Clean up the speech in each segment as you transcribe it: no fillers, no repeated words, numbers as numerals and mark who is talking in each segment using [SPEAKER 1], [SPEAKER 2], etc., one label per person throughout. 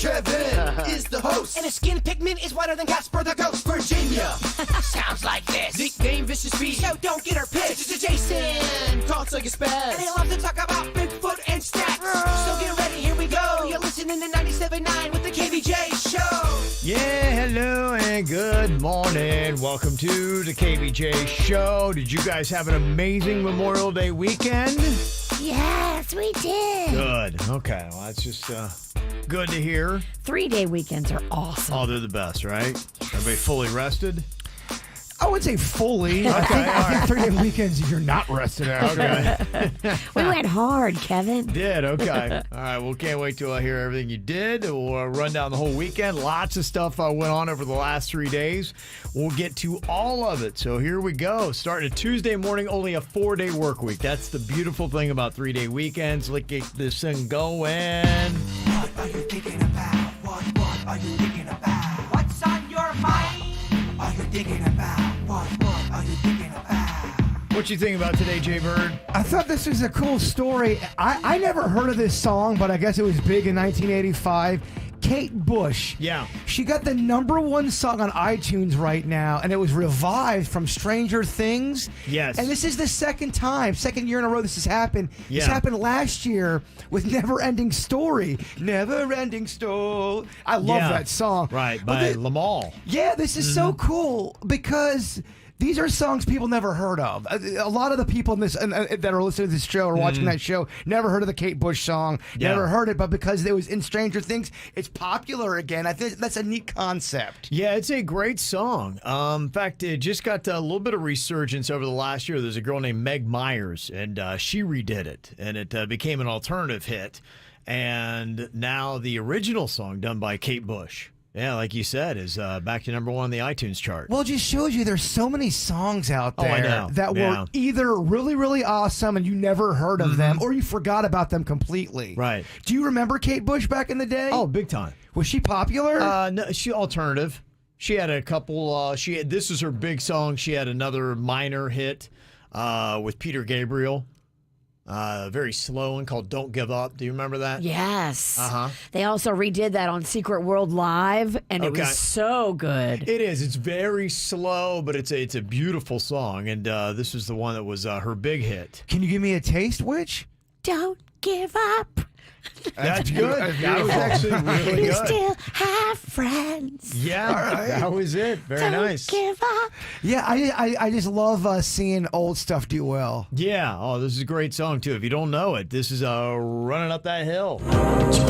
[SPEAKER 1] Kevin is the host.
[SPEAKER 2] And his skin pigment is whiter than Casper the Ghost.
[SPEAKER 1] Virginia
[SPEAKER 2] Sounds like this.
[SPEAKER 1] nickname Vicious Beast.
[SPEAKER 2] So don't get her pissed.
[SPEAKER 1] Jason talks like a
[SPEAKER 2] And
[SPEAKER 1] spaz.
[SPEAKER 2] he loves to talk about Bigfoot and stats. So get ready, here we go. You're listening to 97.9 with the KVJ Show.
[SPEAKER 3] Yeah, hello and good morning. Welcome to the KVJ Show. Did you guys have an amazing Memorial Day weekend?
[SPEAKER 4] Yes, we did.
[SPEAKER 3] Good. Okay. Well, that's just good to hear.
[SPEAKER 4] 3-day weekends are awesome.
[SPEAKER 3] Oh, they're the best, right? Everybody fully rested?
[SPEAKER 5] I would say fully.
[SPEAKER 3] Okay,
[SPEAKER 5] I think 3-day weekends you're not rested out.
[SPEAKER 3] Okay.
[SPEAKER 4] We went hard, Kevin.
[SPEAKER 3] Did. Okay. All right. Well, can't wait till I hear everything you did. We'll run down the whole weekend. Lots of stuff went on over the last 3 days. We'll get to all of it. So here we go. Starting a Tuesday morning, only a 4-day work week. That's the beautiful thing about 3-day weekends. Let's get this thing going.
[SPEAKER 2] What are you thinking about? What are you thinking about? What's on your mind? Are you thinking about? What are you thinking about?
[SPEAKER 3] What you think about today, Jay Bird?
[SPEAKER 5] I thought this was a cool story. I never heard of this song, but I guess it was big in 1985. Kate Bush.
[SPEAKER 3] Yeah.
[SPEAKER 5] She got the #1 song on iTunes right now, and it was revived from Stranger Things.
[SPEAKER 3] Yes.
[SPEAKER 5] And this is the second year in a row this has happened.
[SPEAKER 3] Yeah.
[SPEAKER 5] This happened last year with Never Ending Story. Never Ending Story. I love that song.
[SPEAKER 3] Right,
[SPEAKER 5] But
[SPEAKER 3] by Lamal.
[SPEAKER 5] Yeah, this is so cool because these are songs people never heard of. A lot of the people in this that are listening to this show or watching that show never heard of the Kate Bush song, never heard it, but because it was in Stranger Things, it's popular again. I think that's a neat concept.
[SPEAKER 3] Yeah, it's a great song. In fact, it just got a little bit of resurgence over the last year. There's a girl named Meg Myers, and she redid it, and it became an alternative hit. And now the original song done by Kate Bush, yeah, like you said, is back to #1 on the iTunes chart.
[SPEAKER 5] Well, it just shows you there's so many songs out there
[SPEAKER 3] I know.
[SPEAKER 5] that were either really, really awesome and you never heard of them, or you forgot about them completely.
[SPEAKER 3] Right.
[SPEAKER 5] Do you remember Kate Bush back in the day?
[SPEAKER 3] Oh, big time.
[SPEAKER 5] Was she popular?
[SPEAKER 3] No, she alternative. She had a couple. This is her big song. She had another minor hit with Peter Gabriel. Very slow one called "Don't Give Up." Do you remember that?
[SPEAKER 4] Yes.
[SPEAKER 3] Uh-huh.
[SPEAKER 4] They also redid that on Secret World Live, and it was so good.
[SPEAKER 3] It is. It's very slow, but it's a beautiful song, and this was the one that was her big hit.
[SPEAKER 5] Can you give me a taste, Witch?
[SPEAKER 4] Don't give up.
[SPEAKER 3] That's good. That was actually really
[SPEAKER 4] You
[SPEAKER 3] good.
[SPEAKER 4] still have friends.
[SPEAKER 3] Yeah, that was it. Very
[SPEAKER 4] Don't
[SPEAKER 3] nice.
[SPEAKER 4] give up.
[SPEAKER 5] Yeah, I just love seeing old stuff do well.
[SPEAKER 3] Yeah. Oh, this is a great song too. If you don't know it, this is "Running Up That Hill."
[SPEAKER 6] Do you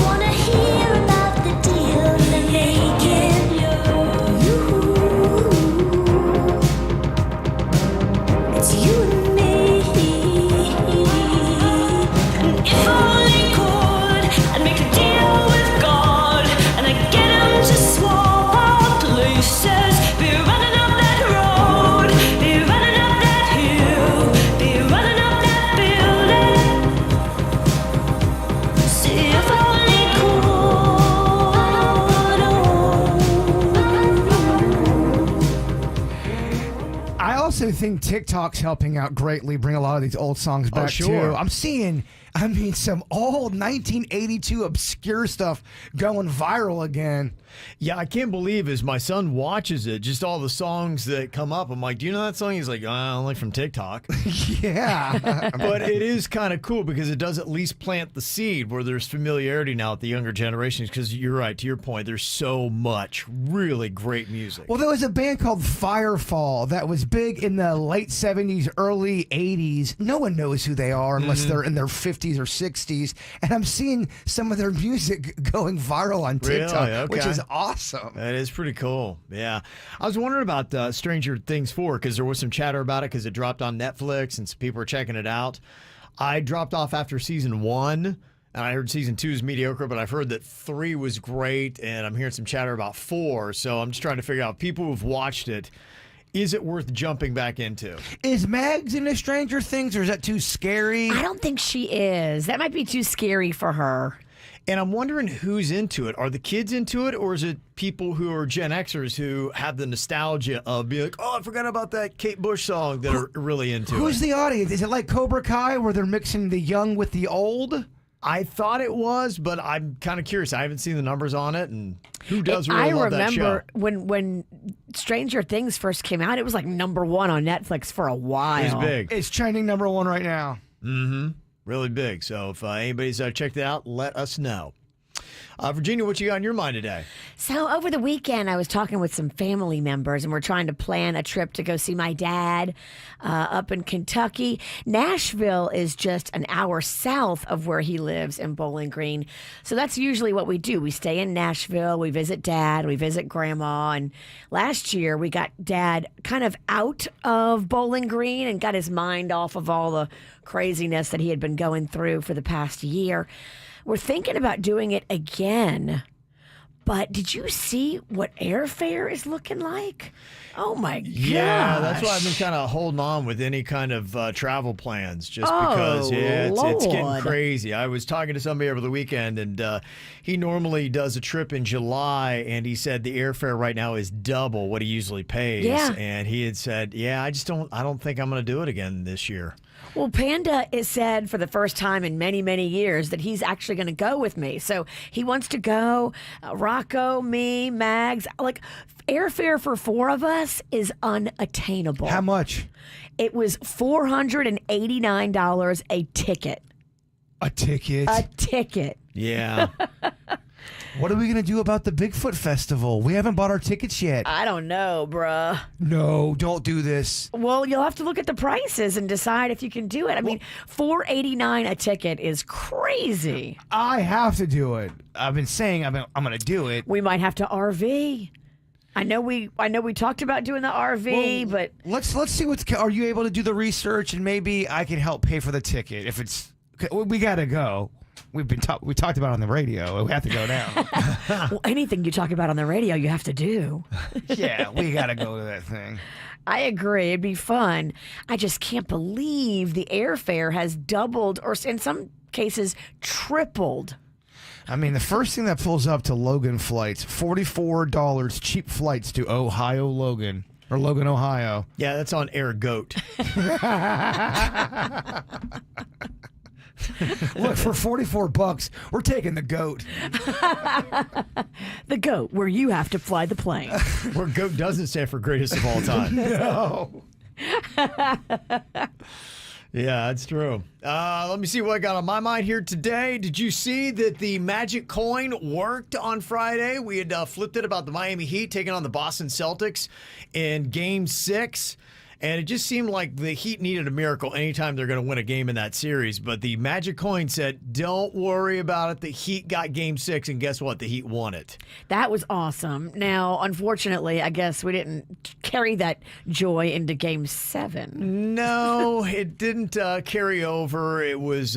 [SPEAKER 6] wanna hear about the deal they're making? It's you and me. And if only could, I'd make a deal with God, and I'd get him to swap our places. Be running up that road, be running up that hill, be running up that building. See if only could.
[SPEAKER 5] I also think TikTok's helping out greatly, bring a lot of these old songs back
[SPEAKER 3] sure.
[SPEAKER 5] too. I'm seeing, some old 1982 obscure stuff going viral again.
[SPEAKER 3] Yeah, I can't believe as my son watches it, just all the songs that come up. I'm like, do you know that song? He's like, only from TikTok.
[SPEAKER 5] Yeah.
[SPEAKER 3] But it is kind of cool because it does at least plant the seed where there's familiarity now with the younger generations. Because you're right, to your point, there's so much really great music.
[SPEAKER 5] Well, there was a band called Firefall that was big in the late 70s, early 80s. No one knows who they are unless they're in their 50s or 60s. And I'm seeing some of their music going viral on TikTok,
[SPEAKER 3] Really?
[SPEAKER 5] which
[SPEAKER 3] Okay.
[SPEAKER 5] is awesome.
[SPEAKER 3] That is pretty cool. Yeah. I was wondering about Stranger Things 4 because there was some chatter about it because it dropped on Netflix and some people were checking it out. I dropped off after season 1, and I heard season 2 is mediocre, but I've heard that 3 was great, and I'm hearing some chatter about 4. So I'm just trying to figure out, people who've watched it, is it worth jumping back into?
[SPEAKER 5] Is Mags into Stranger Things, or is that too scary?
[SPEAKER 4] I don't think she is. That might be too scary for her.
[SPEAKER 3] And I'm wondering who's into it. Are the kids into it, or is it people who are Gen Xers who have the nostalgia of being like, oh, I forgot about that Kate Bush song, that are really into it?
[SPEAKER 5] Who's the audience? Is it like Cobra Kai where they're mixing the young with the old?
[SPEAKER 3] I thought it was, but I'm kind of curious. I haven't seen the numbers on it, and who does really love that show?
[SPEAKER 4] I remember when Stranger Things first came out, it was like #1 on Netflix for a while.
[SPEAKER 3] It was big.
[SPEAKER 5] It's trending #1 right now.
[SPEAKER 3] Really big. So if anybody's checked it out, let us know. Virginia, what you got on your mind today?
[SPEAKER 4] So over the weekend, I was talking with some family members, and we're trying to plan a trip to go see my dad up in Kentucky. Nashville is just an hour south of where he lives in Bowling Green. So that's usually what we do. We stay in Nashville, we visit Dad, we visit Grandma. And last year, we got Dad kind of out of Bowling Green and got his mind off of all the craziness that he had been going through for the past year. We're thinking about doing it again. But did you see what airfare is looking like? Oh, my gosh.
[SPEAKER 3] Yeah, that's why I've been kind of holding on with any kind of travel plans just because it's getting
[SPEAKER 4] Lord.
[SPEAKER 3] crazy. I was talking to somebody over the weekend, and he normally does a trip in July, and he said the airfare right now is double what he usually pays.
[SPEAKER 4] Yeah.
[SPEAKER 3] And he had said, I don't think I'm going to do it again this year.
[SPEAKER 4] Well, Panda has said for the first time in many, many years that he's actually going to go with me. So he wants to go. Rocco, me, Mags. Like, airfare for 4 of us is unattainable.
[SPEAKER 5] How much?
[SPEAKER 4] It was $489 a ticket.
[SPEAKER 5] A ticket.
[SPEAKER 4] A ticket.
[SPEAKER 3] Yeah.
[SPEAKER 5] What are we going to do about the Bigfoot Festival? We haven't bought our tickets yet.
[SPEAKER 4] I don't know, bruh.
[SPEAKER 5] No, don't do this.
[SPEAKER 4] Well, you'll have to look at the prices and decide if you can do it. I mean, $489 a ticket is crazy.
[SPEAKER 5] I have to do it. I've been saying I'm going to do it.
[SPEAKER 4] We might have to RV. I know we talked about doing the RV, but
[SPEAKER 5] Let's see are you able to do the research, and maybe I can help pay for the ticket if it's we got to go. We talked about it on the radio. We have to go now.
[SPEAKER 4] well, anything you talk about on the radio, you have to do.
[SPEAKER 5] Yeah, we got to go to that thing.
[SPEAKER 4] I agree. It'd be fun. I just can't believe the airfare has doubled or in some cases tripled.
[SPEAKER 5] I mean, the first thing that pulls up to Logan flights, $44 cheap flights to Ohio Logan. Or Logan, Ohio.
[SPEAKER 3] Yeah, that's on Air Goat.
[SPEAKER 5] Look, for $44, we're taking the goat.
[SPEAKER 4] The goat, where you have to fly the plane.
[SPEAKER 3] Where Goat doesn't stand for greatest of all time.
[SPEAKER 5] No.
[SPEAKER 3] Yeah, that's true. Let me see what I got on my mind here today. Did you see that the magic coin worked on Friday? We had flipped it about the Miami Heat taking on the Boston Celtics in Game 6. And it just seemed like the Heat needed a miracle anytime they're going to win a game in that series. But the magic coin said, don't worry about it. The Heat got Game 6, and guess what? The Heat won it.
[SPEAKER 4] That was awesome. Now, unfortunately, I guess we didn't carry that joy into Game 7.
[SPEAKER 3] No, it didn't carry over. It was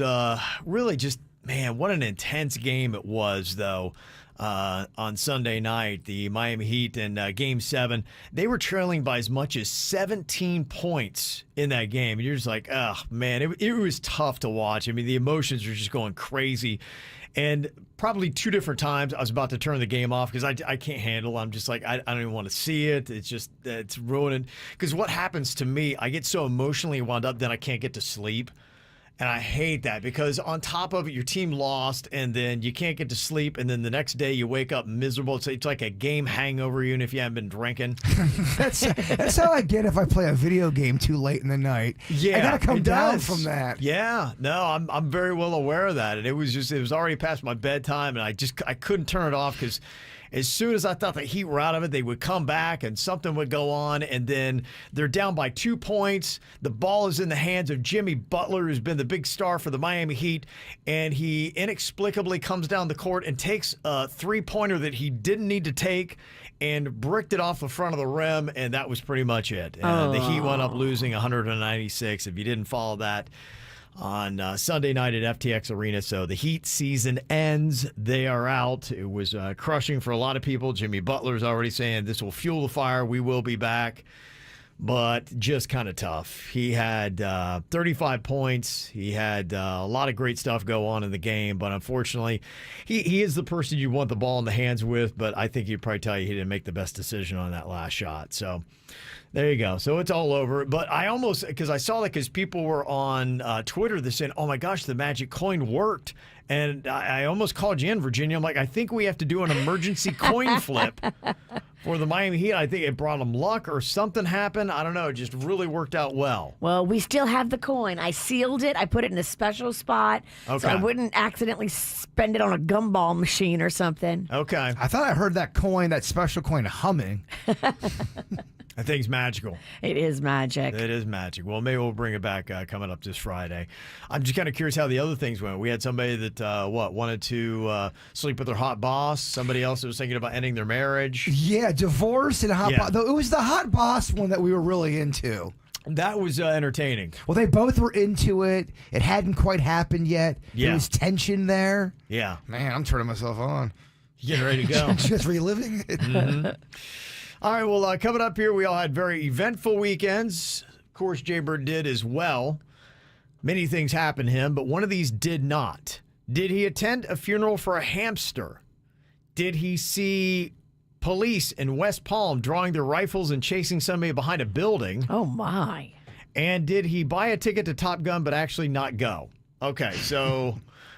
[SPEAKER 3] really just, man, what an intense game it was, though. On Sunday night, the Miami Heat in Game 7, they were trailing by as much as 17 points in that game. And you're just like, oh, man, it was tough to watch. I mean, the emotions were just going crazy. And probably 2 different times I was about to turn the game off because I can't handle it. I'm just like, I don't even want to see it. It's ruining. Because what happens to me, I get so emotionally wound up that I can't get to sleep. And I hate that because on top of it, your team lost, and then you can't get to sleep, and then the next day you wake up miserable. It's like a game hangover, even if you haven't been drinking.
[SPEAKER 5] That's how I get if I play a video game too late in the night.
[SPEAKER 3] Yeah,
[SPEAKER 5] I gotta come
[SPEAKER 3] it
[SPEAKER 5] down
[SPEAKER 3] does.
[SPEAKER 5] from that.
[SPEAKER 3] Yeah, no, I'm very well aware of that, and it was already past my bedtime, and I couldn't turn it off because as soon as I thought the Heat were out of it, they would come back and something would go on, and then they're down by 2 points. The ball is in the hands of Jimmy Butler, who's been the big star for the Miami Heat, and he inexplicably comes down the court and takes a three-pointer that he didn't need to take and bricked it off the front of the rim, and that was pretty much it. And the Heat wound up losing 196. If you didn't follow that, on Sunday night at FTX Arena. So the Heat season ends. They are out. It was crushing for a lot of people. Jimmy Butler's already saying this will fuel the fire. We will be back. but just kind of tough. He had 35 points. He had a lot of great stuff go on in the game, but unfortunately, he is the person you want the ball in the hands with, but I think he'd probably tell you he didn't make the best decision on that last shot. So there you go. So it's all over. But I almost, because I saw that because people were on Twitter, they're saying, oh my gosh, the magic coin worked. And I almost called you in, Virginia. I'm like, I think we have to do an emergency coin flip for the Miami Heat. I think it brought them luck or something happened. I don't know. It just really worked out well.
[SPEAKER 4] Well, we still have the coin. I sealed it. I put it in a special spot so I wouldn't accidentally spend it on a gumball machine or something.
[SPEAKER 3] Okay.
[SPEAKER 5] I thought I heard that special coin humming.
[SPEAKER 3] That thing's magical.
[SPEAKER 4] It is magic.
[SPEAKER 3] It is magic. Well, maybe we'll bring it back coming up this Friday. I'm just kind of curious how the other things went. We had somebody that, wanted to sleep with their hot boss. Somebody else that was thinking about ending their marriage.
[SPEAKER 5] Yeah, divorce and hot boss. It was the hot boss one that we were really into.
[SPEAKER 3] That was entertaining.
[SPEAKER 5] Well, they both were into it. It hadn't quite happened yet.
[SPEAKER 3] Yeah.
[SPEAKER 5] There was tension there.
[SPEAKER 3] Yeah.
[SPEAKER 5] Man, I'm turning myself on.
[SPEAKER 3] You getting ready to go.
[SPEAKER 5] Just reliving it.
[SPEAKER 3] Mm-hmm. All right, well, coming up here, we all had very eventful weekends. Of course, Jaybird did as well. Many things happened to him, but one of these did not. Did he attend a funeral for a hamster? Did he see police in West Palm drawing their rifles and chasing somebody behind a building?
[SPEAKER 4] Oh, my.
[SPEAKER 3] And did he buy a ticket to Top Gun but actually not go? Okay, so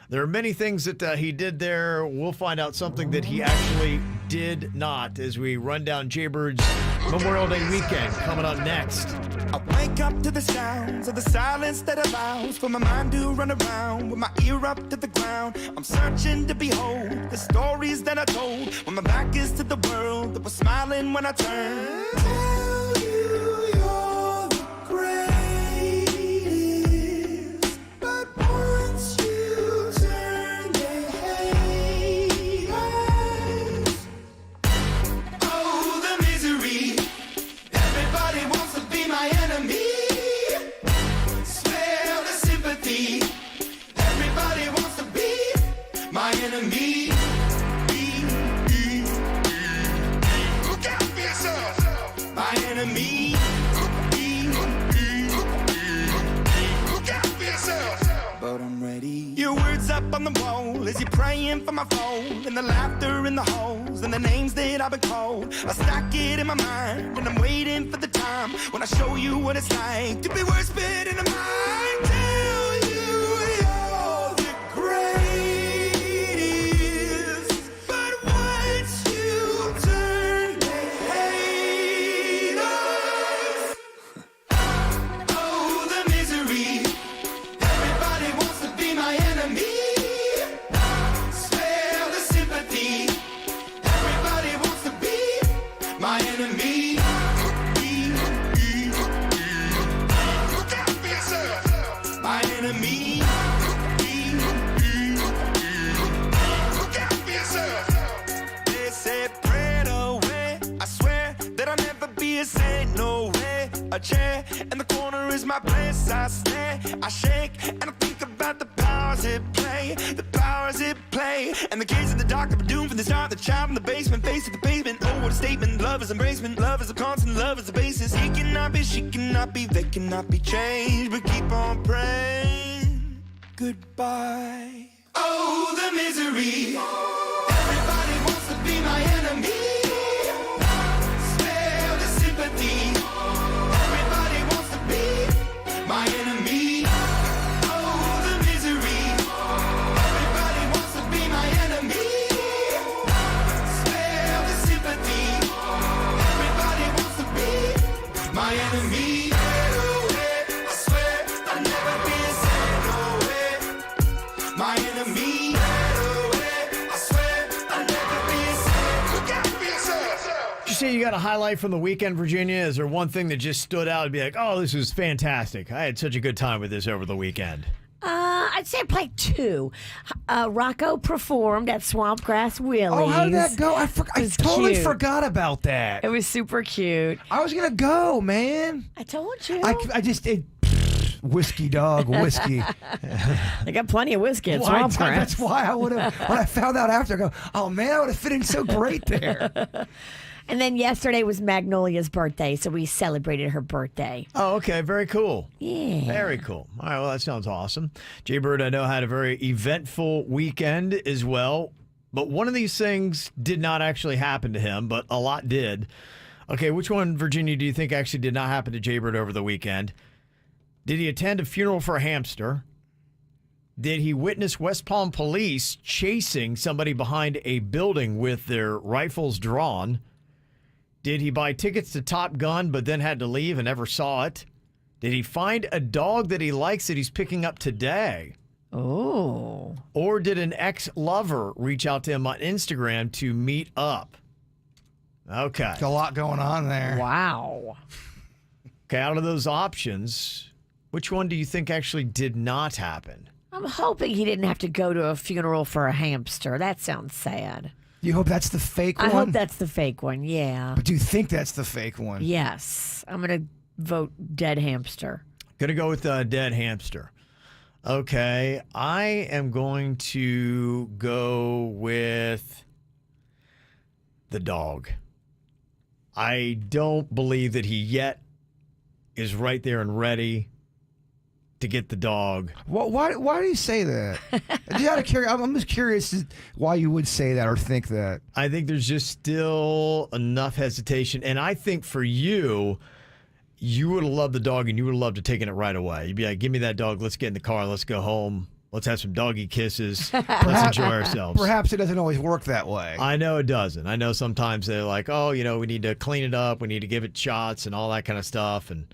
[SPEAKER 3] there are many things that he did there. We'll find out something that he actually did not as we run down Jaybird's Memorial Day weekend coming up next.
[SPEAKER 2] I wake up to the sounds of the silence that allows for my mind to run around with my ear up to the ground. I'm searching to behold the stories that I told when my back is to the world that was smiling when I turned. Tell you you're the greatest, but once you turn, they hate us. Oh, the misery. Everybody wants to be my enemy. Smell the sympathy. Everybody wants to be my enemy. Look out for yourself. My enemy. Look out for yourself. But I'm ready. Your words up on the wall as you're praying for my phone, and the laughter in the halls and the names that I've been called. I stack it in my mind and I'm waiting for the time when I show you what it's like to be worse fit in the mind. Tell you you're the greatest, but once you turn, they hate us. Oh, the misery. Everybody wants to be my enemy. Spare the sympathy. Everybody wants to be my enemy. Look out for yourself. My enemy. Look out for yourself. They said prayed away. I swear that I'll never be a saint. No way. A chair in the corner is my place. I stare, I shake, and I think about the powers at play. The powers at play. And the kids in the dark that were doomed from the start. The child in the basement, face to the pavement. Oh, what a statement. Love is embracement. Love is a constant. Love is the basis. He cannot be, she cannot be, they cannot be changed. But keep on praying. Goodbye. Oh, the misery. Everybody wants to be my enemy. Spare the sympathy. Everybody wants to be my enemy. Oh, the misery. Everybody wants to be my enemy. Spare the sympathy. Everybody wants to be my enemy. I swear I'll never be a saint. No way. My enemy. I swear I'll never be a saint. Look out for yourself.
[SPEAKER 3] Did you say you got a highlight from the weekend, Virginia? Is there one thing that just stood out and be like, oh, this was fantastic? I had such a good time with this over the weekend.
[SPEAKER 4] I'd say I played two. Rocco performed at Swampgrass Willie's.
[SPEAKER 5] Oh, how did that go? I
[SPEAKER 4] was
[SPEAKER 5] totally
[SPEAKER 4] cute.
[SPEAKER 5] forgot about that.
[SPEAKER 4] It was super cute.
[SPEAKER 5] I was going to go, man.
[SPEAKER 4] I told you.
[SPEAKER 5] I just, whiskey dog whiskey.
[SPEAKER 4] They got plenty of whiskey at
[SPEAKER 5] Why-
[SPEAKER 4] Swamp Grass.
[SPEAKER 5] That's why I would have. When I found out after, I go, oh man, I would have fit in so great there.
[SPEAKER 4] And then yesterday was Magnolia's birthday, so we celebrated her birthday.
[SPEAKER 3] Oh, okay. Very cool.
[SPEAKER 4] Yeah.
[SPEAKER 3] Very cool. All right. Well, that sounds awesome. Jaybird, I know, had a very eventful weekend as well. But one of these things did not actually happen to him, but a lot did. Okay, which one, Virginia, do you think actually did not happen to Jaybird over the weekend? Did he attend a funeral for a hamster? Did he witness West Palm police chasing somebody behind a building with their rifles drawn? Did he buy tickets to Top Gun but then had to leave and never saw it? Did he find a dog that he likes that he's picking up today?
[SPEAKER 4] Oh.
[SPEAKER 3] Or did an ex-lover reach out to him on Instagram to meet up? Okay.
[SPEAKER 5] There's a lot going on there.
[SPEAKER 4] Wow.
[SPEAKER 3] Okay, out of those options, which one do you think actually did not happen?
[SPEAKER 4] I'm hoping he didn't have to go to a funeral for a hamster. That sounds sad.
[SPEAKER 5] You hope that's the fake
[SPEAKER 4] I
[SPEAKER 5] one?
[SPEAKER 4] hope that's the fake one, yeah.
[SPEAKER 5] But do you think that's the fake one?
[SPEAKER 4] Yes. I'm going to vote dead hamster.
[SPEAKER 3] Gonna go with dead hamster. Okay, I am going to go with the dog. I don't believe that he yet is right there and ready to get the dog.
[SPEAKER 5] Why do you say that? Just out of I'm just curious why you would say that or think that.
[SPEAKER 3] I think there's just still enough hesitation. And I think for you, you would have loved the dog and you would have loved to taken it right away. You'd be like, give me that dog. Let's get in the car. Let's go home. Let's have some doggy kisses. Let's enjoy ourselves.
[SPEAKER 5] Perhaps it doesn't always work that way.
[SPEAKER 3] I know it doesn't. I know sometimes they're like, oh, we need to clean it up. We need to give it shots and all that kind of stuff and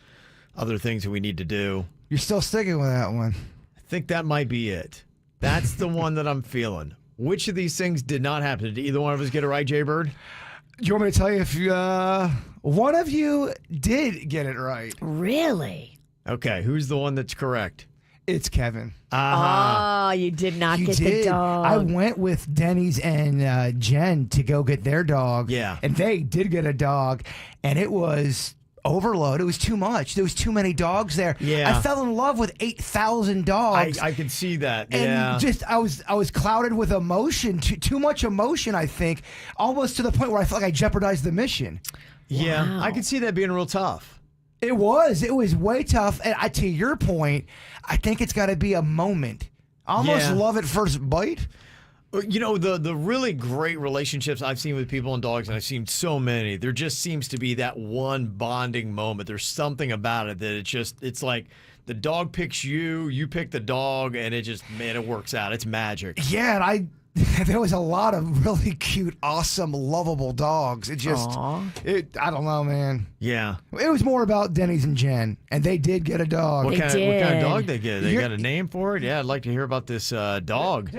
[SPEAKER 3] other things that we need to do.
[SPEAKER 5] You're still sticking with that one.
[SPEAKER 3] I think that might be it. That's the one that I'm feeling. Which of these things did not happen? Did either one of us get it right, Jaybird?
[SPEAKER 5] Do you want me to tell you if one of you did get it right?
[SPEAKER 4] Really?
[SPEAKER 3] Okay, who's the one that's correct?
[SPEAKER 5] It's Kevin.
[SPEAKER 4] Oh, you did not
[SPEAKER 5] You
[SPEAKER 4] get
[SPEAKER 5] did.
[SPEAKER 4] the dog.
[SPEAKER 5] I went with Denny's and Jen to go get their dog.
[SPEAKER 3] Yeah.
[SPEAKER 5] And they did get a dog, and it was overload. It was too much. There was too many dogs there.
[SPEAKER 3] Yeah.
[SPEAKER 5] I fell in love with 8,000 dogs.
[SPEAKER 3] I can see that.
[SPEAKER 5] And
[SPEAKER 3] Yeah.
[SPEAKER 5] just I was clouded with emotion, too much emotion, I think, almost to the point where I felt like I jeopardized the mission.
[SPEAKER 3] Yeah,
[SPEAKER 4] Wow.
[SPEAKER 3] I can see that being real tough.
[SPEAKER 5] It was way tough. And to your point, I think it's got to be a moment. Almost
[SPEAKER 3] Yeah.
[SPEAKER 5] love at first bite.
[SPEAKER 3] The really great relationships I've seen with people and dogs, and I've seen so many, there just seems to be that one bonding moment. There's something about it that it's like the dog picks you, you pick the dog, and it works out. It's magic.
[SPEAKER 5] Yeah, and there was a lot of really cute, awesome, lovable dogs. I don't know, man.
[SPEAKER 3] Yeah.
[SPEAKER 5] It was more about Denny's and Jen, and they did get a dog.
[SPEAKER 3] What
[SPEAKER 4] They
[SPEAKER 3] kind of
[SPEAKER 4] did.
[SPEAKER 3] dog they get? They got a name for it? Yeah, I'd like to hear about this dog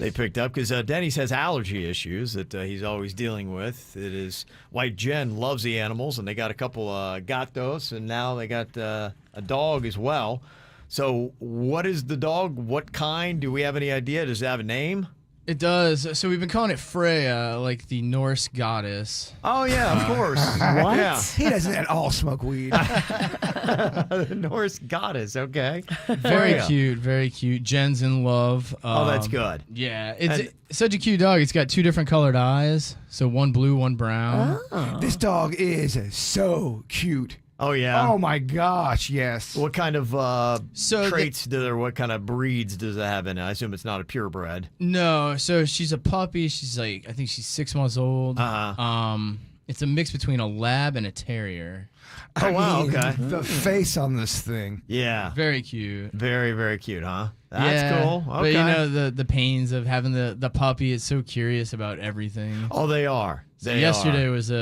[SPEAKER 3] they picked up because Denny's has allergy issues that he's always dealing with. His wife Jen loves the animals, and they got a couple gatos, and now they got a dog as well. So, what is the dog? What kind? Do we have any idea? Does it have a name?
[SPEAKER 7] It does. So we've been calling it Freya, like the Norse goddess.
[SPEAKER 3] Oh yeah, of course.
[SPEAKER 4] What?
[SPEAKER 3] Yeah,
[SPEAKER 5] He doesn't at all smoke weed.
[SPEAKER 3] the Norse goddess. Okay.
[SPEAKER 7] Very
[SPEAKER 3] Freya.
[SPEAKER 7] cute, very cute. Jen's in love.
[SPEAKER 3] Oh, that's good.
[SPEAKER 7] Yeah, it's
[SPEAKER 3] And-
[SPEAKER 7] such a cute dog. It's got two different colored eyes, so one blue, one brown.
[SPEAKER 5] This dog is so cute.
[SPEAKER 3] Oh yeah.
[SPEAKER 5] Oh my gosh, yes.
[SPEAKER 3] What kind of
[SPEAKER 7] So
[SPEAKER 3] traits what kind of breeds does it have in it? I assume it's not a purebred.
[SPEAKER 7] No, so she's a puppy. She's I think she's 6 months old.
[SPEAKER 3] Uh-huh.
[SPEAKER 7] It's a mix between a lab and a terrier.
[SPEAKER 3] Oh wow, okay.
[SPEAKER 5] The face on this thing.
[SPEAKER 3] Yeah.
[SPEAKER 7] Very cute.
[SPEAKER 3] Very, very cute, huh? That's
[SPEAKER 7] yeah,
[SPEAKER 3] cool. Okay.
[SPEAKER 7] But the pains of having the puppy is so curious about everything.
[SPEAKER 3] Oh, they are.
[SPEAKER 7] So
[SPEAKER 3] They
[SPEAKER 7] yesterday
[SPEAKER 3] are.
[SPEAKER 7] was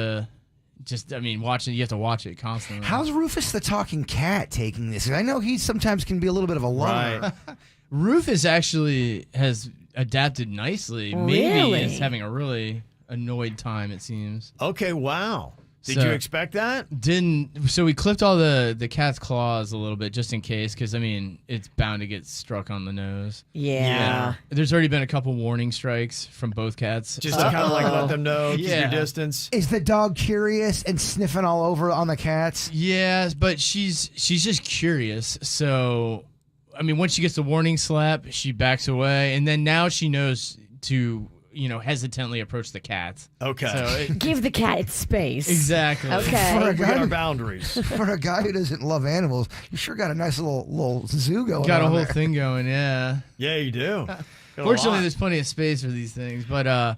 [SPEAKER 7] watching. You have to watch it constantly.
[SPEAKER 5] How's Rufus the talking cat taking this? I know he sometimes can be a little bit of a loner.
[SPEAKER 3] Right.
[SPEAKER 7] Rufus actually has adapted nicely. Maybe
[SPEAKER 4] Really?
[SPEAKER 7] is having a really annoyed time. It seems.
[SPEAKER 3] Okay, wow. Did you expect that?
[SPEAKER 7] Didn't. So we clipped all the cat's claws a little bit just in case, because I mean it's bound to get struck on the nose.
[SPEAKER 4] Yeah.
[SPEAKER 7] There's already been a couple warning strikes from both cats.
[SPEAKER 3] Just to kind of like let them know, keep your distance.
[SPEAKER 5] Is the dog curious and sniffing all over on the cats?
[SPEAKER 7] Yeah, but she's just curious. So, I mean, once she gets the warning slap, she backs away, and then now she knows to hesitantly approach the cats.
[SPEAKER 3] Okay.
[SPEAKER 7] So
[SPEAKER 4] Give the cat its space.
[SPEAKER 7] exactly.
[SPEAKER 4] Okay.
[SPEAKER 3] We got our boundaries.
[SPEAKER 5] For a guy who doesn't love animals, you sure got a nice little zoo going
[SPEAKER 7] Got a
[SPEAKER 5] on
[SPEAKER 7] whole
[SPEAKER 5] there.
[SPEAKER 7] thing going, yeah.
[SPEAKER 3] Yeah, you do. Got a
[SPEAKER 7] Fortunately,
[SPEAKER 3] lot.
[SPEAKER 7] there's plenty of space for these things, but
[SPEAKER 3] Has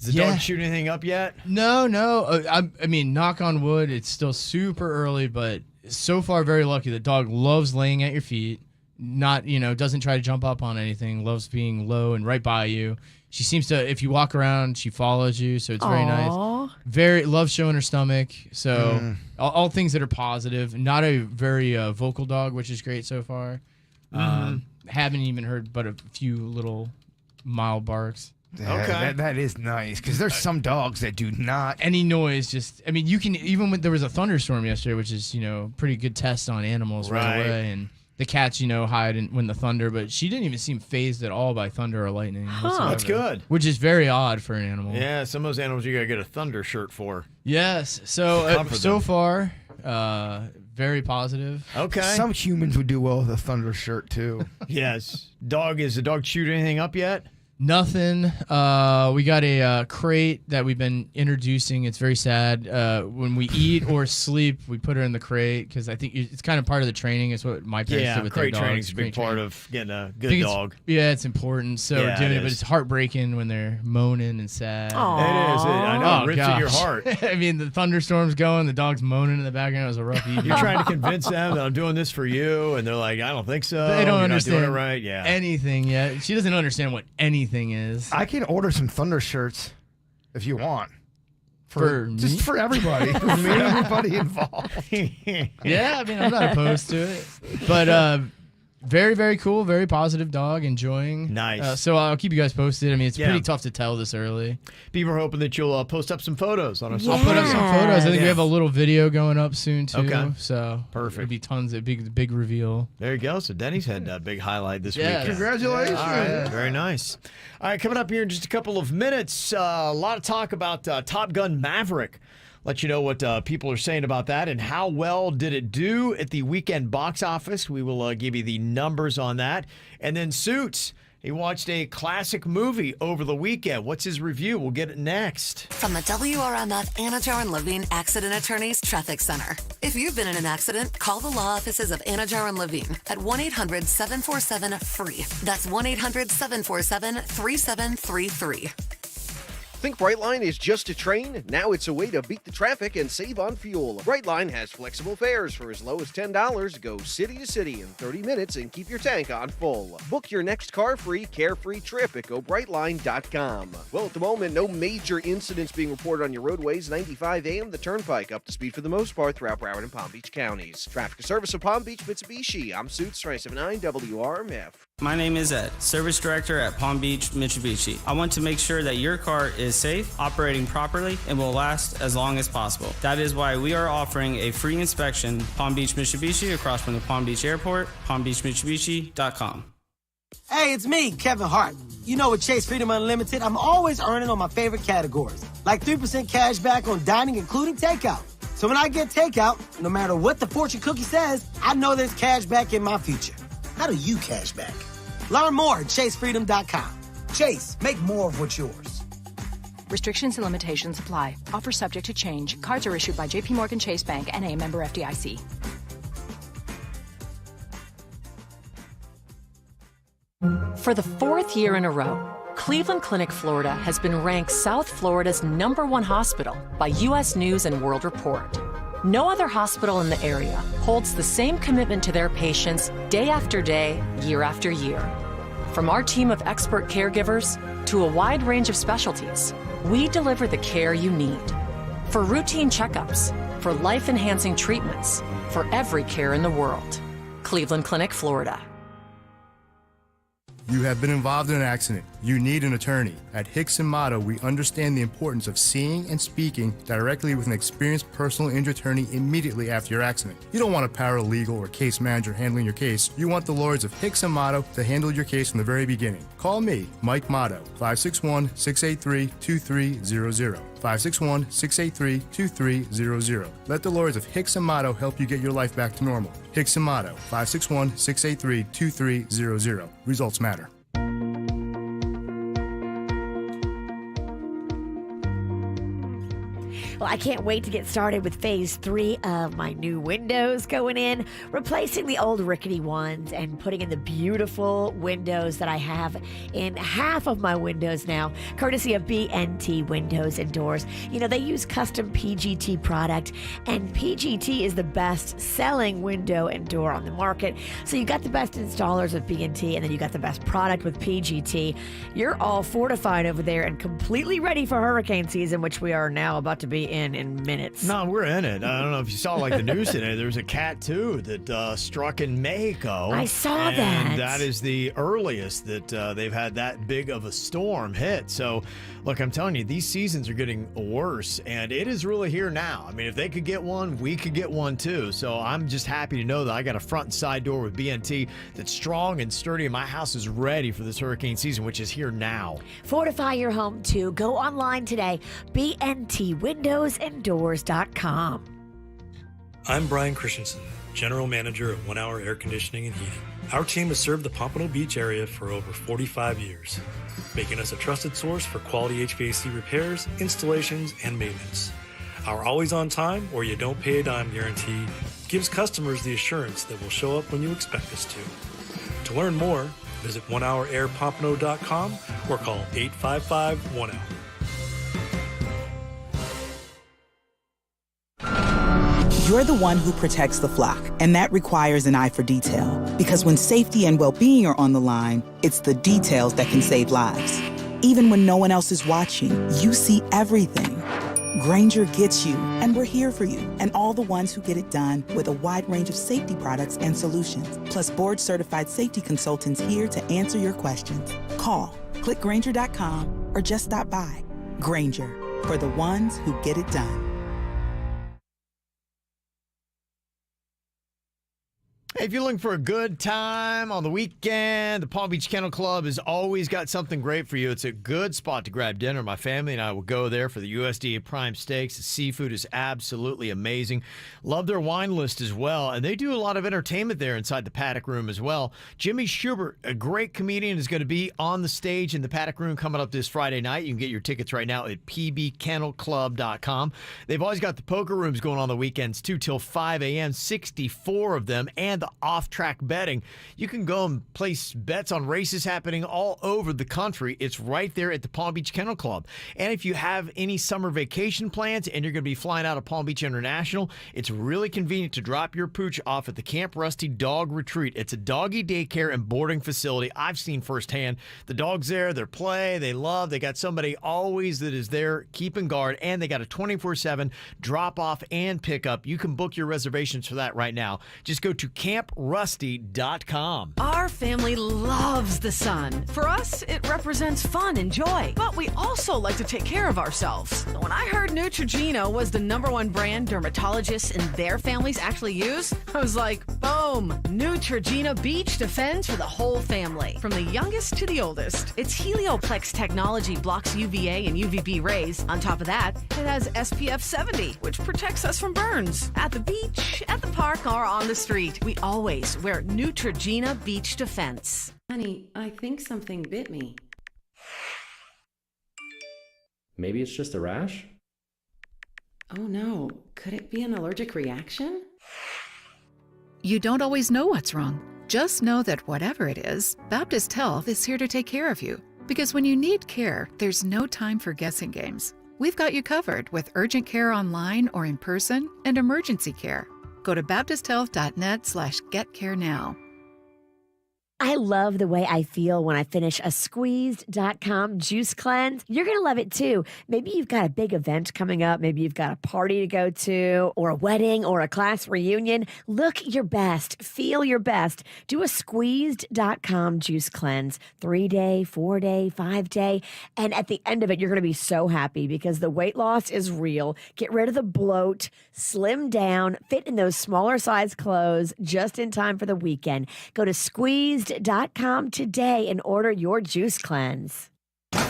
[SPEAKER 3] the
[SPEAKER 7] yeah.
[SPEAKER 3] dog shoot anything up yet?
[SPEAKER 7] No. I mean, knock on wood, it's still super early, but so far very lucky. The dog loves laying at your feet. Not, doesn't try to jump up on anything. Loves being low and right by you. She seems to, if you walk around, she follows you, so it's very nice. Loves showing her stomach. So all things that are positive. Not a very vocal dog, which is great so far. Haven't even heard but a few little mild barks.
[SPEAKER 5] Yeah,
[SPEAKER 3] Okay.
[SPEAKER 5] that is nice, because there's some dogs that do not.
[SPEAKER 7] Any noise, just, I mean, you can, even when there was a thunderstorm yesterday, which is, pretty good test on animals right away, and the cats, hide when the thunder, but she didn't even seem phased at all by thunder or lightning. Whatsoever,
[SPEAKER 3] That's good.
[SPEAKER 7] Which is very odd for an animal.
[SPEAKER 3] Yeah, some of those animals you gotta get a thunder shirt for.
[SPEAKER 7] Yes. So
[SPEAKER 3] Comfort
[SPEAKER 7] so
[SPEAKER 3] them.
[SPEAKER 7] far, very positive.
[SPEAKER 3] Okay.
[SPEAKER 5] Some humans would do well with a thunder shirt too.
[SPEAKER 3] Yes. Is the dog shoot anything up yet?
[SPEAKER 7] Nothing. We got a crate that we've been introducing. It's very sad. When we eat or sleep, we put her in the crate because I think it's kind of part of the training. It's what my parents did with their
[SPEAKER 3] crate
[SPEAKER 7] dogs.
[SPEAKER 3] training's a big
[SPEAKER 7] Crate
[SPEAKER 3] part
[SPEAKER 7] training.
[SPEAKER 3] of getting a
[SPEAKER 7] I
[SPEAKER 3] good
[SPEAKER 7] think
[SPEAKER 3] dog.
[SPEAKER 7] It's important. So
[SPEAKER 3] Yeah,
[SPEAKER 7] we're doing
[SPEAKER 3] it
[SPEAKER 7] it, but
[SPEAKER 3] is.
[SPEAKER 7] it's heartbreaking when they're moaning and sad.
[SPEAKER 4] Aw.
[SPEAKER 3] It is. I know. It rips at your
[SPEAKER 7] gosh.
[SPEAKER 3] heart.
[SPEAKER 7] I mean, the thunderstorm's going, the dog's moaning in the background. It was a rough evening.
[SPEAKER 3] You're trying to convince them that I'm doing this for you, and they're like, I don't think so.
[SPEAKER 7] They don't
[SPEAKER 3] You're
[SPEAKER 7] understand
[SPEAKER 3] not doing it right. Yeah.
[SPEAKER 7] anything yet. She doesn't understand what anything is.
[SPEAKER 5] I can order some thunder shirts if you want.
[SPEAKER 7] For
[SPEAKER 5] Just
[SPEAKER 7] me?
[SPEAKER 5] for everybody. For me, everybody involved.
[SPEAKER 7] Yeah, I mean, I'm not opposed to it. But very, very cool, very positive dog, enjoying.
[SPEAKER 3] Nice.
[SPEAKER 7] So I'll keep you guys posted. I mean, it's
[SPEAKER 3] Yeah.
[SPEAKER 7] pretty tough to tell this early.
[SPEAKER 3] People are hoping that you'll post up some photos on our
[SPEAKER 4] Yeah.
[SPEAKER 3] social
[SPEAKER 7] I'll put up some
[SPEAKER 4] Yeah.
[SPEAKER 7] photos. I think
[SPEAKER 3] Yeah.
[SPEAKER 7] we have a little video going up soon, too.
[SPEAKER 3] Okay.
[SPEAKER 7] So
[SPEAKER 3] Perfect.
[SPEAKER 7] It'll be tons of big reveal.
[SPEAKER 3] There you go. So Denny's had a big highlight this
[SPEAKER 7] Yeah.
[SPEAKER 3] weekend.
[SPEAKER 5] Congratulations.
[SPEAKER 3] All right, very nice. All right, coming up here in just a couple of minutes, a lot of talk about Top Gun Maverick. Let you know what people are saying about that and how well did it do at the weekend box office. We will give you the numbers on that. And then Suits. He watched a classic movie over the weekend. What's his review? We'll get it next.
[SPEAKER 8] From the WRMF Anajar and Levine Accident Attorneys Traffic Center. If you've been in an accident, call the law offices of Anajar and Levine at 1-800-747-FREE. That's 1-800-747-3733.
[SPEAKER 9] Think Brightline is just a train? Now it's a way to beat the traffic and save on fuel. Brightline has flexible fares for as low as $10. Go city to city in 30 minutes and keep your tank on full. Book your next car-free, carefree trip at GoBrightline.com. Well, at the moment, no major incidents being reported on your roadways. 95A and the Turnpike up to speed for the most part throughout Broward and Palm Beach counties. Traffic and service of Palm Beach, Mitsubishi. I'm Suits 279 WRMF.
[SPEAKER 10] My name is Ed, Service Director at Palm Beach, Mitsubishi. I want to make sure that your car is safe, operating properly, and will last as long as possible. That is why we are offering a free inspection, Palm Beach, Mitsubishi, across from the Palm Beach Airport, palmbeachmitsubishi.com.
[SPEAKER 11] Hey, it's me, Kevin Hart. You know, with Chase Freedom Unlimited, I'm always earning on my favorite categories, like 3% cash back on dining, including takeout. So when I get takeout, no matter what the fortune cookie says, I know there's cash back in my future. How do you cash back? Learn more at chasefreedom.com. Chase, make more of what's yours.
[SPEAKER 12] Restrictions and limitations apply. Offer subject to change. Cards are issued by JPMorgan Chase Bank, N.A. member FDIC.
[SPEAKER 13] For the fourth year in a row, Cleveland Clinic Florida has been ranked South Florida's #1 hospital by U.S. News & World Report. No other hospital in the area holds the same commitment to their patients day after day, year after year. From our team of expert caregivers to a wide range of specialties, we deliver the care you need. For routine checkups, for life-enhancing treatments, for every care in the world. Cleveland Clinic, Florida.
[SPEAKER 14] You have been involved in an accident. you need an attorney. At Hicks & Motto, we understand the importance of seeing and speaking directly with an experienced personal injury attorney immediately after your accident. You don't want a paralegal or case manager handling your case. You want the lawyers of Hicks & Motto to handle your case from the very beginning. Call me, Mike Motto, 561-683-2300. 561-683-2300. Let the lawyers of Hicks & Motto help you get your life back to normal. Hicks & Motto, 561-683-2300. Results matter.
[SPEAKER 4] Well, I can't wait to get started with phase 3 of my new windows going in, replacing the old rickety ones and putting in the beautiful windows that I have in half of my windows now, courtesy of BNT Windows and Doors. You know, they use custom PGT product, and PGT is the best selling window and door on the market. So you got the best installers with BNT, and then you got the best product with PGT. You're all fortified over there and completely ready for hurricane season, which we are now about to be in minutes.
[SPEAKER 3] No, we're in it. I don't know if you saw like the news today. There's a cat too that struck in Mexico.
[SPEAKER 4] I saw that.
[SPEAKER 3] And that is the earliest that they've had that big of a storm hit. So, look, I'm telling you, these seasons are getting worse, and it is really here now. I mean, if they could get one, we could get one too. So I'm just happy to know that I got a front and side door with BNT that's strong and sturdy, and my house is ready for this hurricane season, which is here now.
[SPEAKER 4] Fortify your home too. Go online today. BNTwindowsanddoors.com.
[SPEAKER 15] I'm Brian Christensen, General Manager of 1 Hour Air Conditioning and Heating. Our team has served the Pompano Beach area for over 45 years, making us a trusted source for quality HVAC repairs, installations, and maintenance. Our always on time or you don't pay a dime guarantee gives customers the assurance that we'll show up when you expect us to. To learn more, visit onehourairpompano.com or call 855-1HOUR.
[SPEAKER 16] You're the one who protects the flock, and that requires an eye for detail. Because when safety and well-being are on the line, it's the details that can save lives. Even when no one else is watching, you see everything. Grainger gets you, and we're here for you, and all the ones who get it done with a wide range of safety products and solutions, plus board-certified safety consultants here to answer your questions. Call, click Grainger.com, or just stop by. Grainger, for the ones who get it done.
[SPEAKER 3] Hey, if you're looking for a good time on the weekend, the Palm Beach Kennel Club has always got something great for you. It's a good spot to grab dinner. My family and I will go there for the USDA prime steaks. The seafood is absolutely amazing. Love their wine list as well. And they do a lot of entertainment there inside the paddock room as well. Jimmy Schubert, a great comedian, is going to be on the stage in the paddock room coming up this Friday night. You can get your tickets right now at pbkennelclub.com. They've always got the poker rooms going on the weekends too till 5 a.m., 64 of them, and the off-track betting. You can go and place bets on races happening all over the country. It's right there at the Palm Beach Kennel Club. And if you have any summer vacation plans and you're going to be flying out of Palm Beach International, it's really convenient to drop your pooch off at the Camp Rusty Dog Retreat. It's a doggy daycare and boarding facility. I've seen firsthand. The dogs there, they play, they love. They got somebody always that is there keeping guard, and they got a 24/7 drop-off and pickup. You can book your reservations for that right now. Just go to camprusty.com.
[SPEAKER 17] Our family loves the sun. For us, it represents fun and joy. But we also like to take care of ourselves. When I heard Neutrogena was the #1 brand dermatologists and their families actually use, I was like, boom! Neutrogena Beach Defense for the whole family, from the youngest to the oldest. Its Helioplex technology blocks UVA and UVB rays. On top of that, it has SPF 70, which protects us from burns. At the beach, at the park, or on the street, we always wear Neutrogena Beach Defense.
[SPEAKER 18] Honey, I think something bit me.
[SPEAKER 19] Maybe it's just a rash?
[SPEAKER 18] Oh no, could it be an allergic reaction?
[SPEAKER 20] You don't always know what's wrong. Just know that whatever it is, Baptist Health is here to take care of you. Because when you need care, there's no time for guessing games. We've got you covered with urgent care online or in person and emergency care. Go to baptisthealth.net/getcarenow.
[SPEAKER 4] I love the way I feel when I finish a squeezed.com juice cleanse. You're going to love it too. Maybe you've got a big event coming up. Maybe you've got a party to go to, or a wedding, or a class reunion. Look your best. Feel your best. Do a squeezed.com juice cleanse. 3-day, 4-day, 5-day. And at the end of it, you're going to be so happy because the weight loss is real. Get rid of the bloat, slim down, fit in those smaller size clothes just in time for the weekend. Go to squeezed.com today and order your juice cleanse.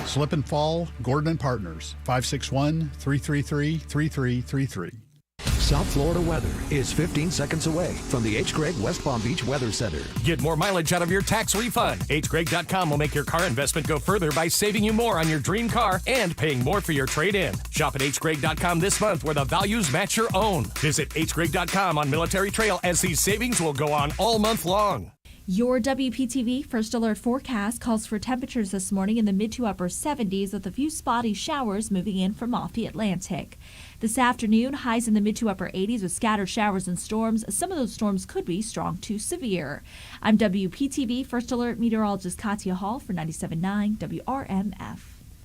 [SPEAKER 21] Slip and Fall, Gordon and Partners, 561-333-3333.
[SPEAKER 22] South Florida weather is 15 seconds away from the H. Gregg West Palm Beach Weather Center.
[SPEAKER 23] Get more mileage out of your tax refund. hgregg.com will make your car investment go further by saving you more on your dream car and paying more for your trade-in. Shop at hgregg.com this month where the values match your own. Visit hgregg.com on Military Trail as these savings will go on all month long.
[SPEAKER 24] Your WPTV First Alert forecast calls for temperatures this morning in the mid to upper 70s with a few spotty showers moving in from off the Atlantic. This afternoon, highs in the mid to upper 80s with scattered showers and storms. Some of those storms could be strong to severe. I'm WPTV First Alert meteorologist Katya Hall for 97.9 WRMF.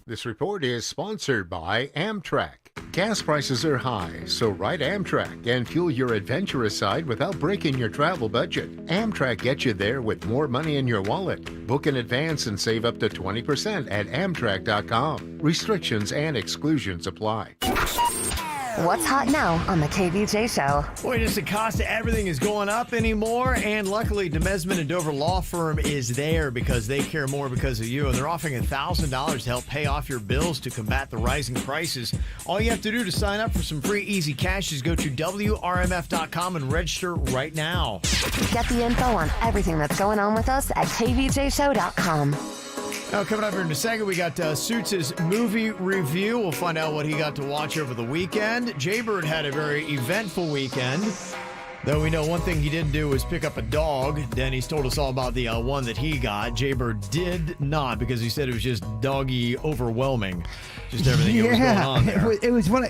[SPEAKER 25] This report is sponsored by Amtrak. Gas prices are high, so ride Amtrak and fuel your adventurous side without breaking your travel budget. Amtrak gets you there with more money in your wallet. Book in advance and save up to 20% at Amtrak.com. Restrictions and exclusions apply.
[SPEAKER 26] What's hot now on the KVJ Show?
[SPEAKER 3] Boy, just the cost of everything is going up anymore, and luckily, Demesman and Dover Law Firm is there because they care more because of you, and they're offering $1,000 to help pay off your bills to combat the rising prices. All you have to do to sign up for some free easy cash is go to WRMF.com and register right now.
[SPEAKER 26] Get the info on everything that's going on with us at KVJShow.com.
[SPEAKER 3] Now, coming up here in a second, we got Suits' movie review. We'll find out what he got to watch over the weekend. Jaybird had a very eventful weekend, though we know one thing he didn't do was pick up a dog. Denny's told us all about the one that he got. Jaybird did not, because he said it was just doggy overwhelming. Just everything that was going on there.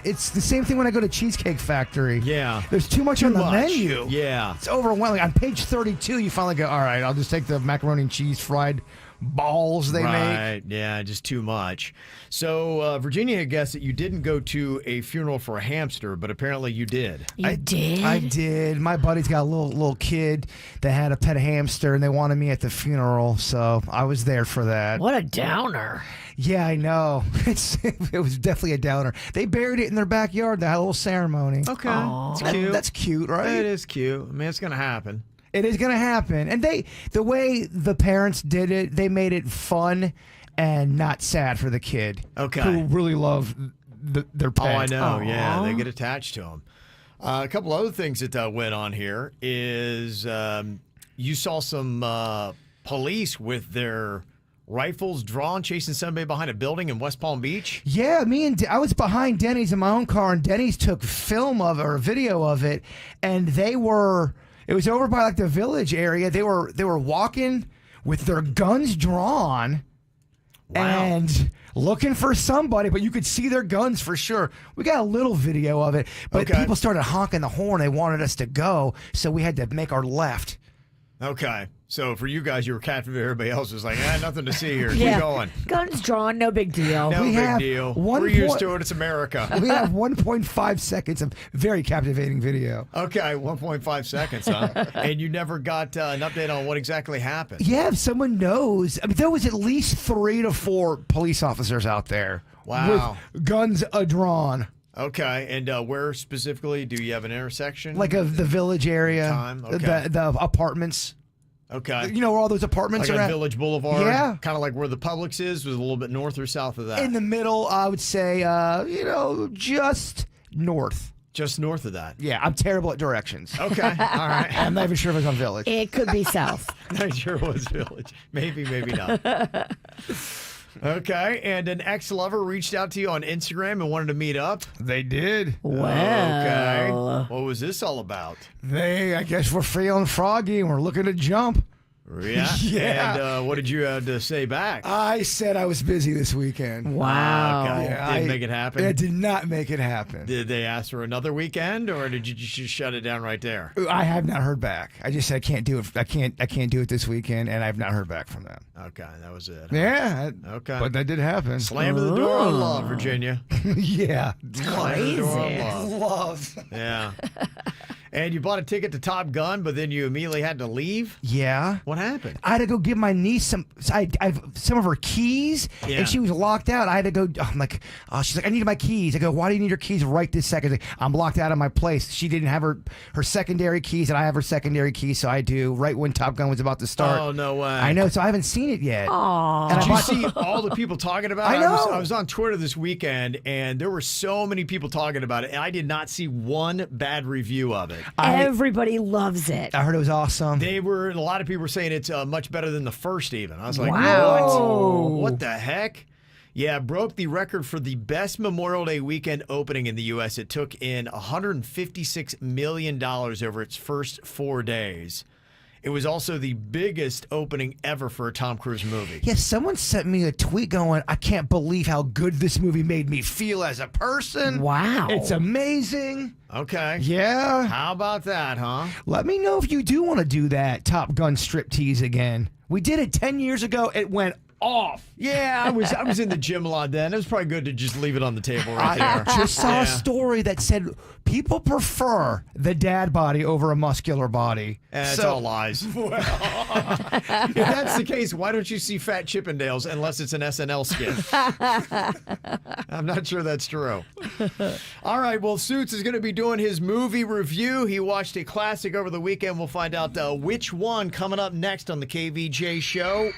[SPEAKER 5] It's the same thing when I go to Cheesecake Factory.
[SPEAKER 3] Yeah.
[SPEAKER 5] There's too much on the menu.
[SPEAKER 3] Yeah.
[SPEAKER 5] It's overwhelming. On page 32, you finally go, all right, I'll just take the macaroni and cheese fried balls they make.
[SPEAKER 3] Right, yeah, just too much. So Virginia had guessed that you didn't go to a funeral for a hamster, but apparently you did.
[SPEAKER 4] You did?
[SPEAKER 5] I did. My buddy's got a little kid that had a pet hamster, and they wanted me at the funeral, so I was there for that.
[SPEAKER 4] What a downer.
[SPEAKER 5] Yeah, I know. It was definitely a downer. They buried it in their backyard. They had a little ceremony.
[SPEAKER 3] Okay. It's cute.
[SPEAKER 5] That's cute, right?
[SPEAKER 3] It is cute. I mean, it's going to happen.
[SPEAKER 5] It is going to happen. And the way the parents did it, they made it fun and not sad for the kid.
[SPEAKER 3] Okay.
[SPEAKER 5] Who really love their pet.
[SPEAKER 3] Oh, I know. Aww. Yeah, they get attached to them. A couple other things that went on here is you saw some police with their rifles drawn, chasing somebody behind a building in West Palm Beach.
[SPEAKER 5] Yeah, I was behind Denny's in my own car, and Denny's took film of it or video of it, and it was over by like the Village area. They were walking with their guns drawn. Wow. And looking for somebody, but you could see their guns for sure. We got a little video of it, but people started honking the horn. They wanted us to go, so we had to make our left.
[SPEAKER 3] Okay. So for you guys, you were captivated. Everybody else was like, nothing to see here. Keep going.
[SPEAKER 4] Guns drawn, no big deal.
[SPEAKER 3] No big deal. We're used to it. It's America.
[SPEAKER 5] We have 1.5 seconds of very captivating video.
[SPEAKER 3] Okay, 1.5 seconds, huh? And you never got an update on what exactly happened.
[SPEAKER 5] Yeah, if someone knows. I mean, there was at least 3 to 4 police officers out there.
[SPEAKER 3] Wow.
[SPEAKER 5] With guns drawn.
[SPEAKER 3] Okay, and where specifically? Do you have an intersection?
[SPEAKER 5] Like the Village area.
[SPEAKER 3] Okay.
[SPEAKER 5] The apartments.
[SPEAKER 3] Okay.
[SPEAKER 5] You know where all those apartments
[SPEAKER 3] like
[SPEAKER 5] are
[SPEAKER 3] on
[SPEAKER 5] at?
[SPEAKER 3] Village Boulevard?
[SPEAKER 5] Yeah.
[SPEAKER 3] Kind of like where the Publix is, was a little bit north or south of that?
[SPEAKER 5] In the middle, I would say, just north.
[SPEAKER 3] Just north of that?
[SPEAKER 5] Yeah, I'm terrible at directions.
[SPEAKER 3] Okay, all right.
[SPEAKER 5] I'm not even sure if it's on Village.
[SPEAKER 4] It could be south.
[SPEAKER 3] Not sure it was Village. Maybe not. Okay, and an ex-lover reached out to you on Instagram and wanted to meet up?
[SPEAKER 5] They did.
[SPEAKER 4] Well.
[SPEAKER 3] Okay. What was this all about?
[SPEAKER 5] I guess we're feeling froggy and we're looking to jump.
[SPEAKER 3] Yeah.
[SPEAKER 5] Yeah.
[SPEAKER 3] And what did you have to say back?
[SPEAKER 5] I said I was busy this weekend.
[SPEAKER 4] Wow.
[SPEAKER 3] Okay.
[SPEAKER 5] Yeah,
[SPEAKER 3] Didn't make it happen?
[SPEAKER 5] I did not make it happen.
[SPEAKER 3] Did they ask for another weekend, or did you just shut it down right there?
[SPEAKER 5] I have not heard back. I just said I can't do it. I can't do it this weekend, and I have not heard back from them.
[SPEAKER 3] Okay, that was it.
[SPEAKER 5] Yeah.
[SPEAKER 3] Okay.
[SPEAKER 5] But that did happen.
[SPEAKER 3] Slamming the door on love, Virginia.
[SPEAKER 5] Yeah.
[SPEAKER 3] Slamming the door on love.
[SPEAKER 5] Love.
[SPEAKER 3] Yeah. And you bought a ticket to Top Gun, but then you immediately had to leave?
[SPEAKER 5] Yeah.
[SPEAKER 3] What happened?
[SPEAKER 5] I had to go give my niece some of her keys,
[SPEAKER 3] Yeah.
[SPEAKER 5] and she was locked out. I had to go. I'm like, she's like, I need my keys. I go, why do you need your keys right this second? Like, I'm locked out of my place. She didn't have her secondary keys, and I have her secondary keys, so I do. Right when Top Gun was about to start.
[SPEAKER 3] Oh, no way.
[SPEAKER 5] I know, so I haven't seen it yet.
[SPEAKER 4] Aww.
[SPEAKER 5] And
[SPEAKER 3] Did you see all the people talking about it?
[SPEAKER 5] I know.
[SPEAKER 3] I was on Twitter this weekend, and there were so many people talking about it, and I did not see one bad review of it.
[SPEAKER 4] Everybody loves it.
[SPEAKER 5] I heard it was awesome.
[SPEAKER 3] A lot of people were saying it's much better than the first even. I was like,
[SPEAKER 4] Wow.
[SPEAKER 3] what the heck? Yeah, broke the record for the best Memorial Day weekend opening in the U.S. It took in $156 million over its first 4 days. It was also the biggest opening ever for a Tom Cruise movie.
[SPEAKER 5] Yeah, someone sent me a tweet going, I can't believe how good this movie made me feel as a person.
[SPEAKER 4] Wow.
[SPEAKER 5] It's amazing.
[SPEAKER 3] Okay.
[SPEAKER 5] Yeah.
[SPEAKER 3] How about that, huh?
[SPEAKER 5] Let me know if you do want to do that Top Gun striptease again. We did it 10 years ago. It went off.
[SPEAKER 3] Yeah, I was in the gym a lot then. It was probably good to just leave it on the table right there.
[SPEAKER 5] I just saw a story that said people prefer the dad body over a muscular body.
[SPEAKER 3] It's all lies. If that's the case, why don't you see Fat Chippendales unless it's an SNL skit? I'm not sure that's true. All right, well, Suits is going to be doing his movie review. He watched a classic over the weekend. We'll find out which one coming up next on the KVJ show.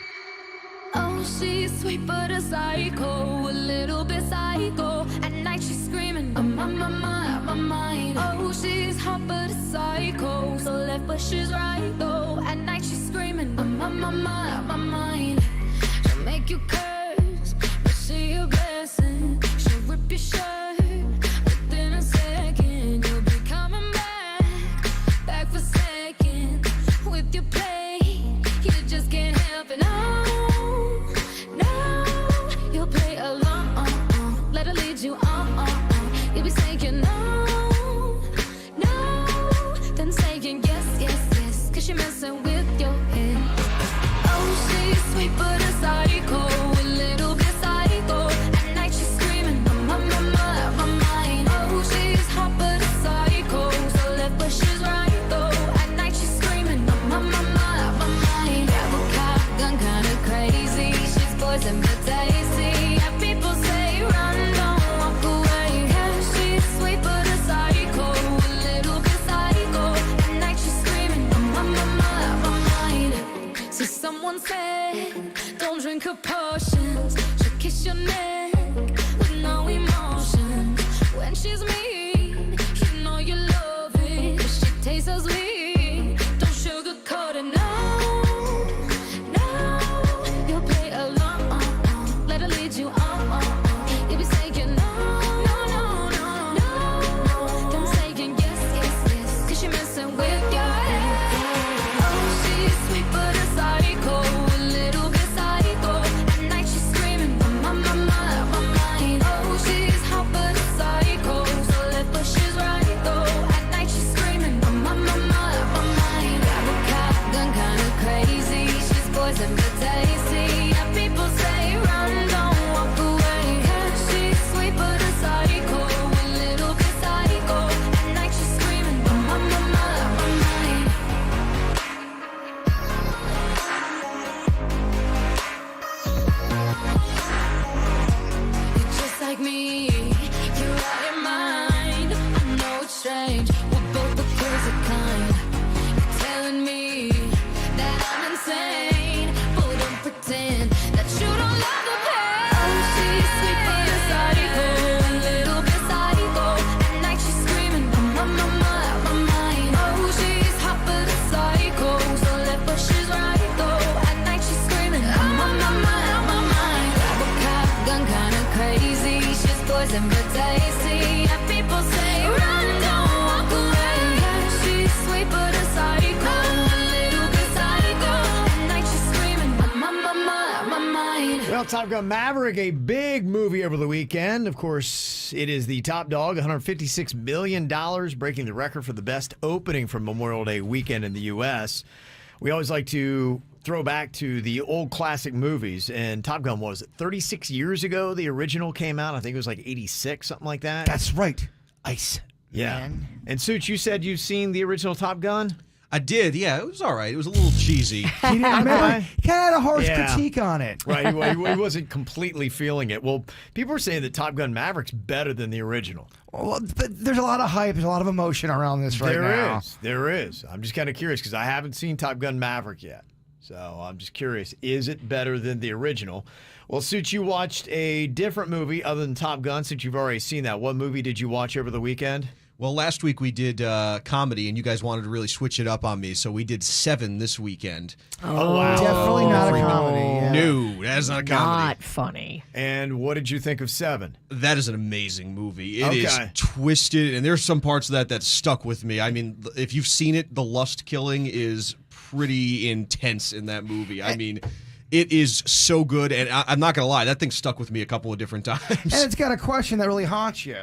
[SPEAKER 1] Oh, she's sweet but a psycho, a little bit psycho. At night she's screaming, I'm on my mind. Oh, she's hot but a psycho, so left but she's right though. At night she's screaming, I'm on my mind. She'll make you curse, but she a blessing. She'll rip your shirt within a second. You'll be coming back for second with your play. You just can't help it. You'll play along, let her lead you on. You'll be saying no, then saying yes, cause you're messing with your head. Oh, she's sweet but a psycho, a little bit psycho. At night she's screaming, I'm on my mind. Oh, she's hot but a psycho, so left but she's right though. At night she's screaming, I'm on my mind. Grab a cop gun, kinda crazy. She's poison but tasty. People say run, don't walk away. Yeah, she's sweet but a psycho, a little bit psycho. At night she's screaming, I'm on my mind. See, someone said, don't drink her potions. She'll kiss your neck with no emotion. When she's mean, you know you love it. But she tastes so sweet, don't sugarcoat it, no. You'll play along, let her lead you on. You'll be saying no, then saying yes, cause you're messing with your head. Oh, she's sweet but a psycho, a little bit psycho. At night she's screaming, I'm on my mind. Oh, she's hot but a psycho, so left but she's right though. At night she's screaming, I'm on my mind. Grab a cop gun, kinda crazy. She's poison but tasty. Yeah, people say run, don't walk away. Yeah, she's sweet but a psycho, a little bit psycho. At night she's screaming, I'm on my mind. You're just like me, you're out your mind. I know it's strange, we're both the crazy kind. You're telling me that I'm insane, but don't pretend that you don't love the pain. Oh, she's sweet but a psycho, a little bit psycho. At night she's screaming, I'm on my mind. Oh, she's hot but a psycho, so left but she's right though. At night she's screaming, I'm on my mind. Grab a cop gun, kinda crazy. She's poison but tasty. Yeah, people say run, don't walk away. Yeah, she's sweet but a psycho, a little bit psycho. At
[SPEAKER 3] Top Gun Maverick, a big movie over the weekend. Of course, it is the top dog, $156 million, breaking the record for the best opening from Memorial Day weekend in the U.S. We always like to throw back to the old classic movies, and Top Gun was 36 years ago. The original came out. I think it was like 86, something like that.
[SPEAKER 5] That's right. Ice.
[SPEAKER 3] Yeah.
[SPEAKER 5] Man.
[SPEAKER 3] And Suits, you said you've seen the original Top Gun?
[SPEAKER 2] I did, yeah. It was all right. It was a little cheesy.
[SPEAKER 5] He didn't remember. He had a harsh
[SPEAKER 3] Yeah.
[SPEAKER 5] critique on it.
[SPEAKER 3] Right, he wasn't completely feeling it. Well, people are saying that Top Gun Maverick's better than the original.
[SPEAKER 5] Well, but there's a lot of hype. There's a lot of emotion around this right now.
[SPEAKER 3] There is. I'm just kind of curious because I haven't seen Top Gun Maverick yet. So I'm just curious, is it better than the original? Well, Suits, you watched a different movie other than Top Gun since you've already seen that. What movie did you watch over the weekend?
[SPEAKER 2] Well, last week we did comedy, and you guys wanted to really switch it up on me, so we did Seven this weekend.
[SPEAKER 3] Oh, wow.
[SPEAKER 5] Definitely not a comedy. Yeah.
[SPEAKER 2] No, that is not a comedy.
[SPEAKER 4] Not funny.
[SPEAKER 3] And what did you think of Seven?
[SPEAKER 2] That is an amazing movie. It is
[SPEAKER 3] Okay.
[SPEAKER 2] twisted, and there's some parts of that stuck with me. I mean, if you've seen it, the lust killing is pretty intense in that movie. I mean, it is so good, and I'm not going to lie, that thing stuck with me a couple of different times.
[SPEAKER 5] And it's got a question that really haunts you.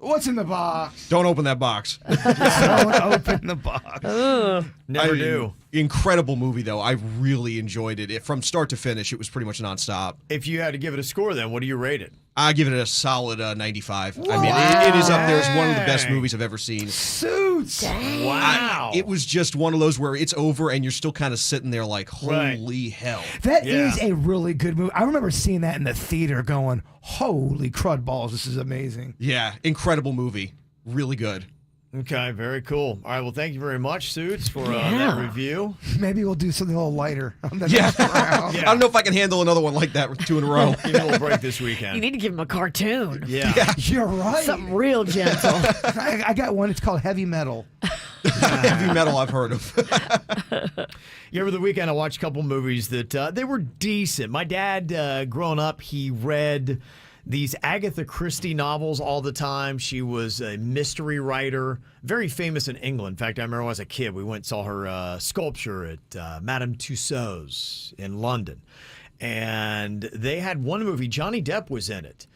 [SPEAKER 5] What's in the box?
[SPEAKER 2] Don't open that box.
[SPEAKER 5] Don't open the box.
[SPEAKER 3] Never do.
[SPEAKER 2] Incredible movie, though. I really enjoyed it. From start to finish, it was pretty much nonstop.
[SPEAKER 3] If you had to give it a score, then what do you rate it?
[SPEAKER 2] I give it a solid 95. I mean, it is up there as one of the best movies I've ever seen.
[SPEAKER 5] Suits.
[SPEAKER 3] Wow.
[SPEAKER 2] It was just one of those where it's over and you're still kind of sitting there like, holy hell.
[SPEAKER 5] That is a really good movie. I remember seeing that in the theater going, holy crud balls, this is amazing.
[SPEAKER 2] Yeah, incredible movie. Really good.
[SPEAKER 3] Okay, very cool. All right, well, thank you very much, Suits, for that review.
[SPEAKER 5] Maybe we'll do something a little lighter on the
[SPEAKER 2] Yeah.
[SPEAKER 5] next round.
[SPEAKER 2] I don't know if I can handle another one like that 2 in a row.
[SPEAKER 3] Give me a little break this weekend.
[SPEAKER 4] You need to give him a cartoon.
[SPEAKER 3] Yeah.
[SPEAKER 5] You're right.
[SPEAKER 4] Something real gentle.
[SPEAKER 5] I got one. It's called Heavy Metal.
[SPEAKER 2] Heavy metal I've heard of.
[SPEAKER 3] Yeah, over the weekend, I watched a couple movies that they were decent. My dad, growing up, he read these Agatha Christie novels all the time. She was a mystery writer, very famous in England. In fact, I remember when I was a kid, we went and saw her sculpture at Madame Tussauds in London. And they had one movie, Johnny Depp was in it.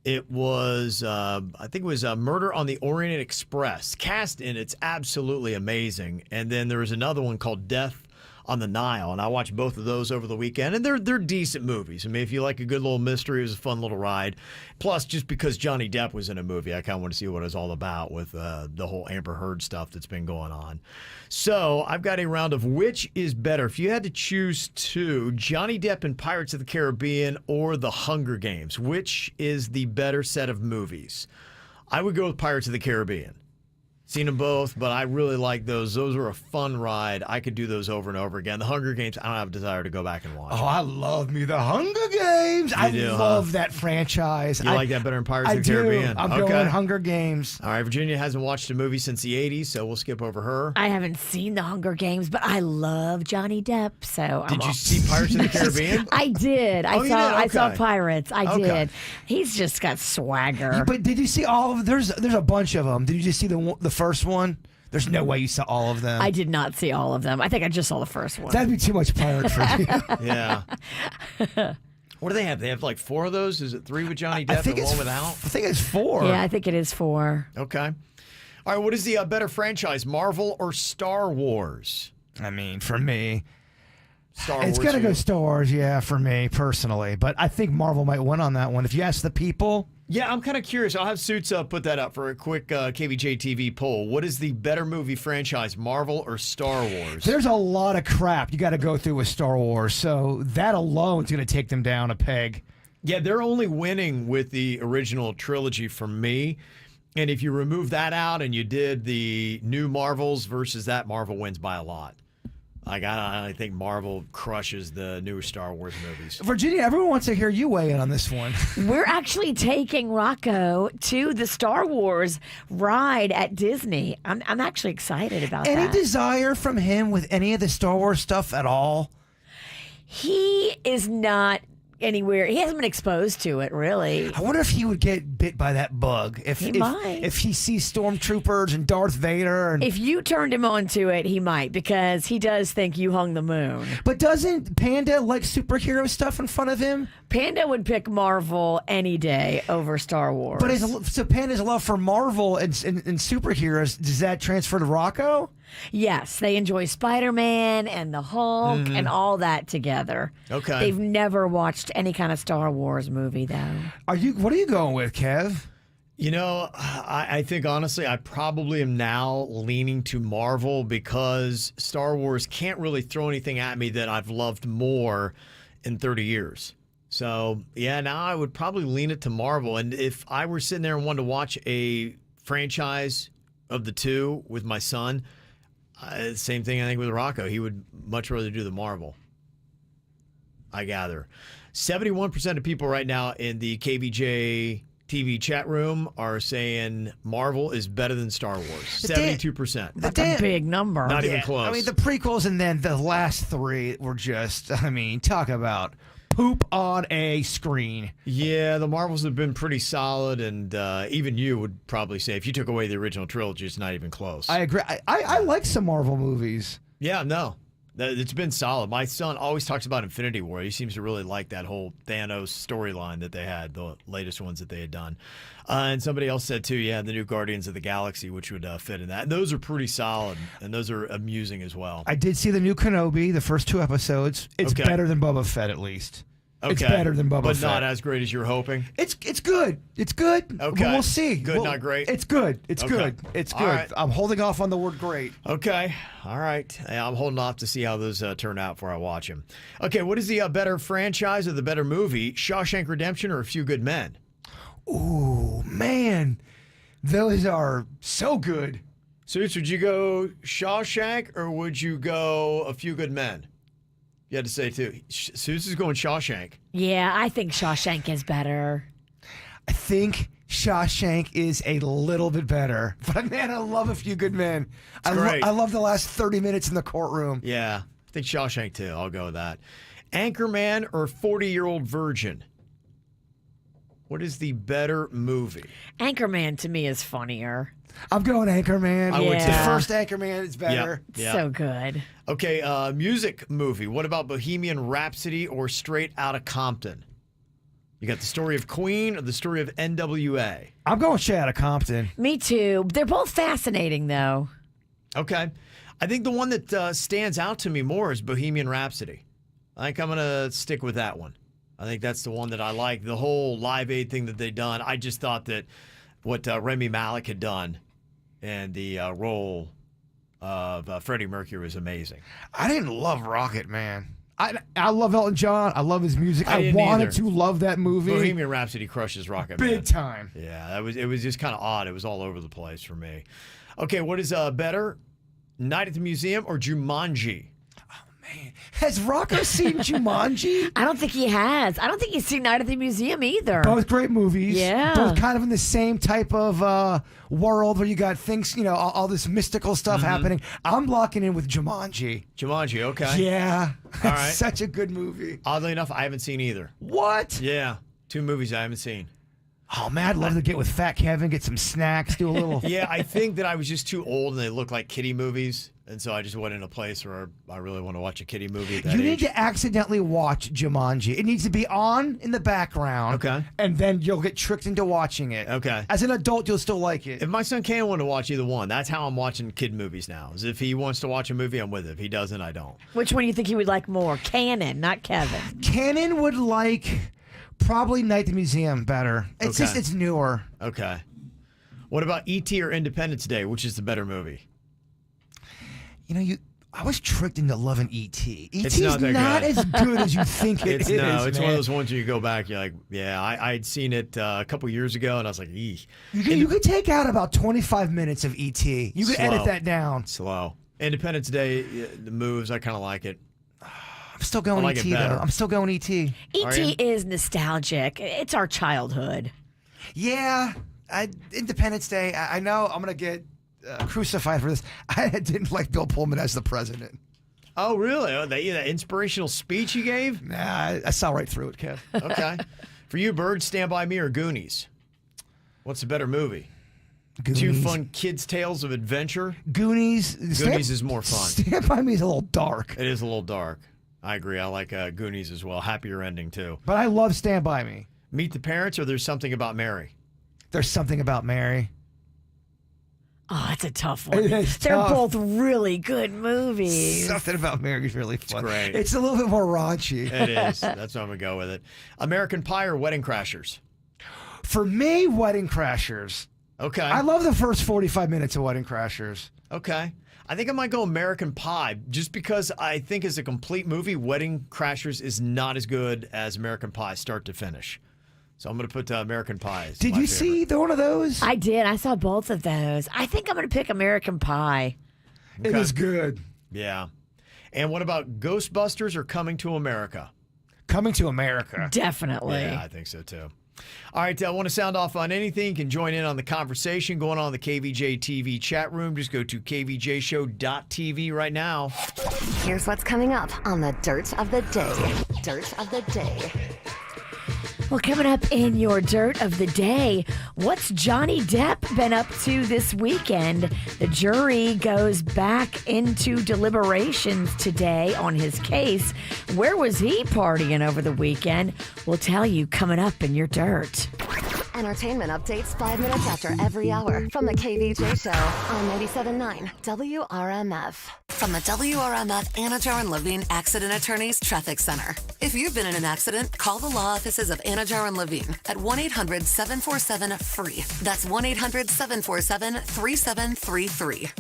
[SPEAKER 3] It was, I think it was Murder on the Orient Express. Cast in it's absolutely amazing. And then there was another one called Death on the Nile, and I watched both of those over the weekend, and they're decent movies. I mean, if you like a good little mystery, it was a fun little ride. Plus, just because Johnny Depp was in a movie, I kind of want to see what it's all about with the whole Amber Heard stuff that's been going on. So I've got a round of which is better. If you had to choose two, Johnny Depp in Pirates of the Caribbean or The Hunger Games, which is the better set of movies? I would go with Pirates of the Caribbean. Seen them both, but I really like those. Those were a fun ride. I could do those over and over again. The Hunger Games, I don't have a desire to go back and watch.
[SPEAKER 5] Oh, I love me the Hunger Games. I
[SPEAKER 3] do,
[SPEAKER 5] love that franchise.
[SPEAKER 3] You like that better than Pirates of the
[SPEAKER 5] do.
[SPEAKER 3] Caribbean?
[SPEAKER 5] I'm going Hunger Games.
[SPEAKER 3] All right, Virginia hasn't watched a movie since the 80s, so we'll skip over her.
[SPEAKER 4] I haven't seen The Hunger Games, but I love Johnny Depp, so
[SPEAKER 3] Did you see Pirates of the Caribbean?
[SPEAKER 4] I did.
[SPEAKER 3] Oh, you did?
[SPEAKER 4] I saw
[SPEAKER 3] Okay.
[SPEAKER 4] Pirates. I
[SPEAKER 3] Okay.
[SPEAKER 4] did. He's just got swagger.
[SPEAKER 5] But did you see all of there's a bunch of them. Did you just see the first one? There's no way you saw all of them.
[SPEAKER 4] I did not see all of them. I think I just saw the first one.
[SPEAKER 5] That'd be too much pirate for you.
[SPEAKER 3] Yeah. What do they have? They have like 4 of those? Is it 3 with Johnny Depp and 1 without?
[SPEAKER 5] I think it's 4.
[SPEAKER 4] Yeah, I think it is 4.
[SPEAKER 3] Okay. All right, what is the better franchise, Marvel or Star Wars?
[SPEAKER 5] I mean, for me,
[SPEAKER 3] Star Wars.
[SPEAKER 5] it's gonna go Star Wars, yeah, for me personally. But I think Marvel might win on that one. If you ask the people.
[SPEAKER 3] Yeah, I'm kind of curious. I'll have Suits put that up for a quick KVJ TV poll. What is the better movie franchise, Marvel or Star Wars?
[SPEAKER 5] There's a lot of crap you got to go through with Star Wars, so that alone is going to take them down a peg.
[SPEAKER 3] Yeah, they're only winning with the original trilogy for me. And if you remove that out and you did the new Marvels versus that, Marvel wins by a lot. Like, I think Marvel crushes the new Star Wars movies.
[SPEAKER 5] Virginia, everyone wants to hear you weigh in on this one.
[SPEAKER 4] We're actually taking Rocco to the Star Wars ride at Disney. I'm actually excited about that.
[SPEAKER 5] Any desire from him with any of the Star Wars stuff at all?
[SPEAKER 4] He is not anywhere. He hasn't been exposed to it, really.
[SPEAKER 5] I wonder if he would get bit by that bug. If he sees stormtroopers and Darth Vader. And
[SPEAKER 4] If you turned him onto it, he might, because he does think you hung the moon.
[SPEAKER 5] But doesn't Panda like superhero stuff in front of him?
[SPEAKER 4] Panda would pick Marvel any day over Star Wars.
[SPEAKER 5] But so Panda's love for Marvel and superheroes, does that transfer to Rocco?
[SPEAKER 4] Yes, they enjoy Spider-Man and the Hulk and all that together.
[SPEAKER 3] Okay.
[SPEAKER 4] They've never watched any kind of Star Wars movie, though.
[SPEAKER 5] What are you going with, Kev?
[SPEAKER 3] You know, I think honestly, I probably am now leaning to Marvel because Star Wars can't really throw anything at me that I've loved more in 30 years. So, yeah, now I would probably lean it to Marvel. And if I were sitting there and wanted to watch a franchise of the two with my son, same thing I think with Rocco. He would much rather do the Marvel, I gather. 71% of people right now in the KVJ TV chat room are saying Marvel is better than Star Wars. 72%.
[SPEAKER 4] That's a big number.
[SPEAKER 3] Not even close.
[SPEAKER 5] I mean, the prequels and then the last three were just, talk about poop on a screen.
[SPEAKER 3] Yeah, the Marvels have been pretty solid, and even you would probably say if you took away the original trilogy, it's not even close.
[SPEAKER 5] I agree. I like some Marvel movies.
[SPEAKER 3] Yeah, no. It's been solid. My son always talks about Infinity War. He seems to really like that whole Thanos storyline that they had, the latest ones that they had done. And somebody else said, too, the new Guardians of the Galaxy, which would fit in that. And those are pretty solid, and those are amusing as well.
[SPEAKER 5] I did see the new Kenobi, the first 2 episodes. It's better than Boba Fett, at least.
[SPEAKER 3] Okay.
[SPEAKER 5] It's better than Boba Fett.
[SPEAKER 3] But not as great as you're hoping?
[SPEAKER 5] It's good. It's good.
[SPEAKER 3] Okay.
[SPEAKER 5] But we'll see.
[SPEAKER 3] Good, not great?
[SPEAKER 5] It's good. It's
[SPEAKER 3] Okay.
[SPEAKER 5] good. It's good.
[SPEAKER 3] Right.
[SPEAKER 5] I'm holding off on the word great.
[SPEAKER 3] Okay. All right. I'm holding off to see how those turn out before I watch them. Okay, what is the better franchise or the better movie, Shawshank Redemption or A Few Good Men?
[SPEAKER 5] Ooh, man. Those are so good.
[SPEAKER 3] Suits, would you go Shawshank or would you go A Few Good Men? You had to say, too. Suits is going Shawshank.
[SPEAKER 4] Yeah, I think Shawshank is better.
[SPEAKER 5] I think Shawshank is a little bit better. But, man, I love A Few Good Men.
[SPEAKER 3] Great.
[SPEAKER 5] I love the last 30 minutes in the courtroom.
[SPEAKER 3] Yeah, I think Shawshank, too. I'll go with that. Anchorman or 40-Year-Old Virgin? What is the better movie?
[SPEAKER 4] Anchorman, to me, is funnier.
[SPEAKER 5] I'm going Anchorman.
[SPEAKER 3] I would too.
[SPEAKER 5] The first Anchorman is better.
[SPEAKER 3] Yep.
[SPEAKER 4] So good.
[SPEAKER 3] Okay, music movie. What about Bohemian Rhapsody or Straight Outta Compton? You got the story of Queen or the story of NWA?
[SPEAKER 5] I'm going Straight Outta Compton.
[SPEAKER 4] Me too. They're both fascinating, though.
[SPEAKER 3] Okay. I think the one that stands out to me more is Bohemian Rhapsody. I think I'm going to stick with that one. I think that's the one that I like. The whole Live Aid thing that they done, I just thought that what Rami Malek had done and the role of Freddie Mercury was amazing.
[SPEAKER 5] I didn't love Rocket Man. I love Elton John. I love his music. I
[SPEAKER 3] didn't
[SPEAKER 5] wanted
[SPEAKER 3] either.
[SPEAKER 5] to love that movie.
[SPEAKER 3] Bohemian Rhapsody crushes Rocket Man.
[SPEAKER 5] Big time.
[SPEAKER 3] Yeah, it was just kind of odd. It was all over the place for me. Okay, what is better, Night at the Museum or Jumanji?
[SPEAKER 5] Has Rocco seen Jumanji?
[SPEAKER 4] I don't think he has. I don't think he's seen Night at the Museum either.
[SPEAKER 5] Both great movies.
[SPEAKER 4] Yeah.
[SPEAKER 5] Both kind of in the same type of world where you got things, all this mystical stuff happening. I'm locking in with Jumanji.
[SPEAKER 3] Jumanji, okay.
[SPEAKER 5] Yeah.
[SPEAKER 3] All right.
[SPEAKER 5] Such a good movie.
[SPEAKER 3] Oddly enough, I haven't seen either.
[SPEAKER 5] What?
[SPEAKER 3] Yeah, 2 movies I haven't seen.
[SPEAKER 5] Oh, man, I'd love to get with Fat Kevin, get some snacks, do a little.
[SPEAKER 3] Yeah, I think that I was just too old and they look like kiddie movies. And so I just went in a place where I really want to watch a kiddie movie at that
[SPEAKER 5] You
[SPEAKER 3] age.
[SPEAKER 5] need to accidentally watch Jumanji. It needs to be on in the background.
[SPEAKER 3] Okay.
[SPEAKER 5] And then you'll get tricked into watching it.
[SPEAKER 3] Okay.
[SPEAKER 5] As an adult, you'll still like it.
[SPEAKER 3] If my son can't want to watch either one, that's how I'm watching kid movies now. Is if he wants to watch a movie, I'm with it. If he doesn't, I don't.
[SPEAKER 4] Which one do you think he would like more? Cannon, not Kevin.
[SPEAKER 5] Cannon would like probably Night at the Museum better. It's
[SPEAKER 3] Okay.
[SPEAKER 5] just, it's newer.
[SPEAKER 3] Okay. What about E.T. or Independence Day? Which is the better movie?
[SPEAKER 5] I was tricked into loving E.T.
[SPEAKER 3] It's
[SPEAKER 5] E.T. is
[SPEAKER 3] not that
[SPEAKER 5] not
[SPEAKER 3] good.
[SPEAKER 5] as good as you think it is.
[SPEAKER 3] No, it's one
[SPEAKER 5] man.
[SPEAKER 3] of those ones where you go back, you're like, yeah, I'd seen it a couple years ago, and I was like, eeh.
[SPEAKER 5] You could take out about 25 minutes of E.T. You could
[SPEAKER 3] Slow.
[SPEAKER 5] edit that down.
[SPEAKER 3] Slow. Independence Day, the moves, I kind of like it.
[SPEAKER 5] I'm still going
[SPEAKER 3] I like it
[SPEAKER 5] E.T. though.
[SPEAKER 3] better.
[SPEAKER 5] I'm still going E.T.
[SPEAKER 4] E.T. is nostalgic. It's our childhood.
[SPEAKER 5] Yeah, Independence Day. I know I'm gonna get crucified for this. I didn't like Bill Pullman as the president.
[SPEAKER 3] Oh, really? Oh, that inspirational speech he gave?
[SPEAKER 5] Nah, I saw right through it, Kev.
[SPEAKER 3] Okay. For you, Bird, Stand By Me or Goonies? What's a better movie?
[SPEAKER 5] Goonies.
[SPEAKER 3] Two fun kids' tales of adventure?
[SPEAKER 5] Goonies.
[SPEAKER 3] Goonies is more fun.
[SPEAKER 5] Stand By Me is a little dark.
[SPEAKER 3] It is a little dark. I agree. I like Goonies as well. Happier ending, too.
[SPEAKER 5] But I love Stand By Me.
[SPEAKER 3] Meet the Parents or There's Something About Mary?
[SPEAKER 5] There's Something About Mary.
[SPEAKER 4] Oh, that's a tough one.
[SPEAKER 5] It is
[SPEAKER 4] They're
[SPEAKER 5] tough.
[SPEAKER 4] both really good movies.
[SPEAKER 5] Something About Mary is really fun.
[SPEAKER 3] It's great.
[SPEAKER 5] It's a little bit more raunchy.
[SPEAKER 3] It is. That's why I'm going to go with it. American Pie or Wedding Crashers?
[SPEAKER 5] For me, Wedding Crashers.
[SPEAKER 3] Okay.
[SPEAKER 5] I love the first 45 minutes of Wedding Crashers.
[SPEAKER 3] Okay. I think I might go American Pie just because I think as a complete movie, Wedding Crashers is not as good as American Pie start to finish. So I'm going to put American Pie. As
[SPEAKER 5] Did
[SPEAKER 3] my
[SPEAKER 5] you
[SPEAKER 3] favorite.
[SPEAKER 5] see one of those?
[SPEAKER 4] I did. I saw both of those. I think I'm going to pick American Pie.
[SPEAKER 5] It is good.
[SPEAKER 3] Yeah. And what about Ghostbusters or Coming to America?
[SPEAKER 5] Coming to America.
[SPEAKER 4] Definitely.
[SPEAKER 3] Yeah, I think so too. All right, I want to sound off on anything. You can join in on the conversation going on in the KVJ TV chat room. Just go to kvjshow.tv right now.
[SPEAKER 26] Here's what's coming up on the Dirt of the Day. Dirt of the Day.
[SPEAKER 4] Well, coming up in your Dirt of the Day, what's Johnny Depp been up to this weekend? The jury goes back into deliberations today on his case. Where was he partying over the weekend? We'll tell you coming up in your Dirt.
[SPEAKER 26] Entertainment updates 5 minutes after every hour from the KVJ Show on 97.9 WRMF. From the WRMF Anajar and Levine Accident Attorneys Traffic Center. If you've been in an accident, call the law offices of Anajar and Levine at 1-800-747-FREE. That's 1-800-747-3733.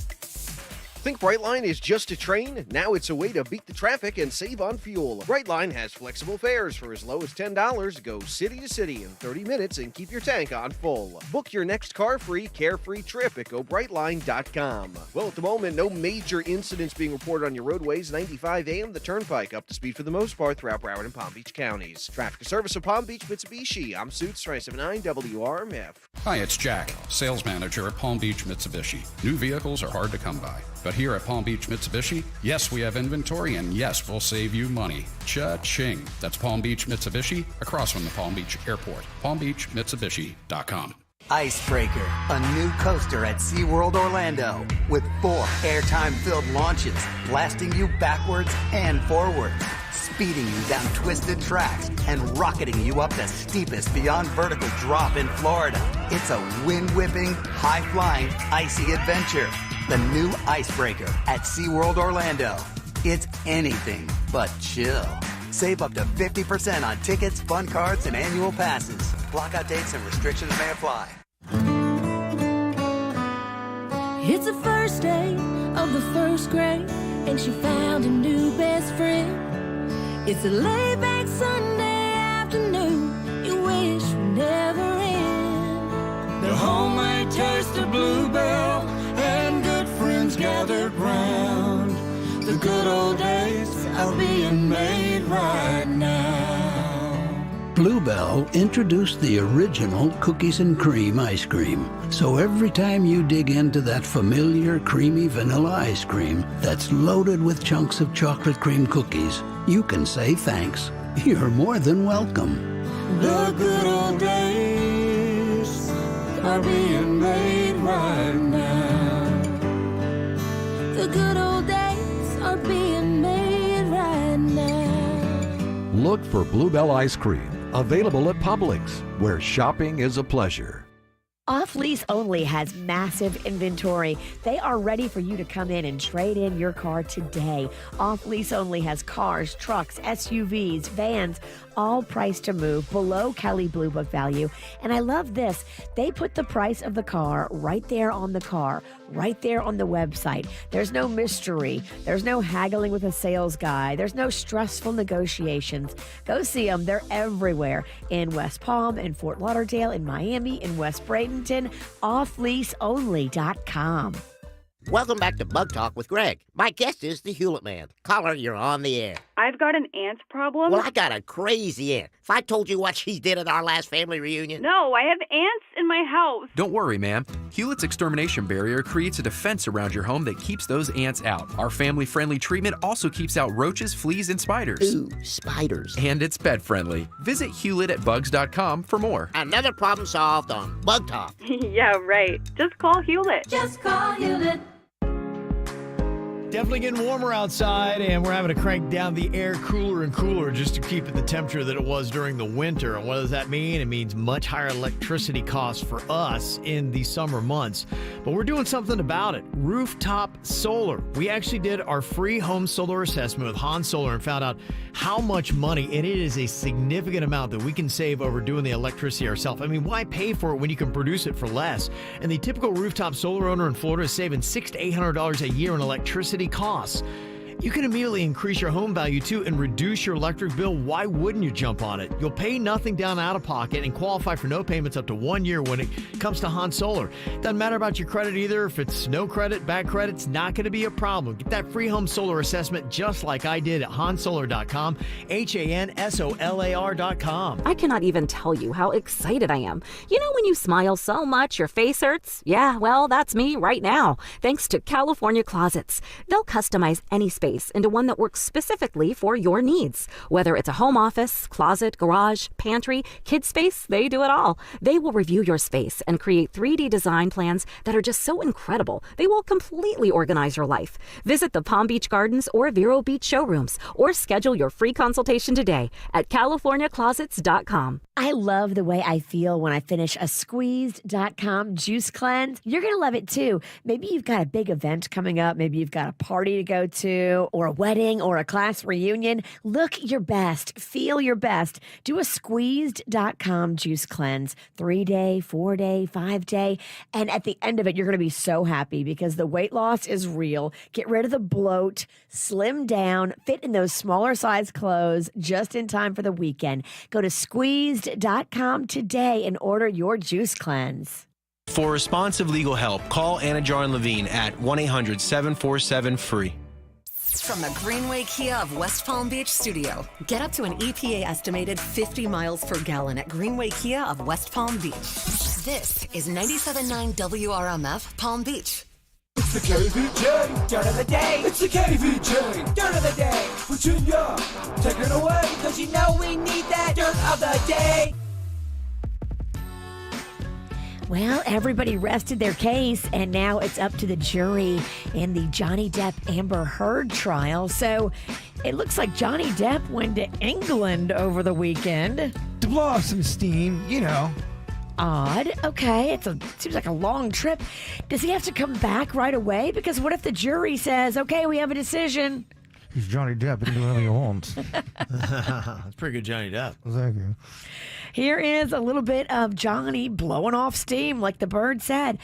[SPEAKER 2] Think Brightline is just a train? Now it's a way to beat the traffic and save on fuel. Brightline has flexible fares for as low as $10. Go city to city in 30 minutes and keep your tank on full. Book your next car-free, carefree trip at GoBrightline.com. Well, at the moment, no major incidents being reported on your roadways. 95 and the Turnpike up to speed for the most part throughout Broward and Palm Beach counties. Traffic service of Palm Beach, Mitsubishi. I'm Suits 979 WRMF.
[SPEAKER 6] Hi, it's Jack, sales manager at Palm Beach Mitsubishi. New vehicles are hard to come by. But here at Palm Beach Mitsubishi, yes, we have inventory, and yes, we'll save you money. Cha-ching. That's Palm Beach Mitsubishi, across from the Palm Beach Airport. PalmBeachMitsubishi.com.
[SPEAKER 7] Icebreaker, a new coaster at SeaWorld Orlando with 4 airtime-filled launches, blasting you backwards and forwards, speeding you down twisted tracks, and rocketing you up the steepest beyond vertical drop in Florida. It's a wind-whipping, high-flying, icy adventure. The new Icebreaker at SeaWorld Orlando. It's anything but chill. Save up to 50% on tickets, fun cards, and annual passes. Blockout dates and restrictions may apply.
[SPEAKER 1] It's the first day of the first grade, and she found a new best friend. It's a laid-back Sunday afternoon you wish would never end.
[SPEAKER 8] The homemade taste of Bluebell and good friends gathered round. The good old days are being made right now.
[SPEAKER 9] Bluebell introduced the original cookies and cream ice cream. So every time you dig into that familiar creamy vanilla ice cream that's loaded with chunks of chocolate cream cookies, you can say thanks. You're more than welcome.
[SPEAKER 8] The good old days are being made right now.
[SPEAKER 1] The good old days are being made right now.
[SPEAKER 22] Look for Bluebell ice cream, available at Publix, where shopping is a pleasure.
[SPEAKER 4] Off Lease Only has massive inventory. They are ready for you to come in and trade in your car today. Off Lease Only has cars, trucks, SUVs, vans, all priced to move below Kelley Blue Book value. And I love this. They put the price of the car right there on the car, right there on the website. There's no mystery. There's no haggling with a sales guy. There's no stressful negotiations. Go see them. They're everywhere. In West Palm, in Fort Lauderdale, in Miami, in West Bradenton. OffLeaseOnly.com.
[SPEAKER 10] Welcome back to Bug Talk with Greg. My guest is the Hewlett Man. Caller, you're on the air.
[SPEAKER 11] I've got an ant problem.
[SPEAKER 10] Well, I got a crazy aunt. If I told you what she did at our last family reunion.
[SPEAKER 11] No, I have ants in my house.
[SPEAKER 12] Don't worry, ma'am. Hewlett's extermination barrier creates a defense around your home that keeps those ants out. Our family-friendly treatment also keeps out roaches, fleas, and spiders.
[SPEAKER 10] Ooh, spiders.
[SPEAKER 12] And it's pet-friendly. Visit hewlett@bugs.com for more.
[SPEAKER 10] Another problem solved on Bug Talk.
[SPEAKER 11] Yeah, right. Just call Hewlett.
[SPEAKER 1] Just call Hewlett.
[SPEAKER 3] Definitely getting warmer outside, and we're having to crank down the air cooler and cooler just to keep it the temperature that it was during the winter. And what does that mean? It means much higher electricity costs for us in the summer months. But we're doing something about it. Rooftop solar. We actually did our free home solar assessment with Han Solar and found out how much money, and it is a significant amount that we can save over doing the electricity ourselves. I mean, why pay for it when you can produce it for less? And the typical rooftop solar owner in Florida is saving $600 to $800 a year in electricity costs. You can immediately increase your home value too and reduce your electric bill. Why wouldn't you jump on it? You'll pay nothing down out of pocket and qualify for no payments up to 1 year when it comes to Han Solar. Doesn't matter about your credit either. If it's no credit, bad credit, it's not going to be a problem. Get that free home solar assessment just like I did at hansolar.com, HANSOLAR.com.
[SPEAKER 13] I cannot even tell you how excited I am. You know when you smile so much your face hurts? Yeah, well, that's me right now, thanks to California Closets. They'll customize any space into one that works specifically for your needs. Whether it's a home office, closet, garage, pantry, kid space, they do it all. They will review your space and create 3D design plans that are just so incredible. They will completely organize your life. Visit the Palm Beach Gardens or Vero Beach showrooms or schedule your free consultation today at CaliforniaClosets.com.
[SPEAKER 4] I love the way I feel when I finish a Squeezed.com juice cleanse. You're going to love it too. Maybe you've got a big event coming up. Maybe you've got a party to go to or a wedding or a class reunion. Look your best. Feel your best. Do a Squeezed.com juice cleanse. 3-day, 4-day, 5-day. And at the end of it, you're going to be so happy because the weight loss is real. Get rid of the bloat, slim down, fit in those smaller size clothes just in time for the weekend. Go to Squeezed.com today and order your juice cleanse.
[SPEAKER 14] For responsive legal help, call Anna Jar Levine at 1-800-747-FREE.
[SPEAKER 26] From the Greenway Kia of West Palm Beach studio, get up to an EPA estimated 50 miles per gallon at Greenway Kia of West Palm Beach. This is 97.9 WRMF Palm Beach.
[SPEAKER 8] It's the KVJ Dirt of the Day. It's the KVJ Dirt of the Day. Virginia, take it away, cause you know we need that Dirt of the Day.
[SPEAKER 4] Well, everybody rested their case, and now it's up to the jury in the Johnny Depp Amber Heard trial. So it looks like Johnny Depp went to England over the weekend.
[SPEAKER 5] To blow off some steam, you know.
[SPEAKER 4] Odd. Okay, seems like a long trip. Does he have to come back right away? Because what if the jury says, okay, we have a decision?
[SPEAKER 5] He's Johnny Depp. He can do whatever he wants.
[SPEAKER 3] That's pretty good, Johnny Depp.
[SPEAKER 5] Thank you.
[SPEAKER 4] Here is a little bit of Johnny blowing off steam, like the bird said,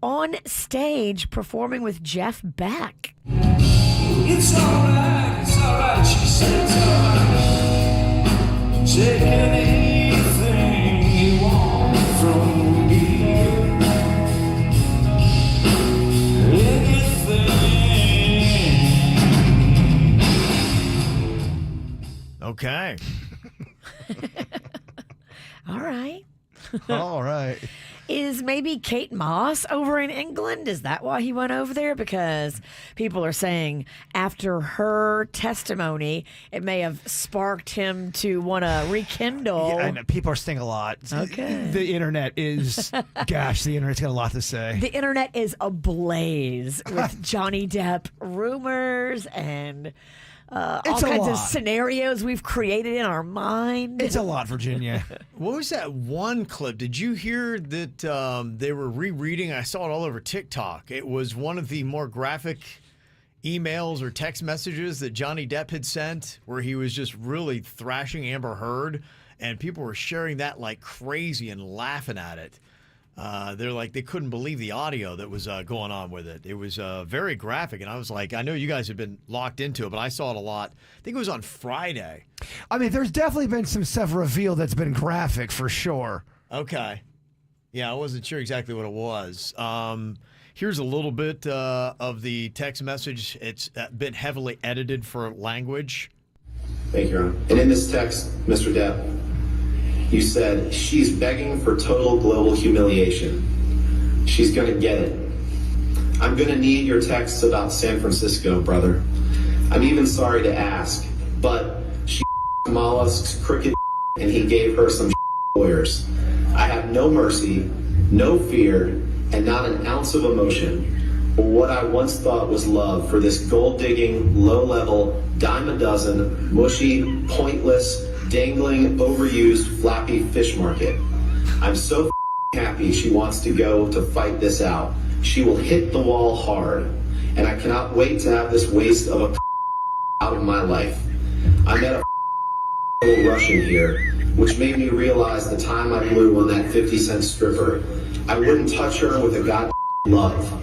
[SPEAKER 4] on stage performing with Jeff Beck.
[SPEAKER 8] It's alright, she said it's alright. Take anything you want from me.
[SPEAKER 3] Okay.
[SPEAKER 4] All right.
[SPEAKER 5] All right.
[SPEAKER 4] Is maybe Kate Moss over in England? Is that why he went over there? Because people are saying after her testimony, it may have sparked him to want to rekindle.
[SPEAKER 5] Yeah, I know. People are saying a lot.
[SPEAKER 4] Okay.
[SPEAKER 5] The internet is, gosh, the internet's got a lot to say.
[SPEAKER 4] The internet is ablaze with Johnny Depp rumors and all kinds of scenarios we've created in our mind.
[SPEAKER 5] It's a lot, Virginia.
[SPEAKER 3] What was that one clip? Did you hear that they were rereading? I saw it all over TikTok. It was one of the more graphic emails or text messages that Johnny Depp had sent where he was just really thrashing Amber Heard, and people were sharing that like crazy and laughing at it. They're like, they couldn't believe the audio that was going on with it. It was very graphic, and I was like, I know you guys have been locked into it, but I saw it a lot. I think it was on Friday.
[SPEAKER 5] I mean, there's definitely been some stuff revealed that's been graphic for sure.
[SPEAKER 3] Okay. Yeah, I wasn't sure exactly what it was. Here's a little bit of the text message. It's been heavily edited for language.
[SPEAKER 15] Thank you, Ron. And in this text, Mr. Depp, you said, she's begging for total global humiliation. She's going to get it. I'm going to need your texts about San Francisco, brother. I'm even sorry to ask, but she mollusks crooked and he gave her some lawyers. I have no mercy, no fear, and not an ounce of emotion, or what I once thought was love for this gold-digging, low-level, dime-a-dozen, mushy, pointless, dangling, overused, flappy fish market. I'm so happy she wants to go to fight this out. She will hit the wall hard, and I cannot wait to have this waste of a out of my life. I met a little Russian here, which made me realize the time I blew on that 50-cent stripper. I wouldn't touch her with a goddamn love.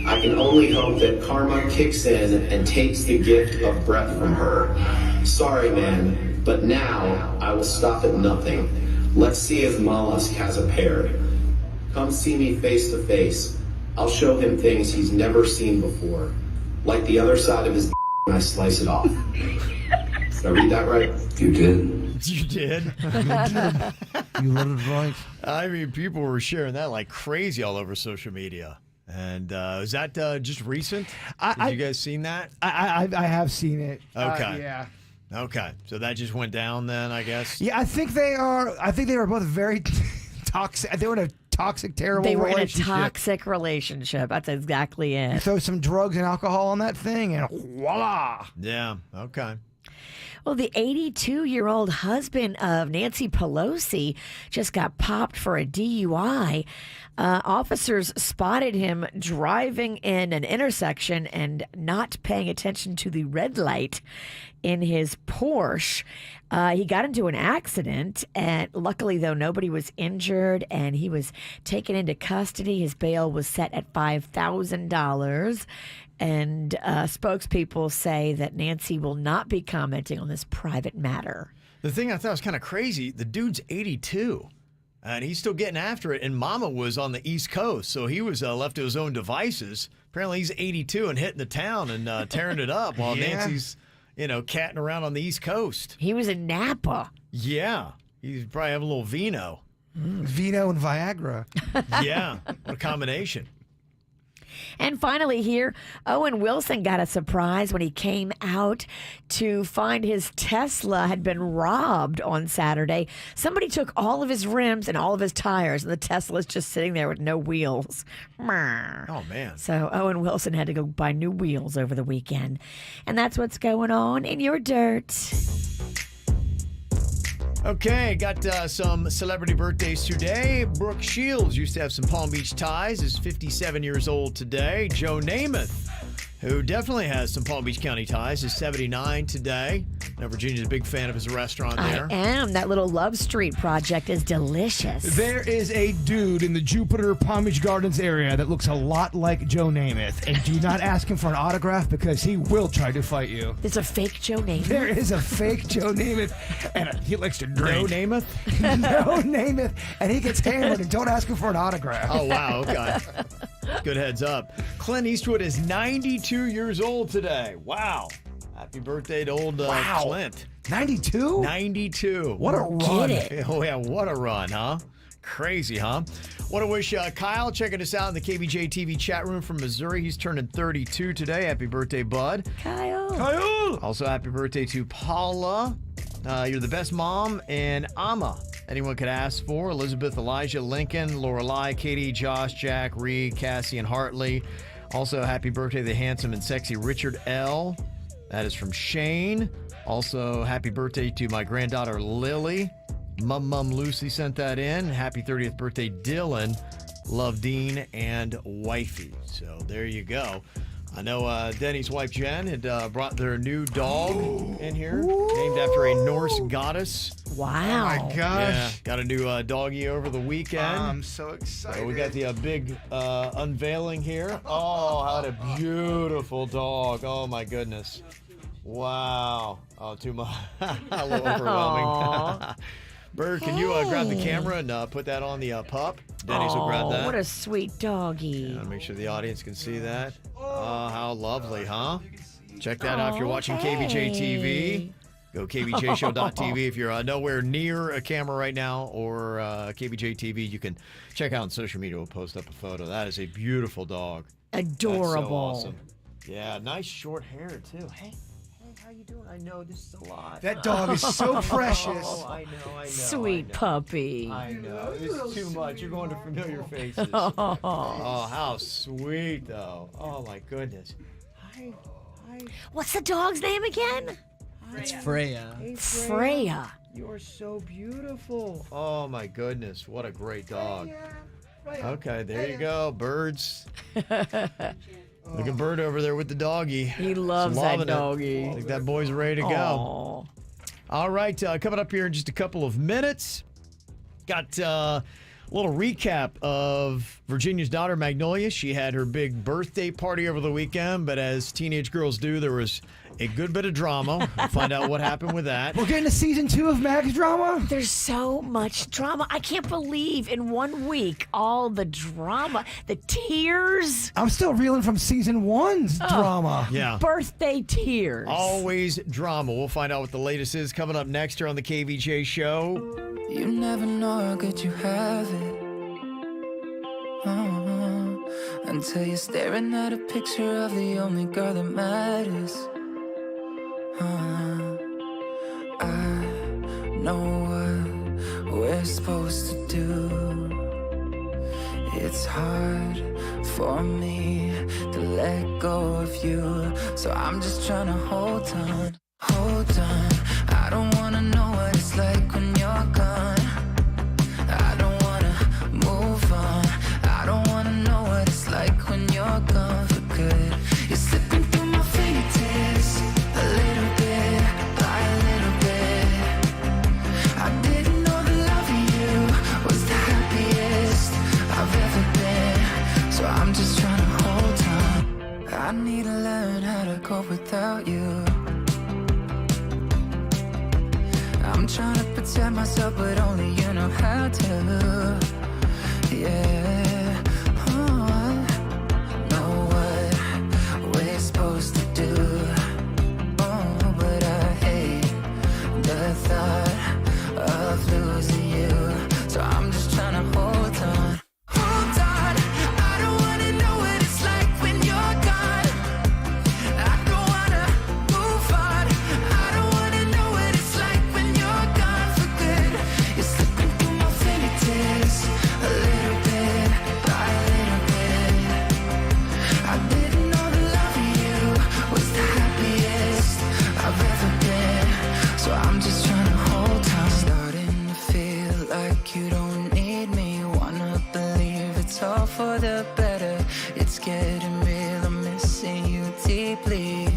[SPEAKER 15] I can only hope that karma kicks in and takes the gift of breath from her. Sorry, man, but now I will stop at nothing. Let's see if Mollusk has a pair. Come see me face to face. I'll show him things he's never seen before. Like the other side of his when I slice it off. Did I read that right? You did.
[SPEAKER 3] You did.
[SPEAKER 5] You read it right.
[SPEAKER 3] I mean, people were sharing that like crazy all over social media. And is that just recent? Have you guys seen that?
[SPEAKER 5] I have seen it.
[SPEAKER 3] Okay.
[SPEAKER 5] Yeah.
[SPEAKER 3] Okay. So that just went down then, I guess?
[SPEAKER 5] Yeah, I think they were both very toxic. They were in a toxic, terrible
[SPEAKER 4] They were
[SPEAKER 5] relationship.
[SPEAKER 4] in a toxic relationship. That's exactly
[SPEAKER 5] You
[SPEAKER 4] it.
[SPEAKER 5] throw some drugs and alcohol on that thing, and voila.
[SPEAKER 3] Yeah. Okay.
[SPEAKER 4] Well, the 82-year-old husband of Nancy Pelosi just got popped for a DUI. Officers spotted him driving in an intersection and not paying attention to the red light in his Porsche. He got into an accident, and luckily, though, nobody was injured, and he was taken into custody. His bail was set at $5,000. And spokespeople say that Nancy will not be commenting on this private matter.
[SPEAKER 3] The thing I thought was kind of crazy, the dude's 82, and he's still getting after it. And Mama was on the East Coast, so he was left to his own devices. Apparently, he's 82 and hitting the town and tearing it up while Nancy's, catting around on the East Coast.
[SPEAKER 4] He was in Napa.
[SPEAKER 3] Yeah. He's probably having a little vino.
[SPEAKER 5] Vino and Viagra.
[SPEAKER 3] Yeah. What a combination.
[SPEAKER 4] And finally here, Owen Wilson got a surprise when he came out to find his Tesla had been robbed on Saturday. Somebody took all of his rims and all of his tires, and the Tesla's just sitting there with no wheels.
[SPEAKER 3] Oh, man.
[SPEAKER 4] So Owen Wilson had to go buy new wheels over the weekend. And that's what's going on in your dirt.
[SPEAKER 3] Okay, got some celebrity birthdays today. Brooke Shields used to have some Palm Beach ties, is 57 years old today. Joe Namath, who definitely has some Palm Beach County ties, is 79 today. Now, Virginia's a big fan of his restaurant there.
[SPEAKER 4] I am. That little Love Street project is delicious.
[SPEAKER 5] There is a dude in the Jupiter Palm Beach Gardens area that looks a lot like Joe Namath. And do not ask him for an autograph because he will try to fight you.
[SPEAKER 4] There's a fake Joe Namath.
[SPEAKER 5] There is a fake Joe Namath, and he likes to drink.
[SPEAKER 3] No Namath?
[SPEAKER 5] No Namath, and he gets hammered, and don't ask him for an autograph.
[SPEAKER 3] Oh, wow, okay. Good heads up. Clint Eastwood is 92 years old today. Wow. Happy birthday to old Clint.
[SPEAKER 5] 92?
[SPEAKER 3] 92.
[SPEAKER 5] What a run.
[SPEAKER 3] Oh, yeah, what a run, huh? Crazy, huh? Want to wish Kyle checking us out in the KVJ TV chat room from Missouri. He's turning 32 today. Happy birthday, bud.
[SPEAKER 4] Kyle.
[SPEAKER 3] Also, happy birthday to Paula. You're the best mom and Amma anyone could ask for. Elizabeth, Elijah, Lincoln, Lorelai, Katie, Josh, Jack, Reed, Cassie, and Hartley. Also, happy birthday to the handsome and sexy Richard L. That is from Shane. Also, happy birthday to my granddaughter Lily. Mum Lucy sent that in. Happy 30th birthday, Dylan. Love Dean and Wifey. So there you go. I know Denny's wife Jen had brought their new dog in here, named after a Norse goddess.
[SPEAKER 4] Wow.
[SPEAKER 5] Oh, my gosh.
[SPEAKER 3] Yeah, got a new doggy over the weekend.
[SPEAKER 5] I'm so excited.
[SPEAKER 3] So we got the big unveiling here. Oh, what a beautiful dog. Oh, my goodness. Wow. Oh, too much. A little overwhelming. Bird, can you grab the camera and put that on the pup? Denny's will grab that.
[SPEAKER 4] What a sweet doggy.
[SPEAKER 3] Yeah, make sure the audience can see that. Oh, how lovely, huh? Check that out if you're watching KVJ TV. Go kvjshow.tv. If you're nowhere near a camera right now or KVJ TV, you can check out on social media. We'll post up a photo. That is a beautiful dog.
[SPEAKER 4] Adorable.
[SPEAKER 3] That's so awesome. Yeah, nice short hair, too. Hey, how you doing? I know this is a lot.
[SPEAKER 5] That dog is so precious.
[SPEAKER 3] Oh, I know.
[SPEAKER 4] Sweet puppy.
[SPEAKER 3] I know. It's too much. You're going to familiar faces. Oh, how sweet, though. Oh, my goodness. Hi.
[SPEAKER 4] What's the dog's name again?
[SPEAKER 16] It's Freya.
[SPEAKER 3] Hey,
[SPEAKER 4] Freya.
[SPEAKER 3] You are so beautiful. Oh, my goodness. What a great dog. Okay, there you go. Birds. Look at Bird over there with the doggy.
[SPEAKER 4] He loves that doggy.
[SPEAKER 3] I think that boy's ready to go. All right, coming up here in just a couple of minutes. Got a little recap of Virginia's daughter, Magnolia. She had her big birthday party over the weekend, but as teenage girls do, there was a good bit of drama. We'll find out what happened with that.
[SPEAKER 5] We're getting to season 2 of Mag's drama?
[SPEAKER 4] There's so much drama. I can't believe in 1 week all the drama, the tears.
[SPEAKER 5] I'm still reeling from season 1's drama.
[SPEAKER 3] Yeah.
[SPEAKER 4] Birthday tears.
[SPEAKER 3] Always drama. We'll find out what the latest is coming up next here on the KVJ Show.
[SPEAKER 8] You never know how good you have it. Until you're staring at a picture of the only girl that matters. I know what we're supposed to do. It's hard for me to let go of you, so I'm just trying to hold on. I don't wanna know what it's like when you're gone. I don't wanna move on. I don't wanna know what it's like when you're gone for good. You're slipping through my fingertips a little bit by a little bit. I didn't know the love of you was the happiest I've ever been, so I'm just trying to hold on. I need to learn how to cope without you. I'm trying to protect myself, but only you know how to. Yeah, know what we're supposed to do. Oh, but I hate the thought of losing you. So I'm just trying to hold on. Hold on, I don't wanna know what it's like when you're gone. I don't wanna move on. I don't wanna know what it's like when you're gone for good. You're slipping through my fingertips a little bit by a little bit. I didn't know the love of you was the happiest I've ever been, so I'm just trying to hold on. Starting to feel like you don't need me. Wanna believe it's all for the better. It's getting real, I'm missing you deeply,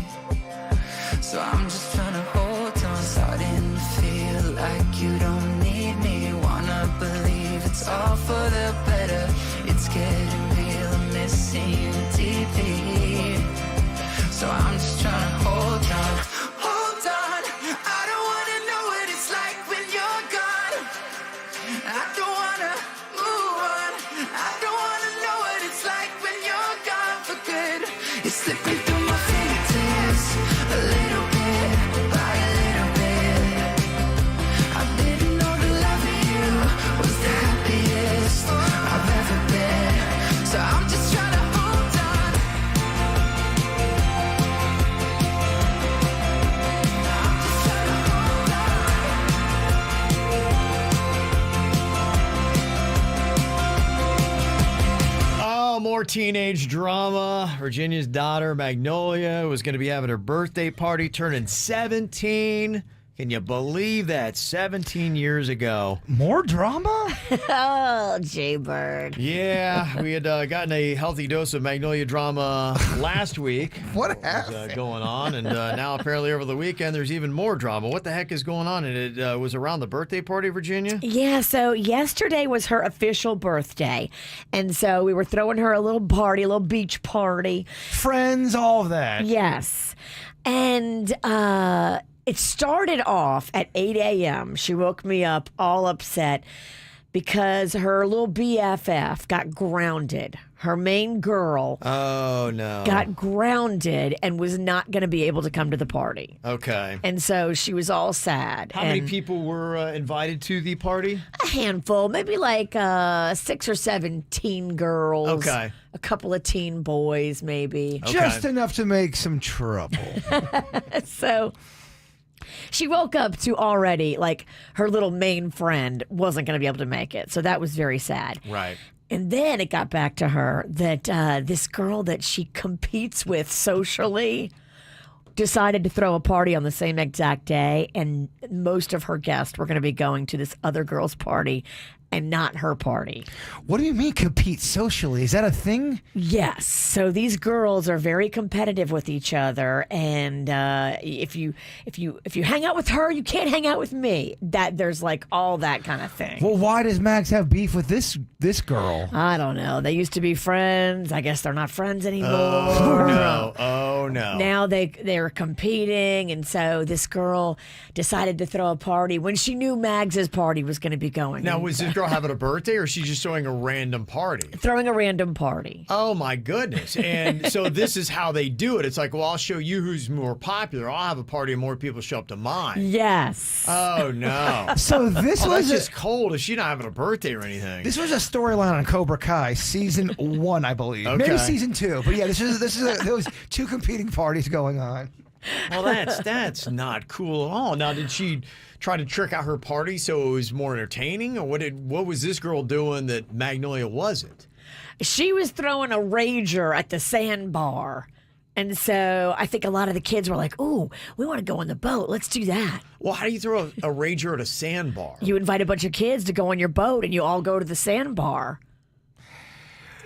[SPEAKER 8] so I'm just trying to hold on. Starting to feel like you don't need me. Wanna believe it's all for the better. It's getting real, I'm missing you deeply, so I'm just trying to hold on. Hold on, I don't wanna know what it's like when you're gone. I don't wanna move on. I don't wanna know what it's like when you're gone for good. You're slipping through my fingertips a little bit by a little bit. I didn't know the love of you was the happiest I've ever been, so I'm just trying to hold on. I'm just trying to hold on.
[SPEAKER 3] Oh, more teenage drama. Virginia's daughter, Magnolia, was going to be having her birthday party, turning 17. Can you believe that? 17 years ago.
[SPEAKER 5] More drama?
[SPEAKER 4] Oh, Jay-Bird.
[SPEAKER 3] Yeah, we had gotten a healthy dose of Magnolia drama last week.
[SPEAKER 5] What happened?
[SPEAKER 3] Going on, and now apparently over the weekend there's even more drama. What the heck is going on? And it was around the birthday party, Virginia?
[SPEAKER 4] Yeah, so yesterday was her official birthday. And so we were throwing her a little party, a little beach party.
[SPEAKER 5] Friends, all of that.
[SPEAKER 4] Yes. And It started off at 8 a.m. She woke me up all upset because her little BFF got grounded. Her main girl got grounded and was not going to be able to come to the party.
[SPEAKER 3] Okay.
[SPEAKER 4] And so she was all sad.
[SPEAKER 3] How many people were invited to the party?
[SPEAKER 4] A handful, maybe like 6 or 7 teen girls.
[SPEAKER 3] Okay.
[SPEAKER 4] A couple of teen boys, maybe.
[SPEAKER 5] Just enough to make some trouble.
[SPEAKER 4] So she woke up to already, like, her little main friend wasn't going to be able to make it. So that was very sad.
[SPEAKER 3] Right.
[SPEAKER 4] And then it got back to her that this girl that she competes with socially decided to throw a party on the same exact day. And most of her guests were going to be going to this other girl's party and not her party.
[SPEAKER 5] What do you mean compete socially? Is that a thing?
[SPEAKER 4] Yes. So these girls are very competitive with each other, and if you hang out with her, you can't hang out with me. That there's like all that kind of thing.
[SPEAKER 5] Well, why does Max have beef with this girl?
[SPEAKER 4] I don't know. They used to be friends. I guess they're not friends anymore.
[SPEAKER 3] Oh no! Oh no!
[SPEAKER 4] Now they're competing, and so this girl decided to throw a party when she knew Mags's party was going to be going.
[SPEAKER 3] Now, was this girl having a birthday, or is she just throwing a random party?
[SPEAKER 4] Throwing a random party.
[SPEAKER 3] Oh my goodness! And so this is how they do it. It's like, well, I'll show you who's more popular. I'll have a party, and more people show up to mine.
[SPEAKER 4] Yes.
[SPEAKER 3] Oh no!
[SPEAKER 5] So this was
[SPEAKER 3] that's just cold. Is she not having a birthday or anything?
[SPEAKER 5] This was a storyline on Cobra Kai, season 1, I believe.
[SPEAKER 3] Okay.
[SPEAKER 5] Maybe season 2, but yeah, there was 2 competing parties going on.
[SPEAKER 3] Well, that's not cool at all. Now, did she try to trick out her party so it was more entertaining, or what was this girl doing that Magnolia wasn't?
[SPEAKER 4] She was throwing a rager at the sandbar. And so I think a lot of the kids were like, ooh, we want to go on the boat. Let's do that.
[SPEAKER 3] Well, how do you throw a rager at a sandbar?
[SPEAKER 4] You invite a bunch of kids to go on your boat and you all go to the sandbar.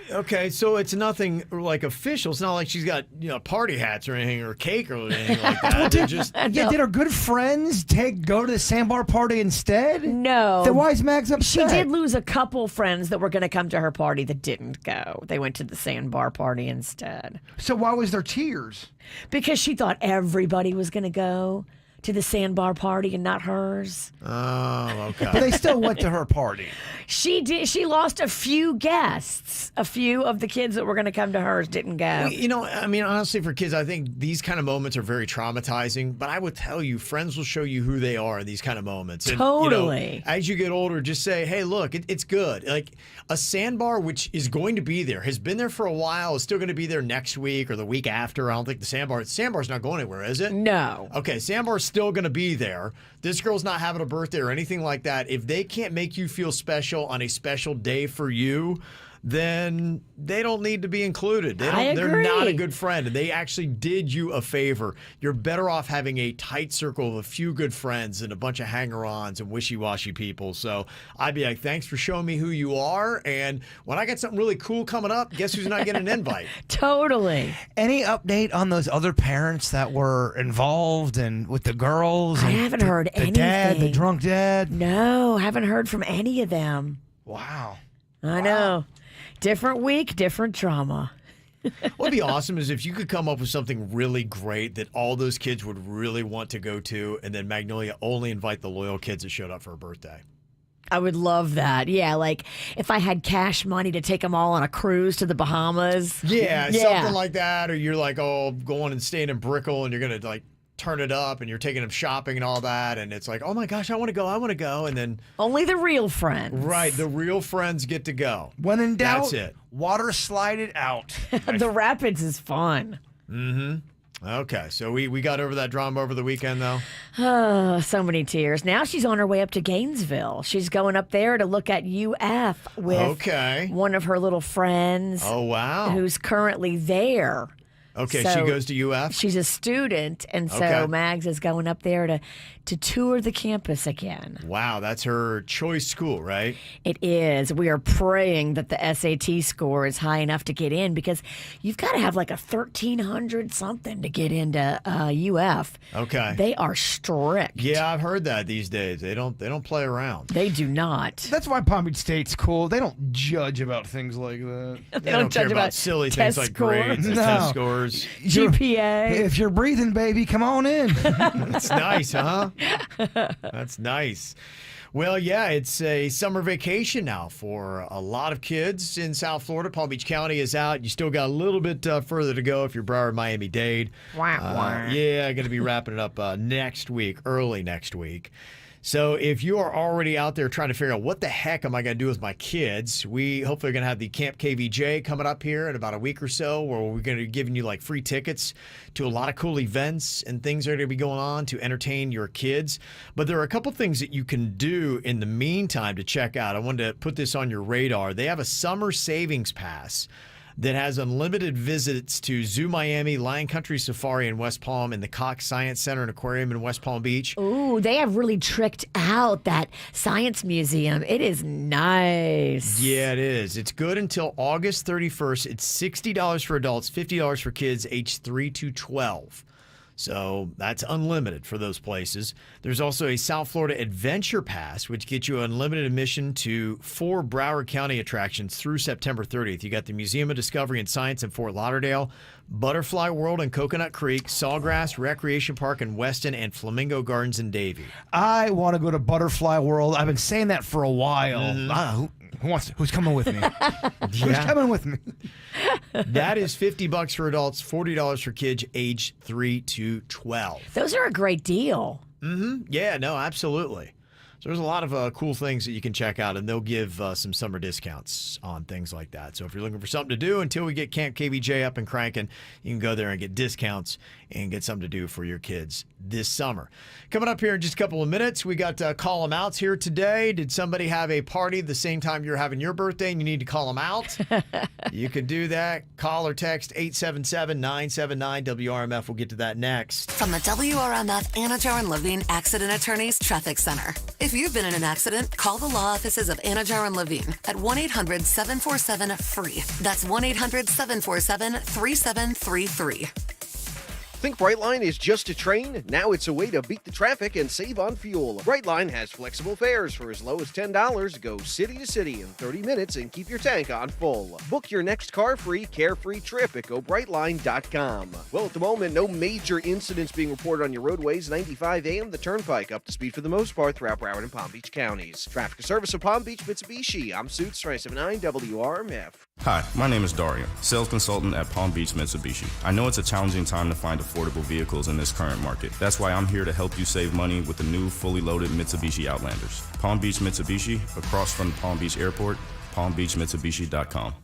[SPEAKER 3] Okay, so it's nothing like official. It's not like she's got party hats or anything or cake or anything like that. They're just
[SPEAKER 5] Yeah, did her good friends go to the sandbar party instead?
[SPEAKER 4] No.
[SPEAKER 5] Then why is Max
[SPEAKER 4] She
[SPEAKER 5] upset?
[SPEAKER 4] did lose a couple friends that were going to come to her party that didn't go. They went to the sandbar party instead.
[SPEAKER 5] So why was there tears?
[SPEAKER 4] Because she thought everybody was going to go to the sandbar party and not hers.
[SPEAKER 3] Oh, okay.
[SPEAKER 5] But they still went to her party.
[SPEAKER 4] She did. She lost a few guests. A few of the kids that were going to come to hers didn't go.
[SPEAKER 3] I mean, honestly, for kids, I think these kind of moments are very traumatizing. But I would tell you, friends will show you who they are in these kind of moments. And,
[SPEAKER 4] Totally.
[SPEAKER 3] As you get older, just say, hey, look, it's good. Like a sandbar, which is going to be there, has been there for a while, is still going to be there next week or the week after. I don't think the sandbar's not going anywhere, is it?
[SPEAKER 4] No.
[SPEAKER 3] Okay, sandbar's still going to be there. This girl's not having a birthday or anything like that. If they can't make you feel special on a special day for you, then they don't need to be included. They're not a good friend, and they actually did you a favor. You're better off having a tight circle of a few good friends than a bunch of hanger-ons and wishy-washy people. So I'd be like, thanks for showing me who you are, and when I get something really cool coming up, guess who's not getting an invite?
[SPEAKER 4] Totally.
[SPEAKER 5] Any update on those other parents that were involved and with the girls?
[SPEAKER 4] I
[SPEAKER 5] and
[SPEAKER 4] haven't heard
[SPEAKER 5] the
[SPEAKER 4] anything.
[SPEAKER 5] Dad, the drunk dad?
[SPEAKER 4] No, haven't heard from any of them.
[SPEAKER 5] Wow.
[SPEAKER 4] I know. Different week, different drama.
[SPEAKER 3] What would be awesome is if you could come up with something really great that all those kids would really want to go to, and then Magnolia only invite the loyal kids that showed up for her birthday.
[SPEAKER 4] I would love that. Yeah, like if I had cash money to take them all on a cruise to the Bahamas.
[SPEAKER 3] Yeah, something like that. Or you're like, going and staying in Brickell, and you're going to like turn it up, and you're taking them shopping and all that, and it's like, oh my gosh, I want to go, and then
[SPEAKER 4] only the real friends.
[SPEAKER 3] Right, the real friends get to go.
[SPEAKER 5] When in doubt,
[SPEAKER 3] that's it.
[SPEAKER 5] Water slide it out.
[SPEAKER 4] The rapids is fun.
[SPEAKER 3] Mm-hmm. Okay, so we got over that drama over the weekend, though.
[SPEAKER 4] Oh, so many tears. Now she's on her way up to Gainesville. She's going up there to look at UF with one of her little friends.
[SPEAKER 3] Oh, wow.
[SPEAKER 4] Who's currently there.
[SPEAKER 3] Okay,
[SPEAKER 4] So
[SPEAKER 3] she goes to UF?
[SPEAKER 4] She's a student, and so
[SPEAKER 3] Okay.
[SPEAKER 4] Mags is going up there to tour the campus again.
[SPEAKER 3] Wow, that's her choice school, right?
[SPEAKER 4] It is. We are praying that the SAT score is high enough to get in, because you've got to have like a 1,300 something to get into UF.
[SPEAKER 3] Okay.
[SPEAKER 4] They are strict.
[SPEAKER 3] Yeah, I've heard that these days. They don't play around.
[SPEAKER 4] They do not.
[SPEAKER 5] That's why Palm Beach State's cool. They don't judge about things like that.
[SPEAKER 3] They don't care about silly things like grades and test scores numbers.
[SPEAKER 4] GPA.
[SPEAKER 5] If you're breathing, baby, come on in.
[SPEAKER 3] That's nice, huh? That's nice. Well, yeah, it's a summer vacation now for a lot of kids in South Florida. Palm Beach County is out. You still got a little bit further to go if you're Broward, Miami-Dade. Yeah, going to be wrapping it up next week, early next week. So if you are already out there trying to figure out what the heck am I going to do with my kids, we hopefully are going to have the Camp KVJ coming up here in about a week or so, where we're going to be giving you like free tickets to a lot of cool events and things that are going to be going on to entertain your kids. But there are a couple things that you can do in the meantime to check out. I wanted to put this on your radar. They have a summer savings pass that has unlimited visits to Zoo Miami, Lion Country Safari in West Palm, and the Cox Science Center and Aquarium in West Palm Beach.
[SPEAKER 4] Ooh, they have really tricked out that science museum. It is nice.
[SPEAKER 3] Yeah, it is. It's good until August 31st. It's $60 for adults, $50 for kids aged 3 to 12. So that's unlimited for those places. There's also a South Florida Adventure Pass, which gets you unlimited admission to 4 Broward County attractions through September 30th. You got the Museum of Discovery and Science in Fort Lauderdale, Butterfly World in Coconut Creek, Sawgrass Recreation Park in Weston, and Flamingo Gardens in Davie.
[SPEAKER 5] I want to go to Butterfly World. I've been saying that for a while. Who's coming with me? Who's coming with me?
[SPEAKER 3] That is $50 for adults, $40 for kids aged 3 to 12.
[SPEAKER 4] Those are a great deal.
[SPEAKER 3] Yeah, no, absolutely. So there's a lot of cool things that you can check out, and they'll give some summer discounts on things like that. So if you're looking for something to do until we get Camp KVJ up and cranking, you can go there and get discounts and get something to do for your kids this summer. Coming up here in just a couple of minutes, we got call them outs here today. Did somebody have a party the same time you're having your birthday and you need to call them out? You can do that. Call or text 877-979-WRMF. We'll get to that next.
[SPEAKER 26] From the WRMF Anajar and Levine Accident Attorneys Traffic Center. If you've been in an accident, call the law offices of Anajar and Levine at 1-800-747-FREE. That's 1-800-747-3733.
[SPEAKER 2] Think Brightline is just a train? Now it's a way to beat the traffic and save on fuel. Brightline has flexible fares for as low as $10. Go city to city in 30 minutes and keep your tank on full. Book your next car-free, carefree trip at GoBrightline.com. Well, at the moment, no major incidents being reported on your roadways. 95 AM, the Turnpike, up to speed for the most part throughout Broward and Palm Beach counties. Traffic service of Palm Beach, Mitsubishi. I'm Suits 379 WRMF.
[SPEAKER 16] Hi, my name is Darian, sales consultant at Palm Beach Mitsubishi. I know it's a challenging time to find affordable vehicles in this current market. That's why I'm here to help you save money with the new fully loaded Mitsubishi Outlanders. Palm Beach Mitsubishi, across from the Palm Beach Airport, palmbeachmitsubishi.com.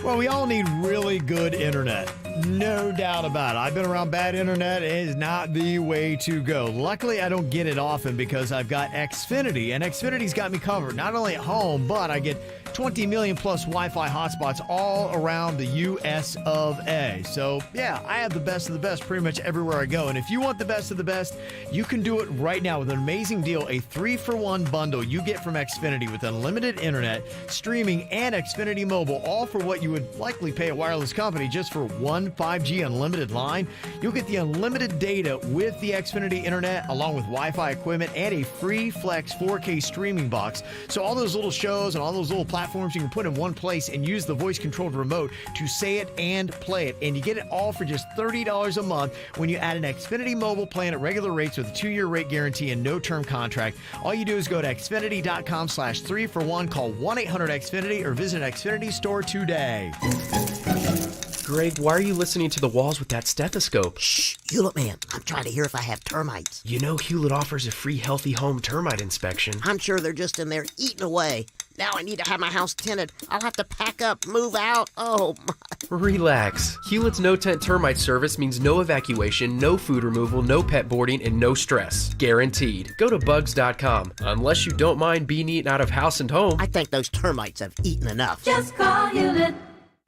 [SPEAKER 3] Well, we all need really good internet. No doubt about it. I've been around bad internet. It is not the way to go. Luckily, I don't get it often because I've got Xfinity, and Xfinity's got me covered. Not only at home, but I get 20 million plus Wi-Fi hotspots all around the U.S. of A. So, yeah, I have the best of the best pretty much everywhere I go. And if you want the best of the best, you can do it right now with an amazing deal, a 3-for-1 bundle you get from Xfinity with unlimited internet, streaming, and Xfinity Mobile, all for what you would likely pay a wireless company just for one 5G unlimited line. You'll get the unlimited data with the Xfinity internet, along with Wi-Fi equipment and a free Flex 4K streaming box. So all those little shows and all those little platforms you can put in one place and use the voice-controlled remote to say it and play it. And you get it all for just $30 a month when you add an Xfinity mobile plan at regular rates with a 2-year rate guarantee and no term contract. All you do is go to Xfinity.com/3-for-1, call 1-800-XFINITY, or visit an Xfinity store today.
[SPEAKER 12] Greg, why are you listening to the walls with that stethoscope?
[SPEAKER 10] Shh, Hewlett Man, I'm trying to hear if I have termites.
[SPEAKER 12] You know Hewlett offers a free Healthy Home termite inspection.
[SPEAKER 10] I'm sure they're just in there eating away. Now I need to have my house tinted. I'll have to pack up, move out. Oh, my.
[SPEAKER 12] Relax. Hewlett's no-tent termite service means no evacuation, no food removal, no pet boarding, and no stress. Guaranteed. Go to bugs.com. Unless you don't mind being eaten out of house and home.
[SPEAKER 10] I think those termites have eaten enough.
[SPEAKER 1] Just call Hewlett.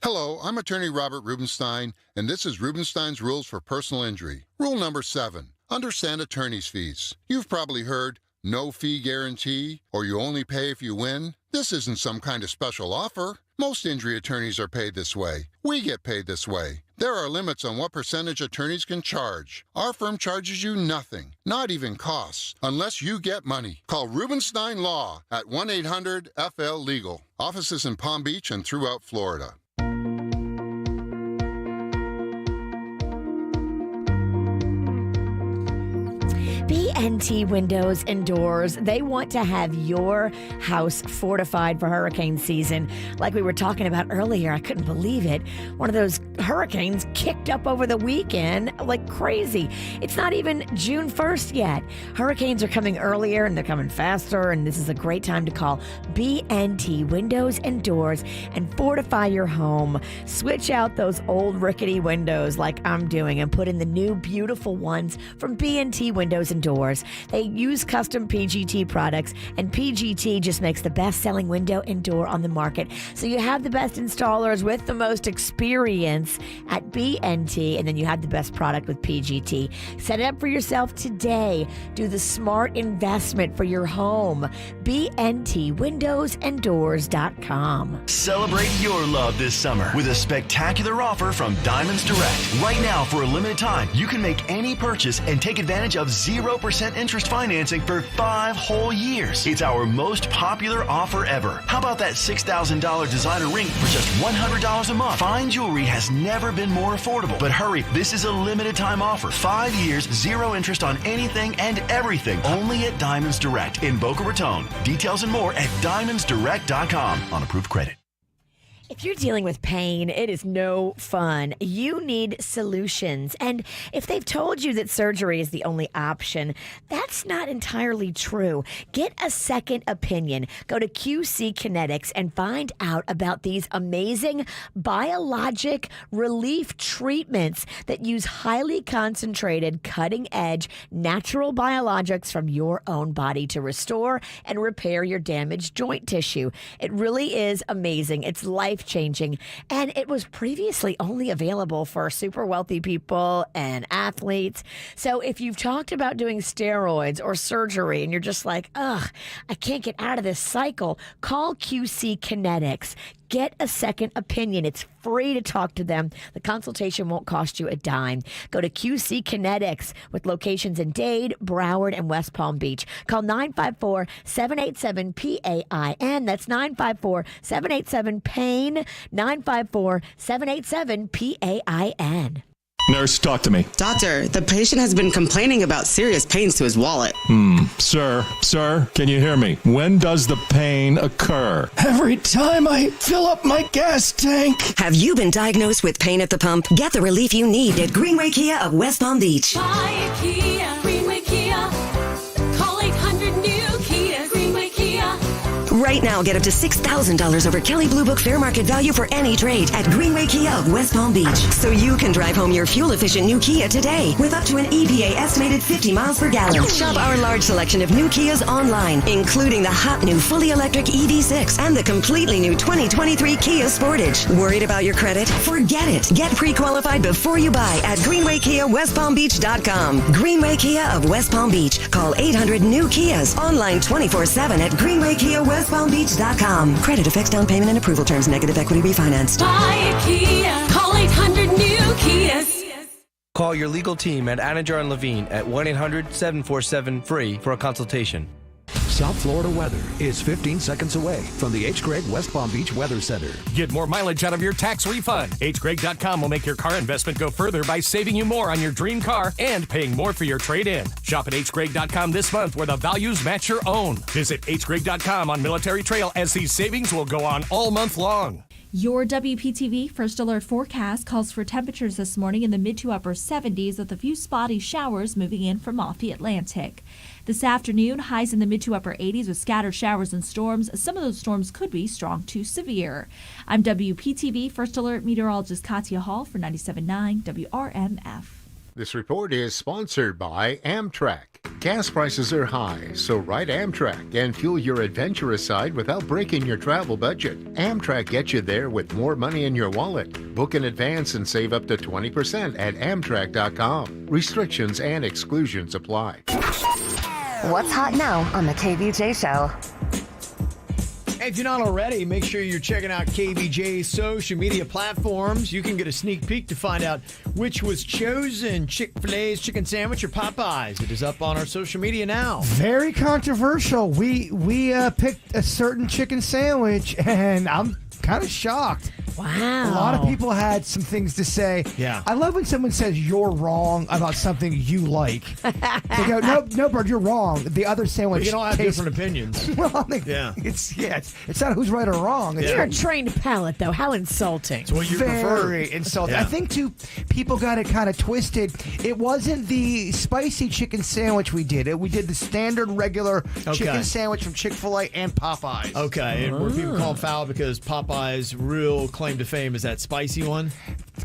[SPEAKER 17] Hello, I'm attorney Robert Rubenstein, and this is Rubenstein's Rules for Personal Injury. Rule number 7, understand attorney's fees. You've probably heard no fee guarantee, or you only pay if you win. This isn't some kind of special offer. Most injury attorneys are paid this way. We get paid this way. There are limits on what percentage attorneys can charge. Our firm charges you nothing, not even costs, unless you get money. Call Rubenstein Law at 1-800-FL-LEGAL. Offices in Palm Beach and throughout Florida.
[SPEAKER 4] BNT Windows and Doors. They want to have your house fortified for hurricane season. Like we were talking about earlier, I couldn't believe it. One of those hurricanes kicked up over the weekend like crazy. It's not even June 1st yet. Hurricanes are coming earlier and they're coming faster, and this is a great time to call BNT Windows and Doors and fortify your home. Switch out those old rickety windows like I'm doing and put in the new beautiful ones from BNT Windows and Doors. They use custom PGT products, and PGT just makes the best-selling window and door on the market. So you have the best installers with the most experience at BNT, and then you have the best product with PGT. Set it up for yourself today. Do the smart investment for your home. BNTwindowsanddoors.com.
[SPEAKER 18] Celebrate your love this summer with a spectacular offer from Diamonds Direct. Right now, for a limited time, you can make any purchase and take advantage of 0% interest financing for 5 whole years. It's our most popular offer ever. How about that $6,000 designer ring for just $100 a month? Fine jewelry has never been more affordable. But hurry, this is a limited time offer. 5 years, 0 interest on anything and everything. Only at Diamonds Direct in Boca Raton. Details and more at diamondsdirect.com on approved credit.
[SPEAKER 4] If you're dealing with pain, it is no fun. You need solutions. And if they've told you that surgery is the only option, that's not entirely true. Get a second opinion. Go to QC Kinetics and find out about these amazing biologic relief treatments that use highly concentrated, cutting-edge, natural biologics from your own body to restore and repair your damaged joint tissue. It really is amazing. It's life-changing, and it was previously only available for super wealthy people and athletes. So if you've talked about doing steroids or surgery and you're just like, ugh, I can't get out of this cycle, call QC Kinetics. Get a second opinion. It's free to talk to them. The consultation won't cost you a dime. Go to QC Kinetics with locations in Dade, Broward, and West Palm Beach. Call 954-787-PAIN. That's 954-787-PAIN. 954-787-PAIN.
[SPEAKER 19] Nurse, talk to me.
[SPEAKER 20] Doctor, the patient has been complaining about serious pains to his wallet.
[SPEAKER 19] Sir, can you hear me? When does the pain occur?
[SPEAKER 20] Every time I fill up my gas tank. Have you been diagnosed with pain at the pump? Get the relief you need at Greenway Kia of West Palm Beach.
[SPEAKER 1] Buy a Kia, Greenway Kia. Call 800-NEW-KIA, Greenway Kia.
[SPEAKER 20] Right now, get up to $6,000 over Kelley Blue Book fair market value for any trade at Greenway Kia of West Palm Beach. So you can drive home your fuel-efficient new Kia today with up to an EPA estimated 50 miles per gallon. Shop our large selection of new Kias online, including the hot new fully electric EV6 and the completely new 2023 Kia Sportage. Worried about your credit? Forget it. Get pre-qualified before you buy at GreenwayKiaWestPalmBeach.com. Greenway Kia of West Palm Beach. Call 800-NEW-KIAs. Online 24/7 at GreenwayKiaWestPalmBeach.com. Credit affects down payment and approval terms. Negative equity refinanced.
[SPEAKER 1] Buy a Kia. Call 800-NEW-KIAs.
[SPEAKER 12] Call your legal team at Anajar & Levine at 1-800-747-FREE for a consultation.
[SPEAKER 22] South Florida weather is 15 seconds away from the H. Gregg West Palm Beach Weather Center.
[SPEAKER 21] Get more mileage out of your tax refund. hgregg.com will make your car investment go further by saving you more on your dream car and paying more for your trade-in. Shop at hgregg.com this month where the values match your own. Visit hgregg.com on Military Trail as these savings will go on all month long.
[SPEAKER 23] Your WPTV First Alert forecast calls for temperatures this morning in the mid to upper 70s with a few spotty showers moving in from off the Atlantic. This afternoon, highs in the mid to upper 80s with scattered showers and storms. Some of those storms could be strong to severe. I'm WPTV First Alert meteorologist Katya Hall for 97.9 WRMF.
[SPEAKER 25] This report is sponsored by Amtrak. Gas prices are high, so ride Amtrak and fuel your adventurous side without breaking your travel budget. Amtrak gets you there with more money in your wallet. Book in advance and save up to 20% at Amtrak.com. Restrictions and exclusions apply.
[SPEAKER 26] What's hot now on the KVJ Show?
[SPEAKER 3] Hey, if you're not already, make sure you're checking out KVJ's social media platforms. You can get a sneak peek to find out which was chosen, Chick-fil-A's chicken sandwich or Popeyes. It is up on our social media now.
[SPEAKER 5] Very controversial. We picked a certain chicken sandwich, and I'm kind of shocked.
[SPEAKER 4] Wow.
[SPEAKER 5] A lot of people had some things to say.
[SPEAKER 3] Yeah.
[SPEAKER 5] I love when someone says you're wrong about something you like. They go, no, Bird, you're wrong. The other sandwich.
[SPEAKER 3] We can all have
[SPEAKER 5] tastes-
[SPEAKER 3] different opinions.
[SPEAKER 5] Well, I mean,
[SPEAKER 3] Yeah.
[SPEAKER 5] it's not who's right or wrong. It's
[SPEAKER 4] You're a trained palate, though. How insulting.
[SPEAKER 3] It's what you
[SPEAKER 5] very
[SPEAKER 3] prefer.
[SPEAKER 5] insulting.
[SPEAKER 3] Yeah.
[SPEAKER 5] I think too, people got it kind of twisted. It wasn't the spicy chicken sandwich we did. We did the standard regular chicken sandwich from Chick-fil-A and Popeyes.
[SPEAKER 3] Okay, and were people called foul because Popeye's real claim to fame is that spicy one?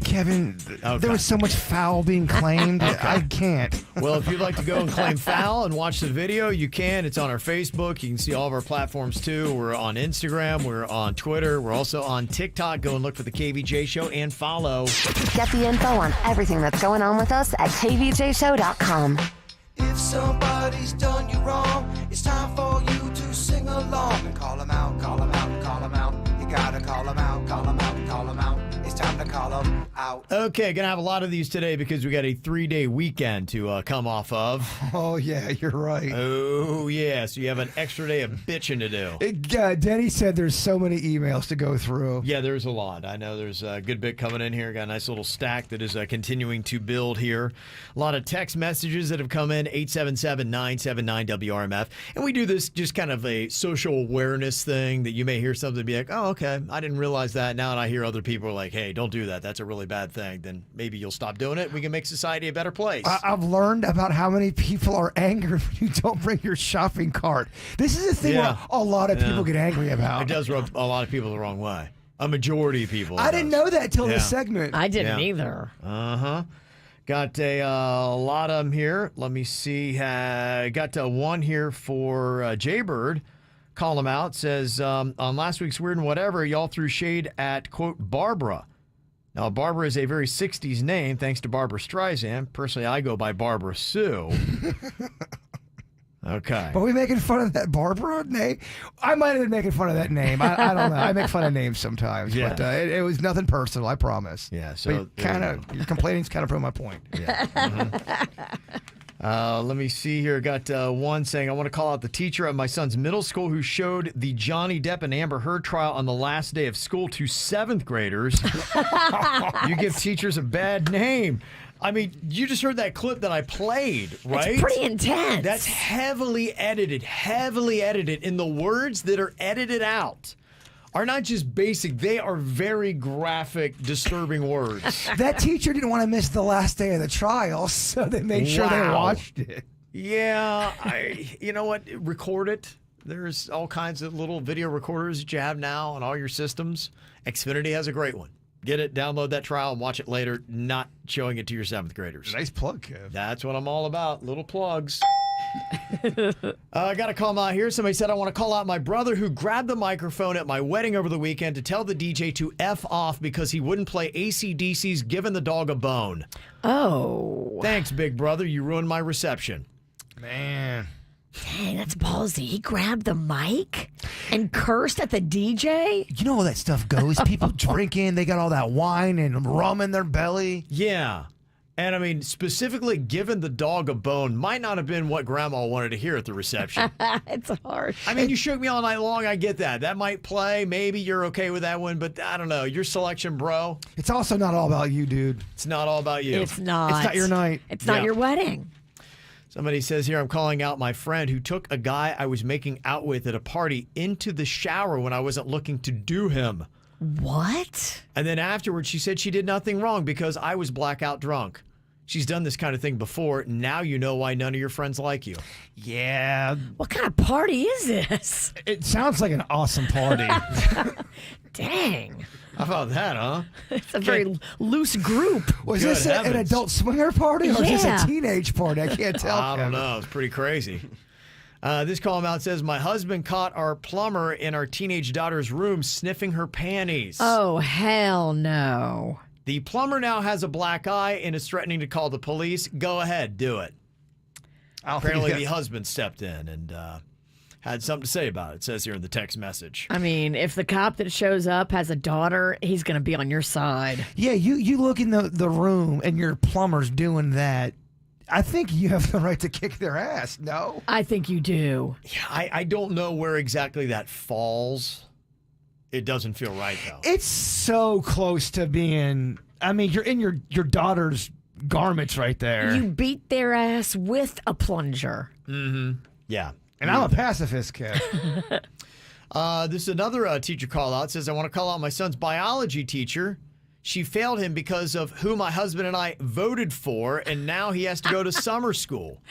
[SPEAKER 5] Kevin,
[SPEAKER 3] Okay.
[SPEAKER 5] there was so much foul being claimed. I can't.
[SPEAKER 3] Well, if you'd like to go and claim foul and watch the video, you can. It's on our Facebook. You can see all of our platforms too. We're on Instagram. We're on Twitter. We're also on TikTok. Go and look for the KVJ Show and follow.
[SPEAKER 26] Get the info on everything that's going on with us at kvjshow.com.
[SPEAKER 8] If somebody's done you wrong, it's time for you to sing along and call them out, call them out, call them out. You gotta call them out, call them out, call them out. It's time to call them out.
[SPEAKER 3] Okay, gonna have a lot of these today because we got a 3-day weekend to come off of.
[SPEAKER 5] Oh, yeah, you're right.
[SPEAKER 3] Oh, yeah. So you have an extra day of bitching to do.
[SPEAKER 5] Denny said there's so many emails to go through.
[SPEAKER 3] Yeah, there's a lot. I know there's a good bit coming in here. Got a nice little stack that is continuing to build here. A lot of text messages that have come in, 877-979-WRMF. And we do this just kind of a social awareness thing that you may hear something and be like, oh, okay, I didn't realize that. Now I hear other people are like, hey, don't do that. That's a really bad thing. Then maybe you'll stop doing it. We can make society a better place.
[SPEAKER 5] I've learned about how many people are angry when you don't bring your shopping cart. This is a thing where a lot of people get angry about.
[SPEAKER 3] It does rub a lot of people the wrong way. A majority of people.
[SPEAKER 5] I didn't know that till this segment.
[SPEAKER 4] I didn't either.
[SPEAKER 3] Uh-huh. Got a lot of them here. Let me see. Got one here for Jaybird. Call him out. Says, on last week's Weird and Whatever, y'all threw shade at, quote, Barbara. Now, Barbara is a very 60s name, thanks to Barbara Streisand. Personally, I go by Barbara Sue. Okay.
[SPEAKER 5] But we making fun of that Barbara name? I might have been making fun of that name. I don't know. I make fun of names sometimes.
[SPEAKER 3] Yeah.
[SPEAKER 5] But it was nothing personal, I promise.
[SPEAKER 3] Yeah, so
[SPEAKER 5] your complaining's kind of proved my point.
[SPEAKER 3] Yeah. Let me see here. Got one saying, I want to call out the teacher at my son's middle school who showed the Johnny Depp and Amber Heard trial on the last day of school to 7th graders. You give teachers a bad name. I mean, you just heard that clip that I played, right?
[SPEAKER 4] It's pretty intense.
[SPEAKER 3] That's heavily edited. And the words that are edited out are not just basic. They are very graphic, disturbing words.
[SPEAKER 5] That teacher didn't want to miss the last day of the trial, so they made sure they watched it.
[SPEAKER 3] Yeah, you know what? Record it. There's all kinds of little video recorders that you have now on all your systems. Xfinity has a great one. Get it, download that trial, and watch it later, not showing it to your 7th graders.
[SPEAKER 5] Nice plug, Kev.
[SPEAKER 3] That's what I'm all about, little plugs. I got a call out here. Somebody said, I want to call out my brother who grabbed the microphone at my wedding over the weekend to tell the DJ to F off because he wouldn't play AC/DC's Giving the Dog a Bone.
[SPEAKER 4] Oh.
[SPEAKER 3] Thanks, big brother. You ruined my reception.
[SPEAKER 5] Man.
[SPEAKER 4] Dang, that's ballsy. He grabbed the mic and cursed at the DJ?
[SPEAKER 5] You know how that stuff goes. People drinking, they got all that wine and rum in their belly.
[SPEAKER 3] Yeah. And I mean, specifically giving the dog a bone might not have been what Grandma wanted to hear at the reception.
[SPEAKER 4] It's harsh.
[SPEAKER 3] I mean, you shook me all night long. I get that. That might play. Maybe you're okay with that one, but I don't know. Your selection, bro.
[SPEAKER 5] It's also not all about you, dude.
[SPEAKER 3] It's not all about you.
[SPEAKER 4] It's not.
[SPEAKER 5] It's not your night.
[SPEAKER 4] It's not your wedding.
[SPEAKER 3] Somebody says here, I'm calling out my friend who took a guy I was making out with at a party into the shower when I wasn't looking to do him.
[SPEAKER 4] What?
[SPEAKER 3] And then afterwards, she said she did nothing wrong because I was blackout drunk. She's done this kind of thing before. Now you know why none of your friends like you.
[SPEAKER 5] Yeah.
[SPEAKER 4] What kind of party is this?
[SPEAKER 5] It sounds like an awesome party.
[SPEAKER 4] Dang.
[SPEAKER 3] How about that, huh?
[SPEAKER 4] It's a very loose group.
[SPEAKER 5] Was
[SPEAKER 3] Good
[SPEAKER 5] this an
[SPEAKER 3] heavens.
[SPEAKER 5] adult swinger party or is this
[SPEAKER 4] Yeah.
[SPEAKER 5] a teenage party? I can't tell.
[SPEAKER 3] I don't
[SPEAKER 5] Kevin.
[SPEAKER 3] know. It's pretty crazy. This call out says, my husband caught our plumber in our teenage daughter's room sniffing her panties.
[SPEAKER 4] Oh, hell no.
[SPEAKER 3] The plumber now has a black eye and is threatening to call the police. Go ahead, do it. Apparently, the husband stepped in and had something to say about it. It says here in the text message.
[SPEAKER 4] I mean, if the cop that shows up has a daughter, he's going to be on your side.
[SPEAKER 5] Yeah, you look in the room and your plumber's doing that. I think you have the right to kick their ass, no?
[SPEAKER 4] I think you do.
[SPEAKER 3] Yeah, I don't know where exactly that falls. it doesn't feel right, though.
[SPEAKER 5] It's so close to being. I mean, you're in your daughter's garments right there.
[SPEAKER 4] You beat their ass with a plunger.
[SPEAKER 3] Mm-hmm. Yeah.
[SPEAKER 5] And I'm a pacifist kid.
[SPEAKER 3] This is another teacher call out. It says, I want to call out my son's biology teacher. She failed him because of who my husband and I voted for, and now he has to go to summer school.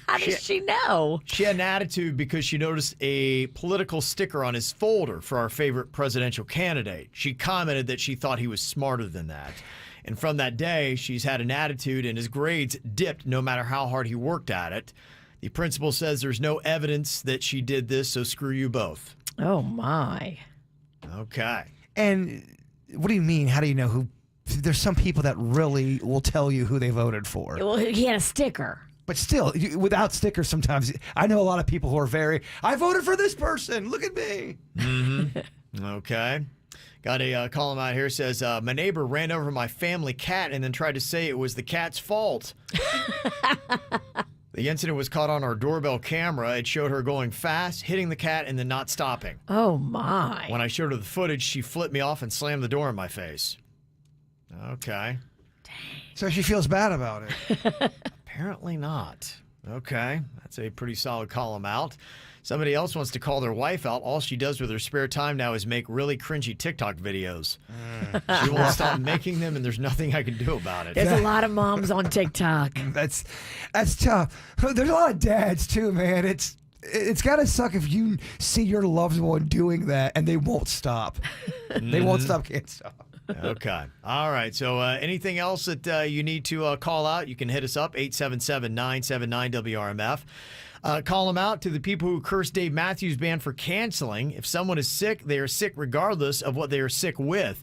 [SPEAKER 4] How does she know?
[SPEAKER 3] She had an attitude because she noticed a political sticker on his folder for our favorite presidential candidate. She commented that she thought he was smarter than that. And from that day, she's had an attitude, and his grades dipped no matter how hard he worked at it. The principal says there's no evidence that she did this, so screw you both.
[SPEAKER 4] Oh, my.
[SPEAKER 3] Okay.
[SPEAKER 5] And what do you mean? How do you know who? There's some people that really will tell you who they voted for.
[SPEAKER 4] Well, he had a sticker.
[SPEAKER 5] But still, without stickers, sometimes I know a lot of people who are I voted for this person. Look at me.
[SPEAKER 3] Mm-hmm. Okay. Got a column out here says, my neighbor ran over my family cat and then tried to say it was the cat's fault. The incident was caught on our doorbell camera. It showed her going fast, hitting the cat, and then not stopping.
[SPEAKER 4] Oh, my.
[SPEAKER 3] When I showed her the footage, she flipped me off and slammed the door in my face. Okay.
[SPEAKER 4] Dang.
[SPEAKER 5] So she feels bad about it.
[SPEAKER 3] Apparently not. Okay. That's a pretty solid column out. Somebody else wants to call their wife out. All she does with her spare time now is make really cringy TikTok videos. She won't stop making them, and there's nothing I can do about it.
[SPEAKER 4] There's a lot of moms on TikTok.
[SPEAKER 5] That's tough. There's a lot of dads, too, man. It's got to suck if you see your loved one doing that, and they won't stop. They won't stop, can't stop.
[SPEAKER 3] Okay. All right. So anything else that you need to call out, you can hit us up, 877-979-WRMF. Call them out to the people who cursed Dave Matthews Band for canceling. If someone is sick, they are sick regardless of what they are sick with.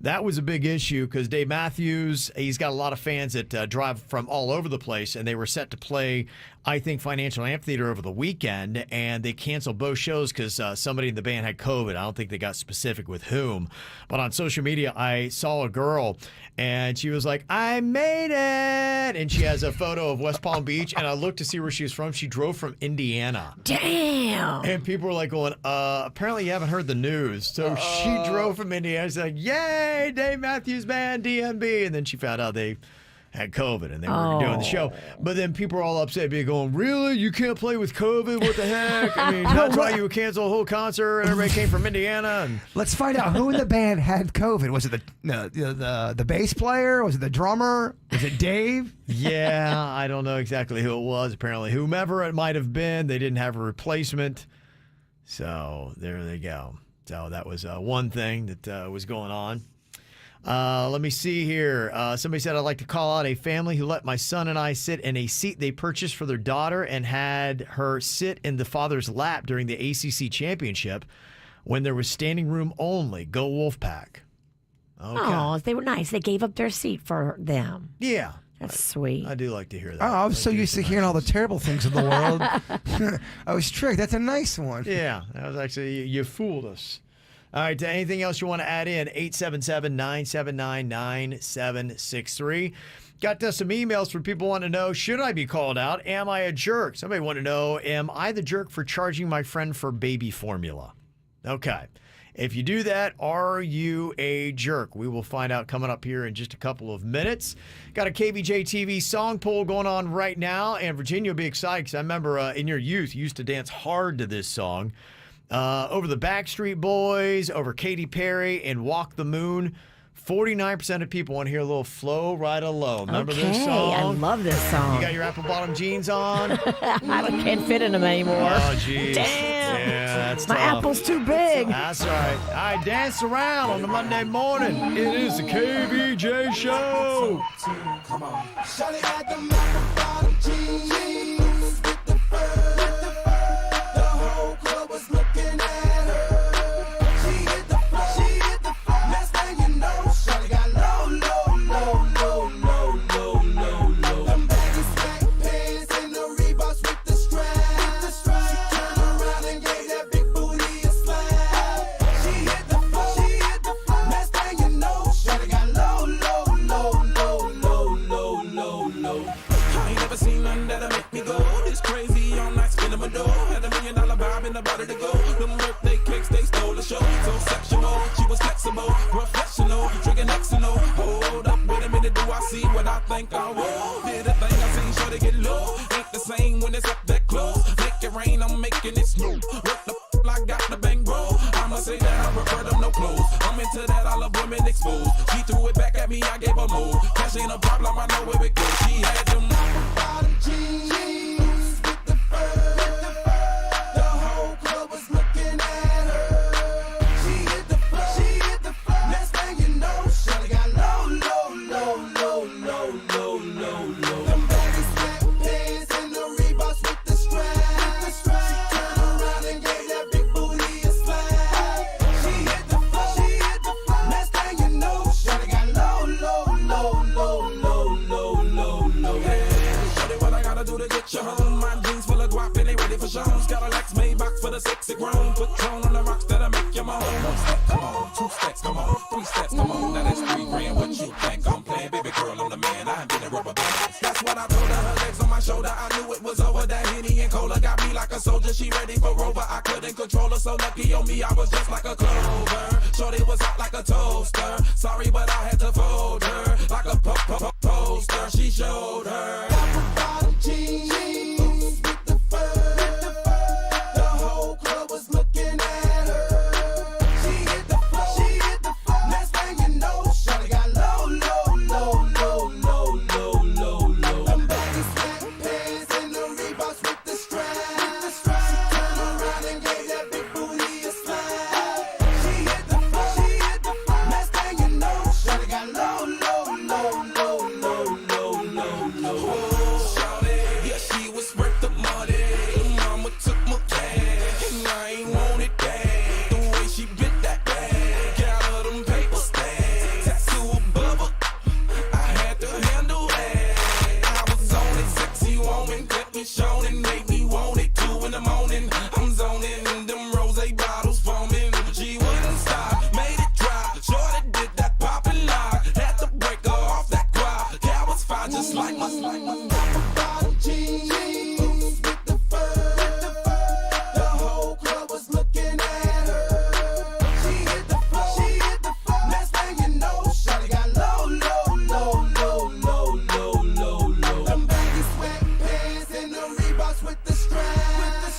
[SPEAKER 3] That was a big issue because Dave Matthews, he's got a lot of fans that drive from all over the place, and they were set to play, I think, Financial Amphitheater over the weekend, and they canceled both shows because somebody in the band had COVID. I don't think they got specific with whom. But on social media, I saw a girl, and she was like, I made it! And she has a photo of West Palm Beach, and I looked to see where she was from. She drove from Indiana.
[SPEAKER 4] Damn!
[SPEAKER 3] And people were like going, apparently you haven't heard the news. So she drove from Indiana. She's like, yay, Dave Matthews Band, DMB. And then she found out they had COVID and they were doing the show. But then people were all upset, being going, really? You can't play with COVID? What the heck? I mean, that's why you would cancel a whole concert and everybody came from Indiana. And
[SPEAKER 5] let's find out who in the band had COVID. Was it the bass player? Was it the drummer? Was it Dave?
[SPEAKER 3] Yeah, I don't know exactly who it was. Apparently, whomever it might have been, they didn't have a replacement. So there they go. So that was one thing that was going on. Let me see here. Somebody said, I'd like to call out a family who let my son and I sit in a seat they purchased for their daughter and had her sit in the father's lap during the ACC championship when there was standing room only. Go Wolfpack. Okay.
[SPEAKER 4] Oh, they were nice. They gave up their seat for them.
[SPEAKER 3] Yeah.
[SPEAKER 4] That's sweet.
[SPEAKER 3] I do like to hear that.
[SPEAKER 5] Oh, I'm so used to hearing all the terrible things in the world. I was tricked. That's a nice one.
[SPEAKER 3] Yeah, that was actually, you fooled us. All right, anything else you want to add in? 877-979-9763. Got some emails from people wanting to know, should I be called out? Am I a jerk? Somebody wanted to know, am I the jerk for charging my friend for baby formula? Okay. If you do that, are you a jerk? We will find out coming up here in just a couple of minutes. Got a KVJ TV song poll going on right now, and Virginia will be excited because I remember in your youth, you used to dance hard to this song. Over the Backstreet Boys, over Katy Perry, and Walk the Moon. 49% of people want to hear a little Flow Right Alone. Remember this song?
[SPEAKER 4] I love this song.
[SPEAKER 3] You got your apple bottom jeans on?
[SPEAKER 4] I can't fit in them anymore.
[SPEAKER 3] Oh, jeez.
[SPEAKER 4] Damn.
[SPEAKER 3] Yeah, that's
[SPEAKER 4] My
[SPEAKER 3] tough.
[SPEAKER 4] apple's too big.
[SPEAKER 3] That's right. I dance around on a Monday morning. It is the KVJ Show.
[SPEAKER 8] Come on. Shawty had them apple bottom jeans with the fur. The whole club was looking at her. She hit the floor. Next thing you know, shawty got low. Them baggy spank pants and the Reeboks with the strap. She turned around and gave that big booty a slap. She hit the floor. Next thing you know, shawty got low. I ain't
[SPEAKER 6] think I will. Did a thing I seen, sure to get low. Ain't the same when it's up that close. Make it rain, I'm making it snow. What the I got the bang bro. I'ma say that I prefer them no clothes. I'm into that, I love women exposed. She threw it back at me, I gave her more. Cash ain't a problem, I know where it goes. She had them bottom jeans with the fur. The whole club was looking at her. She hit the floor. Next thing you know, shawty got low. Them baggy sweatpants and the Reeboks with the strap. She turned around and gave that big booty a slap. She hit the floor. Next thing you know, shawty got low. Hey, shawty, what I gotta do to get you home? My jeans full of guap and they ready for shows. Got a Lex Maybach for the sexy grown. Patron on the rocks that'll make you moan. 1 step, come on. 2 steps, come on. 3 steps, come on. Now that's 3 grand. What you think I'm playing? Baby girl, I'm the man. I ain't been a rubber band. That's what I told her. Her legs on my shoulder. I knew it was over. That Henny and Cola got me like a soldier. She ready for Rover. I couldn't control her. So lucky on me, I was just like a clover. Shorty was hot like a toaster. Sorry, but I had to fold her like a poster. She showed her. Bottom jeans with the fur. The whole club was looking at her. She hit the floor. Next thing you know, shawty got low. Them baggy sweatpants and the Reeboks with the strap. She turned around and gave that big booty a slap. She hit the floor. Next thing you know, shawty got low. Shawty, yeah, she was worth the money. Mama took my cash, and I ain't want it back. The way she bit that bag, got her them paper stacks. Tattoo above her, I had to handle that. I was on it, sexy woman, kept me shown and made me want it. 2 in the morning, I'm zoning, them rosé bottles foaming. She wouldn't stop, made it drop. Shorty did that poppin' lock, had to break her off that quad. Cat was fine, just like my bottom jeans with the fur. The whole club was looking at her. She hit the floor. Next thing you know, shawty got low. Them baggy sweatpants and the Reeboks with the strap.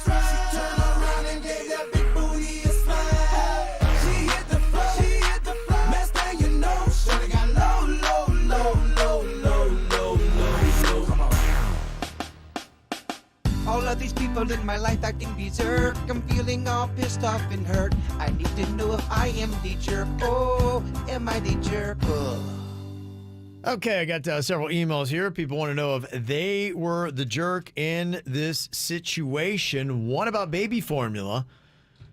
[SPEAKER 6] She turned around and gave that big booty a slap. She hit the floor. Next thing you know, shawty got low. Come on.
[SPEAKER 7] All of these people in my life acting berserk. I'm feeling all pissed off and hurt. I need to know if I am the jerk. Oh, am I the jerk? Oh.
[SPEAKER 3] Okay, I got several emails here. People want to know if they were the jerk in this situation. One about baby formula.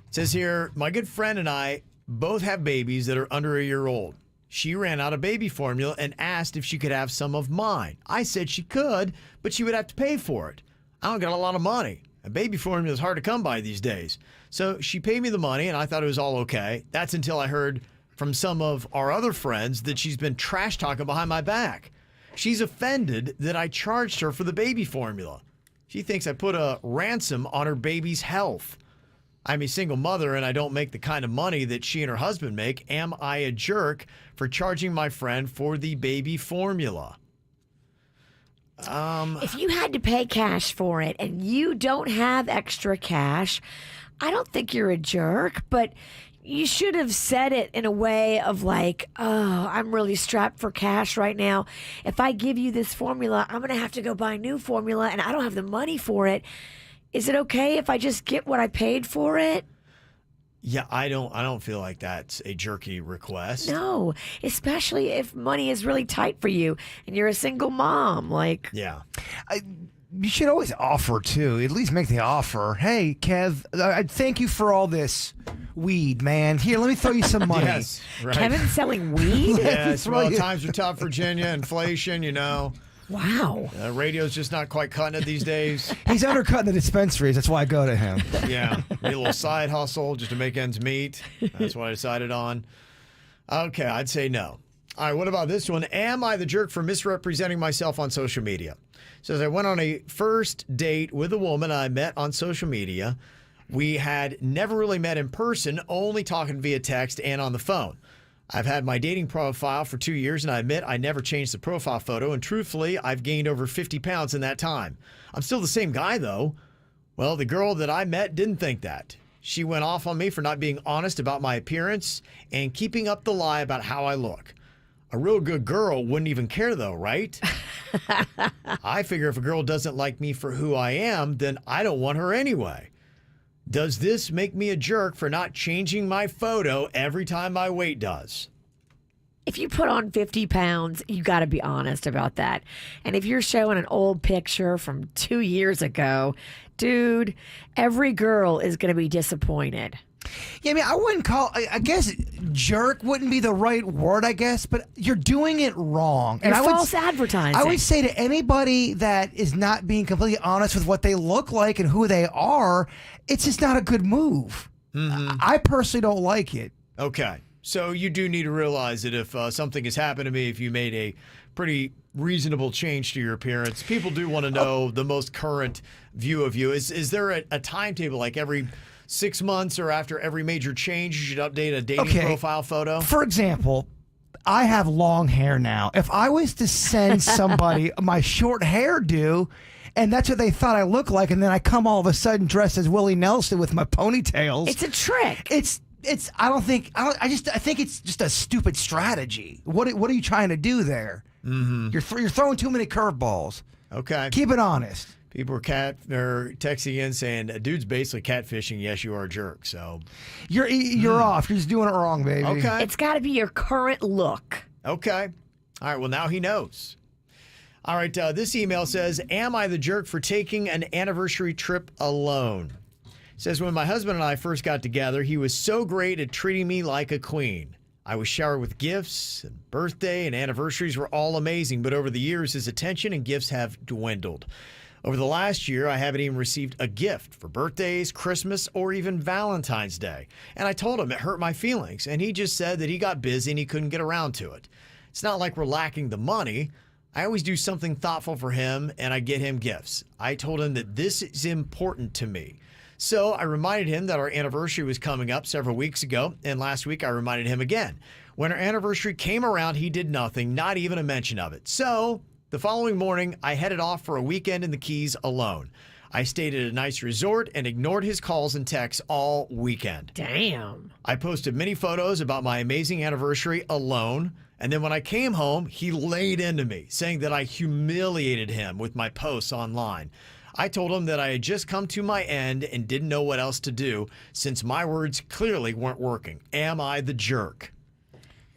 [SPEAKER 3] It says here, my good friend and I both have babies that are under a year old. She ran out of baby formula and asked if she could have some of mine. I said she could, but she would have to pay for it. I don't got a lot of money. And baby formula is hard to come by these days. So she paid me the money, and I thought it was all okay. That's until I heard from some of our other friends that she's been trash talking behind my back. She's offended that I charged her for the baby formula. She thinks I put a ransom on her baby's health. I'm a single mother and I don't make the kind of money that she and her husband make. Am I a jerk for charging my friend for the baby formula?
[SPEAKER 4] If you had to pay cash for it and you don't have extra cash, I don't think you're a jerk, but you should have said it in a way of like, oh, I'm really strapped for cash right now. If I give you this formula, I'm going to have to go buy new formula and I don't have the money for it. Is it okay if I just get what I paid for it?
[SPEAKER 3] Yeah, I don't feel like that's a jerky request.
[SPEAKER 4] No, especially if money is really tight for you and you're a single mom. Like,
[SPEAKER 3] yeah.
[SPEAKER 5] You should always offer, too. At least make the offer. Hey, Kev, thank you for all this weed, man. Here, let me throw you some money.
[SPEAKER 3] Yes, right.
[SPEAKER 4] Kevin's selling weed?
[SPEAKER 3] Yes, well, times are tough, Virginia. Inflation, you know.
[SPEAKER 4] Wow.
[SPEAKER 3] Radio's just not quite cutting it these days.
[SPEAKER 5] He's undercutting the dispensaries. That's why I go to him.
[SPEAKER 3] Yeah. Need a little side hustle just to make ends meet. That's what I decided on. Okay, I'd say no. All right, what about this one? Am I the jerk for misrepresenting myself on social media? It says I went on a first date with a woman I met on social media. We had never really met in person, only talking via text and on the phone. I've had my dating profile for 2 years, and I admit I never changed the profile photo, and truthfully, I've gained over 50 pounds in that time. I'm still the same guy, though. Well, the girl that I met didn't think that. She went off on me for not being honest about my appearance and keeping up the lie about how I look. A real good girl wouldn't even care, though, right? I figure if a girl doesn't like me for who I am, then I don't want her anyway. Does this make me a jerk for not changing my photo every time my weight does?
[SPEAKER 4] If you put on 50 pounds, you got to be honest about that. And if you're showing an old picture from 2 years ago, dude, every girl is going to be disappointed.
[SPEAKER 5] Yeah, I mean, I wouldn't call, I guess jerk wouldn't be the right word, I guess, but you're doing it wrong.
[SPEAKER 4] You're false advertising.
[SPEAKER 5] I would say to anybody that is not being completely honest with what they look like and who they are, it's just not a good move. I personally don't like it.
[SPEAKER 3] Okay. So you do need to realize that if something has happened to me, if you made a pretty reasonable change to your appearance, people do want to know the most current view of you. Is there a timetable, like every 6 months or after every major change, you should update a dating profile photo?
[SPEAKER 5] For example, I have long hair now. If I was to send somebody my short hairdo, and that's what they thought I looked like, and then I come all of a sudden dressed as Willie Nelson with my ponytails.
[SPEAKER 4] It's a trick.
[SPEAKER 5] I think it's just a stupid strategy. What are you trying to do there? Mm-hmm. You're throwing too many curveballs.
[SPEAKER 3] Okay.
[SPEAKER 5] Keep it honest.
[SPEAKER 3] People are texting in saying, a dude's basically catfishing. Yes, you are a jerk. So
[SPEAKER 5] you're off. You're just doing it wrong, baby.
[SPEAKER 3] Okay.
[SPEAKER 4] It's got to be your current look.
[SPEAKER 3] Okay. All right. Well, now he knows. All right. This email says, am I the jerk for taking an anniversary trip alone? It says, when my husband and I first got together, he was so great at treating me like a queen. I was showered with gifts, and birthday and anniversaries were all amazing, but over the years, his attention and gifts have dwindled. Over the last year, I haven't even received a gift for birthdays, Christmas, or even Valentine's Day. And I told him it hurt my feelings, and he just said that he got busy and he couldn't get around to it. It's not like we're lacking the money. I always do something thoughtful for him, and I get him gifts. I told him that this is important to me. So I reminded him that our anniversary was coming up several weeks ago, and last week I reminded him again. When our anniversary came around, he did nothing, not even a mention of it. So the following morning, I headed off for a weekend in the Keys alone. I stayed at a nice resort and ignored his calls and texts all weekend.
[SPEAKER 4] Damn.
[SPEAKER 3] I posted many photos about my amazing anniversary alone, and then when I came home, he laid into me, saying that I humiliated him with my posts online. I told him that I had just come to my end and didn't know what else to do since my words clearly weren't working. Am I the jerk?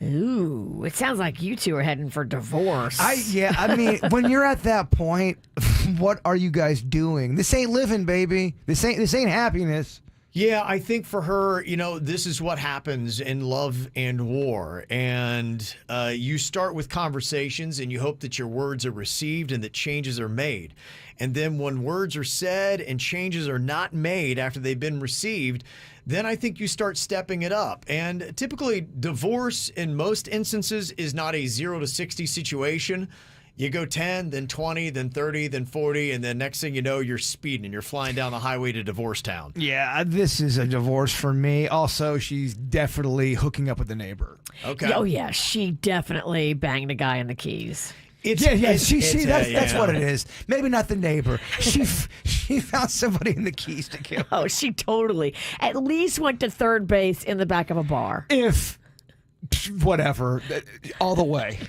[SPEAKER 4] Ooh, it sounds like you two are heading for divorce.
[SPEAKER 5] I mean, when you're at that point, what are you guys doing? This ain't living, baby. This ain't happiness.
[SPEAKER 3] Yeah, I think for her, this is what happens in love and war. And you start with conversations and you hope that your words are received and that changes are made. And then when words are said and changes are not made after they've been received, then I think you start stepping it up. And typically, divorce in most instances is not a 0 to 60 situation. You go 10, then 20, then 30, then 40, and then next thing you know, you're speeding and you're flying down the highway to divorce town.
[SPEAKER 5] Yeah, this is a divorce for me. Also, she's definitely hooking up with the neighbor.
[SPEAKER 3] Okay.
[SPEAKER 4] Oh, yeah, she definitely banged a guy in the Keys.
[SPEAKER 5] That's what it is. Maybe not the neighbor. She found somebody in the Keys to kill.
[SPEAKER 4] Oh, she totally at least went to third base in the back of a bar.
[SPEAKER 5] Whatever, all the way.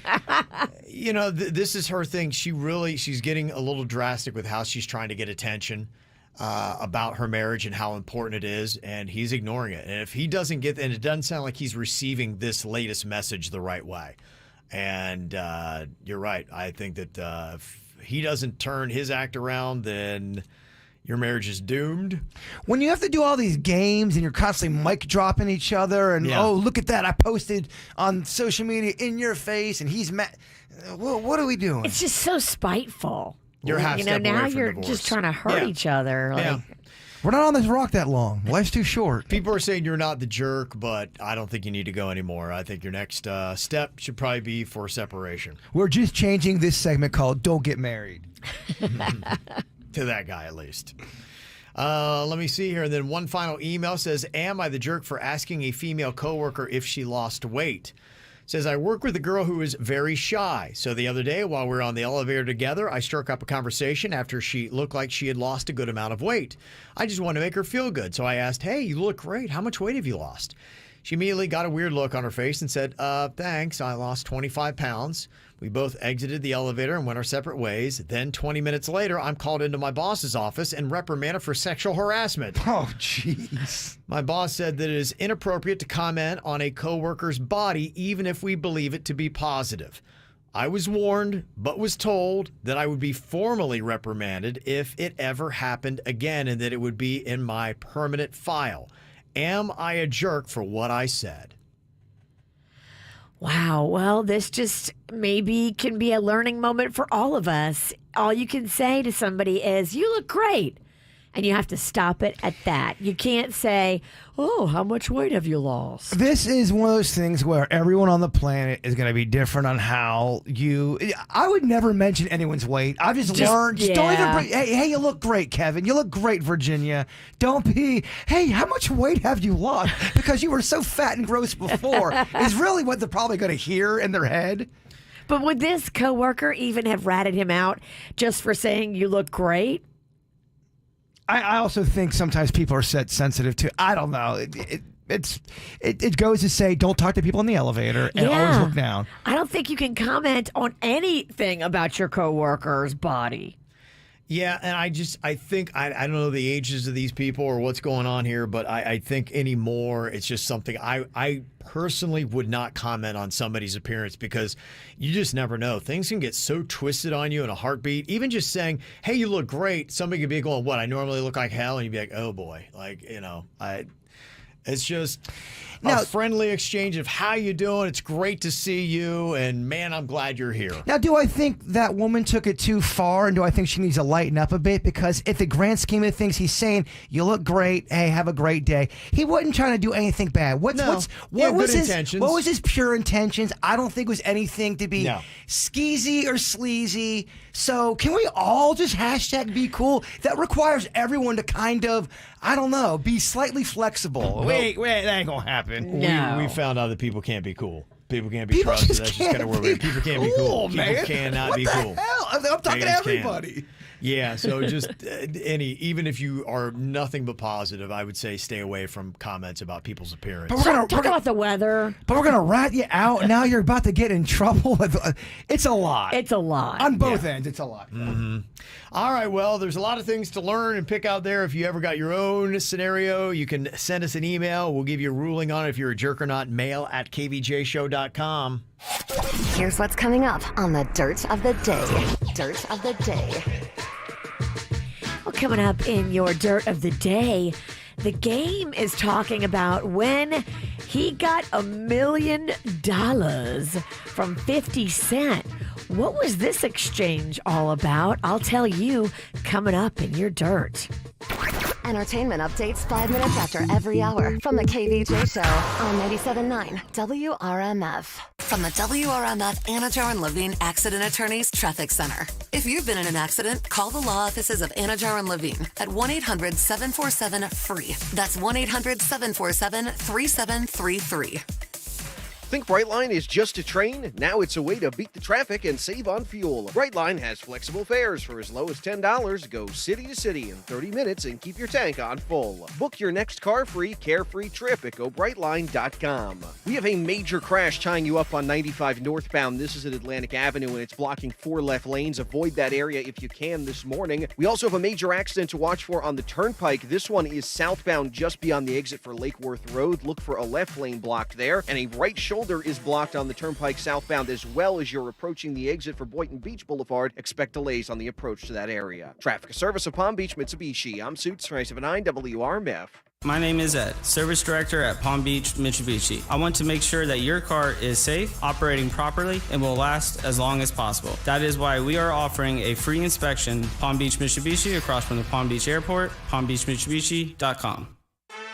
[SPEAKER 3] This is her thing. She's getting a little drastic with how she's trying to get attention about her marriage and how important it is, and he's ignoring it. And if he doesn't get, and it doesn't sound like he's receiving this latest message the right way. And you're right. I think that if he doesn't turn his act around, then your marriage is doomed.
[SPEAKER 5] When you have to do all these games and you're constantly mic dropping each other and, oh, look at that. I posted on social media in your face and he's mad. Well, what are we doing?
[SPEAKER 4] It's just so spiteful.
[SPEAKER 3] You're half step
[SPEAKER 4] now
[SPEAKER 3] away from
[SPEAKER 4] you're
[SPEAKER 3] divorce.
[SPEAKER 4] just trying to hurt each other. Like,
[SPEAKER 5] We're not on this rock that long. Life's too short.
[SPEAKER 3] People are saying you're not the jerk, but I don't think you need to go anymore. I think your next step should probably be for separation.
[SPEAKER 5] We're just changing this segment called Don't Get Married.
[SPEAKER 3] To that guy, at least. Let me see here. And then one final email says, am I the jerk for asking a female coworker if she lost weight? Says, I work with a girl who is very shy. So the other day while we were on the elevator together, I struck up a conversation after she looked like she had lost a good amount of weight. I just wanted to make her feel good. So I asked, hey, you look great. How much weight have you lost? She immediately got a weird look on her face and said, thanks. I lost 25 pounds. We both exited the elevator and went our separate ways. Then 20 minutes later, I'm called into my boss's office and reprimanded for sexual harassment.
[SPEAKER 5] Oh, jeez.
[SPEAKER 3] My boss said that it is inappropriate to comment on a coworker's body, even if we believe it to be positive. I was warned, but was told that I would be formally reprimanded if it ever happened again and that it would be in my permanent file. Am I a jerk for what I said?
[SPEAKER 4] Wow. Well, this just maybe can be a learning moment for all of us. All you can say to somebody is, you look great. And you have to stop it at that. You can't say, oh, how much weight have you lost?
[SPEAKER 5] This is one of those things where everyone on the planet is going to be different on how you... I would never mention anyone's weight. I've just learned... Just don't even bring, hey, you look great, Kevin. You look great, Virginia. Don't be, hey, how much weight have you lost? Because you were so fat and gross before is really what they're probably going to hear in their head.
[SPEAKER 4] But would this coworker even have ratted him out just for saying you look great?
[SPEAKER 5] I also think sometimes people are sensitive too. I don't know. It goes to say don't talk to people in the elevator and always look down.
[SPEAKER 4] I don't think you can comment on anything about your coworker's body.
[SPEAKER 3] Yeah, and I think, I don't know the ages of these people or what's going on here, but I think anymore it's just something I personally would not comment on somebody's appearance because you just never know. Things can get so twisted on you in a heartbeat. Even just saying, hey, you look great, somebody could be going, what, I normally look like hell? And you'd be like, oh boy, it's just a friendly exchange of how you doing. It's great to see you, and man, I'm glad you're here.
[SPEAKER 5] Now, do I think that woman took it too far, and do I think she needs to lighten up a bit? Because if the grand scheme of things, he's saying, you look great, hey, have a great day. He wasn't trying to do anything bad. What was his pure intentions? I don't think it was anything to be skeezy or sleazy. So can we all just hashtag be cool? That requires everyone to kind of, I don't know, be slightly flexible. Wait, that ain't gonna happen.
[SPEAKER 3] No. We found out that people can't be cool. People can't be trusted. That's just kind of where people can't be cool.
[SPEAKER 5] Man.
[SPEAKER 3] People cannot be cool.
[SPEAKER 5] What the hell? I'm talking to everybody.
[SPEAKER 3] Yeah, so just even if you are nothing but positive, I would say stay away from comments about people's appearance.
[SPEAKER 4] Talk about the weather.
[SPEAKER 5] But we're gonna rat you out. Now you're about to get in trouble. It's a lot.
[SPEAKER 4] It's a lot
[SPEAKER 5] on both ends. It's a lot.
[SPEAKER 3] Mm-hmm. All right. Well, there's a lot of things to learn and pick out there. If you ever got your own scenario, you can send us an email. We'll give you a ruling on it if you're a jerk or not. mail@kvjshow.com.
[SPEAKER 26] Here's what's coming up on the Dirt of the Day. Dirt of the Day.
[SPEAKER 4] Well, coming up in your Dirt of the Day, the game is talking about when he got $1 million from 50 Cent. What was this exchange all about? I'll tell you coming up in your Dirt.
[SPEAKER 26] Entertainment updates 5 minutes after every hour from the KVJ Show on 97.9 WRMF. From the WRMF Anajar and Levine Accident Attorneys Traffic Center. If you've been in an accident, call the law offices of Anajar and Levine at 1-800-747-FREE. That's 1-800-747-3733.
[SPEAKER 2] Think Brightline is just a train? Now it's a way to beat the traffic and save on fuel. Brightline has flexible fares for as low as $10. Go city to city in 30 minutes and keep your tank on full. Book your next car-free, carefree trip at GoBrightline.com. We have a major crash tying you up on 95 northbound. This is at Atlantic Avenue, and it's blocking 4 left lanes. Avoid that area if you can this morning. We also have a major accident to watch for on the Turnpike. This one is southbound just beyond the exit for Lake Worth Road. Look for a left lane blocked there, and a right shoulder is blocked on the Turnpike southbound as well as you're approaching the exit for Boynton Beach Boulevard. Expect delays on the approach to that area. Traffic service of Palm Beach Mitsubishi. I'm Suits 979 WRMF.
[SPEAKER 9] My name is Ed, Service Director at Palm Beach Mitsubishi. I want to make sure that your car is safe, operating properly, and will last as long as possible. That is why we are offering a free inspection, Palm Beach Mitsubishi, across from the Palm Beach Airport, palmbeachmitsubishi.com.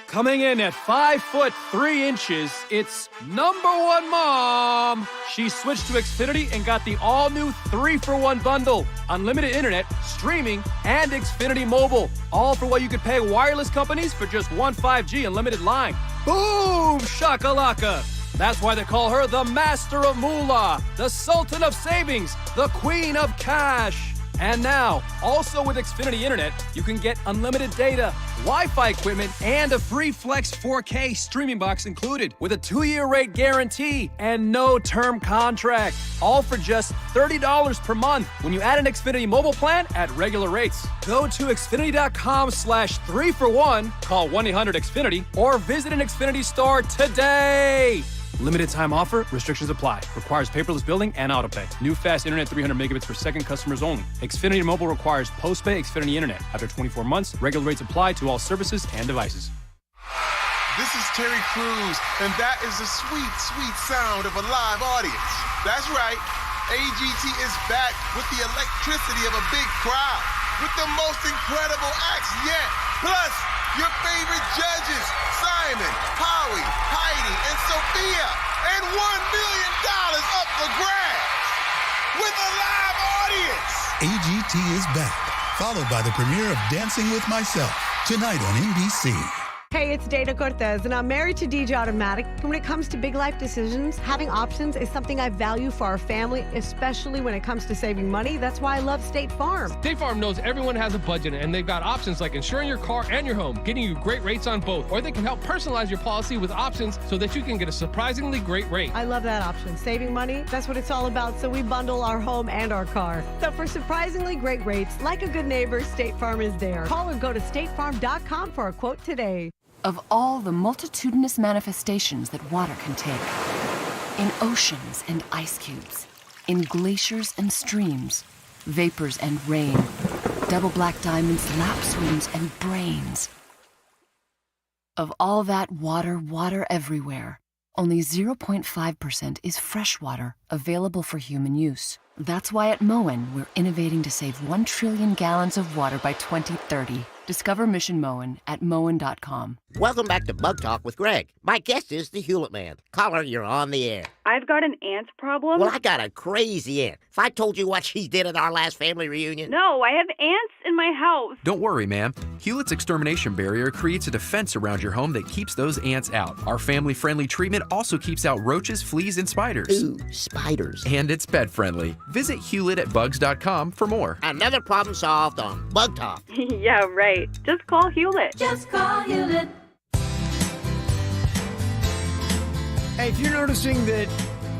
[SPEAKER 11] Coming in at 5'3", it's number one mom. She switched to Xfinity and got the all-new 3-for-1 bundle. Unlimited internet, streaming, and Xfinity Mobile. All for what you could pay wireless companies for just one 5G unlimited line. Boom! Shakalaka! That's why they call her the Master of Moolah, the Sultan of Savings, the Queen of Cash. And now, also with Xfinity Internet, you can get unlimited data, Wi-Fi equipment, and a free Flex 4K streaming box included with a 2-year rate guarantee and no term contract. All for just $30 per month when you add an Xfinity mobile plan at regular rates. Go to Xfinity.com/3-for-1, call 1-800-XFINITY, or visit an Xfinity store today. Limited time offer. Restrictions apply. Requires paperless billing and autopay. New fast internet 300 megabits per second customers only. Xfinity Mobile requires post-pay Xfinity Internet. After 24 months, regular rates apply to all services and devices.
[SPEAKER 13] This is Terry Crews, and that is the sweet, sweet sound of a live audience. That's right. AGT is back with the electricity of a big crowd, with the most incredible acts yet. Plus, your favorite judges, Simon, Howie, Heidi, and Sophia, and $1 million up for grabs with a live audience.
[SPEAKER 14] AGT is back, followed by the premiere of Dancing with Myself, tonight on NBC.
[SPEAKER 15] Hey, it's Dana Cortez, and I'm married to DJ Automatic. And when it comes to big life decisions, having options is something I value for our family, especially when it comes to saving money. That's why I love State Farm.
[SPEAKER 16] State Farm knows everyone has a budget, and they've got options like insuring your car and your home, getting you great rates on both, or they can help personalize your policy with options so that you can get a surprisingly great rate.
[SPEAKER 15] I love that option. Saving money, that's what it's all about, so we bundle our home and our car. So for surprisingly great rates, like a good neighbor, State Farm is there. Call or go to statefarm.com for a quote today.
[SPEAKER 24] Of all the multitudinous manifestations that water can take, in oceans and ice cubes, in glaciers and streams, vapors and rain, double black diamonds, lap swims, and brains. Of all that water everywhere, only 0.5% is fresh water available for human use. That's why at Moen, we're innovating to save 1 trillion gallons of water by 2030. Discover Mission Moen at Moen.com.
[SPEAKER 10] Welcome back to Bug Talk with Greg. My guest is the Hewlett Man. Caller, you're on the air.
[SPEAKER 27] I've got an ant problem.
[SPEAKER 10] Well, I got a crazy aunt. If I told you what she did at our last family reunion.
[SPEAKER 27] No, I have ants in my house.
[SPEAKER 12] Don't worry, ma'am. Hewlett's Extermination Barrier creates a defense around your home that keeps those ants out. Our family-friendly treatment also keeps out roaches, fleas, and spiders.
[SPEAKER 10] Ooh, spiders.
[SPEAKER 12] And it's pet-friendly. Visit Hewlett@bugs.com for more.
[SPEAKER 10] Another problem solved on Bug Talk.
[SPEAKER 27] Yeah, right. Just call Hewlett.
[SPEAKER 1] Just call Hewlett.
[SPEAKER 3] Hey, if you're noticing that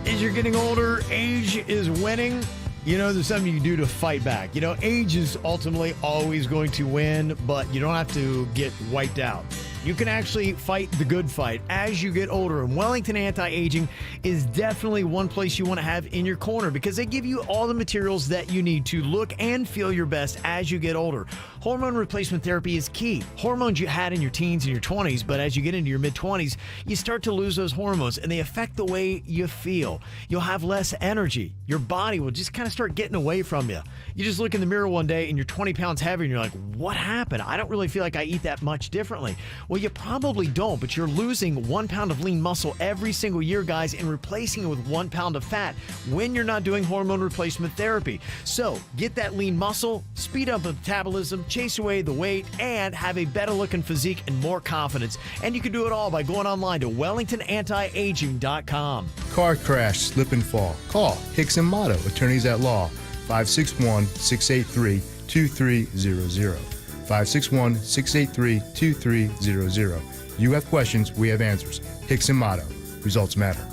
[SPEAKER 3] as you're getting older, age is winning, you know, there's something you can do to fight back. You know, age is ultimately always going to win, but you don't have to get wiped out. You can actually fight the good fight as you get older. And Wellington Anti-Aging is definitely one place you want to have in your corner because they give you all the materials that you need to look and feel your best as you get older. Hormone replacement therapy is key. Hormones you had in your teens and your 20s, but as you get into your mid-20s, you start to lose those hormones and they affect the way you feel. You'll have less energy. Your body will just kind of start getting away from you. You just look in the mirror one day and you're 20 pounds heavier and you're like, what happened? I don't really feel like I eat that much differently. Well, you probably don't, but you're losing 1 pound of lean muscle every single year, guys, and replacing it with 1 pound of fat when you're not doing hormone replacement therapy. So get that lean muscle, speed up metabolism, chase away the weight, and have a better looking physique and more confidence. And you can do it all by going online to WellingtonAntiAging.com.
[SPEAKER 28] Car crash, slip and fall. Call Hicks and Motto, attorneys at law, 561-683-2300. 561-683-2300. You have questions, we have answers. Hicks and Motto. Results matter.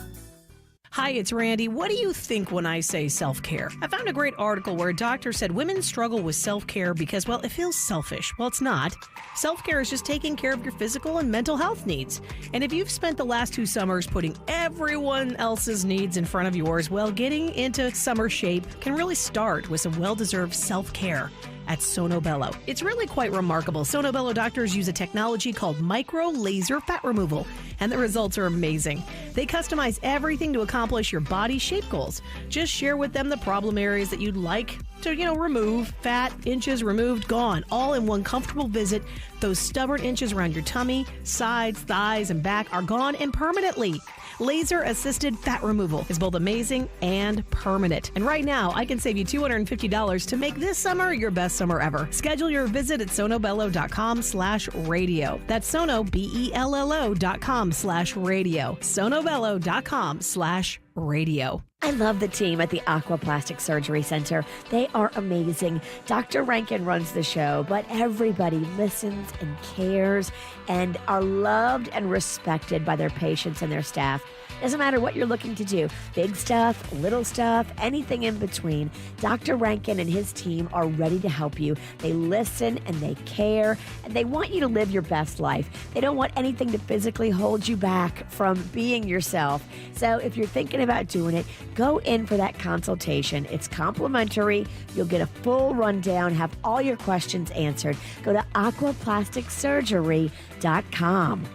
[SPEAKER 29] Hi, it's Randy. What do you think when I say self-care? I found a great article where a doctor said women struggle with self-care because, well, it feels selfish. Well, it's not. Self-care is just taking care of your physical and mental health needs. And if you've spent the last 2 summers putting everyone else's needs in front of yours, well, getting into summer shape can really start with some well-deserved self-care at Sonobello. It's really quite remarkable. Sonobello doctors use a technology called micro laser fat removal, and the results are amazing. They customize everything to accomplish your body shape goals. Just share with them the problem areas that you'd like to, remove. Fat, inches removed, gone, all in one comfortable visit. Those stubborn inches around your tummy, sides, thighs, and back are gone and permanently. Laser-assisted fat removal is both amazing and permanent. And right now, I can save you $250 to make this summer your best summer ever. Schedule your visit at sonobello.com/radio. That's Sono, BELLO.com/radio. sonobello.com/radio.
[SPEAKER 4] I love the team at the Aquaplastic Surgery Center. They are amazing. Dr. Rankin runs the show, but everybody listens and cares and are loved and respected by their patients and their staff. Doesn't matter what you're looking to do, big stuff, little stuff, anything in between. Dr. Rankin and his team are ready to help you. They listen and they care, and they want you to live your best life. They don't want anything to physically hold you back from being yourself. So if you're thinking about doing it, go in for that consultation. It's complimentary. You'll get a full rundown, have all your questions answered. Go to aquaplasticsurgery.com.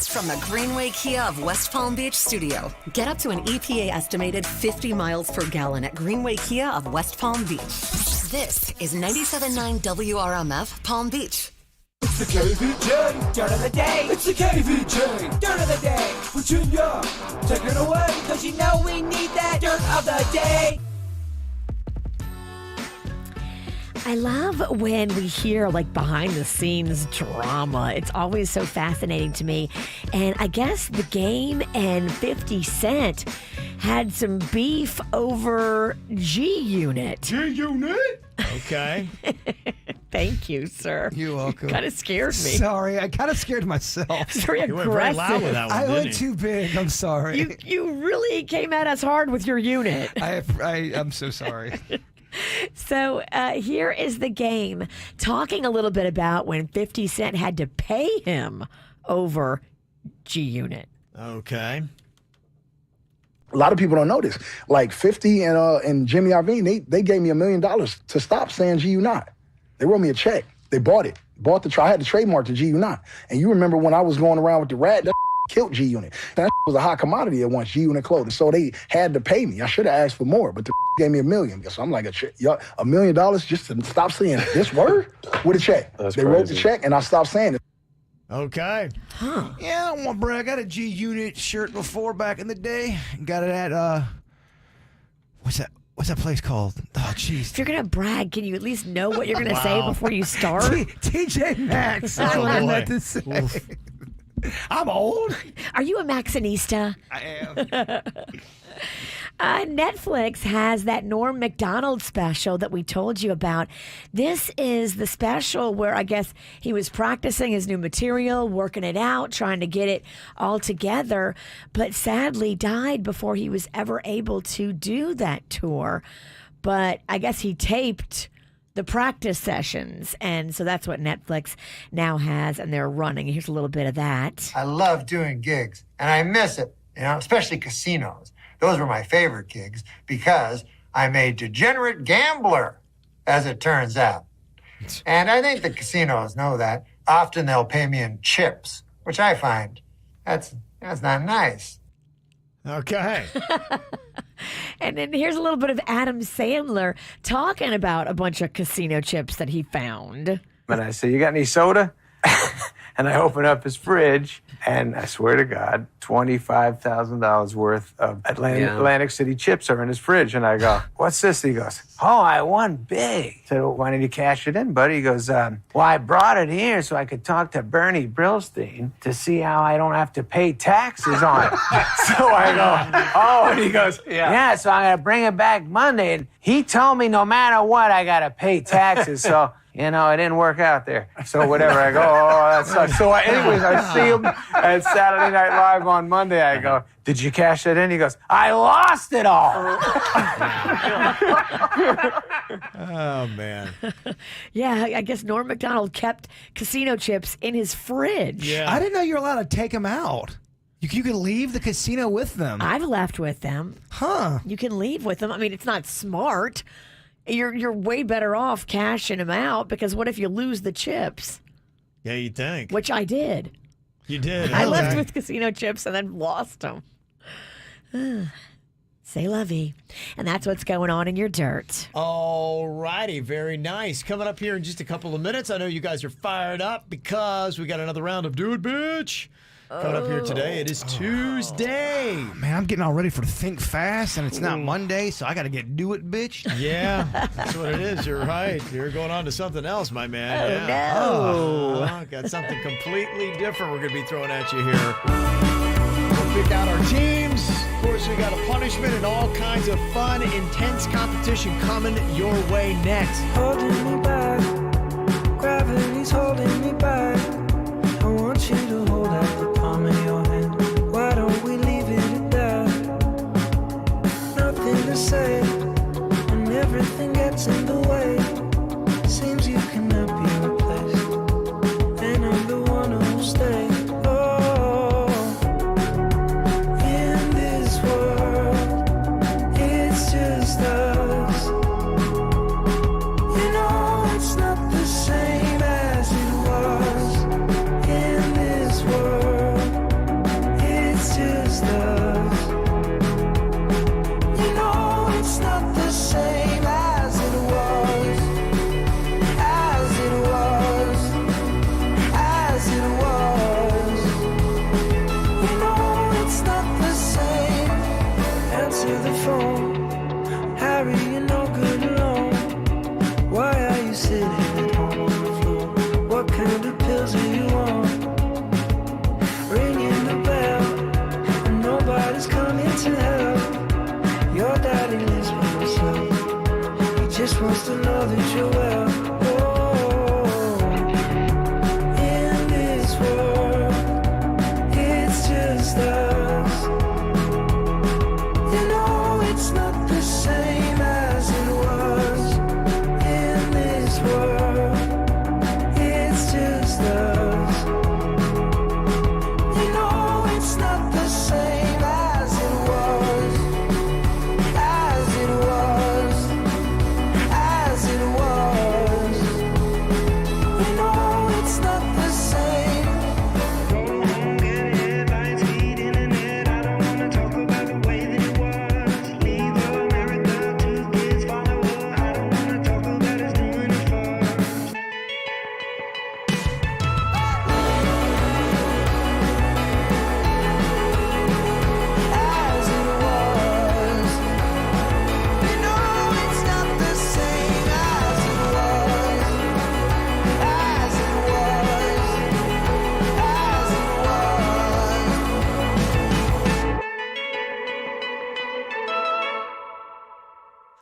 [SPEAKER 26] From the Greenway Kia of West Palm Beach studio, get up to an EPA estimated 50 miles per gallon at Greenway Kia of West Palm Beach. This is 97.9 WRMF Palm Beach.
[SPEAKER 6] It's the KVJ dirt of the day. It's the KVJ dirt of the day. Virginia, take it away, cause you know we need that dirt of the day.
[SPEAKER 4] I love when we hear behind the scenes drama. It's always so fascinating to me. And I guess The Game and 50 Cent had some beef over G-Unit.
[SPEAKER 5] G-Unit?
[SPEAKER 3] Okay.
[SPEAKER 4] Thank you, sir.
[SPEAKER 5] You're welcome.
[SPEAKER 4] Kind of scared me.
[SPEAKER 5] Sorry, I kind of scared myself.
[SPEAKER 4] Very
[SPEAKER 3] You went very loud
[SPEAKER 4] aggressive.
[SPEAKER 3] with that one,
[SPEAKER 5] I
[SPEAKER 3] didn't
[SPEAKER 5] went
[SPEAKER 3] you?
[SPEAKER 5] too big. I'm sorry.
[SPEAKER 4] You really came at us hard with your unit.
[SPEAKER 5] I'm so sorry.
[SPEAKER 4] So here is The Game talking a little bit about when 50 Cent had to pay him over G-Unit.
[SPEAKER 3] Okay.
[SPEAKER 8] A lot of people don't know this. 50 and Jimmy Iovine, they gave me $1 million to stop saying GU not. They wrote me a check. They bought it. I had to trademark the GU not. And you remember when I was going around with the rat, that killed G-Unit. That was a hot commodity at once, G-Unit clothing. So they had to pay me. I should have asked for more, but the gave me $1 million. So I'm like, $1 million just to stop saying this word with a check. They wrote the check and I stopped saying it.
[SPEAKER 3] Okay.
[SPEAKER 4] Huh.
[SPEAKER 5] Yeah, I don't want to brag. I got a G-Unit shirt before back in the day. Got it at, what's that place called? Oh, jeez.
[SPEAKER 4] If you're going to brag, can you at least know what you're going to say before you start?
[SPEAKER 5] TJ Maxx. That's what I meant to say. Oof. I'm old.
[SPEAKER 4] Are you a Maxxinista?
[SPEAKER 5] I am.
[SPEAKER 4] Netflix has that Norm Macdonald special that we told you about. This is the special where I guess he was practicing his new material, working it out, trying to get it all together, but sadly died before he was ever able to do that tour. But I guess he taped the practice sessions, and so that's what Netflix now has, and they're running. Here's a little bit of that.
[SPEAKER 17] I love doing gigs, and I miss it, especially casinos. Those were my favorite gigs because I'm a degenerate gambler, as it turns out. And I think the casinos know that. Often they'll pay me in chips, which I find that's not nice.
[SPEAKER 3] Okay.
[SPEAKER 4] And then here's a little bit of Adam Sandler talking about a bunch of casino chips that he found.
[SPEAKER 18] And I say, you got any soda? And I open up his fridge, and I swear to God, $25,000 worth of Atlantic City chips are in his fridge. And I go, what's this? He goes, oh, I won big. I said, well, why didn't you cash it in, buddy? He goes, well, I brought it here so I could talk to Bernie Brillstein to see how I don't have to pay taxes on it. So I go, oh, and he goes, yeah, so I'm going to bring it back Monday. And he told me no matter what, I got to pay taxes. So... it didn't work out there. So whatever, I go, oh, that sucks. So anyways, I see him at Saturday Night Live on Monday. I go, did you cash that in? He goes, I lost it all.
[SPEAKER 3] Oh, man.
[SPEAKER 4] Yeah, I guess Norm Macdonald kept casino chips in his fridge.
[SPEAKER 5] Yeah. I didn't know you were allowed to take them out. You can leave the casino with them.
[SPEAKER 4] I've left with them.
[SPEAKER 5] Huh.
[SPEAKER 4] You can leave with them. I mean, it's not smart. You're way better off cashing them out because what if you lose the chips?
[SPEAKER 3] Yeah, you think.
[SPEAKER 4] Which I did.
[SPEAKER 3] You did.
[SPEAKER 4] I left
[SPEAKER 3] Okay.
[SPEAKER 4] with casino chips and then lost them. Say la vie. And that's what's going on in your dirt.
[SPEAKER 3] All righty, very nice. Coming up here in just a couple of minutes. I know you guys are fired up because we got another round of Do It, Bitch. Coming up here today. It is Tuesday.
[SPEAKER 5] Man, I'm getting all ready for Think Fast, and it's not Monday, so I got to get Do It, Bitch.
[SPEAKER 3] Yeah, that's what it is. You're right. You're going on to something else, my man.
[SPEAKER 4] Oh,
[SPEAKER 3] no. Got something completely different we're going to be throwing at you here. We'll pick out our teams. Of course, we got a punishment and all kinds of fun, intense competition coming your way next.
[SPEAKER 2] Holding me back, gravity's holding me back. I want you to hold out the palm of your hand. Why don't we leave it at that? Nothing to say, and everything gets in the way. Seems you cannot be replaced, and I'm the one who'll stay. Oh, in this world, it's just us. You know it's not the same as it was. In this world, it's just us. You know it's not the same as it was. As it was. As it was. You know it's not the same. Answer the phone. Harry, you're no good alone. Why are you sitting at home on the floor? What kind of pills are you on? Ringing the bell, and nobody's coming to help. Your daddy lives by himself. He just wants to know that you're well. Oh, in this world, it's just us. You know it's not the same as it was. In this world, it's just us. You know it's not the same as it was. As it was. As it was. You know it's not the same. Go home, get headlines, feed internet. I don't wanna talk about the way that it was. Leave America to his follower. I don't wanna talk about us doing it first. As it was. You know it's not the same as it was. As it was. As it was.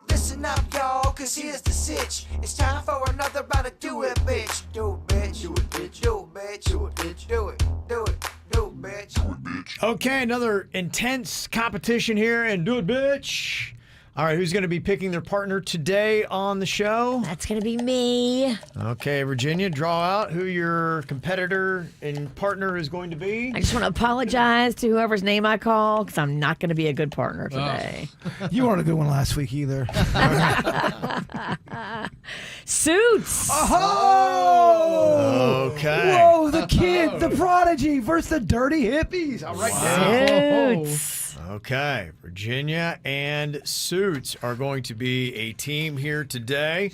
[SPEAKER 2] Listen up, y'all, cause here's the sitch. It's time for another round of Do It, Bitch. Do it, bitch. Do it, bitch. Do it, bitch. Do it, bitch. Do it. Do it. Do it, bitch. Do it, bitch.
[SPEAKER 3] Okay, another intense competition here and Do It, Bitch. All right, who's going to be picking their partner today on the show?
[SPEAKER 4] That's going to be me.
[SPEAKER 3] Okay, Virginia, draw out who your competitor and partner is going to be.
[SPEAKER 4] I just want to apologize to whoever's name I call because I'm not going to be a good partner today.
[SPEAKER 5] You weren't a good one last week either.
[SPEAKER 4] Suits.
[SPEAKER 5] Oh!
[SPEAKER 3] Okay.
[SPEAKER 5] Whoa, the kid, the prodigy versus the dirty hippies. All right.
[SPEAKER 4] Suits.
[SPEAKER 3] Okay, Virginia and Suits are going to be a team here today.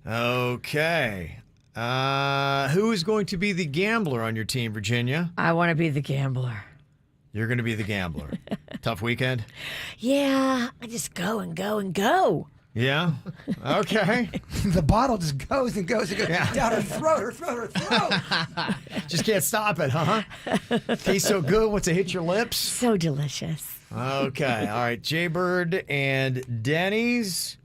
[SPEAKER 3] Okay. Who is going to be the gambler on your team, Virginia?
[SPEAKER 4] I want to be the gambler.
[SPEAKER 3] You're going to be the gambler. Tough weekend?
[SPEAKER 4] Yeah, I just go and go and go.
[SPEAKER 3] Yeah? Okay.
[SPEAKER 5] The bottle just goes and goes and goes
[SPEAKER 3] Yeah.
[SPEAKER 5] down her throat.
[SPEAKER 3] Just can't stop it, huh? Tastes so good once it hits your lips.
[SPEAKER 4] So delicious.
[SPEAKER 3] Okay. All right. Jaybird and Denny's.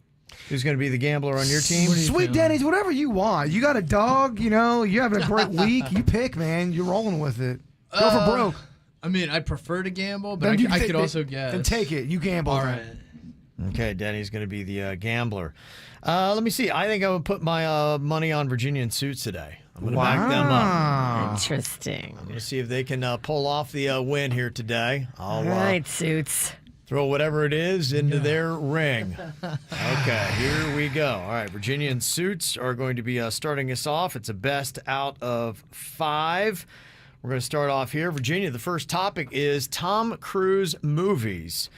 [SPEAKER 3] Who's going to be the gambler on your team?
[SPEAKER 5] Sweet Denny's, whatever you want. You got a dog, you know, you're having a great week. You pick, man. You're rolling with it. Go for broke.
[SPEAKER 7] I mean, I prefer to gamble, but
[SPEAKER 5] Then you
[SPEAKER 7] I
[SPEAKER 5] take
[SPEAKER 7] could
[SPEAKER 5] it-
[SPEAKER 7] also guess.
[SPEAKER 5] Then take it. You gamble.
[SPEAKER 7] All right.
[SPEAKER 3] Okay, Denny's going to be the gambler. Let me see. I think I would put my money on Virginia and Suits today. I'm going to back them up.
[SPEAKER 4] Interesting.
[SPEAKER 3] I'm going to see if they can pull off the win here today. I'll
[SPEAKER 4] All right, Suits.
[SPEAKER 3] throw whatever it is into their ring. Okay, here we go. All right, Virginia and Suits are going to be starting us off. It's a best out of 5. We're going to start off here. Virginia, the first topic is Tom Cruise movies.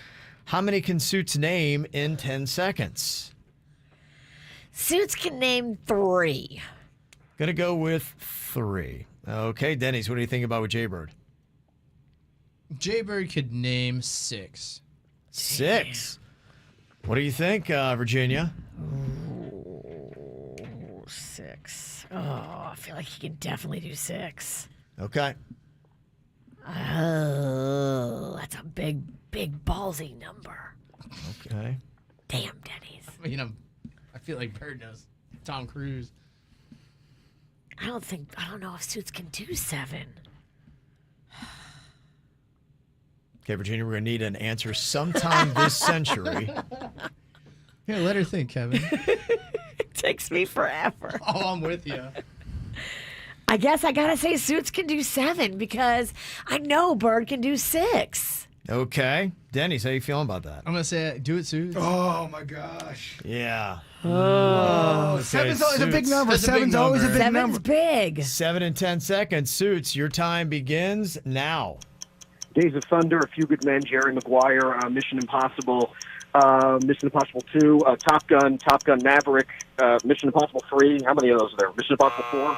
[SPEAKER 3] How many can Suits name in 10 seconds?
[SPEAKER 4] Suits can name 3.
[SPEAKER 3] Going to go with 3. Okay, Denny's, what do you think about with Jaybird?
[SPEAKER 7] Jaybird could name 6.
[SPEAKER 3] 6. What do you think, Virginia?
[SPEAKER 4] 6. Oh, I feel like he can definitely do 6.
[SPEAKER 3] Okay.
[SPEAKER 4] Oh, that's a big ballsy number.
[SPEAKER 3] Okay.
[SPEAKER 4] Damn, Denny's.
[SPEAKER 7] I mean, I feel like Bird knows Tom Cruise.
[SPEAKER 4] I don't know if Suits can do 7.
[SPEAKER 3] Okay, Virginia, we're going to need an answer sometime this century.
[SPEAKER 7] Here, let her think, Kevin.
[SPEAKER 4] It takes me forever.
[SPEAKER 7] Oh, I'm with you.
[SPEAKER 4] I guess I gotta say Suits can do 7 because I know Bird can do 6.
[SPEAKER 3] Okay. Denny's, how you feeling about that?
[SPEAKER 7] I'm going to say do it, Suits.
[SPEAKER 5] Oh, my gosh.
[SPEAKER 3] Yeah.
[SPEAKER 5] Oh, seven's always a big number.
[SPEAKER 7] That's a big
[SPEAKER 5] Seven's always a
[SPEAKER 7] number.
[SPEAKER 5] big
[SPEAKER 4] Seven's
[SPEAKER 5] number.
[SPEAKER 4] big.
[SPEAKER 3] 7 and 10 seconds. Suits, your time begins now.
[SPEAKER 9] Days of Thunder, A Few Good Men, Jerry Maguire, Mission Impossible, Mission Impossible 2, Top Gun Maverick, Mission Impossible 3. How many of those are there? Mission Impossible 4?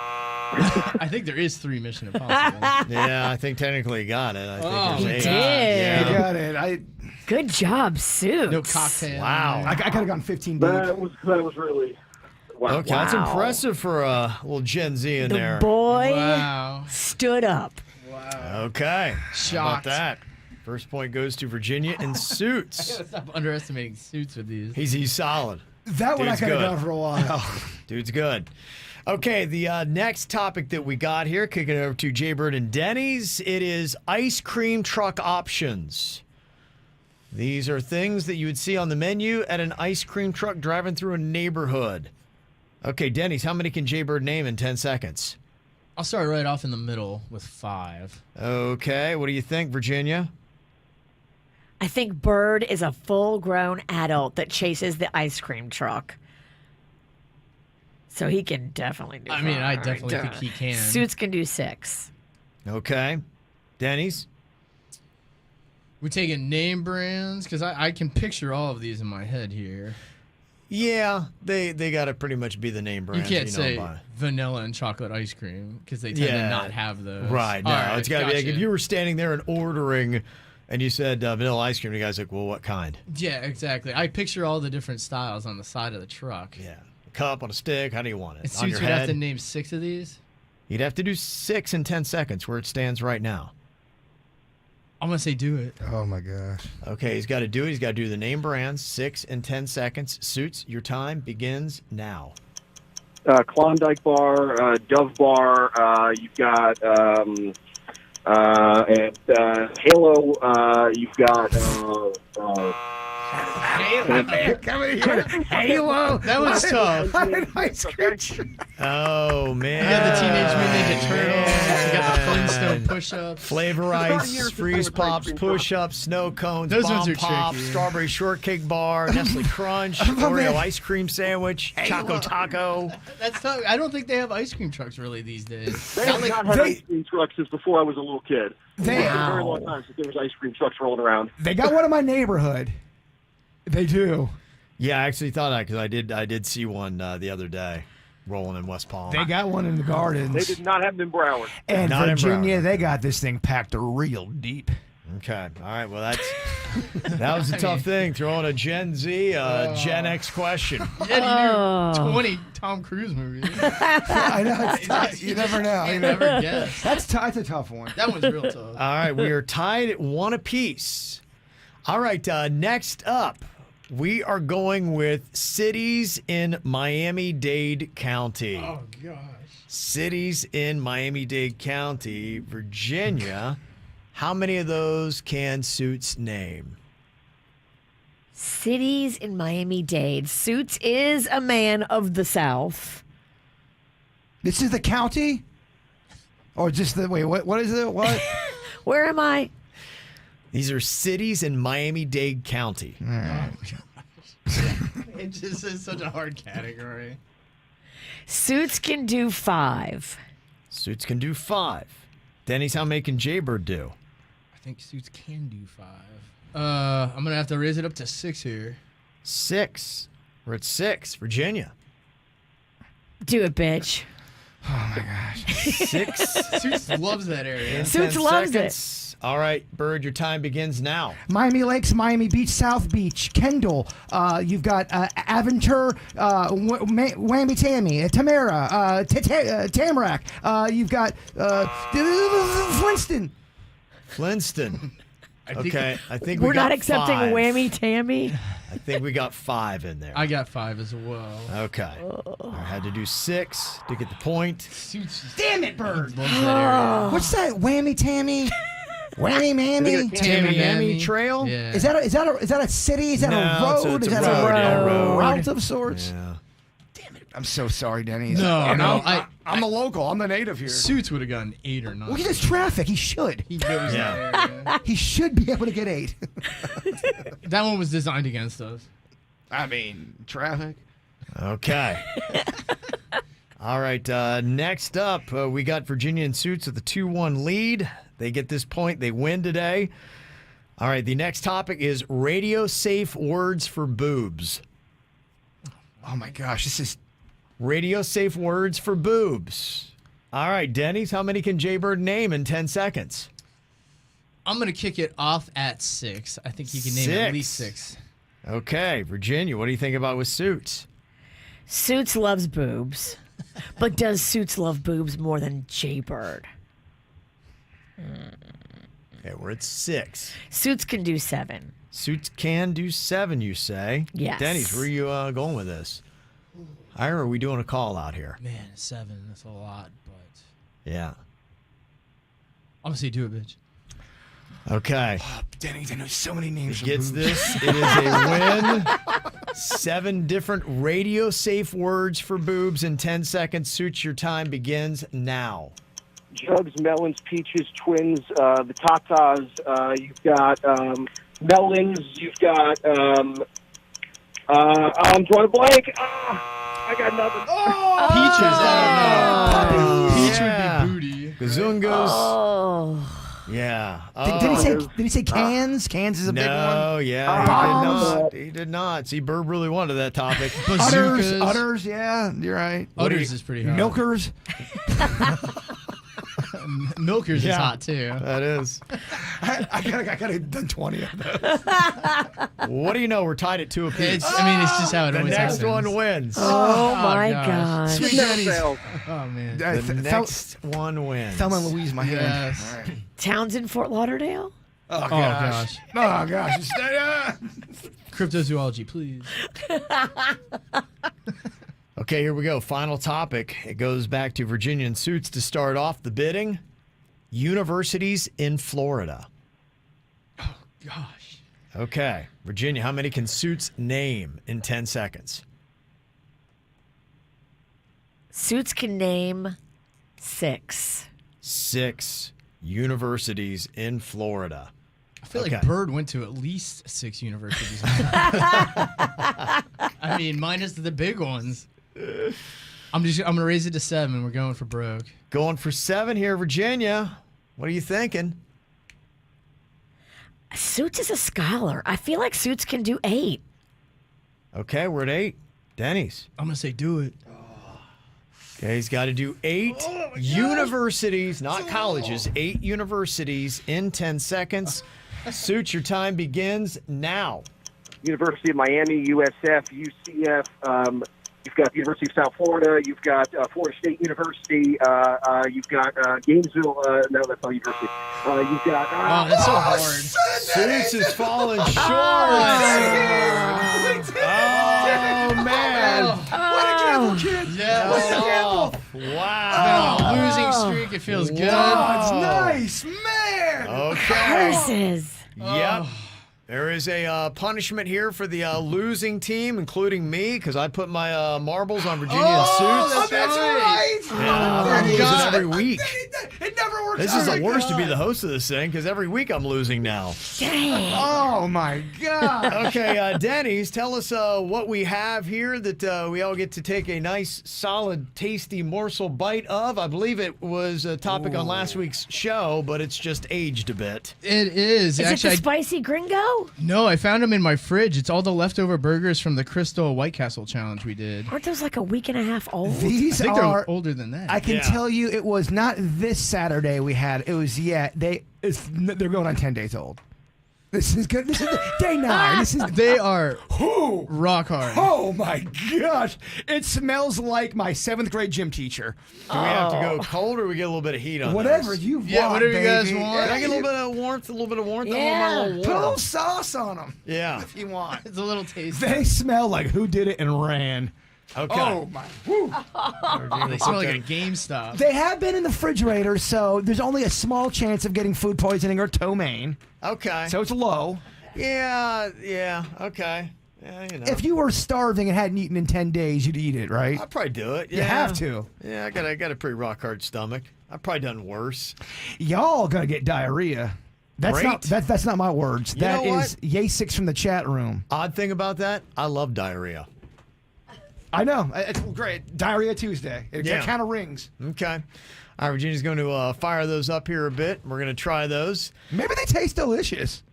[SPEAKER 7] I think there is 3 Mission Impossible.
[SPEAKER 3] Yeah, I think technically you got it. I think
[SPEAKER 4] he
[SPEAKER 3] there's 8.
[SPEAKER 4] did.
[SPEAKER 5] You got it.
[SPEAKER 4] Good job, Suits.
[SPEAKER 7] No cocktail.
[SPEAKER 3] Wow.
[SPEAKER 5] I could have gone 15 deep.
[SPEAKER 9] That was really... Wow.
[SPEAKER 3] Okay, that's impressive for a little Gen Z in
[SPEAKER 4] The
[SPEAKER 3] there.
[SPEAKER 4] boy
[SPEAKER 7] Wow.
[SPEAKER 4] stood up.
[SPEAKER 7] Wow.
[SPEAKER 3] Okay. How about
[SPEAKER 7] Shocked.
[SPEAKER 3] that? First point goes to Virginia in
[SPEAKER 7] I
[SPEAKER 3] Suits.
[SPEAKER 7] gotta stop underestimating Suits with these.
[SPEAKER 3] He's solid.
[SPEAKER 5] That one I
[SPEAKER 3] Dude's
[SPEAKER 5] could have
[SPEAKER 3] good.
[SPEAKER 5] done for a while.
[SPEAKER 3] Dude's good. Okay, the next topic that we got here, kicking it over to Jaybird and Denny's, it is ice cream truck options. These are things that you would see on the menu at an ice cream truck driving through a neighborhood. Okay, Denny's, how many can Jaybird name in 10 seconds?
[SPEAKER 7] I'll start right off in the middle with 5.
[SPEAKER 3] Okay, what do you think, Virginia?
[SPEAKER 4] I think Bird is a full-grown adult that chases the ice cream truck. So he can definitely do
[SPEAKER 7] I mean, I
[SPEAKER 4] 5.
[SPEAKER 7] definitely think he can.
[SPEAKER 4] Suits can do 6.
[SPEAKER 3] Okay. Denny's?
[SPEAKER 7] We're taking name brands because I can picture all of these in my head here.
[SPEAKER 3] Yeah, they got to pretty much be the name
[SPEAKER 7] You
[SPEAKER 3] brands.
[SPEAKER 7] can't
[SPEAKER 3] know,
[SPEAKER 7] say
[SPEAKER 3] by.
[SPEAKER 7] vanilla and chocolate ice cream because they tend to not have those.
[SPEAKER 3] Right. No,
[SPEAKER 7] All right,
[SPEAKER 3] it's got to be like
[SPEAKER 7] gotcha.
[SPEAKER 3] if you were standing there and ordering and you said vanilla ice cream, the guy's like, well, what kind?
[SPEAKER 7] Yeah, exactly. I picture all the different styles on the side of the truck.
[SPEAKER 3] Yeah. A cup on a stick. How do you want it?
[SPEAKER 7] And
[SPEAKER 3] On your
[SPEAKER 7] Suits would have
[SPEAKER 3] head?
[SPEAKER 7] to name 6 of these.
[SPEAKER 3] You'd have to do 6 in 10 seconds where it stands right now.
[SPEAKER 7] I'm going to say do it.
[SPEAKER 5] Oh, my gosh.
[SPEAKER 3] Okay, he's got to do it. He's got to do the name brands, 6 in 10 seconds. Suits, your time begins now.
[SPEAKER 9] Klondike Bar, Dove Bar, you've got Halo, you've got
[SPEAKER 5] Halo.
[SPEAKER 7] That was tough.
[SPEAKER 5] Ice cream.
[SPEAKER 3] Oh, man.
[SPEAKER 7] You got the Teenage Mutant Ninja Turtles. You got the Flintstone push-ups.
[SPEAKER 3] Flavor Ice, Freeze Pops, Push-Ups, Snow Cones,
[SPEAKER 7] Those
[SPEAKER 3] Bomb
[SPEAKER 7] ones are
[SPEAKER 3] Pops,
[SPEAKER 7] tricky.
[SPEAKER 3] Strawberry Shortcake Bar, Nestle Crunch, Oreo Ice Cream Sandwich, Choco Taco.
[SPEAKER 7] That's tough. I don't think they have ice cream trucks really these days.
[SPEAKER 9] They have not had ice cream trucks since before I was a little kid. It's been a very long time since there was ice cream trucks rolling around.
[SPEAKER 5] They got one in my neighborhood. They do.
[SPEAKER 3] Yeah, I actually thought that because I did see one the other day rolling in West Palm.
[SPEAKER 5] They got one in the gardens.
[SPEAKER 9] They did not have them in Broward.
[SPEAKER 5] And
[SPEAKER 3] Not in
[SPEAKER 5] Virginia,
[SPEAKER 3] Broward.
[SPEAKER 5] they got this thing packed real deep.
[SPEAKER 3] Okay. All right. Well, that was a tough thing. Throwing a Gen Z, Gen X question.
[SPEAKER 7] Yeah, you knew 20 Tom Cruise movies.
[SPEAKER 5] I know. It's tough. You never know.
[SPEAKER 7] You never guess.
[SPEAKER 5] That's a tough one.
[SPEAKER 7] That one's real tough.
[SPEAKER 3] All right. We are tied at 1 apiece. All right. Next up, we are going with cities in Miami-Dade County.
[SPEAKER 7] Oh, gosh.
[SPEAKER 3] Cities in Miami-Dade County, Virginia. How many of those can Suits name?
[SPEAKER 4] Cities in Miami-Dade. Suits is a man of the South.
[SPEAKER 5] This is the county? Or just the, wait, what is it? What?
[SPEAKER 4] Where am I?
[SPEAKER 3] These are cities in Miami-Dade County.
[SPEAKER 5] All right.
[SPEAKER 7] It just is such a hard category.
[SPEAKER 4] Suits can do 5.
[SPEAKER 3] Suits can do 5. Denny's, how many can Jaybird do?
[SPEAKER 7] I think Suits can do 5. I'm gonna have to raise it up to 6 here.
[SPEAKER 3] 6. We're at 6. Virginia.
[SPEAKER 4] Do it, bitch.
[SPEAKER 5] Oh my gosh.
[SPEAKER 3] 6.
[SPEAKER 7] Suits loves that area.
[SPEAKER 3] In
[SPEAKER 4] Suits
[SPEAKER 3] 10
[SPEAKER 4] loves
[SPEAKER 3] seconds. All right, Bird, your time begins now.
[SPEAKER 5] Miami Lakes, Miami Beach, South Beach, Kendall. You've got Aventura, Whammy Tammy, Tamara, Tamarack. You've got
[SPEAKER 3] Flintstone. Okay, I think
[SPEAKER 4] We're
[SPEAKER 3] we got
[SPEAKER 4] not accepting
[SPEAKER 3] 5.
[SPEAKER 4] Whammy Tammy.
[SPEAKER 3] I think we got 5 in there.
[SPEAKER 7] I got 5 as well.
[SPEAKER 3] Okay. I had to do 6 to get the point.
[SPEAKER 5] Damn it, Bird.
[SPEAKER 7] Loves that area.
[SPEAKER 5] What's that? Whammy Tammy? Whammy Mammy?
[SPEAKER 3] Tammy Trail?
[SPEAKER 7] Yeah.
[SPEAKER 5] Is that a city? Is that a road?
[SPEAKER 3] It's
[SPEAKER 5] Is
[SPEAKER 3] a
[SPEAKER 5] that
[SPEAKER 3] road,
[SPEAKER 5] a
[SPEAKER 3] road.
[SPEAKER 5] route of sorts?
[SPEAKER 3] Yeah.
[SPEAKER 5] I'm so sorry, Denny.
[SPEAKER 7] No, no,
[SPEAKER 5] I'm the local. I'm the native here.
[SPEAKER 7] Suits would have gotten 8 or 9.
[SPEAKER 5] Look at this traffic. He should.
[SPEAKER 7] He knows
[SPEAKER 3] Yeah.
[SPEAKER 7] that area.
[SPEAKER 5] He should be able to get 8.
[SPEAKER 7] That one was designed against us.
[SPEAKER 5] I mean, traffic.
[SPEAKER 3] Okay. All right. Next up, we got Virginia and Suits with a 2-1 lead. They get this point. They win today. All right. The next topic is radio safe words for boobs.
[SPEAKER 5] Oh my gosh, this is
[SPEAKER 3] radio safe words for boobs. All right, Denny's, how many can Jaybird name in 10 seconds?
[SPEAKER 7] I'm going to kick it off at 6. I think you can name at least 6.
[SPEAKER 3] Okay, Virginia, what do you think about with Suits?
[SPEAKER 4] Suits loves boobs. But does Suits love boobs more than Jaybird?
[SPEAKER 3] Okay, we're at 6.
[SPEAKER 4] Suits can do 7.
[SPEAKER 3] Suits can do 7, you say?
[SPEAKER 4] Yes.
[SPEAKER 3] Denny's, where are you going with this? Ira, are we doing a call out here?
[SPEAKER 7] Man, 7, that's a lot, but
[SPEAKER 3] Yeah.
[SPEAKER 7] I'm going to say do it, bitch.
[SPEAKER 3] Okay.
[SPEAKER 5] Oh, Denny, I know so many names.
[SPEAKER 3] He gets this. It is a win. 7 different radio safe words for boobs in 10 seconds. Suits, your time begins now.
[SPEAKER 9] Jugs, melons, peaches, twins, the tatas. You've got melons. You've got. I'm drawing a blank. I got nothing.
[SPEAKER 7] Peaches. Peach would be booty.
[SPEAKER 3] Gazungas.
[SPEAKER 4] Oh.
[SPEAKER 3] Yeah.
[SPEAKER 5] Did he say cans? Cans is a big one.
[SPEAKER 3] No, yeah, he did not. See, Bird really wanted that topic.
[SPEAKER 5] Udders, yeah, you're right.
[SPEAKER 7] Udders is pretty hot.
[SPEAKER 5] Milkers.
[SPEAKER 7] Milkers is hot too.
[SPEAKER 3] That is.
[SPEAKER 5] I gotta done 20 of those.
[SPEAKER 3] What do you know? We're tied at 2 apiece.
[SPEAKER 7] It's just how it
[SPEAKER 3] The
[SPEAKER 7] always
[SPEAKER 3] next
[SPEAKER 7] happens.
[SPEAKER 3] one wins.
[SPEAKER 4] Oh my gosh.
[SPEAKER 5] Sweet Denny's.
[SPEAKER 7] Oh man.
[SPEAKER 3] The next one wins.
[SPEAKER 5] Thelma and Louise, my hand.
[SPEAKER 7] Yes.
[SPEAKER 5] All right.
[SPEAKER 4] Towns in Fort Lauderdale?
[SPEAKER 5] Oh gosh. Oh gosh.
[SPEAKER 7] Cryptozoology, please.
[SPEAKER 3] Okay, here we go. Final topic. It goes back to Virginia and Suits to start off the bidding. Universities in Florida.
[SPEAKER 7] Oh gosh.
[SPEAKER 3] Okay, Virginia, how many can Suits name in 10 seconds?
[SPEAKER 4] Suits can name 6.
[SPEAKER 3] 6 universities in Florida.
[SPEAKER 7] I feel like Bird went to at least 6 universities. I mean, minus the big ones. I'm gonna raise it to 7. We're going for broke.
[SPEAKER 3] Going for 7 here, Virginia. What are you thinking?
[SPEAKER 4] Suits is a scholar. I feel like Suits can do 8.
[SPEAKER 3] Okay, we're at 8. Denny's.
[SPEAKER 7] I'm gonna say do it.
[SPEAKER 3] Okay, he's got to do 8 universities, not colleges, 8 universities in 10 seconds. Suits, your time begins now.
[SPEAKER 9] University of Miami, USF, UCF. You've got the University of South Florida. You've got Florida State University. You've got Gainesville. No, that's not university. You've got.
[SPEAKER 7] Oh, that's so hard.
[SPEAKER 3] Suits is falling short. Oh, man.
[SPEAKER 5] What a gamble, kid.
[SPEAKER 7] Yeah.
[SPEAKER 5] What a gamble.
[SPEAKER 3] Wow.
[SPEAKER 7] Been on a losing streak. It feels good.
[SPEAKER 5] Oh, it's nice, man.
[SPEAKER 3] Okay.
[SPEAKER 4] Curses.
[SPEAKER 3] Yep. There is a punishment here for the losing team, including me, because I put my marbles on Virginia and Suits.
[SPEAKER 5] That's right.
[SPEAKER 3] Yeah, I'm losing every week.
[SPEAKER 5] It never fireworks.
[SPEAKER 3] This is the worst to be the host of this thing because every week I'm losing now.
[SPEAKER 4] Dang.
[SPEAKER 5] Oh my God.
[SPEAKER 3] Okay, Denny's, tell us what we have here that we all get to take a nice, solid, tasty morsel bite of. I believe it was a topic on last week's show, but it's just aged a bit.
[SPEAKER 7] It is.
[SPEAKER 4] Is
[SPEAKER 7] Actually,
[SPEAKER 4] it the spicy gringo?
[SPEAKER 7] no, I found them in my fridge. It's all the leftover burgers from the Crystal White Castle challenge we did.
[SPEAKER 4] Aren't those like a week and a half old?
[SPEAKER 5] These
[SPEAKER 7] I think
[SPEAKER 5] are
[SPEAKER 7] they're older than that.
[SPEAKER 5] I can tell you, it was not this Saturday we had. It was they're going on 10 days old. This is good. This is day 9.
[SPEAKER 7] They are rock hard.
[SPEAKER 5] Oh my gosh! It smells like my 7th grade gym teacher.
[SPEAKER 3] Do we have to go cold or we get a little bit of heat on
[SPEAKER 5] Whatever
[SPEAKER 3] those?
[SPEAKER 5] you want,
[SPEAKER 7] whatever you guys
[SPEAKER 5] baby.
[SPEAKER 7] want.
[SPEAKER 3] Can I get a little bit of warmth? A little bit of warmth? I
[SPEAKER 5] Yeah,
[SPEAKER 3] want my little
[SPEAKER 5] put a
[SPEAKER 3] warmth.
[SPEAKER 5] little sauce on them.
[SPEAKER 3] Yeah.
[SPEAKER 5] If you want.
[SPEAKER 7] It's a little tasty.
[SPEAKER 5] They smell like who did it and ran.
[SPEAKER 3] Okay.
[SPEAKER 5] Oh my! Woo.
[SPEAKER 7] They smell like a GameStop.
[SPEAKER 5] They have been in the refrigerator, so there's only a small chance of getting food poisoning or ptomaine.
[SPEAKER 3] Okay.
[SPEAKER 5] So it's low.
[SPEAKER 3] Yeah, okay. Yeah, you know.
[SPEAKER 5] If you were starving and hadn't eaten in 10 days, you'd eat it, right?
[SPEAKER 3] I'd probably do it.
[SPEAKER 5] You
[SPEAKER 3] Yeah.
[SPEAKER 5] have to.
[SPEAKER 3] Yeah, I got a pretty rock hard stomach. I've probably done worse.
[SPEAKER 5] Y'all gonna get diarrhea. That's
[SPEAKER 3] Great.
[SPEAKER 5] that's not my words.
[SPEAKER 3] You
[SPEAKER 5] That
[SPEAKER 3] know
[SPEAKER 5] is Yay 6 from the chat room.
[SPEAKER 3] Odd thing about that, I love diarrhea.
[SPEAKER 5] I know. It's great. Diarrhea Tuesday. It kind of rings.
[SPEAKER 3] Okay. All right, Virginia's going to fire those up here a bit. We're going to try those.
[SPEAKER 5] Maybe they taste delicious.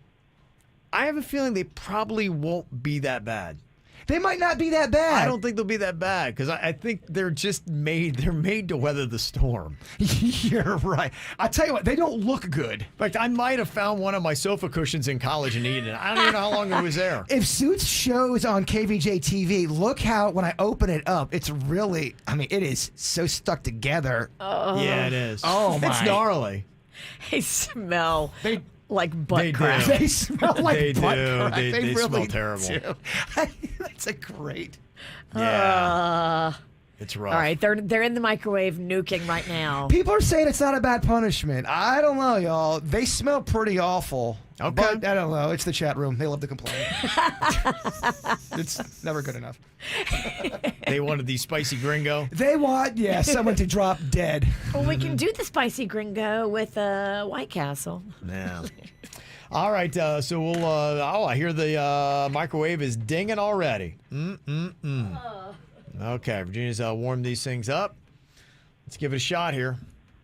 [SPEAKER 3] I have a feeling they probably won't be that bad.
[SPEAKER 5] They might not be that bad.
[SPEAKER 3] I don't think they'll be that bad because I think they're just made to weather the storm.
[SPEAKER 5] You're right. I tell you what, they don't look good.
[SPEAKER 3] In fact, I might have found one of my sofa cushions in college and eaten it. I don't even know how long it was there.
[SPEAKER 5] If Suits shows on KVJ TV, look how when I open it up, it's really, it is so stuck together.
[SPEAKER 3] Yeah, it is.
[SPEAKER 5] Oh, my.
[SPEAKER 3] It's gnarly.
[SPEAKER 4] They smell like butt
[SPEAKER 3] They
[SPEAKER 4] crack.
[SPEAKER 3] do.
[SPEAKER 5] They smell like
[SPEAKER 3] They
[SPEAKER 5] butt
[SPEAKER 3] do.
[SPEAKER 5] crack.
[SPEAKER 3] They
[SPEAKER 5] really
[SPEAKER 3] smell terrible.
[SPEAKER 5] do. That's a great.
[SPEAKER 3] Yeah. It's rough.
[SPEAKER 4] All right, they're in the microwave nuking right now.
[SPEAKER 5] People are saying it's not a bad punishment. I don't know, y'all. They smell pretty awful.
[SPEAKER 3] Okay.
[SPEAKER 5] But I don't know. It's the chat room. They love to complain. It's never good enough.
[SPEAKER 3] They wanted the spicy gringo.
[SPEAKER 5] They want, someone to drop dead.
[SPEAKER 4] Well, we can do the spicy gringo with White Castle.
[SPEAKER 3] Yeah. All right, so we'll. I hear the microwave is dinging already. Okay, Virginia's warmed these things up. Let's give it a shot here.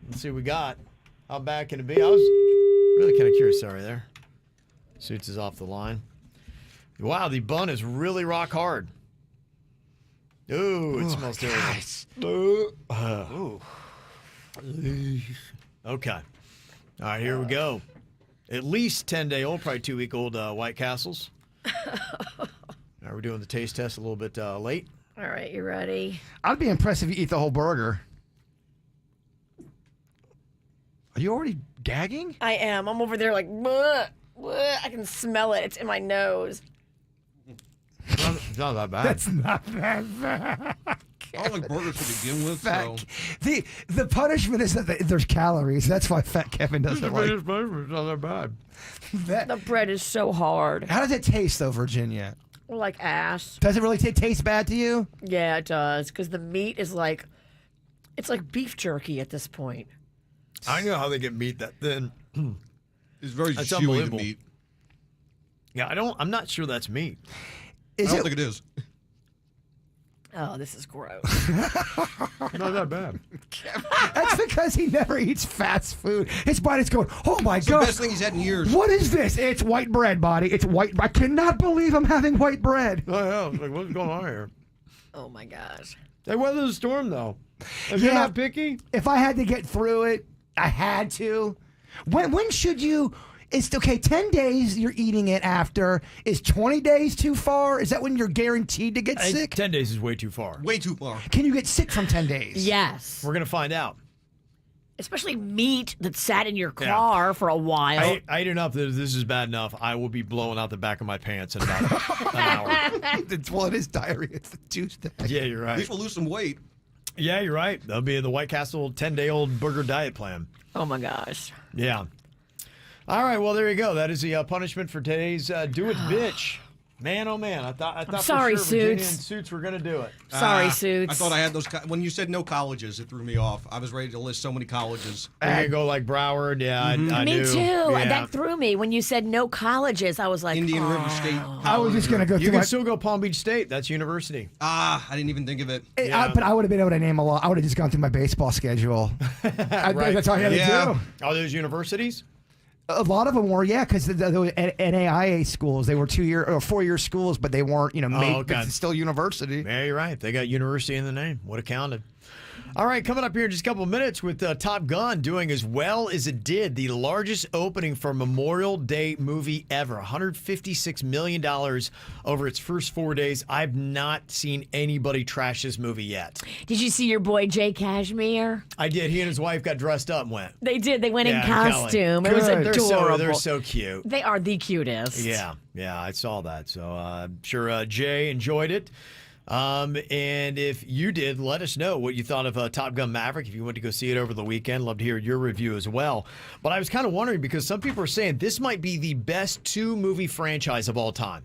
[SPEAKER 3] Let's see what we got. How bad can it be? I was really kind of curious. Sorry there. Suits is off the line. Wow, the bun is really rock hard. Ooh, it smells terrible. Ooh. Okay. All right, here we go. At least 10-day-old, probably 2-week-old White Castles. All right, we're doing the taste test a little bit late.
[SPEAKER 4] All right, you ready?
[SPEAKER 5] I'd be impressed if you eat the whole burger. Are you already gagging?
[SPEAKER 4] I am. I'm over there like, bleh, bleh. I can smell it. It's in my nose.
[SPEAKER 3] It's not that bad.
[SPEAKER 5] That's not that bad.
[SPEAKER 11] I don't like burgers to begin with, so.
[SPEAKER 5] The punishment is that there's calories. That's why Fat Kevin doesn't like
[SPEAKER 3] It's not that bad.
[SPEAKER 5] that.
[SPEAKER 4] The bread is so hard.
[SPEAKER 5] How does it taste, though, Virginia?
[SPEAKER 4] Like ass.
[SPEAKER 5] Does it really taste bad to you?
[SPEAKER 4] Yeah, it does. Because the meat is like, it's like beef jerky at this point.
[SPEAKER 3] I know how they get meat that thin.
[SPEAKER 11] It's very
[SPEAKER 3] That's
[SPEAKER 11] chewy, the
[SPEAKER 3] unbelievable.
[SPEAKER 11] meat.
[SPEAKER 3] Yeah, I'm not sure that's meat.
[SPEAKER 11] I don't think it is.
[SPEAKER 4] Oh, this is gross.
[SPEAKER 3] Not that bad.
[SPEAKER 5] That's because he never eats fast food. His body's going, oh my
[SPEAKER 11] It's the
[SPEAKER 5] God.
[SPEAKER 11] best thing he's had in years.
[SPEAKER 5] What is this? It's white bread, body. It's white. I cannot believe I'm having white bread.
[SPEAKER 3] Oh, yeah. It's like, what's going on here?
[SPEAKER 4] Oh my gosh.
[SPEAKER 3] They weather the storm, though. If
[SPEAKER 5] Yeah.
[SPEAKER 3] you're not picky,
[SPEAKER 5] If I had to get through it, I had to. When should you? It's okay. 10 days you're eating it after. Is 20 days too far? Is that when you're guaranteed to get sick?
[SPEAKER 3] 10 days is way too far.
[SPEAKER 11] Way too far.
[SPEAKER 5] Can you get sick from 10 days?
[SPEAKER 4] Yes.
[SPEAKER 3] We're going to find out.
[SPEAKER 4] Especially meat that sat in your car for a while.
[SPEAKER 3] I ate enough that if this is bad enough, I will be blowing out the back of my pants in about an hour.
[SPEAKER 5] Well, it is diarrhea. It's the Tuesday.
[SPEAKER 3] Yeah, you're
[SPEAKER 11] At
[SPEAKER 3] right.
[SPEAKER 11] least we'll lose some weight.
[SPEAKER 3] Yeah, you're right. That'll be the White Castle 10-day-old burger diet plan.
[SPEAKER 4] Oh my gosh.
[SPEAKER 3] Yeah. All right, well, there you go. That is the punishment for today's Do It Bitch. Man, oh man, I thought for
[SPEAKER 4] sorry,
[SPEAKER 3] sure Virginia and
[SPEAKER 4] Suits.
[SPEAKER 3] Suits were going to do it.
[SPEAKER 4] Sorry, Suits.
[SPEAKER 11] I thought I had those. When you said no colleges, it threw me off. I was ready to list so many colleges.
[SPEAKER 3] We're going to go like Broward. Yeah, I
[SPEAKER 4] Me
[SPEAKER 3] knew.
[SPEAKER 4] too.
[SPEAKER 3] Yeah.
[SPEAKER 4] That threw me when you said no colleges. I was like,
[SPEAKER 11] Indian River State.
[SPEAKER 5] I was just gonna go
[SPEAKER 3] You
[SPEAKER 5] through.
[SPEAKER 3] can still go Palm Beach State. That's university.
[SPEAKER 11] I didn't even think of it.
[SPEAKER 5] But I would have been able to name a lot. I would have just gone through my baseball schedule. That's all I had to do.
[SPEAKER 3] Are those universities?
[SPEAKER 5] A lot of them were, yeah, because the NAIA schools, they were 2-year or 4-year schools, but they weren't, made, but it's still university.
[SPEAKER 3] Yeah, you're right. They got university in the name. Would have counted. All right, coming up here in just a couple of minutes with Top Gun doing as well as it did. The largest opening for a Memorial Day movie ever. $156 million over its first 4 days. I've not seen anybody trash this movie yet.
[SPEAKER 4] Did you see your boy Jay Cashmere?
[SPEAKER 3] I did. He and his wife got dressed up and went.
[SPEAKER 4] They did. They went in
[SPEAKER 3] Kelly.
[SPEAKER 4] costume. It was adorable.
[SPEAKER 3] They're so cute.
[SPEAKER 4] They are the cutest.
[SPEAKER 3] Yeah, I saw that. So I'm sure Jay enjoyed it. And if you did, let us know what you thought of Top Gun Maverick. If you went to go see it over the weekend, love to hear your review as well. But I was kind of wondering because some people are saying this might be the best 2-movie franchise of all time.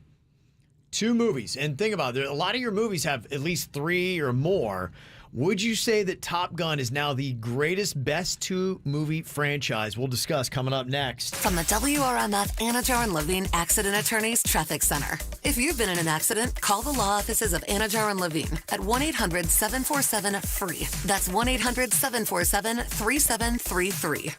[SPEAKER 3] 2 movies. And think about it, a lot of your movies have at least 3 or more. Would you say that Top Gun is now the greatest, best 2-movie franchise? We'll discuss coming up next.
[SPEAKER 26] From the WRMF Anajar and Levine Accident Attorneys Traffic Center. If you've been in an accident, call the law offices of Anajar and Levine at 1-800-747-FREE. That's 1-800-747-3733.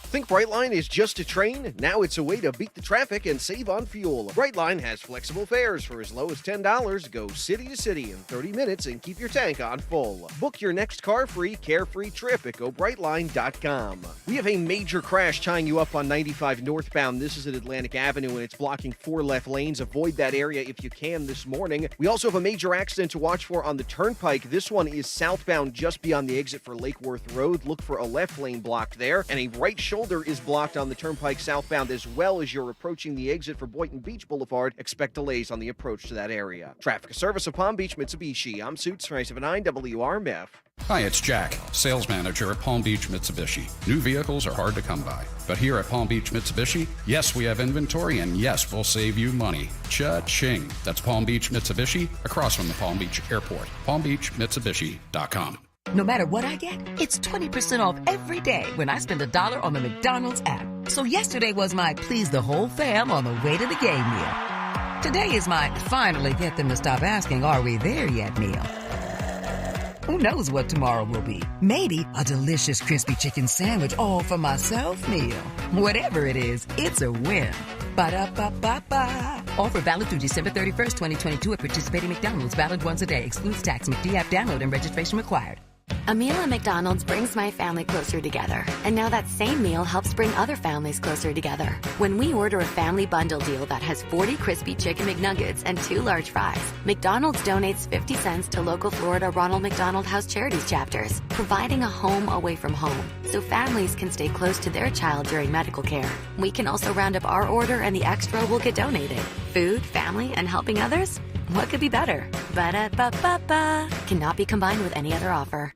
[SPEAKER 13] Think Brightline is just a train? Now it's a way to beat the traffic and save on fuel. Brightline has flexible fares for as low as $10. Go city to city in 30 minutes and keep your tank on full. Book your next car-free, carefree trip at GoBrightline.com. We have a major crash tying you up on 95 northbound. This is at Atlantic Avenue and it's blocking 4 left lanes. Avoid that area if you can this morning. We also have a major accident to watch for on the Turnpike. This one is southbound just beyond the exit for Lake Worth Road. Look for a left lane blocked there and a right shoulder is blocked on the Turnpike southbound as well as you're approaching the exit for Boynton Beach Boulevard. Expect delays on the approach to that area. Traffic service of Palm Beach Mitsubishi. I'm Suits 979 WRMF.
[SPEAKER 14] Hi, it's Jack, sales manager at Palm Beach Mitsubishi. New vehicles are hard to come by, but here at Palm Beach Mitsubishi, yes, we have inventory, and yes, we'll save you money. Cha-ching. That's Palm Beach Mitsubishi, across from the Palm Beach Airport. PalmBeachMitsubishi.com.
[SPEAKER 16] No matter what I get, it's 20% off every day when I spend $1 on the McDonald's app. So yesterday was my please the whole fam on the way to the game meal. Today is my finally get them to stop asking, are we there yet meal. Who knows what tomorrow will be? Maybe a delicious crispy chicken sandwich all for myself meal. Whatever it is, it's a win. Ba-da-ba-ba-ba. Offer valid through December 31st, 2022 at participating McDonald's. Valid once a day. Excludes tax. McD app download and registration required.
[SPEAKER 26] A meal at McDonald's brings my family closer together. And now that same meal helps bring other families closer together. When we order a family bundle deal that has 40 crispy chicken McNuggets and 2 large fries, McDonald's donates 50 cents to local Florida Ronald McDonald House Charities chapters, providing a home away from home so families can stay close to their child during medical care. We can also round up our order and the extra will get donated. Food, family, and helping others? What could be better? Ba-da-ba-ba-ba. Cannot be combined with any other offer.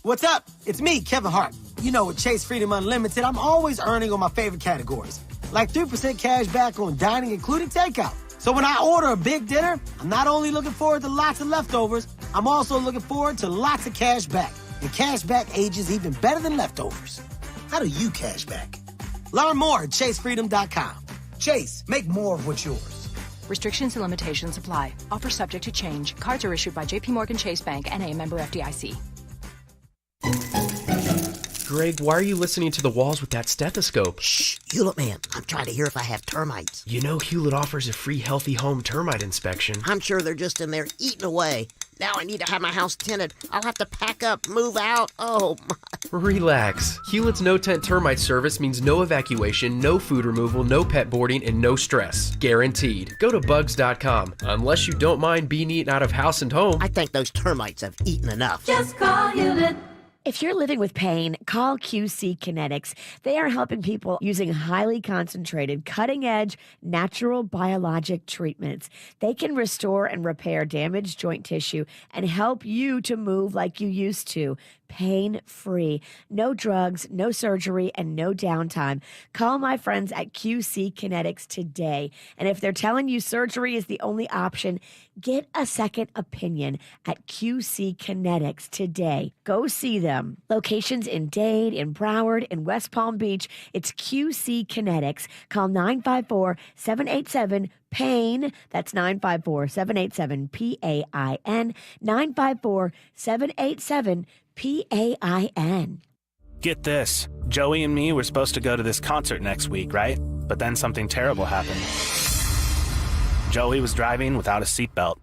[SPEAKER 19] What's up? It's me, Kevin Hart. You know, with Chase Freedom Unlimited, I'm always earning on my favorite categories, like 3% cash back on dining, including takeout. So when I order a big dinner, I'm not only looking forward to lots of leftovers, I'm also looking forward to lots of cash back. And cash back ages even better than leftovers. How do you cash back? Learn more at ChaseFreedom.com. Chase, make more of what's yours.
[SPEAKER 20] Restrictions and limitations apply. Offer subject to change. Cards are issued by JPMorgan Chase Bank, N.A., member FDIC.
[SPEAKER 12] Greg, why are you listening to the walls with that stethoscope?
[SPEAKER 10] Shh, Hewlett man, I'm trying to hear if I have termites.
[SPEAKER 12] You know Hewlett offers a free Healthy Home termite inspection.
[SPEAKER 10] I'm sure they're just in there eating away. Now I need to have my house tinted. I'll have to pack up, move out. Oh, my.
[SPEAKER 12] Relax. Hewlett's no-tent termite service means no evacuation, no food removal, no pet boarding, and no stress. Guaranteed. Go to bugs.com. Unless you don't mind being eaten out of house and home.
[SPEAKER 10] I think those termites have eaten enough.
[SPEAKER 4] Just call Hewlett. If you're living with pain, call QC Kinetics. They are helping people using highly concentrated, cutting-edge, natural biologic treatments. They can restore and repair damaged joint tissue and help you to move like you used to. pain-free. No drugs, no surgery, and no downtime. Call my friends at QC Kinetics today. And if they're telling you surgery is the only option, get a second opinion at QC Kinetics today. Go see them. Locations in Dade, in Broward, in West Palm Beach. It's QC Kinetics. Call 954-787-PAIN. That's 954-787-PAIN. 954-787-PAIN.
[SPEAKER 1] Get this. Joey and me were supposed to go to this concert next week, right? But then something terrible happened. Joey was driving without a seatbelt.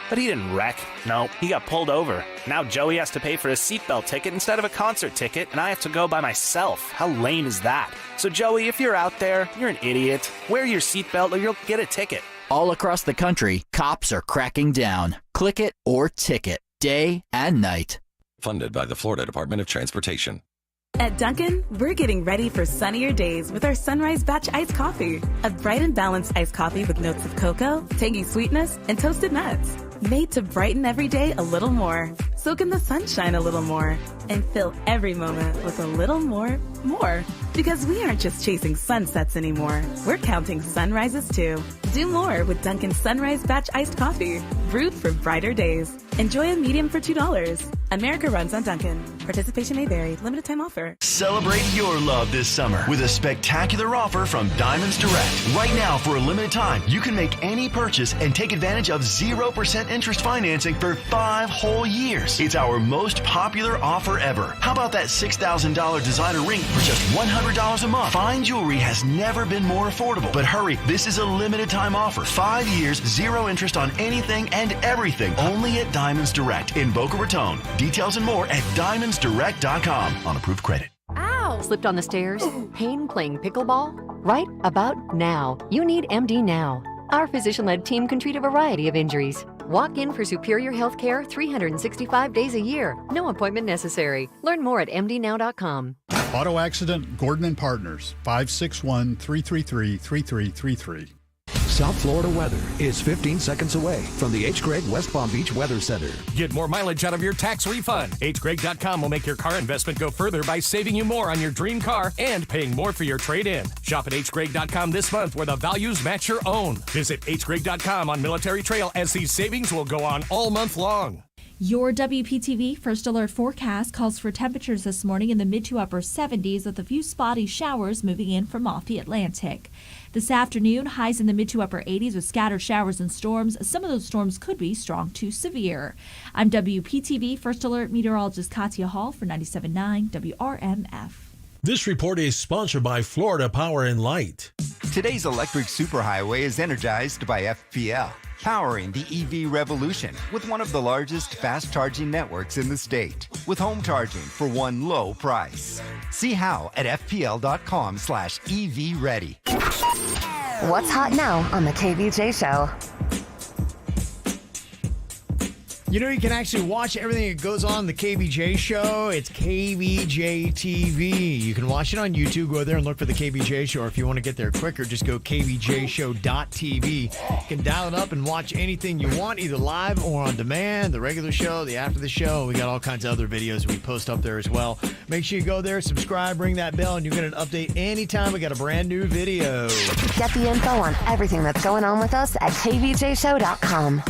[SPEAKER 1] But he didn't wreck. No, he got pulled over. Now Joey has to pay for a seatbelt ticket instead of a concert ticket, and I have to go by myself. How lame is that? So Joey, if you're out there, you're an idiot. Wear your seatbelt or you'll get a ticket.
[SPEAKER 15] All across the country, cops are cracking down. Click it or ticket, day and night.
[SPEAKER 21] Funded by the Florida Department of Transportation.
[SPEAKER 22] At Dunkin', we're getting ready for sunnier days with our Sunrise Batch Iced Coffee. A bright and balanced iced coffee with notes of cocoa, tangy sweetness, and toasted nuts. Made to brighten every day a little more. Soak in the sunshine a little more. And fill every moment with a little more. Because we aren't just chasing sunsets anymore. We're counting sunrises too. Do more with Dunkin' Sunrise Batch Iced Coffee. Brewed for brighter days. Enjoy a medium for $2. America runs on Dunkin'. Participation may vary. Limited time offer.
[SPEAKER 23] Celebrate your love this summer with a spectacular offer from Diamonds Direct. Right now, for a limited time, you can make any purchase and take advantage of 0% interest financing for 5 whole years. It's our most popular offer ever. How about that $6,000 designer ring for just $100 a month? Fine jewelry has never been more affordable. But hurry, this is a limited time offer. 5 years, 0 interest on anything and everything. Only at Diamonds Direct in Boca Raton. Details and more at diamondsdirect.com on approved credit.
[SPEAKER 24] Ow! Slipped on the stairs? Pain playing pickleball? Right about now. You need MD Now. Our physician-led team can treat a variety of injuries. Walk in for superior health care 365 days a year. No appointment necessary. Learn more at mdnow.com.
[SPEAKER 25] Auto Accident Gordon and Partners, 561-333-3333.
[SPEAKER 27] South Florida weather is 15 seconds away from the H. Gregg West Palm Beach Weather Center.
[SPEAKER 28] Get more mileage out of your tax refund. hgregg.com will make your car investment go further by saving you more on your dream car and paying more for your trade-in. Shop at hgregg.com this month where the values match your own. Visit hgregg.com on Military Trail as these savings will go on all month long.
[SPEAKER 30] Your WPTV First Alert forecast calls for temperatures this morning in the mid to upper 70s with a few spotty showers moving in from off the Atlantic. This afternoon, highs in the mid to upper 80s with scattered showers and storms. Some of those storms could be strong to severe. I'm WPTV First Alert meteorologist Katya Hall for 97.9 WRMF.
[SPEAKER 31] This report is sponsored by Florida Power and Light.
[SPEAKER 32] Today's electric superhighway is energized by FPL, powering the EV revolution with one of the largest fast charging networks in the state, with home charging for one low price. See how at fpl.com/EV ready.
[SPEAKER 26] What's hot now on the KVJ Show?
[SPEAKER 3] You know, you can actually watch everything that goes on the KVJ show. It's KVJ TV. You can watch it on YouTube. Go there and look for the KVJ show. Or if you want to get there quicker, just go kvjshow.tv. You can dial it up and watch anything you want, either live or on demand, the regular show, the after the show. We got all kinds of other videos we post up there as well. Make sure you go there, subscribe, ring that bell, and you get an update anytime we got a brand new video.
[SPEAKER 26] Get the info on everything that's going on with us at kvjshow.com.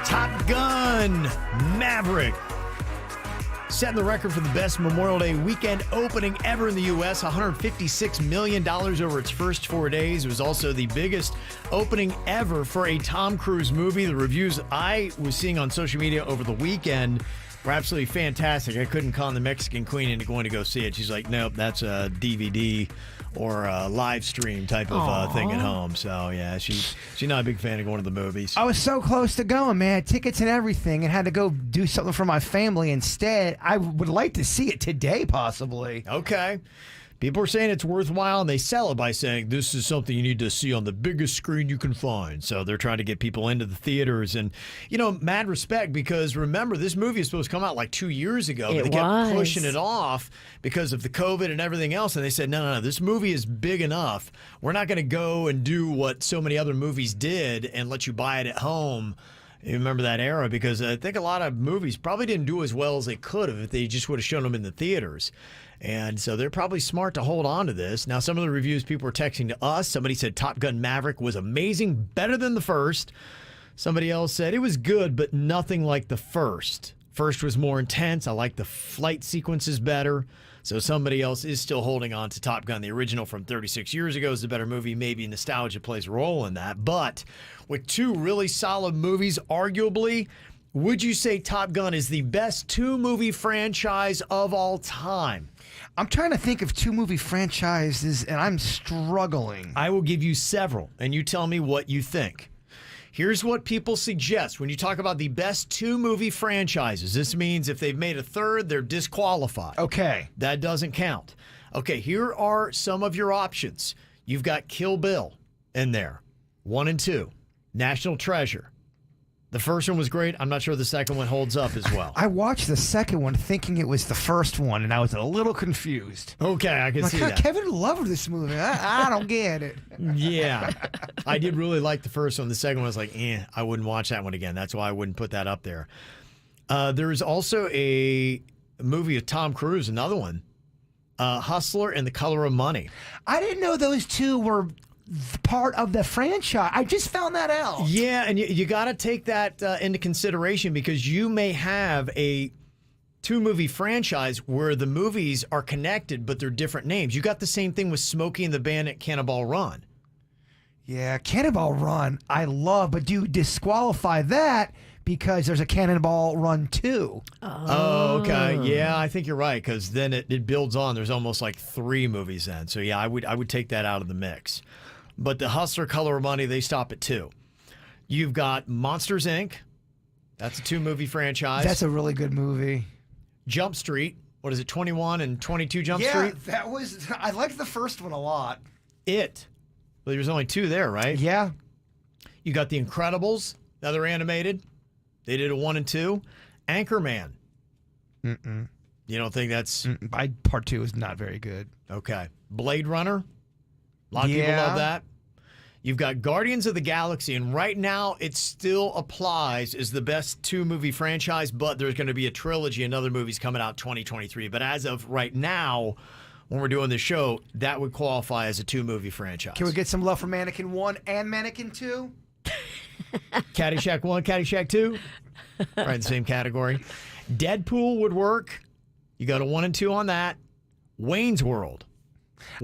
[SPEAKER 3] Top Gun Maverick setting the record for the best Memorial Day weekend opening ever in the U.S., $156 million over its first 4 days. It was also the biggest opening ever for a Tom Cruise movie. The reviews I was seeing on social media over the weekend were absolutely fantastic. I couldn't con the Mexican queen into going to go see it. She's like, nope, that's a DVD or a live stream type of thing at home. So, yeah, she's not a big fan of going to the movies.
[SPEAKER 5] I was so close to going, man. Tickets and everything, and had to go do something for my family instead. I would like to see it today, possibly.
[SPEAKER 3] Okay. People are saying it's worthwhile, and they sell it by saying this is something you need to see on the biggest screen you can find. So they're trying to get people into the theaters. And, you know, mad respect, because remember, this movie is supposed to come out like 2 years ago. But they kept pushing it off because of the COVID and everything else. And they said, no, this movie is big enough. We're not going to go and do what so many other movies did and let you buy it at home. You remember that era because I think a lot of movies probably didn't do as well as they could have if they just would have shown them in the theaters. And so they're probably smart to hold on to this. Now, some of the reviews people were texting to us. Somebody said Top Gun Maverick was amazing, better than the first. Somebody else said it was good, but nothing like the first. First was more intense. I like the flight sequences better. So somebody else is still holding on to Top Gun. The original from 36 years ago is the better movie. Maybe nostalgia plays a role in that. But with two really solid movies, arguably, would you say Top Gun is the best two-movie franchise of all time?
[SPEAKER 5] I'm trying to think of two-movie franchises, and I'm struggling.
[SPEAKER 3] I will give you several, and you tell me what you think. Here's what people suggest when you talk about the best two-movie franchises. This means if they've made a third, they're disqualified.
[SPEAKER 5] Okay.
[SPEAKER 3] That doesn't count. Okay, here are some of your options. You've got Kill Bill in there, 1 and 2. National Treasure. The first one was great. I'm not sure the second one holds up as well.
[SPEAKER 5] I watched the second one thinking it was the first one, and I was a little confused.
[SPEAKER 3] Okay, I can see that.
[SPEAKER 5] Kevin loved this movie. I don't get it.
[SPEAKER 3] Yeah. I did really like the first one. The second one was like, I wouldn't watch that one again. That's why I wouldn't put that up there. There is also a movie with Tom Cruise, another one, Hustler and The Color of Money.
[SPEAKER 5] I didn't know those two were part of the franchise. I just found that out.
[SPEAKER 3] Yeah, and you got to take that into consideration because you may have a two-movie franchise where the movies are connected, but they're different names. You got the same thing with Smokey and the Bandit Cannonball Run.
[SPEAKER 5] Yeah, Cannonball Run, I love, but do you disqualify that because there's a Cannonball Run 2?
[SPEAKER 3] Oh, okay. Yeah, I think you're right because then it builds on. There's almost like 3 movies then. So, yeah, I would take that out of the mix. But the Hustler, Color of Money, they stop at 2. You've got Monsters, Inc. That's a 2-movie franchise.
[SPEAKER 5] That's a really good movie.
[SPEAKER 3] Jump Street. What is it, 21 and 22 Jump
[SPEAKER 5] Street?
[SPEAKER 3] Street?
[SPEAKER 5] Yeah, that was... I liked the first one a lot.
[SPEAKER 3] It. Well, there's only 2 there, right?
[SPEAKER 5] Yeah.
[SPEAKER 3] You got The Incredibles, another animated. They did a 1 and 2. Anchorman.
[SPEAKER 5] Mm-mm.
[SPEAKER 3] You don't think that's...
[SPEAKER 5] Part 2 is not very good.
[SPEAKER 3] Okay. Blade Runner. A lot of people love that. You've got Guardians of the Galaxy, and right now it still applies as the best 2-movie franchise, but there's going to be a trilogy, another movie's coming out 2023. But as of right now, when we're doing the show, that would qualify as a 2-movie franchise.
[SPEAKER 5] Can we get some love for Mannequin 1 and Mannequin 2?
[SPEAKER 3] Caddyshack 1, Caddyshack 2. Right in the same category. Deadpool would work. You got a 1 and 2 on that. Wayne's World.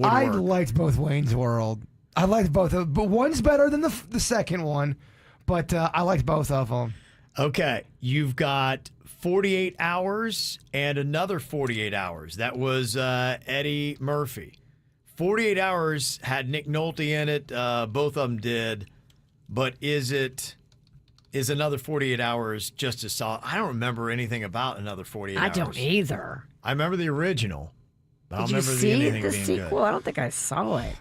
[SPEAKER 5] I liked both Wayne's World. I liked both of them, but one's better than the second one, but I liked both of them.
[SPEAKER 3] Okay, you've got 48 Hours and another 48 Hours. That was Eddie Murphy. 48 Hours had Nick Nolte in it. Both of them did. But is another 48 Hours just as solid? I don't remember anything about another 48 Hours.
[SPEAKER 4] I don't either.
[SPEAKER 3] I remember the original. I don't
[SPEAKER 4] Did you
[SPEAKER 3] remember
[SPEAKER 4] see
[SPEAKER 3] anything
[SPEAKER 4] the
[SPEAKER 3] being
[SPEAKER 4] sequel?
[SPEAKER 3] good.
[SPEAKER 4] I don't think I saw it.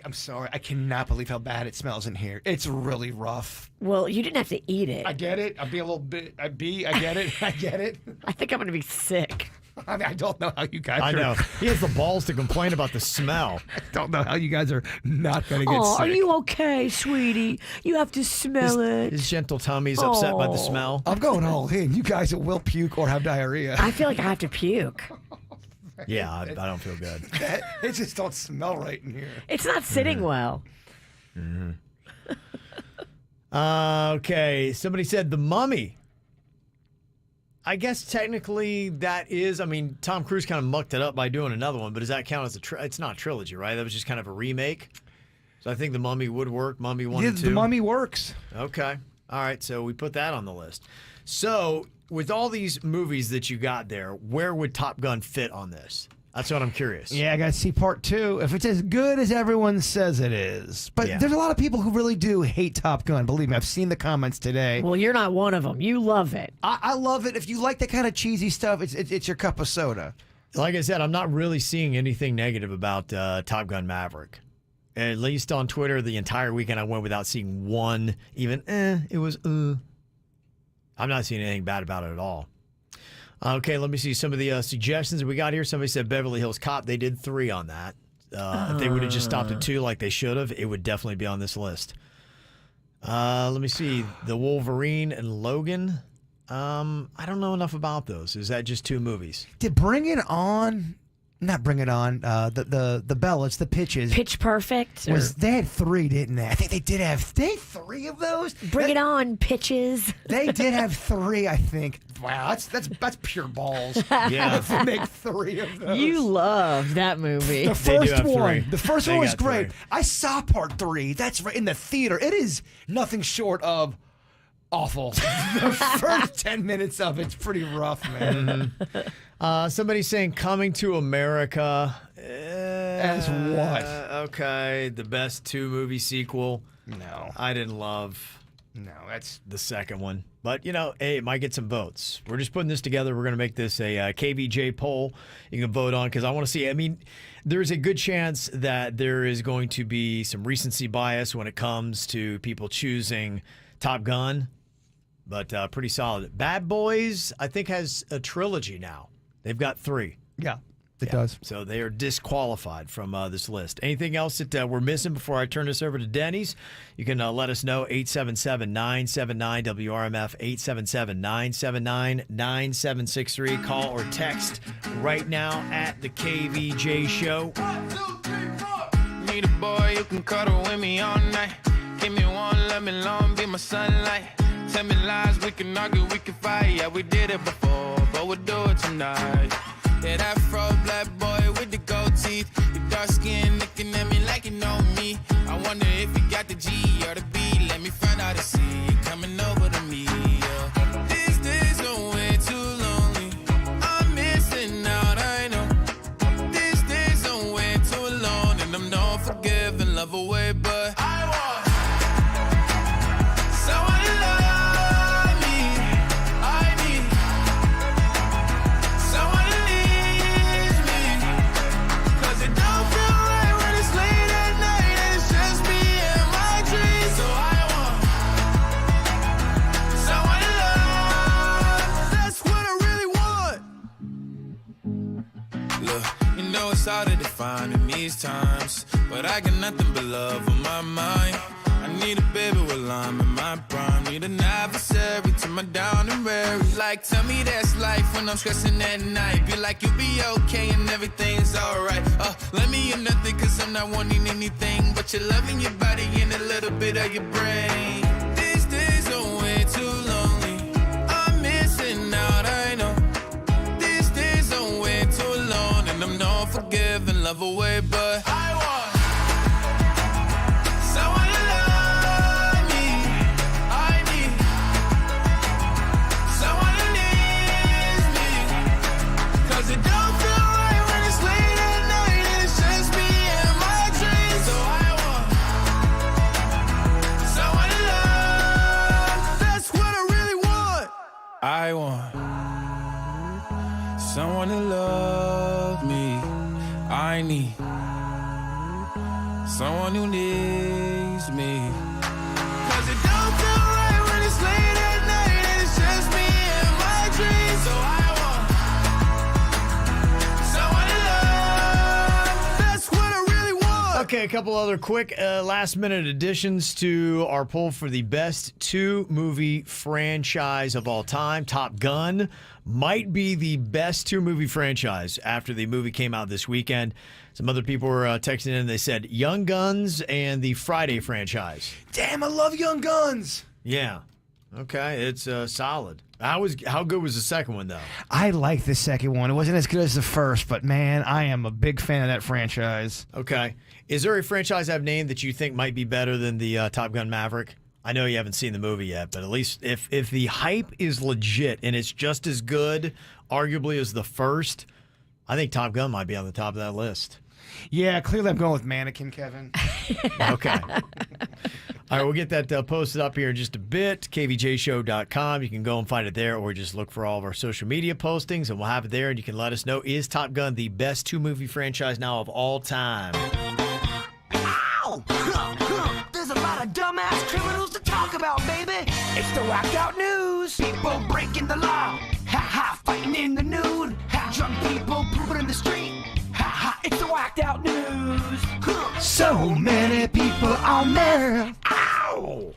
[SPEAKER 5] I'm sorry. I cannot believe how bad it smells in here. It's really rough.
[SPEAKER 4] Well, you didn't have to eat it.
[SPEAKER 5] I get it. I'd be a little bit. I get it. I get it.
[SPEAKER 4] I think I'm going to be sick.
[SPEAKER 5] I mean, I don't know how you guys
[SPEAKER 3] I know. He has the balls to complain about the smell.
[SPEAKER 5] I don't know how you guys are not going to get sick.
[SPEAKER 4] Are you okay, sweetie? You have to smell it.
[SPEAKER 3] His gentle tummy's upset by the smell.
[SPEAKER 5] I'm going all in. You guys will puke or have diarrhea.
[SPEAKER 4] I feel like I have to puke.
[SPEAKER 3] Yeah, I don't feel good.
[SPEAKER 5] It just don't smell right in here.
[SPEAKER 4] It's not sitting well.
[SPEAKER 3] Mm-hmm. Okay, somebody said The Mummy. I guess technically that is, I mean, Tom Cruise kind of mucked it up by doing another one, but does that count as it's not a trilogy, right? That was just kind of a remake. So I think The Mummy would work, Mummy 1 and 2.
[SPEAKER 5] The Mummy works.
[SPEAKER 3] Okay. All right, so we put that on the list. So with all these movies that you got there, where would Top Gun fit on this? That's what I'm curious.
[SPEAKER 5] Yeah, I got to see part 2. If it's as good as everyone says it is. But there's a lot of people who really do hate Top Gun. Believe me, I've seen the comments today.
[SPEAKER 4] Well, you're not one of them. You love it.
[SPEAKER 5] I love it. If you like that kind of cheesy stuff, it's your cup of soda.
[SPEAKER 3] Like I said, I'm not really seeing anything negative about Top Gun Maverick. At least on Twitter, the entire weekend I went without seeing one even, it was, I'm not seeing anything bad about it at all. Okay, let me see some of the suggestions that we got here. Somebody said Beverly Hills Cop. They did 3 on that. If they would have just stopped at 2 like they should have, it would definitely be on this list. Let me see. The Wolverine and Logan. I don't know enough about those. Is that just 2 movies?
[SPEAKER 5] Did Bring It On? Not Bring It On. The Bellas, the Pitches.
[SPEAKER 4] Pitch Perfect.
[SPEAKER 5] They had 3, didn't they? I think they did have. They had 3 of those.
[SPEAKER 4] Bring It On, Pitches.
[SPEAKER 5] They did have 3, I think. Wow, that's pure balls.
[SPEAKER 3] Yeah,
[SPEAKER 5] to make 3 of those.
[SPEAKER 4] You love that movie.
[SPEAKER 5] The first one.
[SPEAKER 3] 3.
[SPEAKER 5] The first one was great.
[SPEAKER 3] 3.
[SPEAKER 5] I saw part 3. That's right in the theater. It is nothing short of awful. The first 10 minutes of it's pretty rough, man.
[SPEAKER 3] Somebody's saying Coming to America.
[SPEAKER 5] As what?
[SPEAKER 3] Okay, the best 2-movie sequel.
[SPEAKER 5] No.
[SPEAKER 3] I didn't love.
[SPEAKER 5] No, that's
[SPEAKER 3] the second one. But, hey, it might get some votes. We're just putting this together. We're going to make this a KVJ poll you can vote on because I want to see. I mean, there's a good chance that there is going to be some recency bias when it comes to people choosing Top Gun, but pretty solid. Bad Boys, I think, has a trilogy now. They've got 3.
[SPEAKER 5] Yeah. It does.
[SPEAKER 3] So they are disqualified from this list. Anything else that we're missing before I turn this over to Denny's? You can let us know, 877-979-WRMF, 877-979-9763. Call or text right now at the KVJ Show.
[SPEAKER 2] 1, 2, 3, 4. Need a boy you can cuddle with me all night. Give me one, let me long, be my sunlight. Tell me lies, we can argue, we can fight. Yeah, we did it before, but we'll do it tonight. Yeah, that fro black boy with the gold teeth. The dark skin looking at me like you know me. I wonder if you got the G or the B. Let me find out and see you coming over to me. Yeah. These days are way too lonely. I'm missing out, I know. These days are way too alone. And I'm not forgiving, love away, but I want someone to love me. I need someone to leave me. 'Cause it don't feel right when it's late at night and it's just me and my dreams. So I want someone to love. That's what I really want. Look, you know it's hard to define in these times, but I got nothing but love on my mind. I need a baby while I'm in my prime. Need an adversary to my down and weary. Like, tell me that's life when I'm stressing at night. Be like, you'll be okay and everything's alright. Let me in nothing 'cause I'm not wanting anything but your love in your body and a little bit of your brain. These days are way too lonely. I'm missing out, I know. These days are way too alone. And I'm not forgiving, love away, but I want someone to love me. I need someone who needs me. 'Cause it don't feel right when it's late at night and it's just me and my dreams. So I want someone to love. That's what I really want. I want someone to love me. I need someone who needs me. 'Cause it don't feel right when it's late at night and it's just me and my dreams. So I want someone to love. That's what I really want.
[SPEAKER 3] Okay, a couple other quick last-minute additions to our poll for the best 2-movie franchise of all time. Top Gun might be the best 2-movie franchise after the movie came out this weekend. Some other people were texting in. They said Young Guns and the Friday franchise.
[SPEAKER 5] Damn, I love Young Guns.
[SPEAKER 3] Yeah. Okay, it's solid. How good was the second one, though?
[SPEAKER 5] I liked the second one. It wasn't as good as the first, but man, I am a big fan of that franchise.
[SPEAKER 3] Okay. Is there a franchise I've named that you think might be better than the Top Gun Maverick? I know you haven't seen the movie yet, but at least if the hype is legit and it's just as good, arguably, as the first, I think Top Gun might be on the top of that list.
[SPEAKER 5] Yeah, clearly I'm going with Mannequin, Kevin.
[SPEAKER 3] Okay. All right, we'll get that posted up here in just a bit. KVJShow.com. You can go and find it there, or just look for all of our social media postings, and we'll have it there, and you can let us know, is Top Gun the best 2-movie franchise now of all time?
[SPEAKER 19] Ow! There's a lot of dumbass criminals to talk about, baby. It's the whacked out news. People breaking the law. Ha ha, fighting in the nude. Ha, drunk people pooping in the street. Ha ha, it's the whacked out news.
[SPEAKER 5] So many people on there.
[SPEAKER 19] Ow!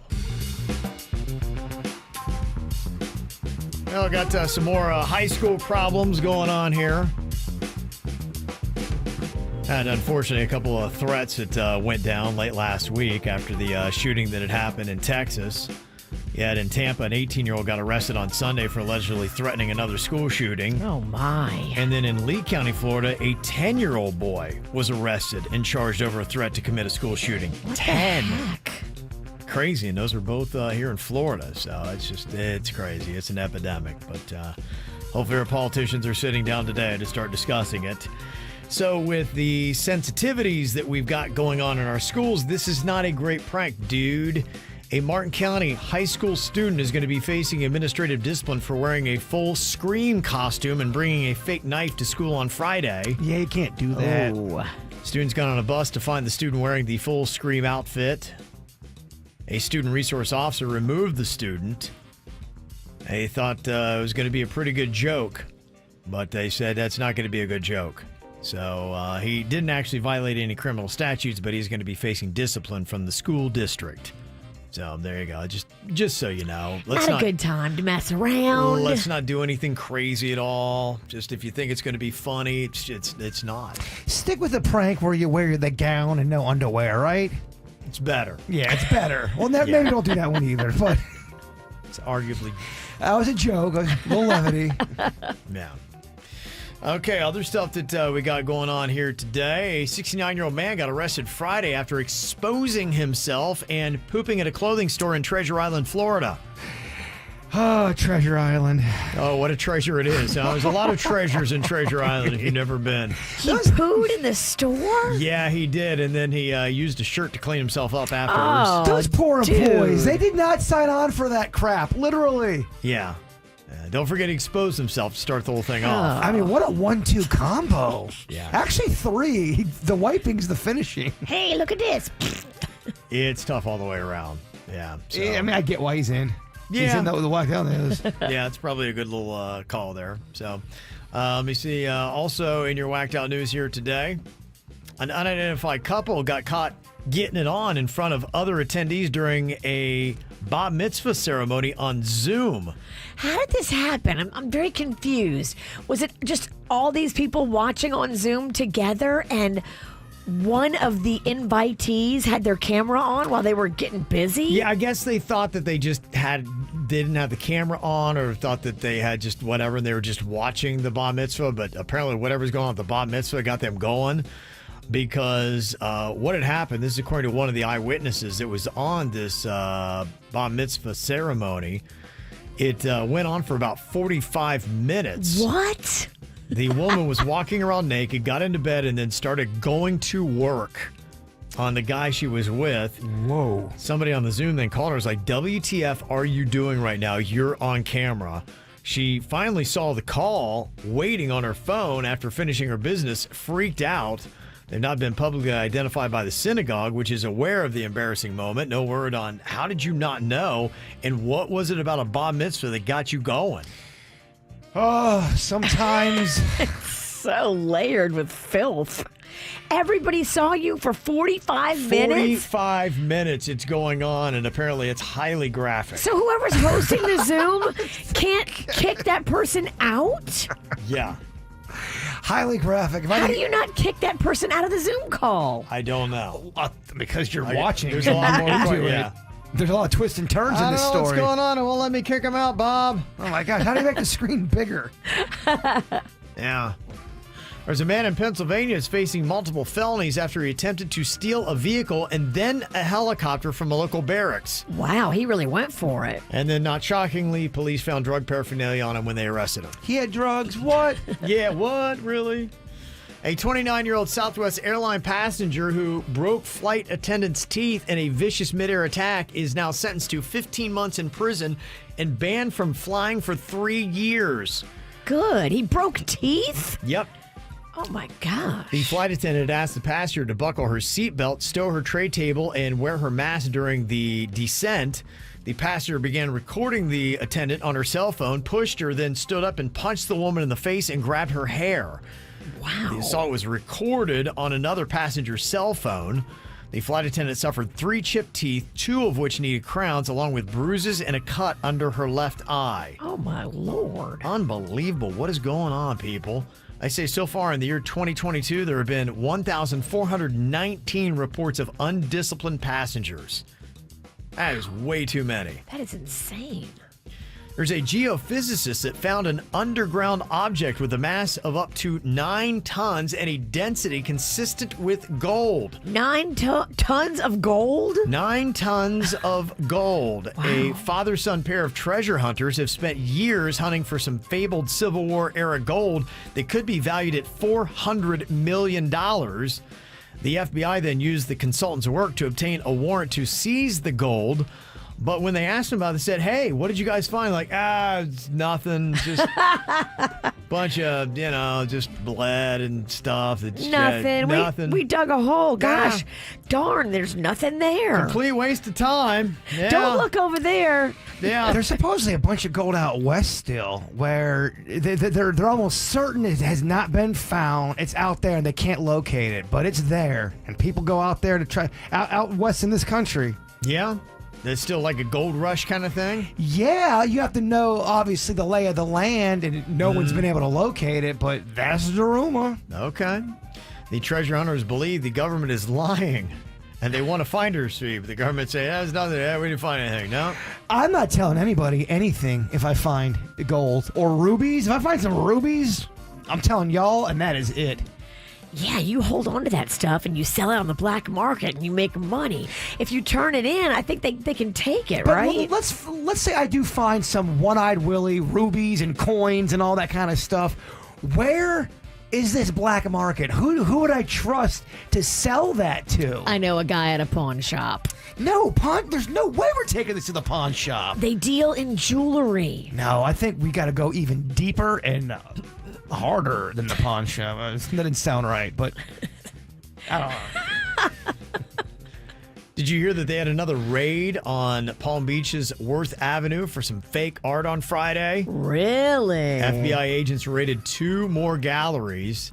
[SPEAKER 3] Well, got some more high school problems going on here. And unfortunately, a couple of threats that went down late last week after the shooting that had happened in Texas. Yet in Tampa, an 18-year-old got arrested on Sunday for allegedly threatening another school shooting.
[SPEAKER 4] Oh, my.
[SPEAKER 3] And then in Lee County, Florida, a 10-year-old boy was arrested and charged over a threat to commit a school shooting.
[SPEAKER 4] What
[SPEAKER 3] 10.
[SPEAKER 4] the heck?
[SPEAKER 3] Crazy, and those are both here in Florida, so it's crazy. It's an epidemic, but hopefully our politicians are sitting down today to start discussing it. So with the sensitivities that we've got going on in our schools, this is not a great prank, dude. A Martin County high school student is going to be facing administrative discipline for wearing a full Scream costume and bringing a fake knife to school on Friday.
[SPEAKER 5] Yeah, you can't do that.
[SPEAKER 4] Oh.
[SPEAKER 3] Students got on a bus to find the student wearing the full Scream outfit. A student resource officer removed the student. They thought it was going to be a pretty good joke, but they said that's not going to be a good joke. So he didn't actually violate any criminal statutes, but he's going to be facing discipline from the school district. So there you go. Just so you know.
[SPEAKER 4] Not a good time to mess around.
[SPEAKER 3] Let's not do anything crazy at all. Just if you think it's going to be funny, it's not.
[SPEAKER 5] Stick with the prank where you wear the gown and no underwear, right?
[SPEAKER 3] It's better.
[SPEAKER 5] Yeah, it's better. Well, maybe don't do that one either, but
[SPEAKER 3] it's arguably.
[SPEAKER 5] That was a joke, a little levity.
[SPEAKER 3] Yeah. Okay, other stuff that we got going on here today. A 69-year-old man got arrested Friday after exposing himself and pooping at a clothing store in Treasure Island, Florida.
[SPEAKER 5] Oh, Treasure Island.
[SPEAKER 3] Oh, what a treasure it is. There's a lot of treasures in Treasure Island if you've never been.
[SPEAKER 4] He pooed in the store?
[SPEAKER 3] Yeah, he did, and then he used a shirt to clean himself up afterwards.
[SPEAKER 4] Oh,
[SPEAKER 5] those poor employees,
[SPEAKER 4] dude.
[SPEAKER 5] they did not sign on for that crap, literally.
[SPEAKER 3] Yeah. Don't forget he exposed himself to start the whole thing off.
[SPEAKER 5] I mean, what a 1-2 combo.
[SPEAKER 3] Yeah.
[SPEAKER 5] Actually, 3. The wiping's the finishing.
[SPEAKER 4] Hey, look at this.
[SPEAKER 3] It's tough all the way around. Yeah. So.
[SPEAKER 5] Yeah, I mean, I get why he's in.
[SPEAKER 3] Yeah.
[SPEAKER 5] He's in the walk down there.
[SPEAKER 3] Yeah, it's probably a good little call there. So, let me see. Also, in your whacked out news here today, an unidentified couple got caught getting it on in front of other attendees during a bar mitzvah ceremony on Zoom.
[SPEAKER 4] How did this happen? I'm very confused. Was it just all these people watching on Zoom together and one of the invitees had their camera on while they were getting busy?
[SPEAKER 3] Yeah, I guess they thought that they didn't have the camera on, or thought that they had just whatever and they were just watching the bar mitzvah, but apparently whatever's going on at the bar mitzvah got them going. Because what had happened, this is according to one of the eyewitnesses that was on this bar mitzvah ceremony. It went on for about 45 minutes.
[SPEAKER 4] What?
[SPEAKER 3] The woman was walking around naked, got into bed, and then started going to work on the guy she was with.
[SPEAKER 5] Whoa.
[SPEAKER 3] Somebody on the Zoom then called her. Was like, WTF are you doing right now? You're on camera. She finally saw the call waiting on her phone after finishing her business, freaked out. They've not been publicly identified by the synagogue, which is aware of the embarrassing moment. No word on how did you not know, and what was it about a bar mitzvah that got you going?
[SPEAKER 5] Oh, sometimes.
[SPEAKER 4] So layered with filth. Everybody saw you for 45 minutes?
[SPEAKER 3] 45 minutes it's going on, and apparently it's highly graphic.
[SPEAKER 4] So whoever's hosting the Zoom can't kick that person out?
[SPEAKER 3] Yeah.
[SPEAKER 5] Highly graphic.
[SPEAKER 4] How do you not kick that person out of the Zoom call?
[SPEAKER 3] I don't know.
[SPEAKER 5] Because you're watching.
[SPEAKER 3] There's a lot more
[SPEAKER 5] into it.
[SPEAKER 3] Yeah.
[SPEAKER 5] There's a lot of twists and turns in this story.
[SPEAKER 3] What's going on? It won't let me kick him out, Bob.
[SPEAKER 5] Oh my gosh, how do you make the screen bigger?
[SPEAKER 3] Yeah. There's a man in Pennsylvania who's facing multiple felonies after he attempted to steal a vehicle and then a helicopter from a local barracks.
[SPEAKER 4] Wow, he really went for it.
[SPEAKER 3] And then, not shockingly, police found drug paraphernalia on him when they arrested him.
[SPEAKER 5] He had drugs? What?
[SPEAKER 3] Yeah, what? Really? A 29-year-old Southwest airline passenger who broke flight attendants' teeth in a vicious midair attack is now sentenced to 15 months in prison and banned from flying for 3 years.
[SPEAKER 4] Good. He broke teeth?
[SPEAKER 3] Yep.
[SPEAKER 4] Oh, my gosh.
[SPEAKER 3] The flight attendant asked the passenger to buckle her seatbelt, stow her tray table, and wear her mask during the descent. The passenger began recording the attendant on her cell phone, pushed her, then stood up and punched the woman in the face and grabbed her hair.
[SPEAKER 4] Wow.
[SPEAKER 3] The assault was recorded on another passenger's cell phone. The flight attendant suffered 3 chipped teeth, 2 of which needed crowns, along with bruises and a cut under her left eye.
[SPEAKER 4] Oh, my Lord.
[SPEAKER 3] Unbelievable. What is going on, people? I say so far in the year 2022, there have been 1,419 reports of undisciplined passengers. That is way too many.
[SPEAKER 4] That is insane.
[SPEAKER 3] There's a geophysicist that found an underground object with a mass of up to 9 tons and a density consistent with gold.
[SPEAKER 4] 9 tons of gold?
[SPEAKER 3] 9 tons of gold.
[SPEAKER 4] Wow.
[SPEAKER 3] A father-son pair of treasure hunters have spent years hunting for some fabled Civil War era gold that could be valued at $400 million. The FBI then used the consultant's work to obtain a warrant to seize the gold. But when they asked him about it, they said, hey, what did you guys find? Like, it's nothing. Just bunch of, just blood and stuff. It's
[SPEAKER 4] Nothing.
[SPEAKER 3] Nothing.
[SPEAKER 4] We dug a hole. Gosh, darn, there's nothing there.
[SPEAKER 3] Complete waste of time. Yeah.
[SPEAKER 4] Don't look over there.
[SPEAKER 3] Yeah.
[SPEAKER 5] There's supposedly a bunch of gold out west still where they're almost certain it has not been found. It's out there and they can't locate it, but it's there. And people go out there to try, out west in this country.
[SPEAKER 3] Yeah. It's still like a gold rush kind of thing?
[SPEAKER 5] Yeah, you have to know, obviously, the lay of the land, and no one's been able to locate it, but that's the rumor.
[SPEAKER 3] Okay. The treasure hunters believe the government is lying, and they want a finder's fee, but the government say, there's nothing there, we didn't find anything. No?
[SPEAKER 5] I'm not telling anybody anything if I find gold or rubies. If I find some rubies, I'm telling y'all, and that is it.
[SPEAKER 4] Yeah, you hold on to that stuff and you sell it on the black market and you make money. If you turn it in, I think they can take it,
[SPEAKER 5] but
[SPEAKER 4] right?
[SPEAKER 5] Let's say I do find some one-eyed Willie, rubies and coins and all that kind of stuff. Where is this black market? Who would I trust to sell that to?
[SPEAKER 4] I know a guy at a pawn shop.
[SPEAKER 5] No, there's no way we're taking this to the pawn shop.
[SPEAKER 4] They deal in jewelry.
[SPEAKER 5] No, I think we got to go even deeper and harder than the pawn shop. That didn't sound right, but I don't know.
[SPEAKER 3] Did you hear that they had another raid on Palm Beach's Worth Avenue for some fake art on Friday?
[SPEAKER 4] Really?
[SPEAKER 3] FBI agents raided 2 more galleries,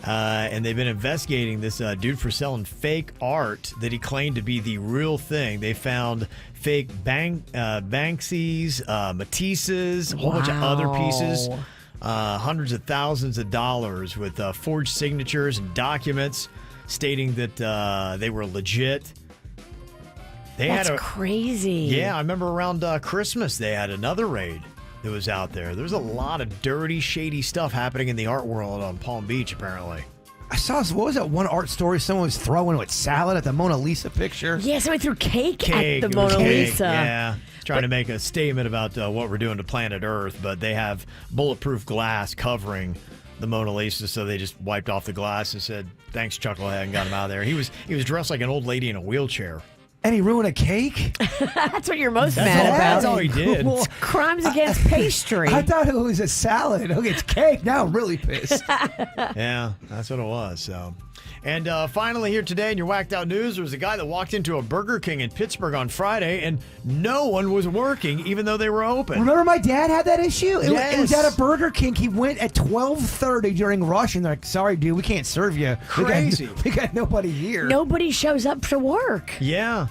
[SPEAKER 3] and they've been investigating this dude for selling fake art that he claimed to be the real thing. They found fake Banksy's, Matisse's, a whole bunch of other pieces. Hundreds of thousands of dollars with forged signatures and documents stating that they were legit.
[SPEAKER 4] That's crazy.
[SPEAKER 3] Yeah, I remember around Christmas they had another raid that was out there. There's a lot of dirty, shady stuff happening in the art world on Palm Beach, apparently.
[SPEAKER 5] I saw, what was that one art story someone was throwing with salad at the Mona Lisa picture?
[SPEAKER 4] Yeah, somebody threw cake at the Mona Lisa.
[SPEAKER 3] Yeah, trying to make a statement about what we're doing to planet Earth, but they have bulletproof glass covering the Mona Lisa, so they just wiped off the glass and said, thanks, Chucklehead, and got him out of there. He was dressed like an old lady in a wheelchair.
[SPEAKER 5] And he ruined a cake?
[SPEAKER 4] That's what you're most mad about.
[SPEAKER 3] That's all he did.
[SPEAKER 4] It's crimes against pastry.
[SPEAKER 5] I thought it was a salad. Okay, it's cake. Now I'm really pissed.
[SPEAKER 3] Yeah, that's what it was. So, and finally here today in your whacked out news, there was a guy that walked into a Burger King in Pittsburgh on Friday, and no one was working, even though they were open.
[SPEAKER 5] Remember my dad had that issue?
[SPEAKER 3] Yes.
[SPEAKER 5] It was at a Burger King. He went at 12:30 during rush, and they're like, sorry, dude, we can't serve you.
[SPEAKER 3] Crazy.
[SPEAKER 5] We got nobody here.
[SPEAKER 4] Nobody shows up to work.
[SPEAKER 3] Yeah.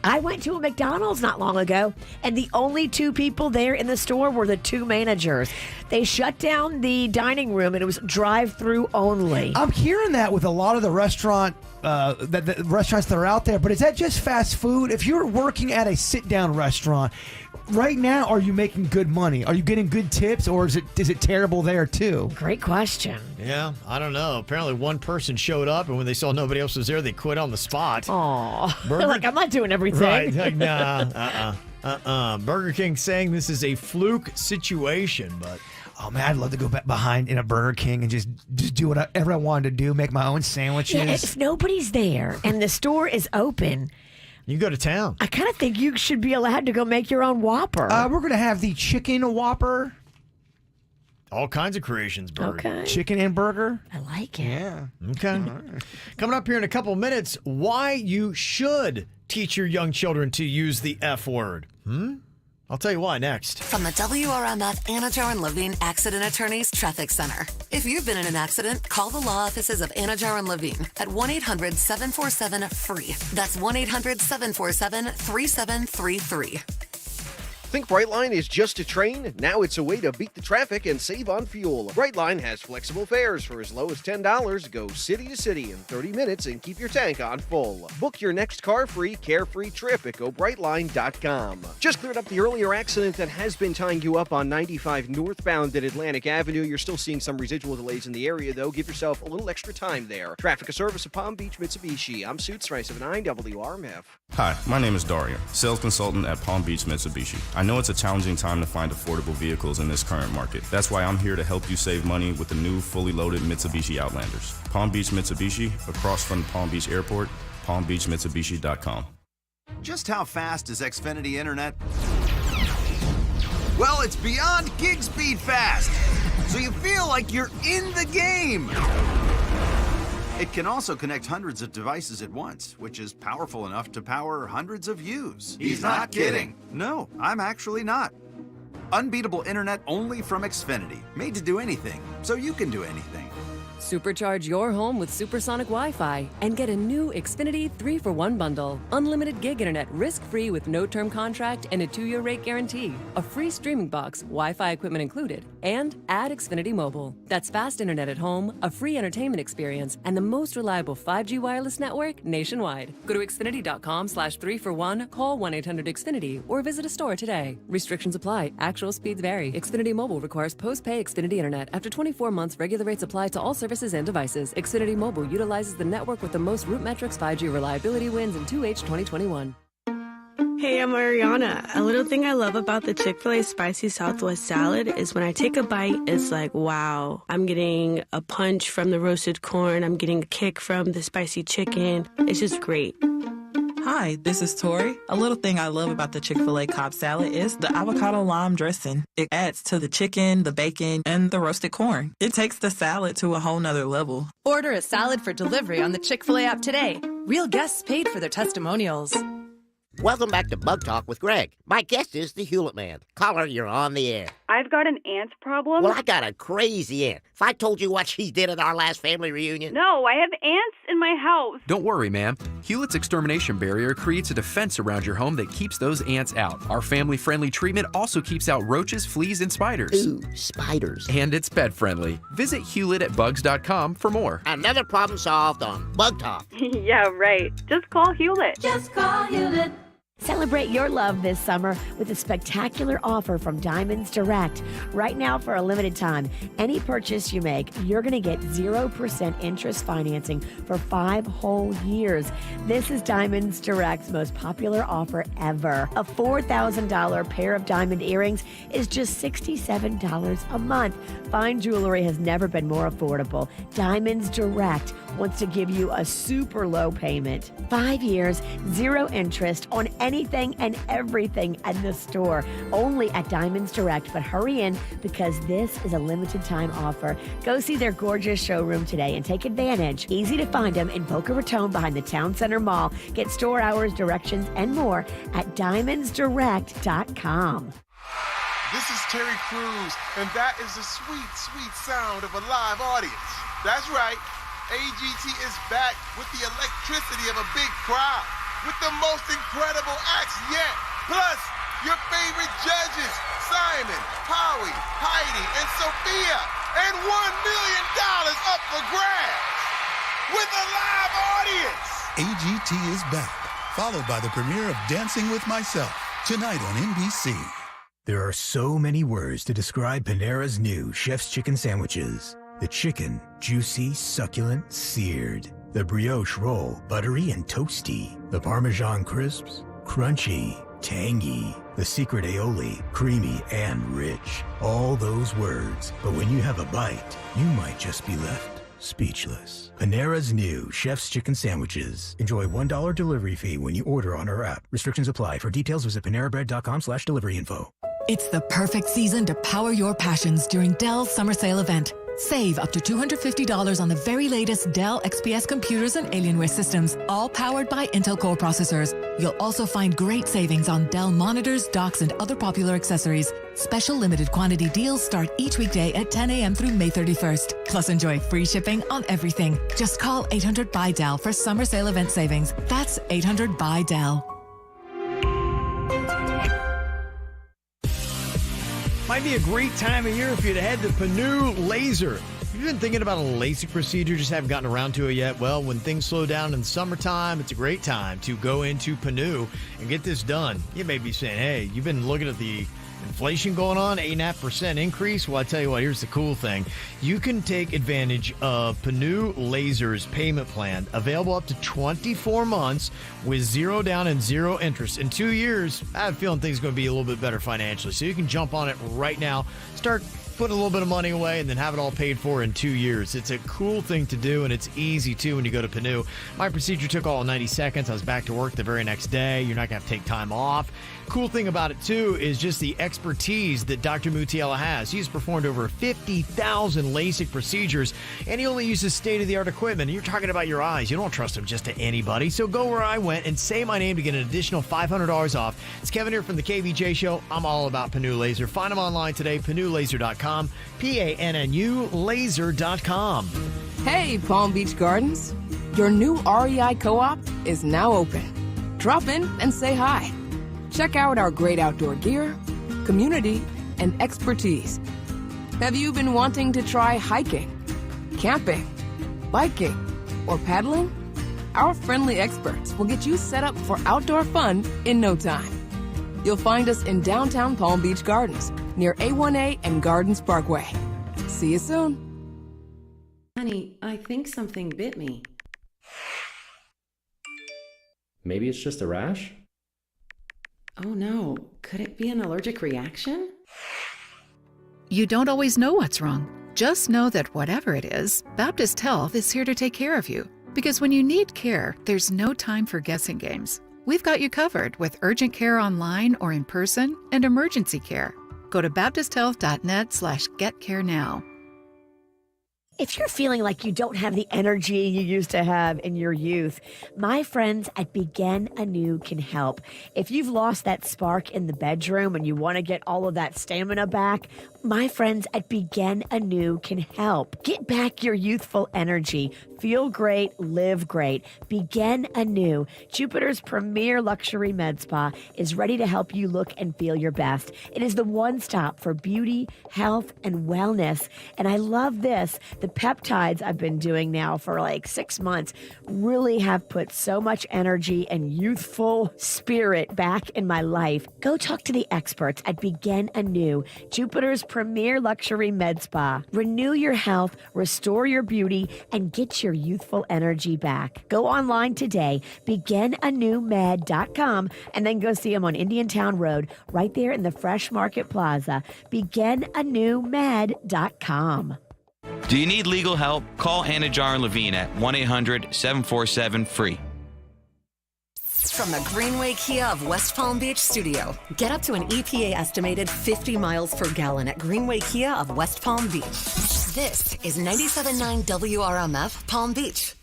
[SPEAKER 4] I went to a McDonald's not long ago, and the only 2 people there in the store were the 2 managers. They shut down the dining room, and it was drive-through only.
[SPEAKER 5] I'm hearing that with a lot of the restaurants that are out there, but is that just fast food? If you're working at a sit-down restaurant, right now, are you making good money? Are you getting good tips, or is it terrible there too?
[SPEAKER 4] Great question.
[SPEAKER 3] Yeah, I don't know. Apparently one person showed up, and when they saw nobody else was there, they quit on the spot.
[SPEAKER 4] Aw. They're like, I'm not doing everything.
[SPEAKER 3] Right. Like, nah, Burger King saying this is a fluke situation, but...
[SPEAKER 5] Oh, man, I'd love to go back behind in a Burger King and just do whatever I wanted to do, make my own sandwiches.
[SPEAKER 4] Yeah, if nobody's there and the store is open...
[SPEAKER 3] You go to town.
[SPEAKER 4] I kind of think you should be allowed to go make your own Whopper.
[SPEAKER 5] We're going to have the chicken Whopper.
[SPEAKER 3] All kinds of creations, burger.
[SPEAKER 4] Okay.
[SPEAKER 5] Chicken and burger.
[SPEAKER 4] I like it.
[SPEAKER 5] Yeah.
[SPEAKER 3] Okay. Right. Coming up here in a couple minutes, why you should teach your young children to use the F word. I'll tell you why next.
[SPEAKER 26] From the WRMF Anajar and Levine Accident Attorneys Traffic Center. If you've been in an accident, call the law offices of Anajar and Levine at 1-800-747-FREE. That's 1-800-747-3733.
[SPEAKER 6] Think Brightline is just a train? Now it's a way to beat the traffic and save on fuel. Brightline has flexible fares for as low as $10. Go city to city in 30 minutes and keep your tank on full. Book your next car-free, carefree trip at GoBrightline.com. Just cleared up the earlier accident that has been tying you up on 95 northbound at Atlantic Avenue. You're still seeing some residual delays in the area, though. Give yourself a little extra time there. Traffic service of Palm Beach Mitsubishi. I'm Suits 379 WRMF.
[SPEAKER 7] Hi, my name is Dario, sales consultant at Palm Beach Mitsubishi. I know it's a challenging time to find affordable vehicles in this current market. That's why I'm here to help you save money with the new fully loaded Mitsubishi Outlanders. Palm Beach Mitsubishi, across from Palm Beach Airport, palmbeachmitsubishi.com.
[SPEAKER 8] Just how fast is Xfinity Internet? Well, it's beyond gig speed fast, so you feel like you're in the game. It can also connect hundreds of devices at once, which is powerful enough to power hundreds of yous. He's not kidding. No, I'm actually not. Unbeatable internet only from Xfinity. Made to do anything, so you can do anything.
[SPEAKER 9] Supercharge your home with supersonic Wi-Fi and get a new Xfinity 3-for-1 bundle. Unlimited gig internet risk-free with no term contract and a 2-year rate guarantee. A free streaming box, Wi-Fi equipment included, and add Xfinity Mobile. That's fast internet at home, a free entertainment experience, and the most reliable 5G wireless network nationwide. Go to Xfinity.com/3-for-1, call 1-800-XFINITY, or visit a store today. Restrictions apply. Actual speeds vary. Xfinity Mobile requires post-pay Xfinity internet. After 24 months, regular rates apply to all services and devices. Xfinity Mobile utilizes the network with the most root metrics 5G reliability wins in 2H 2021.
[SPEAKER 11] Hey, I'm Ariana. A little thing I love about the Chick-fil-A Spicy Southwest salad is when I take a bite, it's like, wow. I'm getting a punch from the roasted corn. I'm getting a kick from the spicy chicken. It's just great.
[SPEAKER 13] Hi, this is Tori. A little thing I love about the Chick-fil-A Cobb salad is the avocado lime dressing. It adds to the chicken, the bacon, and the roasted corn. It takes the salad to a whole nother level.
[SPEAKER 14] Order a salad for delivery on the Chick-fil-A app today. Real guests paid for their testimonials.
[SPEAKER 10] Welcome back to Bug Talk with Greg. My guest is the Hewlett Man. Caller, you're on the air.
[SPEAKER 16] I've got an ant problem.
[SPEAKER 10] Well, I got a crazy ant. If I told you what she did at our last family reunion.
[SPEAKER 16] No, I have ants in my house.
[SPEAKER 17] Don't worry, ma'am. Hewlett's Extermination Barrier creates a defense around your home that keeps those ants out. Our family-friendly treatment also keeps out roaches, fleas, and spiders.
[SPEAKER 10] Ooh, spiders.
[SPEAKER 17] And it's pet-friendly. Visit Hewlett@bugs.com for more.
[SPEAKER 10] Another problem solved on Bug Talk.
[SPEAKER 16] Yeah, right. Just call Hewlett.
[SPEAKER 4] Just call Hewlett. Celebrate your love this summer with a spectacular offer from Diamonds Direct. Right now, for a limited time, any purchase you make, you're going to get 0% interest financing for 5 whole years. This is Diamonds Direct's most popular offer ever. A $4,000 pair of diamond earrings is just $67 a month. Fine jewelry has never been more affordable. Diamonds Direct wants to give you a super low payment. 5 years, 0 interest on anything and everything at the store. Only at Diamonds Direct, but hurry in because this is a limited time offer. Go see their gorgeous showroom today and take advantage. Easy to find them in Boca Raton behind the Town Center Mall. Get store hours, directions, and more at diamondsdirect.com.
[SPEAKER 18] This is Terry Crews, and that is the sweet, sweet sound of a live audience. That's right. AGT is back with the electricity of a big crowd, with the most incredible acts yet. Plus, your favorite judges, Simon, Howie, Heidi, and Sophia, and $1 million up for grabs with a live audience.
[SPEAKER 20] AGT is back, followed by the premiere of Dancing with Myself, tonight on NBC.
[SPEAKER 29] There are so many words to describe Panera's new Chef's Chicken sandwiches. The chicken, juicy, succulent, seared. The brioche roll, buttery and toasty. The Parmesan crisps, crunchy, tangy. The secret aioli, creamy and rich. All those words, but when you have a bite, you might just be left speechless. Panera's new Chef's Chicken sandwiches. Enjoy $1 delivery fee when you order on our app. Restrictions apply. For details, visit panerabread.com/delivery info.
[SPEAKER 33] It's the perfect season to power your passions during Dell's summer sale event.
[SPEAKER 1] Save up to $250 on the very latest Dell XPS computers and Alienware systems, all powered by Intel Core processors. You'll also find great savings on Dell monitors, docks, and other popular accessories. Special limited quantity deals start each weekday at 10 a.m. through May 31st. Plus, enjoy free shipping on everything. Just call 800-BUY-DELL for summer sale event savings. That's 800-BUY-DELL.
[SPEAKER 3] Might be a great time of year for you to head to Panu Laser. If you've been thinking about a LASIK procedure, just haven't gotten around to it yet, well, when things slow down in the summertime, it's a great time to go into Panu and get this done. You may be saying, hey, you've been looking at the inflation going on, 8.5% increase. Well, I tell you what, here's the cool thing. You can take advantage of Panu Laser's payment plan, available up to 24 months with 0 down and 0 interest. In 2 years, I have a feeling things are going to be a little bit better financially. So you can jump on it right now. Start put a little bit of money away and then have it all paid for in 2 years. It's a cool thing to do, and it's easy, too, when you go to Panu. My procedure took all 90 seconds. I was back to work the very next day. You're not going to have to take time off. Cool thing about it, too, is just the expertise that Dr. Mutiela has. He's performed over 50,000 LASIK procedures, and he only uses state-of-the-art equipment. And you're talking about your eyes. You don't trust him just to anybody. So go where I went and say my name to get an additional $500 off. It's Kevin here from the KVJ Show. I'm all about Panu Laser. Find him online today, panulaser.com, PANNU laser.com.
[SPEAKER 12] Hey, Palm Beach Gardens. Your new REI co-op is now open. Drop in and say hi. Check out our great outdoor gear, community, and expertise. Have you been wanting to try hiking, camping, biking, or paddling? Our friendly experts will get you set up for outdoor fun in no time. You'll find us in downtown Palm Beach Gardens, near A1A and Gardens Parkway. See you soon.
[SPEAKER 15] Honey, I think something bit me.
[SPEAKER 21] Maybe it's just a rash?
[SPEAKER 15] Oh no, could it be an allergic reaction?
[SPEAKER 22] You don't always know what's wrong. Just know that whatever it is, Baptist Health is here to take care of you. Because when you need care, there's no time for guessing games. We've got you covered with urgent care online or in person and emergency care. Go to baptisthealth.net/getcarenow.
[SPEAKER 4] If you're feeling like you don't have the energy you used to have in your youth, my friends at Begin Anew can help. If you've lost that spark in the bedroom and you want to get all of that stamina back, my friends at Begin Anew can help. Get back your youthful energy. Feel great, live great. Begin Anew. Jupiter's premier luxury med spa is ready to help you look and feel your best. It is the one stop for beauty, health, and wellness. And I love this. The peptides I've been doing now for like 6 months really have put so much energy and youthful spirit back in my life. Go talk to the experts at Begin Anew, Jupiter's premier luxury med spa. Renew your health, restore your beauty, and get your youthful energy back. Go online today, beginanewmed.com, and then go see them on Indiantown Road, right there in the Fresh Market Plaza. Beginanewmed.com.
[SPEAKER 23] Do you need legal help? Call Anna Jar and Levine at 1-800-747-FREE.
[SPEAKER 26] From the Greenway Kia of West Palm Beach studio, get up to an EPA estimated 50 miles per gallon at Greenway Kia of West Palm Beach. This is 97.9 WRMF Palm Beach.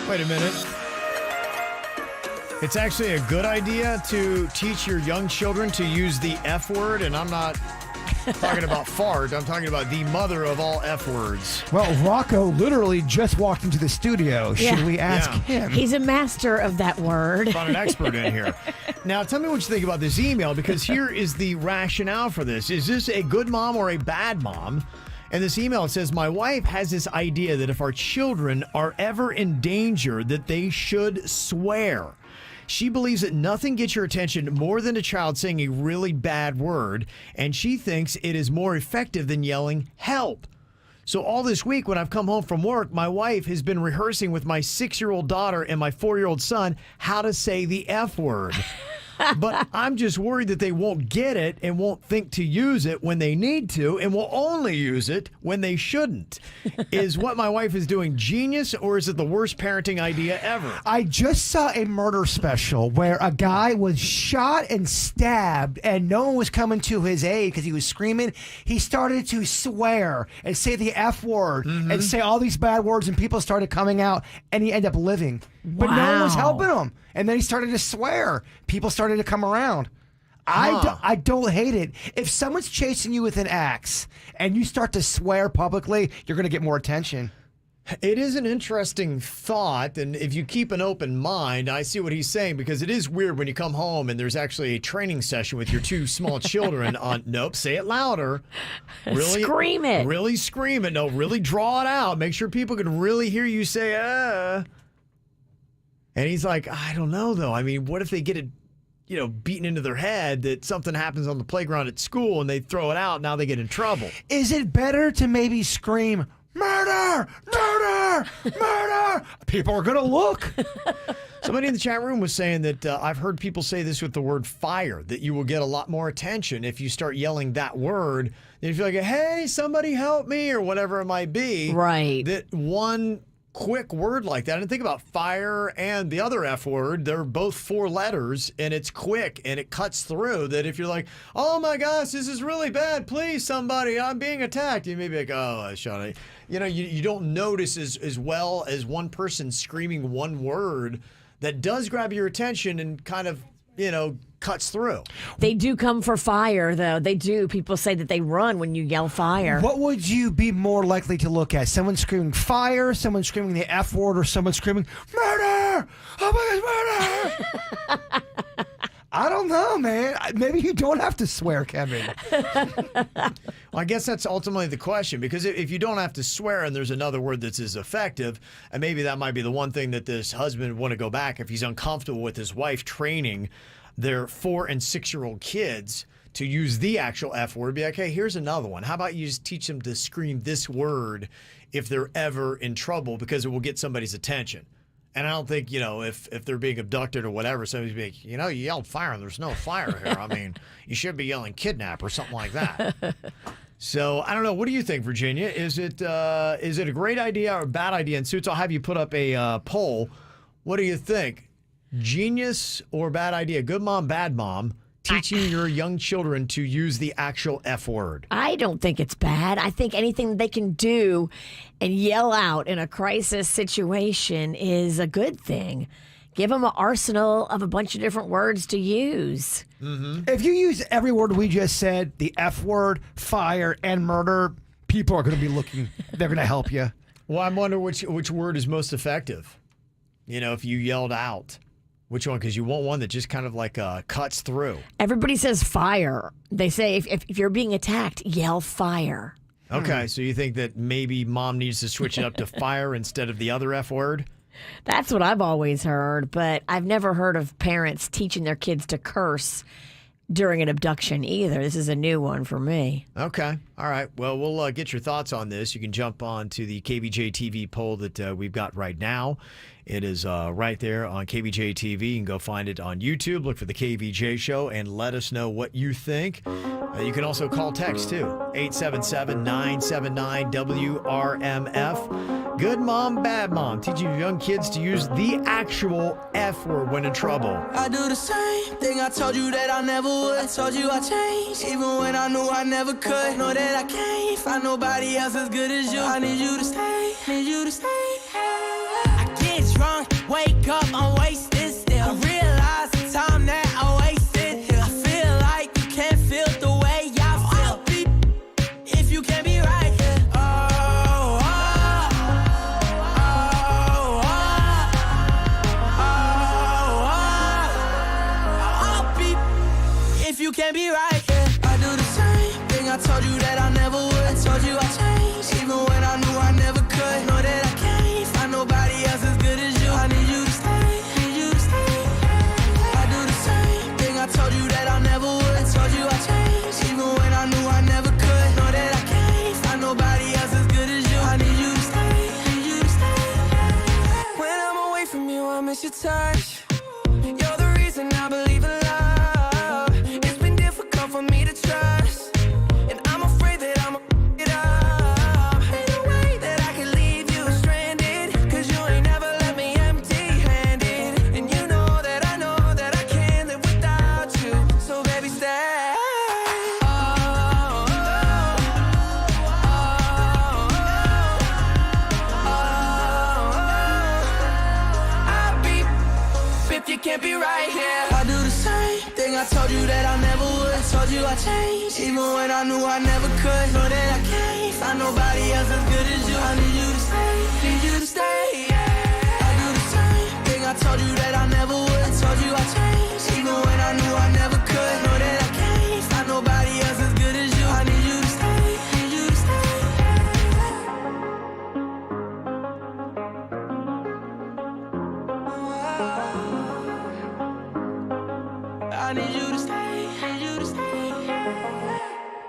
[SPEAKER 3] Wait a minute. It's actually a good idea to teach your young children to use the F word, and I'm not talking about fart. I'm talking about the mother of all F words.
[SPEAKER 5] Well, Rocco literally just walked into the studio.
[SPEAKER 4] Yeah.
[SPEAKER 5] Should we ask him?
[SPEAKER 4] He's a master of that word.
[SPEAKER 3] Found an expert in here. Now, tell me what you think about this email, because here is the rationale for this. Is this a good mom or a bad mom? And this email says, my wife has this idea that if our children are ever in danger, that they should swear. She believes that nothing gets your attention more than a child saying a really bad word, and she thinks it is more effective than yelling, help. So all this week when I've come home from work, my wife has been rehearsing with my 6-year-old daughter and my 4-year-old son how to say the F word. But I'm just worried that they won't get it and won't think to use it when they need to and will only use it when they shouldn't. Is what my wife is doing genius, or is it the worst parenting idea ever?
[SPEAKER 5] I just saw a murder special where a guy was shot and stabbed and no one was coming to his aid because he was screaming. He started to swear and say the F word and say all these bad words, and people started coming out, and he ended up living. But no one was helping him. And then he started to swear. People started to come around. I don't hate it. If someone's chasing you with an axe and you start to swear publicly, you're going to get more attention.
[SPEAKER 3] It is an interesting thought, and if you keep an open mind, I see what he's saying, because it is weird when you come home and there's actually a training session with your two small children on, nope, say it louder. Really
[SPEAKER 4] scream it.
[SPEAKER 3] Really scream it. No, really draw it out. Make sure people can really hear you say, And he's like, I don't know, though. I mean, what if they get it, beaten into their head that something happens on the playground at school and they throw it out, now they get in trouble?
[SPEAKER 5] Is it better to maybe scream, murder, murder, murder? People are going to look.
[SPEAKER 3] Somebody in the chat room was saying that I've heard people say this with the word fire, that you will get a lot more attention if you start yelling that word. If you're like, hey, somebody help me, or whatever it might be.
[SPEAKER 4] Right.
[SPEAKER 3] That one quick word like that. And think about fire and the other F word. They're both 4 letters, and it's quick and it cuts through. That if you're like, oh my gosh, this is really bad, please somebody, I'm being attacked, you may be like, oh, I shot it. You don't notice as well as one person screaming one word that does grab your attention and kind of, cuts through.
[SPEAKER 4] They do come for fire, though. They do. People say that they run when you yell fire.
[SPEAKER 5] What would you be more likely to look at? Someone screaming fire, someone screaming the F word, or someone screaming murder? Oh my gosh, murder! I don't know, man. Maybe you don't have to swear, Kevin.
[SPEAKER 3] Well, I guess that's ultimately the question, because if you don't have to swear and there's another word that's as effective, and maybe that might be the one thing that this husband would want to go back if he's uncomfortable with his wife training their 4- and 6-year-old kids to use the actual F word. Be like, hey, here's another one. How about you just teach them to scream this word if they're ever in trouble, because it will get somebody's attention. And I don't think, if they're being abducted or whatever, somebody's being, you yelled fire and there's no fire here. I mean, you should be yelling kidnap or something like that. So I don't know. What do you think, Virginia? Is it a great idea or a bad idea? And Suits, I'll have you put up a poll. What do you think? Genius or bad idea? Good mom, bad mom. Teaching your young children to use the actual F word.
[SPEAKER 4] I don't think it's bad. I think anything they can do and yell out in a crisis situation is a good thing. Give them an arsenal of a bunch of different words to use.
[SPEAKER 3] Mm-hmm.
[SPEAKER 5] If you use every word we just said, the F word, fire, and murder, people are going to be looking. They're going to help you.
[SPEAKER 3] Well, I'm wondering which word is most effective. If you yelled out. Which one? Because you want one that just kind of like cuts through.
[SPEAKER 4] Everybody says fire. They say if you're being attacked, yell fire.
[SPEAKER 3] Okay, so you think that maybe mom needs to switch it up to fire instead of the other F word?
[SPEAKER 4] That's what I've always heard, but I've never heard of parents teaching their kids to curse during an abduction either. This is a new one for me.
[SPEAKER 3] Okay. All right. Well, we'll get your thoughts on this. You can jump on to the KVJ TV poll that we've got right now. It is right there on KVJ TV. You can go find it on YouTube. Look for the KVJ show and let us know what you think. You can also call text too. 877-979-WRMF. Good mom, bad mom. Teaching your young kids to use the actual F word when in trouble.
[SPEAKER 2] I do the same thing I told you that I never would. I told you I changed, even when I knew I never could. Know that I can't find nobody else as good as you. I need you to stay, need you to stay. I get drunk, wake up, I'm wasted still. I realize the time that I wasted here. I feel like you can't feel the way I feel. If you can't be right here. If you can't be right, yeah. I do the same thing I told you that I never would. I told you I changed, even when I knew I never could. Know that I can't find nobody else as good as you. I need you to stay, need you to stay. I do the same thing I told you that I never would. I told you I changed, even when I knew I never could. Know that I can't find nobody else as good as you. I need you to stay, need you to stay. When I'm away from you, I miss your touch. You're the reason I believe in love. I told you that I never would. I told you I changed, even when I knew I never could. Know that I can't find nobody else as good as you. I need you to stay, need you to stay. Yeah. I do the same thing. I told you that I never would. I told you I changed, even when I knew I never could. Know that I can't find nobody else as good as you. I need you to stay, need you to stay. I need you to stay, need you to stay.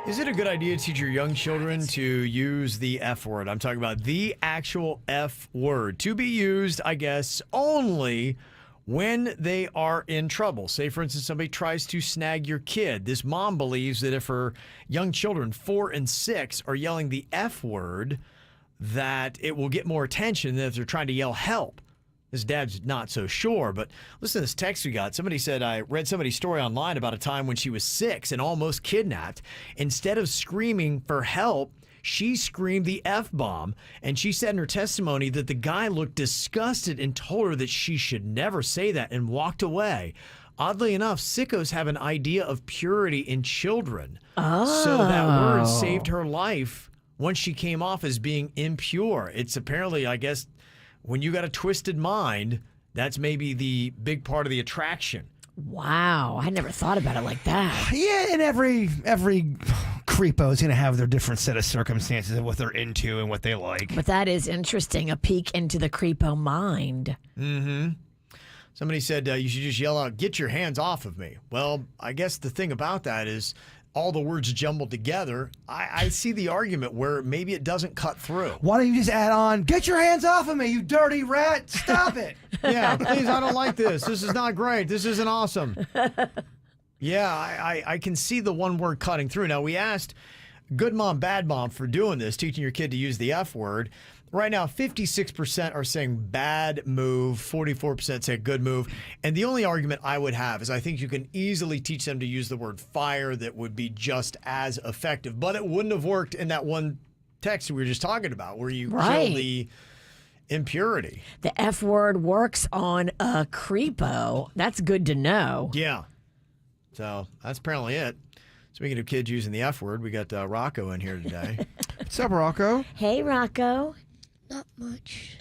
[SPEAKER 3] Is it a good idea to teach your young children to use the F word? I'm talking about the actual F word. To be used, I guess, only when they are in trouble. Say, for instance, somebody tries to snag your kid. This mom believes that if her young children, 4 and 6, are yelling the F word, that it will get more attention than if they're trying to yell help. His dad's not so sure, but listen to this text we got. Somebody said, I read somebody's story online about a time when she was 6 and almost kidnapped. Instead of screaming for help, she screamed the F-bomb, and she said in her testimony that the guy looked disgusted and told her that she should never say that and walked away. Oddly enough, sickos have an idea of purity in children. Oh. So that word saved her life once she came off as being impure. It's apparently, I guess, when you got a twisted mind, that's maybe the big part of the attraction.
[SPEAKER 4] Wow, I never thought about it like that.
[SPEAKER 5] Yeah, and every creepo is going to have their different set of circumstances of what they're into and what they like.
[SPEAKER 4] But that is interesting, a peek into the creepo mind.
[SPEAKER 3] Mm-hmm. Somebody said you should just yell out, "Get your hands off of me." Well, I guess the thing about that is all the words jumbled together. I see the argument where maybe it doesn't cut through.
[SPEAKER 5] Why don't you just add on, "Get your hands off of me, you dirty rat. Stop it."
[SPEAKER 3] Yeah, please, I don't like this. This is not great. This isn't awesome. Yeah, I can see the one word cutting through. Now, we asked good mom, bad mom for doing this, teaching your kid to use the F word. Right now, 56% are saying bad move, 44% say good move. And the only argument I would have is I think you can easily teach them to use the word fire that would be just as effective. But it wouldn't have worked in that one text we were just talking about where you kill the impurity.
[SPEAKER 4] The F word works on a creepo. That's good to know.
[SPEAKER 3] Yeah. So that's apparently it. Speaking of kids using the F word, we got Rocco in here today.
[SPEAKER 5] What's up, Rocco?
[SPEAKER 4] Hey, Rocco.
[SPEAKER 6] Not much.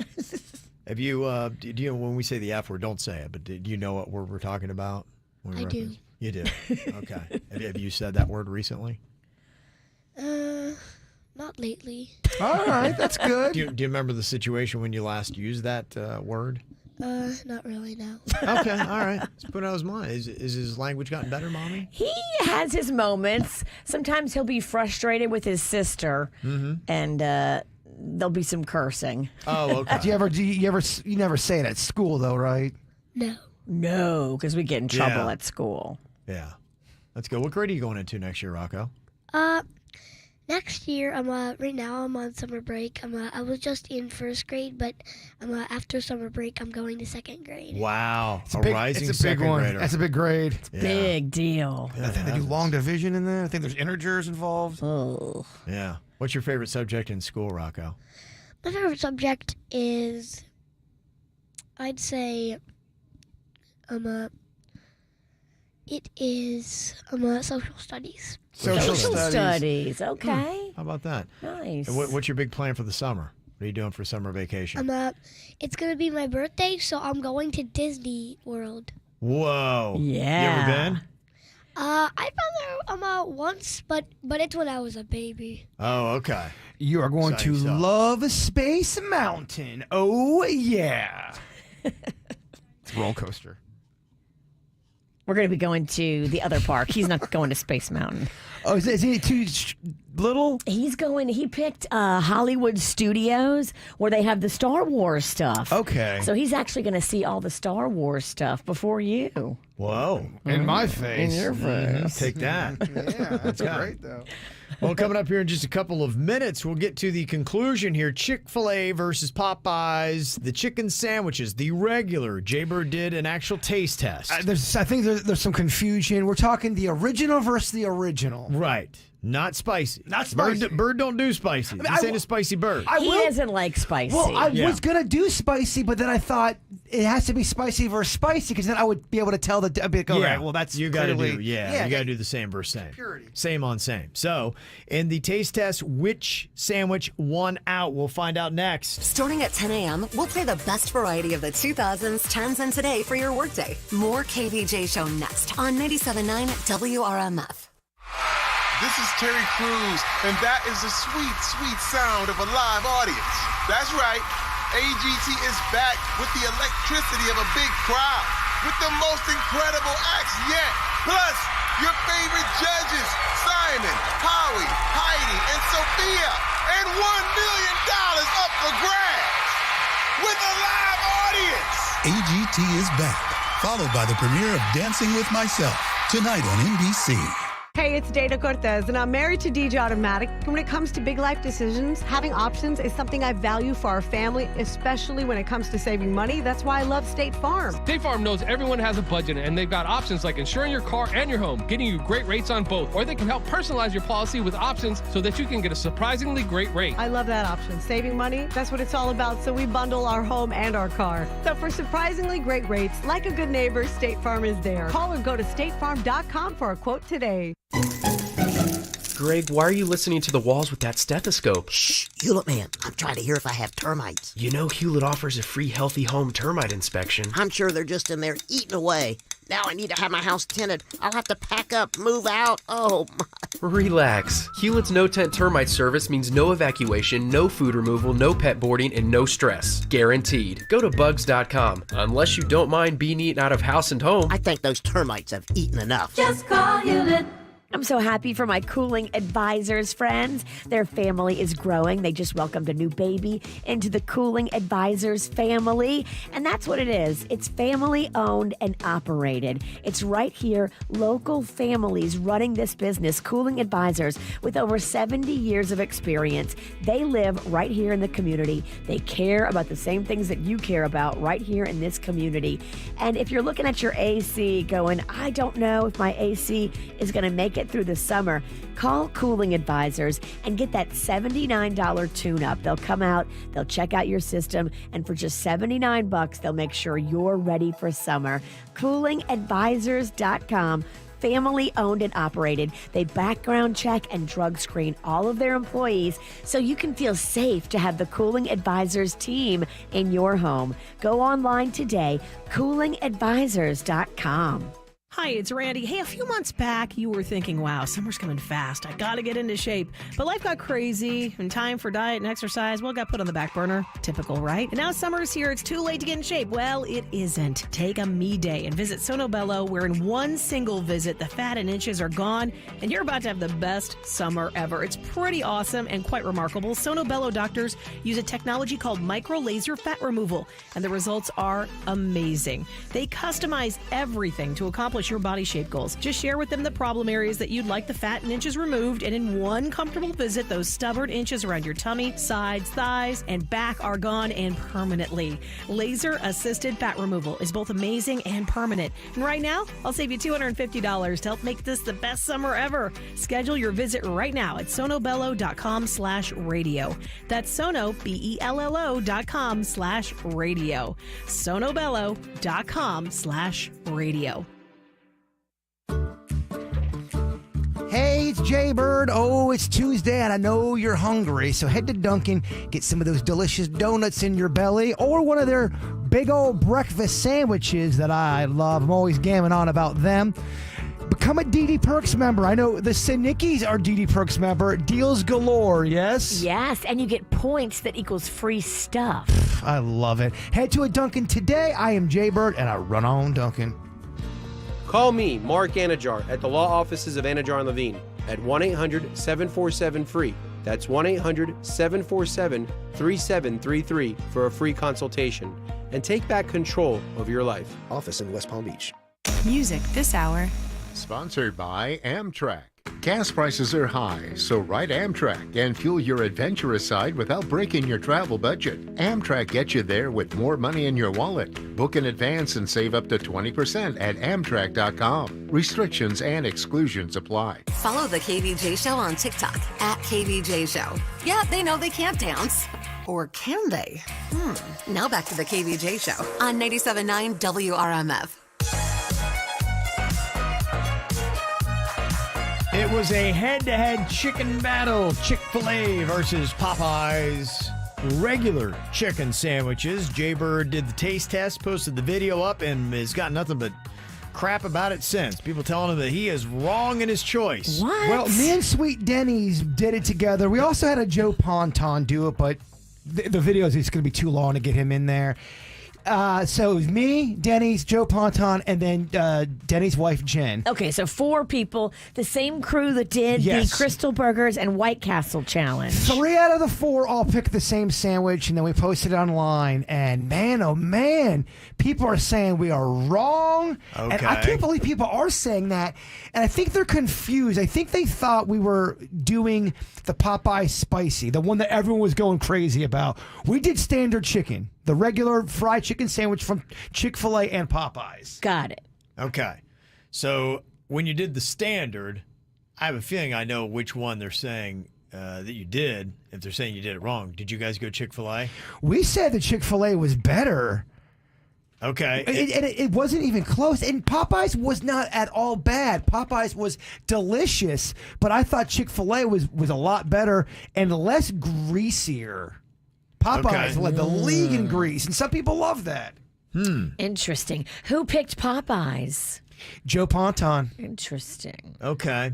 [SPEAKER 3] Have you, do you, when we say the F word, don't say it, but do you know what word we're talking about?
[SPEAKER 6] I do.
[SPEAKER 3] You do? Okay. Have you said that word recently?
[SPEAKER 6] Not lately.
[SPEAKER 5] All right, that's good.
[SPEAKER 3] Do you remember the situation when you last used that word?
[SPEAKER 6] Not really, no.
[SPEAKER 3] Okay, all right. Let's put it on his mind. Is his language gotten better, Mommy?
[SPEAKER 4] He has his moments. Sometimes he'll be frustrated with his sister, and there'll be some cursing.
[SPEAKER 3] Oh, okay.
[SPEAKER 5] You never say it at school, though, right?
[SPEAKER 6] No.
[SPEAKER 4] No, because we get in trouble at school.
[SPEAKER 3] Yeah. That's good. What grade are you going into next year, Rocco?
[SPEAKER 6] Next year, right now I'm on summer break. I was just in first grade, but after summer break, I'm going to second grade.
[SPEAKER 3] Wow.
[SPEAKER 5] It's a big
[SPEAKER 3] second
[SPEAKER 5] one.
[SPEAKER 3] grader.
[SPEAKER 5] That's a big grade.
[SPEAKER 4] Big deal.
[SPEAKER 5] I think they do long division in there. I think there's integers involved.
[SPEAKER 4] Oh.
[SPEAKER 3] Yeah. What's your favorite subject in school, Rocco?
[SPEAKER 6] My favorite subject is, I'd say, it is social studies.
[SPEAKER 3] Social
[SPEAKER 4] studies. Okay.
[SPEAKER 3] How about that?
[SPEAKER 4] Nice.
[SPEAKER 3] And what's your big plan for the summer? What are you doing for summer vacation?
[SPEAKER 6] It's gonna be my birthday, so I'm going to Disney World.
[SPEAKER 3] Whoa.
[SPEAKER 4] Yeah.
[SPEAKER 3] You ever been?
[SPEAKER 6] I've been there once, but it's when I was a baby.
[SPEAKER 3] Oh, okay.
[SPEAKER 5] You are going to
[SPEAKER 3] Exciting stuff.
[SPEAKER 5] love Space Mountain. Oh, yeah. It's a roller coaster.
[SPEAKER 4] We're going to be going to the other park. He's not going to Space Mountain.
[SPEAKER 5] Oh, is he too little?
[SPEAKER 4] He picked Hollywood Studios where they have the Star Wars stuff.
[SPEAKER 5] Okay.
[SPEAKER 4] So he's actually going to see all the Star Wars stuff before you.
[SPEAKER 3] Whoa.
[SPEAKER 5] In my face.
[SPEAKER 4] In your face.
[SPEAKER 3] Take that.
[SPEAKER 5] Yeah, that's great, though.
[SPEAKER 3] Well, coming up here in just a couple of minutes, we'll get to the conclusion here. Chick-fil-A versus Popeyes, the chicken sandwiches, the regular. Jaybird did an actual taste test.
[SPEAKER 5] I think there's some confusion. We're talking the original versus the original.
[SPEAKER 3] Right. Not spicy.
[SPEAKER 5] Not spicy.
[SPEAKER 3] Bird don't do spicy. This ain't a spicy bird.
[SPEAKER 4] He doesn't like spicy.
[SPEAKER 5] Well, I was going to do spicy, but then I thought it has to be spicy versus spicy because then I would be able to tell the. I'd be like, all right, well, that's
[SPEAKER 3] you got to
[SPEAKER 5] clearly-
[SPEAKER 3] do. Yeah, you got to do the same versus same.
[SPEAKER 5] Purity.
[SPEAKER 3] Same on same. So, in the taste test, which sandwich won out? We'll find out next.
[SPEAKER 26] Starting at 10 a.m., we'll play the best variety of the 2000s, 10s, and today for your workday. More KVJ Show next on 97.9 WRMF.
[SPEAKER 18] This is Terry Crews, and that is the sweet, sweet sound of a live audience. That's right. AGT is back with the electricity of a big crowd, with the most incredible acts yet. Plus, your favorite judges, Simon, Howie, Heidi, and Sophia, and $1 million up for grabs with a live audience.
[SPEAKER 20] AGT is back, followed by the premiere of Dancing with Myself, tonight on NBC.
[SPEAKER 7] Hey, it's Dana Cortez, and I'm married to DJ Automatic. When it comes to big life decisions, having options is something I value for our family, especially when it comes to saving money. That's why I love State Farm.
[SPEAKER 8] State Farm knows everyone has a budget, and they've got options like insuring your car and your home, getting you great rates on both, or they can help personalize your policy with options so that you can get a surprisingly great rate.
[SPEAKER 7] I love that option. Saving money, that's what it's all about, so we bundle our home and our car. So for surprisingly great rates, like a good neighbor, State Farm is there. Call or go to statefarm.com for a quote today.
[SPEAKER 9] Greg, why are you listening to the walls with that stethoscope?
[SPEAKER 10] Shh, Hewlett man, I'm trying to hear if I have termites.
[SPEAKER 9] You know Hewlett offers a free Healthy Home termite inspection.
[SPEAKER 10] I'm sure they're just in there eating away. Now I need to have my house tinted. I'll have to pack up, move out. Oh, my.
[SPEAKER 9] Relax. Hewlett's no-tent termite service means no evacuation, no food removal, no pet boarding, and no stress. Guaranteed. Go to bugs.com. Unless you don't mind being eaten out of house and home.
[SPEAKER 10] I think those termites have eaten enough.
[SPEAKER 4] Just call Hewlett. I'm so happy for my Cooling Advisors friends. Their family is growing. They just welcomed a new baby into the Cooling Advisors family. And that's what it is. It's family owned and operated. It's right here, local families running this business, Cooling Advisors, with over 70 years of experience. They live right here in the community. They care about the same things that you care about right here in this community. And if you're looking at your AC going, I don't know if my AC is going to make it through the summer, call Cooling Advisors and get that $79 tune-up. They'll come out, they'll check out your system, and for just $79, they'll make sure you're ready for summer. CoolingAdvisors.com. Family owned and operated. They background check and drug screen all of their employees so you can feel safe to have the Cooling Advisors team in your home. Go online today, coolingadvisors.com.
[SPEAKER 11] Hi, it's Randy. Hey, a few months back, you were thinking, wow, summer's coming fast. I gotta get into shape. But life got crazy, and time for diet and exercise, well, got put on the back burner. Typical, right? And now summer's here, it's too late to get in shape. Well, it isn't. Take a me day and visit Sono Bello, where in one single visit, the fat and inches are gone, and you're about to have the best summer ever. It's pretty awesome and quite remarkable. Sono Bello doctors use a technology called micro laser fat removal, and the results are amazing. They customize everything to accomplish your body shape goals. Just share with them the problem areas that you'd like the fat and inches removed, and in one comfortable visit, those stubborn inches around your tummy, sides, thighs, and back are gone and permanently. Laser-assisted fat removal is both amazing and permanent. And right now, I'll save you $250 to help make this the best summer ever. Schedule your visit right now at sonobello.com/radio. That's Sono, BELLO.com/radio. sonobello.com/radio.
[SPEAKER 5] Hey, it's Jay Bird. Oh, it's Tuesday, and I know you're hungry, so head to Dunkin', get some of those delicious donuts in your belly, or one of their big old breakfast sandwiches that I love. I'm always gamming on about them. Become a DD Perks member. I know the Sinickies are DD Perks member. Deals galore, yes?
[SPEAKER 4] Yes, and you get points that equals free stuff.
[SPEAKER 5] I love it. Head to a Dunkin' today. I am Jay Bird, and I run on Dunkin'.
[SPEAKER 19] Call me, Mark Anajar, at the law offices of Anajar and Levine at 1-800-747-FREE. That's 1-800-747-3733 for a free consultation. And take back control of your life. Office in West Palm Beach.
[SPEAKER 14] Music this hour.
[SPEAKER 24] Sponsored by Amtrak. Gas prices are high, so ride Amtrak and fuel your adventurous side without breaking your travel budget. Amtrak gets you there with more money in your wallet. Book in advance and save up to 20% at Amtrak.com. Restrictions and exclusions apply.
[SPEAKER 26] Follow the KVJ Show on TikTok at KVJ Show. Yeah, they know they can't dance. Or can they? Now back to the KVJ show on 97.9 WRMF.
[SPEAKER 3] It was a head-to-head chicken battle. Chick-fil-A versus Popeyes. Regular chicken sandwiches. Jaybird did the taste test, posted the video up, and has got nothing but crap about it since. People telling him that he is wrong in his choice.
[SPEAKER 4] What?
[SPEAKER 5] Well, me and Sweet Denny's did it together. We also had a Joe Ponton do it, but the video is going to be too long to get him in there. So it was me, Denny's, Joe Ponton, and then Denny's wife, Jen.
[SPEAKER 4] Okay, so 4 people, the same crew that did the Crystal Burgers and White Castle challenge.
[SPEAKER 5] 3 out of the 4 all picked the same sandwich, and then we posted it online. And man, oh man, people are saying we are wrong.
[SPEAKER 3] Okay.
[SPEAKER 5] And I can't believe people are saying that. And I think they're confused. I think they thought we were doing the Popeye Spicy, the one that everyone was going crazy about. We did standard chicken, the regular fried chicken sandwich from Chick-fil-A and Popeyes.
[SPEAKER 4] Got it.
[SPEAKER 3] Okay. So when you did the standard, I have a feeling I know which one they're saying that you did, if they're saying you did it wrong. Did you guys go Chick-fil-A?
[SPEAKER 5] We said the Chick-fil-A was better.
[SPEAKER 3] Okay.
[SPEAKER 5] It wasn't even close. And Popeyes was not at all bad. Popeyes was delicious, but I thought Chick-fil-A was a lot better and less greasier. Popeyes led the league in grease, and some people love that.
[SPEAKER 4] Interesting. Who picked Popeyes?
[SPEAKER 5] Joe Ponton.
[SPEAKER 4] Interesting.
[SPEAKER 3] Okay.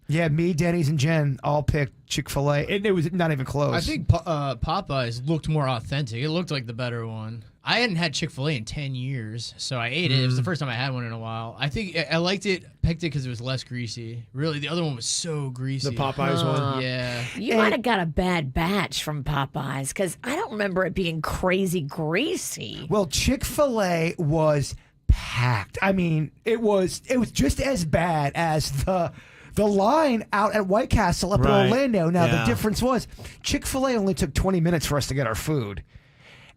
[SPEAKER 5] Yeah, me, Denny's, and Jen all picked Chick-fil-A. It was not even close.
[SPEAKER 1] I think Popeyes looked more authentic. It looked like the better one. I hadn't had Chick-fil-A in 10 years, so I ate it. It was the first time I had one in a while. I think I liked it, picked it because it was less greasy. Really, the other one was so greasy.
[SPEAKER 3] The Popeyes one?
[SPEAKER 1] Yeah.
[SPEAKER 4] You might have got a bad batch from Popeyes because I don't remember it being crazy greasy.
[SPEAKER 5] Well, Chick-fil-A was packed. I mean, it was just as bad as the line out at White Castle up in Orlando. Now, the difference was Chick-fil-A only took 20 minutes for us to get our food.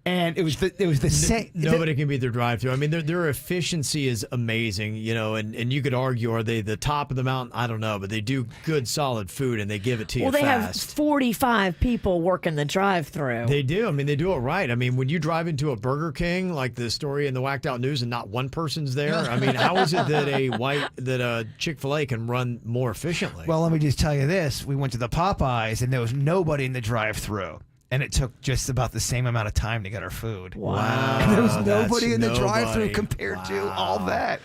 [SPEAKER 5] And it was the same.
[SPEAKER 3] Nobody can beat their drive-thru. I mean, their efficiency is amazing, you know. And you could argue, are they the top of the mountain? I don't know, but they do good, solid food, and they give it to you
[SPEAKER 4] Well, they
[SPEAKER 3] fast.
[SPEAKER 4] have 45 people working the drive-thru.
[SPEAKER 3] They do. I mean, they do it right. I mean, when you drive into a Burger King, like the story in the Whacked Out News, and not one person's there. I mean, how is it that a Chick-fil-A can run more efficiently?
[SPEAKER 5] Well, let me just tell you this: we went to the Popeyes, and there was nobody in the drive-thru. And it took just about the same amount of time to get our food.
[SPEAKER 3] Wow.
[SPEAKER 5] And there was nobody in the drive-thru compared to all that.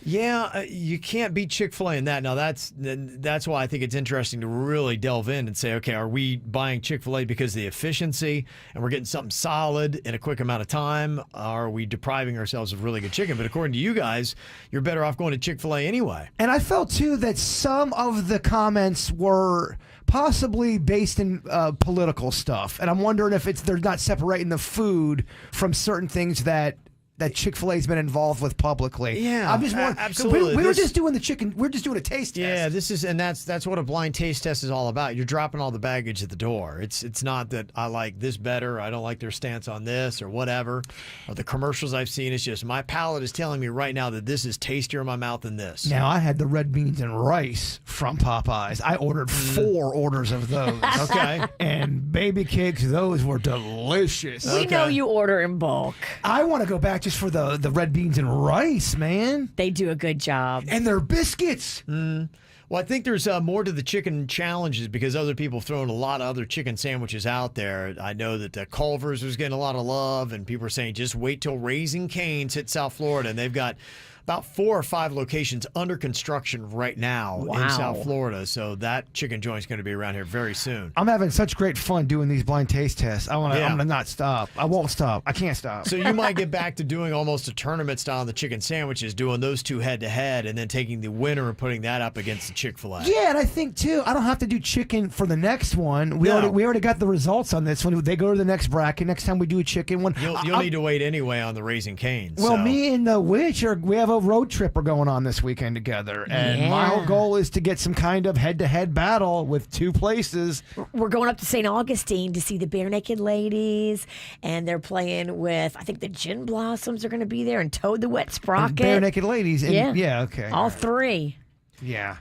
[SPEAKER 3] Yeah, you can't beat Chick-fil-A in that. Now, that's why I think it's interesting to really delve in and say, okay, are we buying Chick-fil-A because of the efficiency and we're getting something solid in a quick amount of time? Are we depriving ourselves of really good chicken? But according to you guys, you're better off going to Chick-fil-A anyway.
[SPEAKER 5] And I felt, too, that some of the comments were possibly based in political stuff. And I'm wondering if they're not separating the food from certain things that Chick-fil-A's been involved with publicly.
[SPEAKER 3] Yeah,
[SPEAKER 5] I'm just wondering.
[SPEAKER 3] absolutely.
[SPEAKER 5] We were just doing the chicken. We're just doing a taste test.
[SPEAKER 3] Yeah, that's what a blind taste test is all about. You're dropping all the baggage at the door. It's not that I like this better, I don't like their stance on this or whatever. Or the commercials I've seen, it's just my palate is telling me right now that this is tastier in my mouth than this.
[SPEAKER 5] Now, I had the red beans and rice from Popeyes. I ordered 4 orders of those.
[SPEAKER 3] Okay.
[SPEAKER 5] And baby cakes, those were delicious.
[SPEAKER 4] We know you order in bulk.
[SPEAKER 5] I want to go back just for the red beans and rice, man.
[SPEAKER 4] They do a good job.
[SPEAKER 5] And their biscuits.
[SPEAKER 3] Well, I think there's more to the chicken challenges because other people throwing a lot of other chicken sandwiches out there. I know that Culver's was getting a lot of love, and people are saying just wait till Raising Cane's hit South Florida, and they've got about 4 or 5 locations under construction right now in South Florida. So that chicken joint's going to be around here very soon.
[SPEAKER 5] I'm having such great fun doing these blind taste tests. I'm going to not stop. I won't stop. I can't stop.
[SPEAKER 3] So you might get back to doing almost a tournament style on the chicken sandwiches, doing those 2 head-to-head, and then taking the winner and putting that up against the Chick-fil-A.
[SPEAKER 5] Yeah, and I think, too, I don't have to do chicken for the next one. We already got the results on this one. They go to the next bracket. Next time we do a chicken one.
[SPEAKER 3] You'll need to wait anyway on the Raising Cane's.
[SPEAKER 5] Well, me and the Witch, we have a road trip we're going on this weekend together. And my whole goal is to get some kind of head-to-head battle with 2 places.
[SPEAKER 4] We're going up to St. Augustine to see the Bare Naked Ladies, and they're playing with, I think the Gin Blossoms are going to be there, and Toad the Wet Sprocket.
[SPEAKER 5] Bare Naked Ladies. And,
[SPEAKER 4] yeah,
[SPEAKER 5] okay.
[SPEAKER 4] All 3.
[SPEAKER 5] Yeah.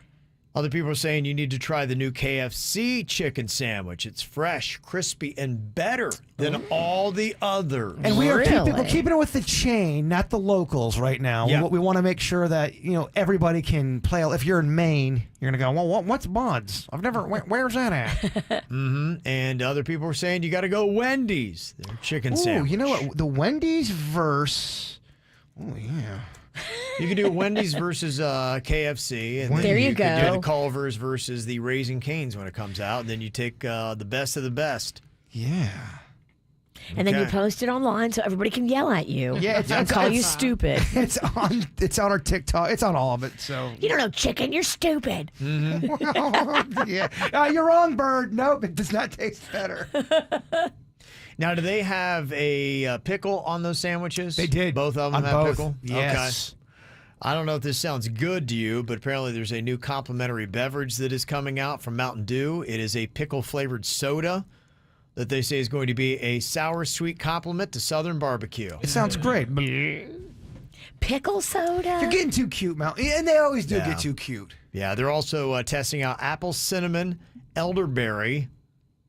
[SPEAKER 3] Other people are saying you need to try the new KFC chicken sandwich. It's fresh, crispy, and better than all the others.
[SPEAKER 5] And we're keeping it with the chain, not the locals right now.
[SPEAKER 3] Yeah.
[SPEAKER 5] We want to make sure that everybody can play. If you're in Maine, you're going to go, well, what's Buds? I've never, where's that at?
[SPEAKER 3] Mm-hmm. And other people are saying you got to go Wendy's. Their chicken sandwich.
[SPEAKER 5] You know what? The Wendy's verse. Oh, yeah.
[SPEAKER 3] You can do Wendy's versus KFC. And
[SPEAKER 4] there you go.
[SPEAKER 3] You can do the Culver's versus the Raising Cane's when it comes out. And then you take the best of the best.
[SPEAKER 5] Yeah.
[SPEAKER 4] And then you post it online so everybody can yell at you.
[SPEAKER 5] Yeah,
[SPEAKER 4] and call you stupid.
[SPEAKER 5] It's on our TikTok. It's on all of it. So
[SPEAKER 4] you don't know chicken. You're stupid.
[SPEAKER 5] Mm-hmm. Yeah. You're wrong, Bird. Nope, it does not taste better.
[SPEAKER 3] Now, do they have a pickle on those sandwiches?
[SPEAKER 5] They did.
[SPEAKER 3] Both of them
[SPEAKER 5] On
[SPEAKER 3] have
[SPEAKER 5] both.
[SPEAKER 3] pickle?
[SPEAKER 5] Yes.
[SPEAKER 3] Okay. I don't know if this sounds good to you, but apparently there's a new complimentary beverage that is coming out from Mountain Dew. It is a pickle-flavored soda that they say is going to be a sour-sweet complement to Southern barbecue.
[SPEAKER 5] It sounds great.
[SPEAKER 4] Pickle soda?
[SPEAKER 5] You're getting too cute, Mountain. And they always do get too cute.
[SPEAKER 3] Yeah, they're also testing out apple cinnamon, elderberry,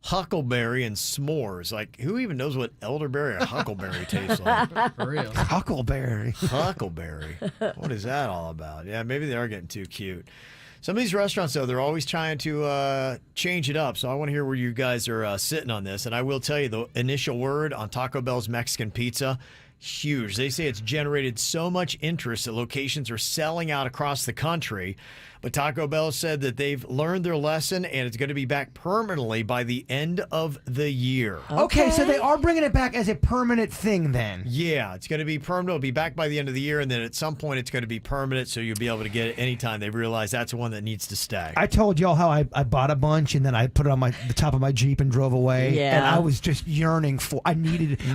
[SPEAKER 3] huckleberry, and s'mores. Like, who even knows what elderberry or huckleberry tastes like?
[SPEAKER 1] For real.
[SPEAKER 5] Huckleberry.
[SPEAKER 3] Huckleberry. What is that all about? Yeah, maybe they are getting too cute. Some of these restaurants, though, they're always trying to change it up. So I want to hear where you guys are sitting on this. And I will tell you, the initial word on Taco Bell's Mexican pizza, huge. They say it's generated so much interest that locations are selling out across the country. But Taco Bell said that they've learned their lesson and it's going to be back permanently by the end of the year.
[SPEAKER 5] Okay, so they are bringing it back as a permanent thing then.
[SPEAKER 3] Yeah, it's going to be permanent. It'll be back by the end of the year, and then at some point it's going to be permanent, so you'll be able to get it anytime they realize that's one that needs to stay.
[SPEAKER 5] I told y'all how I bought a bunch and then I put it on the top of my Jeep and drove away.
[SPEAKER 4] Yeah.
[SPEAKER 5] And I was just yearning for. I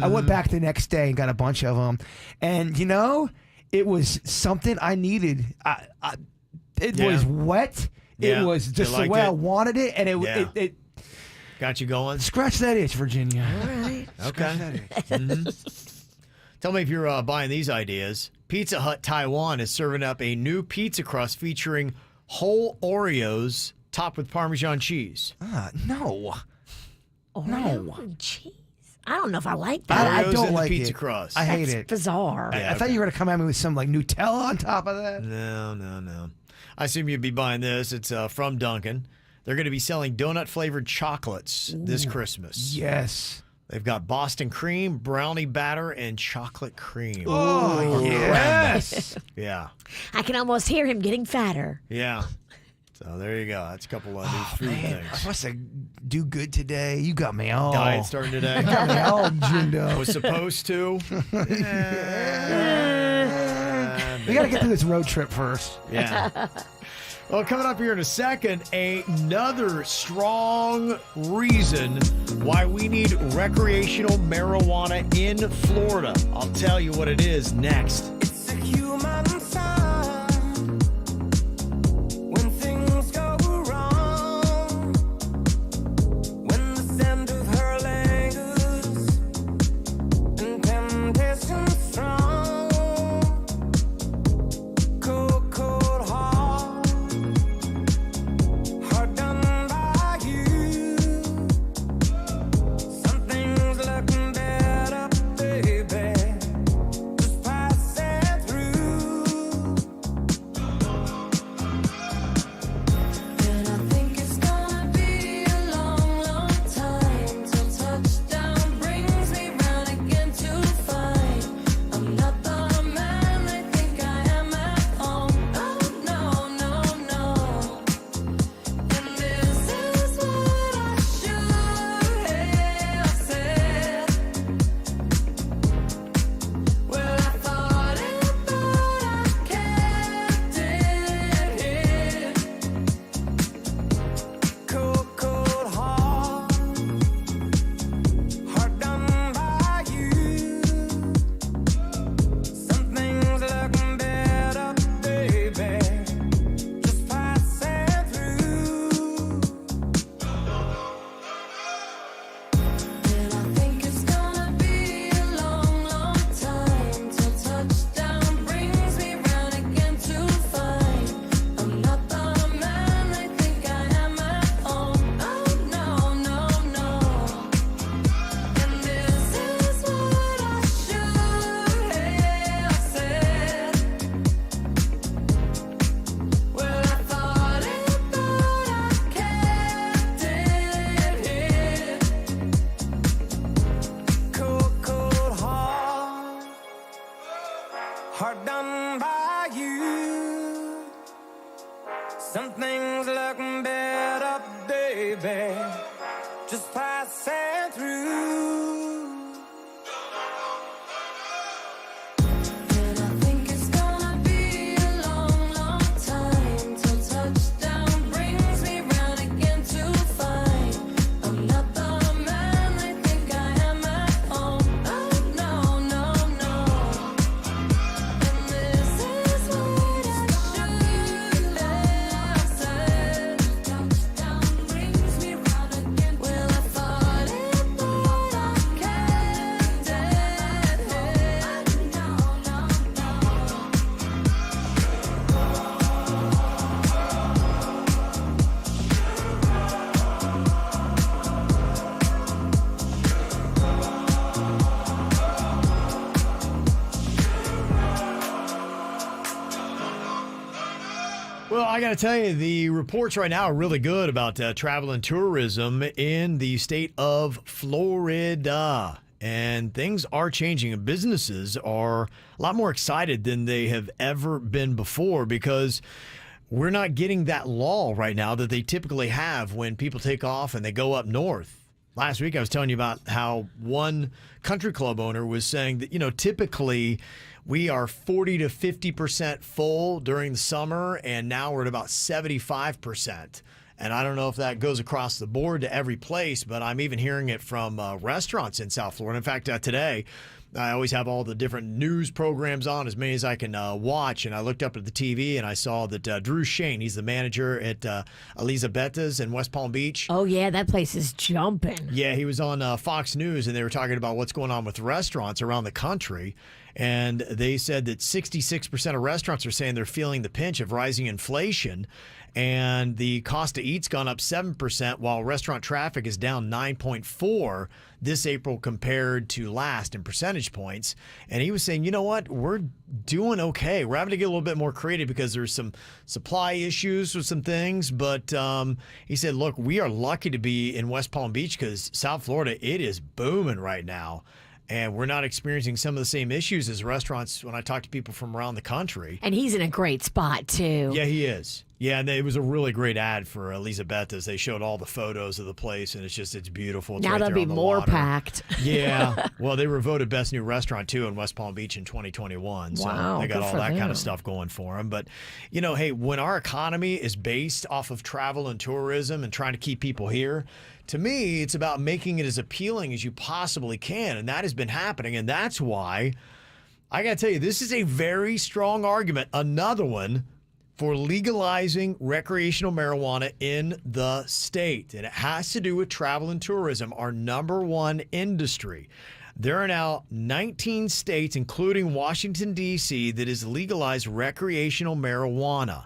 [SPEAKER 5] went back the next day and got a bunch of them, and it was something I needed. It was wet.
[SPEAKER 3] Yeah.
[SPEAKER 5] It was just the way I wanted it, and it
[SPEAKER 3] got you going.
[SPEAKER 5] Scratch that itch, Virginia.
[SPEAKER 4] All right.
[SPEAKER 3] Okay. Tell me if you're buying these ideas. Pizza Hut Taiwan is serving up a new pizza crust featuring whole Oreos topped with Parmesan cheese.
[SPEAKER 5] No.
[SPEAKER 4] Oreo and cheese. I don't know if I like that.
[SPEAKER 5] I
[SPEAKER 3] Oreos
[SPEAKER 5] don't
[SPEAKER 3] and the
[SPEAKER 5] like
[SPEAKER 3] pizza
[SPEAKER 5] it.
[SPEAKER 3] crust.
[SPEAKER 5] I hate
[SPEAKER 4] That's
[SPEAKER 5] it.
[SPEAKER 4] bizarre.
[SPEAKER 5] I thought you were going to come at me with some Nutella on top of that.
[SPEAKER 3] No. I assume you'd be buying this. It's from Dunkin'. They're going to be selling donut-flavored chocolates this Christmas.
[SPEAKER 5] Yes.
[SPEAKER 3] They've got Boston cream, brownie batter, and chocolate cream.
[SPEAKER 5] Oh, yes.
[SPEAKER 3] Yeah.
[SPEAKER 4] I can almost hear him getting fatter.
[SPEAKER 3] Yeah. So there you go. That's a couple of new food
[SPEAKER 5] I
[SPEAKER 3] things.
[SPEAKER 5] must do good today. You got me all.
[SPEAKER 3] Diet starting today.
[SPEAKER 5] Got me all ginned up.
[SPEAKER 3] Was supposed to.
[SPEAKER 5] We got to get through this road trip first.
[SPEAKER 3] Yeah. Well, coming up here in a second, another strong reason why we need recreational marijuana in Florida. I'll tell you what it is next.
[SPEAKER 2] It's a human sign when things go wrong, when the scent of her lingers and temptation strong, cold, cold heart done by you. Something's looking better, baby. Just passing Some things look better, baby, just passing through.
[SPEAKER 3] Well, I got to tell you, the reports right now are really good about travel and tourism in the state of Florida. And things are changing, and businesses are a lot more excited than they have ever been before because we're not getting that lull right now that they typically have when people take off and they go up north. Last week I was telling you about how one country club owner was saying that, typically we are 40 to 50% full during the summer, and now we're at about 75%. And I don't know if that goes across the board to every place, but I'm even hearing it from restaurants in South Florida. In fact, today, I always have all the different news programs on, as many as I can watch. And I looked up at the TV and I saw that Drew Shane, he's the manager at Elisabetta's in West Palm Beach.
[SPEAKER 4] Oh, yeah, that place is jumping.
[SPEAKER 3] Yeah, he was on Fox News, and they were talking about what's going on with restaurants around the country. And they said that 66% of restaurants are saying they're feeling the pinch of rising inflation. And the cost to eat's gone up 7%, while restaurant traffic is down 9.4 this April compared to last in percentage points. And he was saying, you know what, we're doing okay. We're having to get a little bit more creative because there's some supply issues with some things. But he said, look, we are lucky to be in West Palm Beach because South Florida, it is booming right now. And we're not experiencing some of the same issues as restaurants when I talk to people from around the country.
[SPEAKER 4] And he's in a great spot, too.
[SPEAKER 3] Yeah, he is. Yeah, and it was a really great ad for Elisabetta's. They showed all the photos of the place, and it's beautiful. It's
[SPEAKER 4] now
[SPEAKER 3] right
[SPEAKER 4] they'll
[SPEAKER 3] there
[SPEAKER 4] be
[SPEAKER 3] on the
[SPEAKER 4] more
[SPEAKER 3] water.
[SPEAKER 4] packed.
[SPEAKER 3] Yeah. Well, they were voted Best New Restaurant, too, in West Palm Beach in 2021. So
[SPEAKER 4] wow,
[SPEAKER 3] they got all that
[SPEAKER 4] them.
[SPEAKER 3] kind of stuff going for them. But, hey, when our economy is based off of travel and tourism and trying to keep people here, to me, it's about making it as appealing as you possibly can. And that has been happening. And that's why, I got to tell you, this is a very strong argument. Another one for legalizing recreational marijuana in the state. And it has to do with travel and tourism, our number one industry. There are now 19 states, including Washington, D.C., that has legalized recreational marijuana.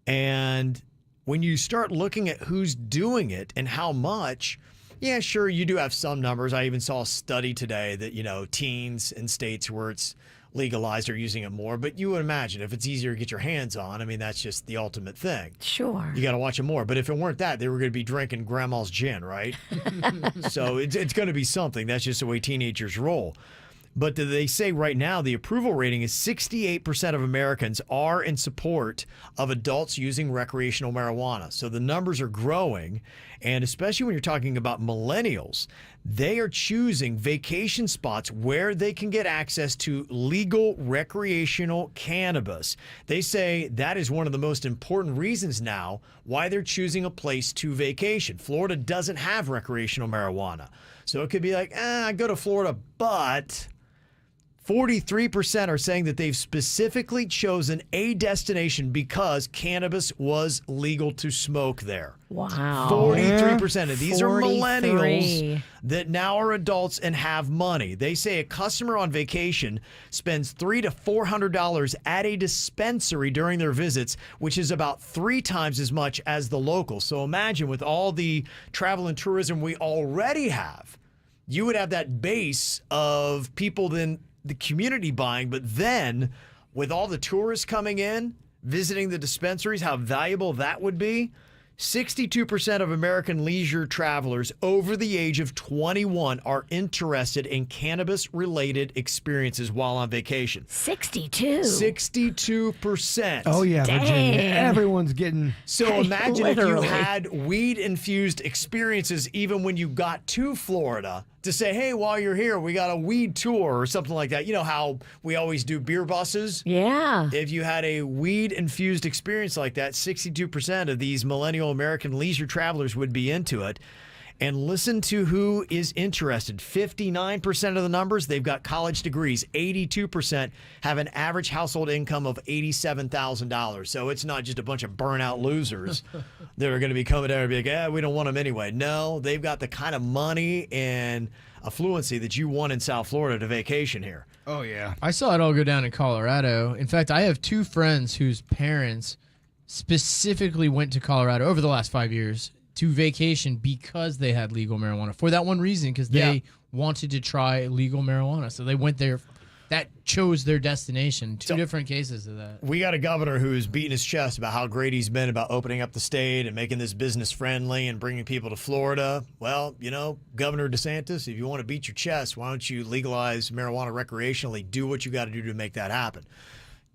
[SPEAKER 3] And when you start looking at who's doing it and how much, yeah, sure, you do have some numbers. I even saw a study today that, teens in states where it's legalized are using it more. But you would imagine if it's easier to get your hands on, that's just the ultimate thing.
[SPEAKER 4] Sure.
[SPEAKER 3] You got to watch it more. But if it weren't that, they were going to be drinking grandma's gin, right? So it's going to be something. That's just the way teenagers roll. But they say right now the approval rating is 68% of Americans are in support of adults using recreational marijuana. So the numbers are growing. And especially when you're talking about millennials, they are choosing vacation spots where they can get access to legal recreational cannabis. They say that is one of the most important reasons now why they're choosing a place to vacation. Florida doesn't have recreational marijuana. So it could be like, I go to Florida, but 43% are saying that they've specifically chosen a destination because cannabis was legal to smoke there.
[SPEAKER 4] Wow.
[SPEAKER 3] 43% of these are
[SPEAKER 4] 43.
[SPEAKER 3] millennials that now are adults and have money. They say a customer on vacation spends $300 to $400 at a dispensary during their visits, which is about 3 times as much as the local. So imagine with all the travel and tourism we already have, you would have that base of people then the community buying, but then with all the tourists coming in, visiting the dispensaries, how valuable that would be. 62% of American leisure travelers over the age of 21 are interested in cannabis-related experiences while on vacation.
[SPEAKER 4] 62%.
[SPEAKER 5] Oh, yeah,
[SPEAKER 4] Dang.
[SPEAKER 5] Virginia. Everyone's getting...
[SPEAKER 3] So imagine if you
[SPEAKER 4] Literally.
[SPEAKER 3] had weed-infused experiences even when you got to Florida to say, hey, while you're here, we got a weed tour or something like that. You know how we always do beer buses?
[SPEAKER 4] Yeah.
[SPEAKER 3] If you had a weed-infused experience like that, 62% of these millennial American leisure travelers would be into it. And listen to who is interested. 59% of the numbers, they've got college degrees. 82% have an average household income of $87,000. So it's not just a bunch of burnout losers that are going to be coming there and be like, we don't want them anyway. No, they've got the kind of money and affluency that you want in South Florida to vacation here.
[SPEAKER 5] Oh, yeah.
[SPEAKER 1] I saw it all go down in Colorado. In fact, I have two friends whose parents specifically went to Colorado over the last 5 years to vacation because they had legal marijuana. For that one reason, because they wanted to try legal marijuana. So they went there. That chose their destination. Two different cases of that.
[SPEAKER 3] We got a governor who's beating his chest about how great he's been about opening up the state and making this business friendly and bringing people to Florida. Well, you know, Governor DeSantis, if you want to beat your chest, why don't you legalize marijuana recreationally? Do what you got to do to make that happen.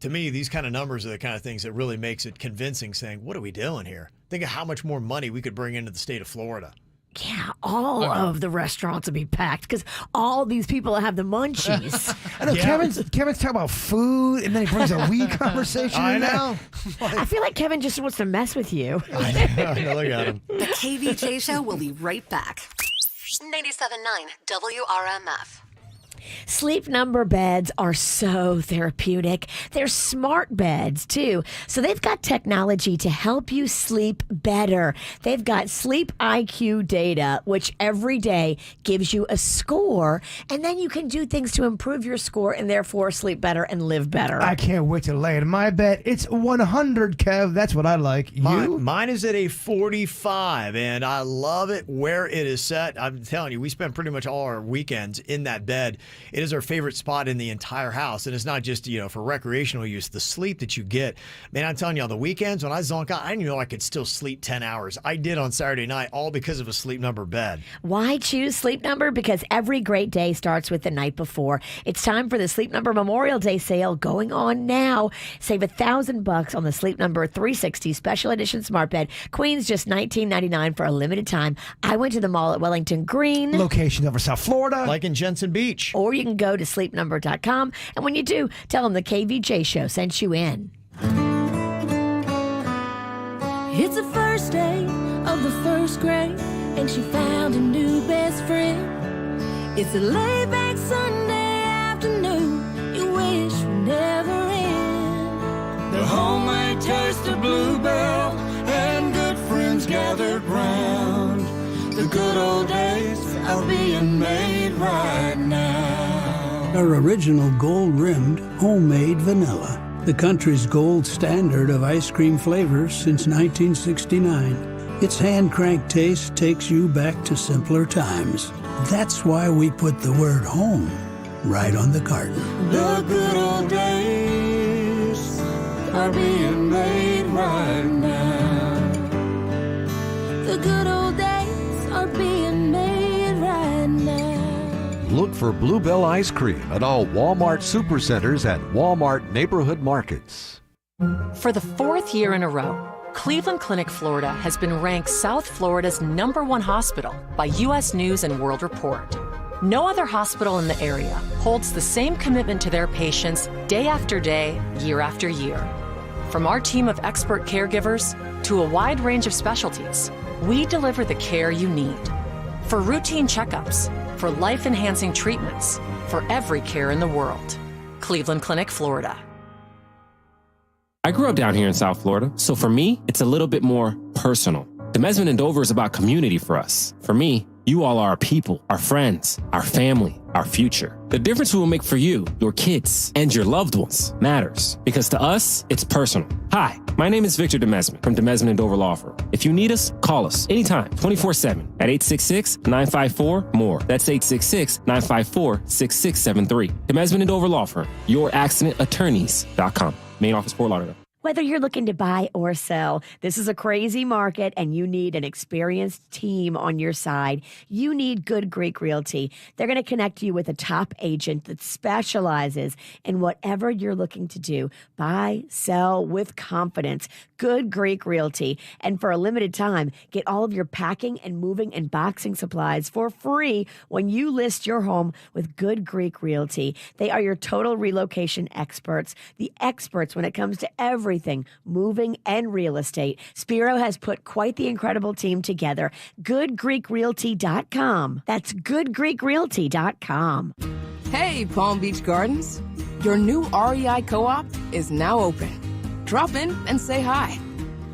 [SPEAKER 3] To me, these kind of numbers are the kind of things that really makes it convincing, saying, what are we doing here? Think of how much more money we could bring into the state of Florida.
[SPEAKER 4] Yeah, all of the restaurants would be packed because all these people have the munchies.
[SPEAKER 5] I know Kevin's talking about food, and then he brings a weed conversation
[SPEAKER 3] I
[SPEAKER 5] in
[SPEAKER 3] know.
[SPEAKER 4] I feel like Kevin just wants to mess with you.
[SPEAKER 3] I know. Look at him.
[SPEAKER 26] The KVJ Show will be right back. 97.9 WRMF.
[SPEAKER 4] Sleep Number beds are so therapeutic. They're smart beds, too. So they've got technology to help you sleep better. They've got Sleep IQ data, which every day gives you a score, and then you can do things to improve your score and therefore sleep better and live better.
[SPEAKER 5] I can't wait to lay in my bed. It's 100, Kev. That's what I like. You?
[SPEAKER 3] Mine is at a 45, and I love it where it is set. I'm telling you, we spend pretty much all our weekends in that bed. It is our favorite spot in the entire house, and it's not just, for recreational use. The sleep that you get, man, I'm telling you, on the weekends when I zonk out, I didn't even know I could still sleep 10 hours. I did on Saturday night, all because of a Sleep Number bed.
[SPEAKER 4] Why choose Sleep Number? Because every great day starts with the night before. It's time for the Sleep Number Memorial Day sale going on now. Save $1,000 on the Sleep Number 360 Special Edition Smart Bed. Queen's just $19.99 for a limited time. I went to the mall at Wellington Green.
[SPEAKER 5] Location over South Florida.
[SPEAKER 3] Like in Jensen Beach.
[SPEAKER 4] Or you can go to sleepnumber.com. And when you do, tell them the KVJ Show sent you in.
[SPEAKER 2] It's the first day of the first grade, and she found a new best friend. It's a laid-back Sunday afternoon you wish would never end.
[SPEAKER 12] The homemade taste of Bluebell and good friends gathered round. The good old days are being made right now.
[SPEAKER 13] Our original gold-rimmed homemade vanilla, the country's gold standard of ice cream flavors since 1969. Its hand-cranked taste takes you back to simpler times. That's why we put the word home right on the carton.
[SPEAKER 12] The good old days are being made right now.
[SPEAKER 2] The good old days are being made right now.
[SPEAKER 16] Look for Bluebell ice cream at all Walmart supercenters and Walmart neighborhood markets.
[SPEAKER 17] For the fourth year in a row, Cleveland Clinic Florida has been ranked South Florida's #1 hospital by U.S. News and World Report. No other hospital in the area holds the same commitment to their patients day after day, year after year. From our team of expert caregivers to a wide range of specialties, we deliver the care you need. For routine checkups, for life-enhancing treatments, for every care in the world. Cleveland Clinic, Florida.
[SPEAKER 21] I grew up down here in South Florida, so for me, it's a little bit more personal. The Mesman and Dover is about community for us. For me, you all are our people, our friends, our family, our future. The difference we will make for you, your kids, and your loved ones matters, because to us, it's personal. Hi, my name is Victor DeMesman from DeMesman and Dover Law Firm. If you need us, call us anytime, 24/7 at 866-954-MORE. That's 866-954-6673. DeMesman and Dover Law Firm, youraccidentattorneys.com. Main office, Fort Lauderdale.
[SPEAKER 4] Whether you're looking to buy or sell, this is a crazy market and you need an experienced team on your side. You need Good Greek Realty. They're going to connect you with a top agent that specializes in whatever you're looking to do. Buy, sell with confidence. Good Greek Realty. And for a limited time, get all of your packing and moving and boxing supplies for free when you list your home with Good Greek Realty. They are your total relocation experts, the experts when it comes to everything moving and real estate. Spiro has put quite the incredible team together. GoodGreekRealty.com. That's GoodGreekRealty.com.
[SPEAKER 6] Hey, Palm Beach Gardens. Your new REI co-op is now open. Drop in and say hi.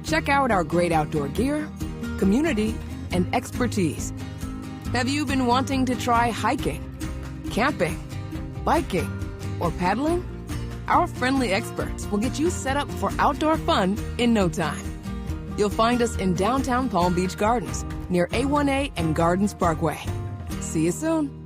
[SPEAKER 6] Check out our great outdoor gear, community, and expertise. Have you been wanting to try hiking, camping, biking, or paddling? Our friendly experts will get you set up for outdoor fun in no time. You'll find us in downtown Palm Beach Gardens, near A1A and Gardens Parkway. See you soon.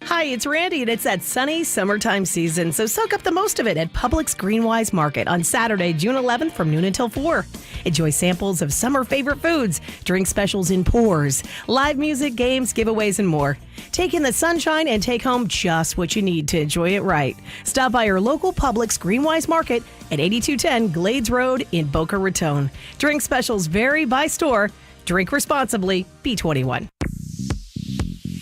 [SPEAKER 11] Hi, it's Randy, and it's that sunny summertime season, so soak up the most of it at Publix Greenwise Market on Saturday, June 11th from noon until 4. Enjoy samples of summer favorite foods, drink specials in pours, live music, games, giveaways, and more. Take in the sunshine and take home just what you need to enjoy it right. Stop by your local Publix Greenwise Market at 8210 Glades Road in Boca Raton. Drink specials vary by store. Drink responsibly. B21.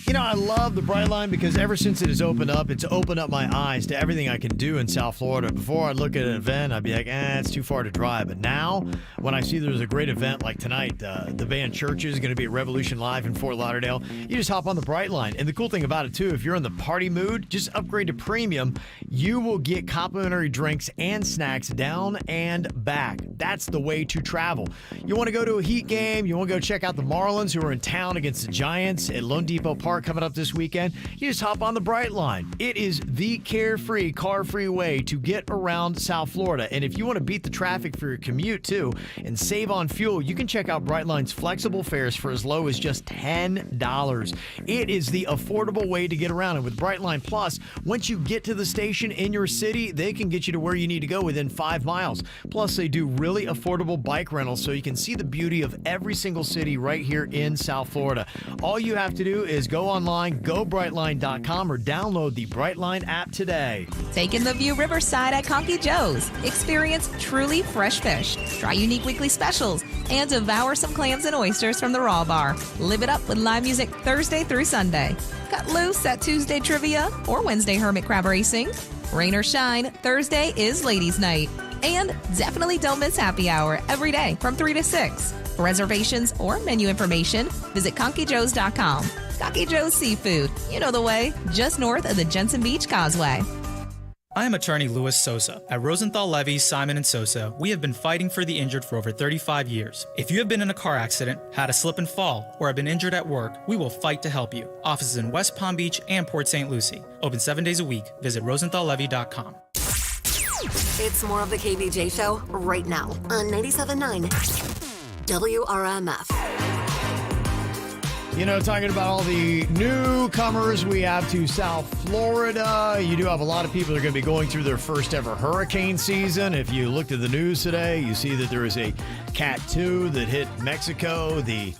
[SPEAKER 3] You know, I love the Brightline because ever since it has opened up, it's opened up my eyes to everything I can do in South Florida. Before I'd look at an event, I'd be like, it's too far to drive. But now, when I see there's a great event like tonight, the band Churches is going to be at Revolution Live in Fort Lauderdale, you just hop on the Brightline. And the cool thing about it, too, if you're in the party mood, just upgrade to Premium. You will get complimentary drinks and snacks down and back. That's the way to travel. You want to go to a Heat game, you want to go check out the Marlins who are in town against the Giants at Lone Depot Park coming up this weekend, you just hop on the Brightline. It is the carefree, car-free way to get around South Florida. And if you want to beat the traffic for your commute too and save on fuel, you can check out Brightline's flexible fares for as low as just $10. It is the affordable way to get around. And with Brightline Plus, once you get to the station in your city, they can get you to where you need to go within 5 miles. Plus, they do really affordable bike rentals so you can see the beauty of every single city right here in South Florida. All you have to do is go online, go Brightline.com, or download the Brightline app today.
[SPEAKER 15] Take in the view Riverside at Conky Joe's. Experience truly fresh fish, try unique weekly specials, and devour some clams and oysters from the Raw Bar. Live it up with live music Thursday through Sunday. Cut loose at Tuesday Trivia or Wednesday Hermit Crab Racing. Rain or shine, Thursday is Ladies' Night. And definitely don't miss happy hour every day from 3 to 6. For reservations or menu information, visit ConkyJoes.com. Conky Joe's Seafood. You know the way. Just north of the Jensen Beach Causeway.
[SPEAKER 18] I am attorney Louis Sosa. At Rosenthal Levy, Simon & Sosa, we have been fighting for the injured for over 35 years. If you have been in a car accident, had a slip and fall, or have been injured at work, we will fight to help you. Offices in West Palm Beach and Port St. Lucie. Open 7 days a week. Visit RosenthalLevy.com.
[SPEAKER 26] It's more of the KVJ Show right now on 97.9 WRMF.
[SPEAKER 3] You know, talking about all the newcomers we have to South Florida, you do have a lot of people that are going to be going through their first ever hurricane season. If you looked at the news today, you see that there is a Cat 2 that hit Mexico, the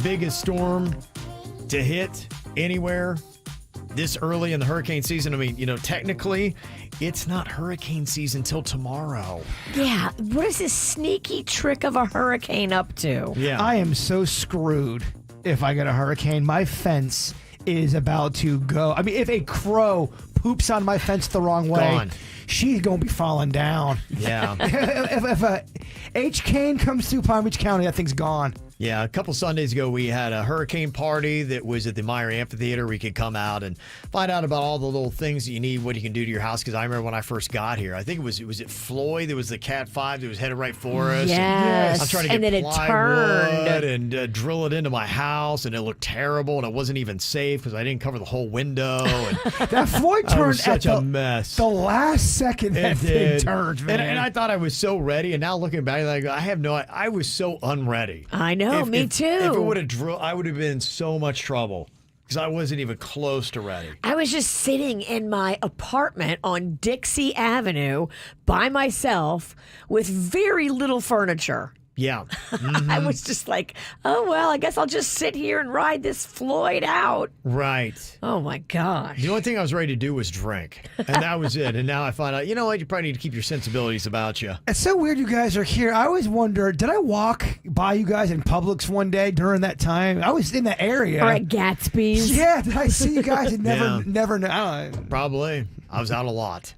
[SPEAKER 3] biggest storm to hit anywhere this early in the hurricane season. I mean, you know, technically, it's not hurricane season till tomorrow.
[SPEAKER 4] Yeah, what is this sneaky trick of a hurricane up to?
[SPEAKER 3] Yeah.
[SPEAKER 5] I am so screwed if I get a hurricane. My fence is about to go. I mean, if a crow poops on my fence the wrong way,
[SPEAKER 3] Gone.
[SPEAKER 5] she's going to be falling down.
[SPEAKER 3] Yeah.
[SPEAKER 5] if a H-cane comes through Palm Beach County, that thing's gone.
[SPEAKER 3] Yeah, a couple Sundays ago, we had a hurricane party that was at the Meyer Amphitheater. We could come out and find out about all the little things that you need, what you can do to your house. Because I remember when I first got here, I think it was at Floyd. There was the Cat 5 that was headed right for us.
[SPEAKER 4] Yes.
[SPEAKER 3] I'm trying to
[SPEAKER 4] And
[SPEAKER 3] get
[SPEAKER 4] then it
[SPEAKER 3] plywood
[SPEAKER 4] turned.
[SPEAKER 3] and drill it into my house, and it looked terrible, and it wasn't even safe because I didn't cover the whole window. And
[SPEAKER 5] That Floyd
[SPEAKER 3] I
[SPEAKER 5] turned
[SPEAKER 3] was such
[SPEAKER 5] at
[SPEAKER 3] a mess.
[SPEAKER 5] the last second that
[SPEAKER 3] It
[SPEAKER 5] thing
[SPEAKER 3] did.
[SPEAKER 5] turned, man.
[SPEAKER 3] And I thought I was so ready, and now looking back, like I was so unready.
[SPEAKER 4] I know, me too.
[SPEAKER 3] If it would have drilled, I would have been in so much trouble. Because I wasn't even close to ready.
[SPEAKER 4] I was just sitting in my apartment on Dixie Avenue by myself with very little furniture.
[SPEAKER 3] Yeah.
[SPEAKER 4] I was just like, oh, well, I guess I'll just sit here and ride this Floyd out.
[SPEAKER 3] Right.
[SPEAKER 4] Oh, my gosh.
[SPEAKER 3] The only thing I was ready to do was drink. And that was it. And now I find out, you know what? You probably need to keep your sensibilities about you.
[SPEAKER 5] It's so weird you guys are here. I always wonder, did I walk by you guys in Publix one day during that time? I was in the area.
[SPEAKER 4] Or at Gatsby's.
[SPEAKER 5] Yeah, did I see you guys and
[SPEAKER 3] Yeah.
[SPEAKER 5] never know?
[SPEAKER 3] Probably. I was out a lot.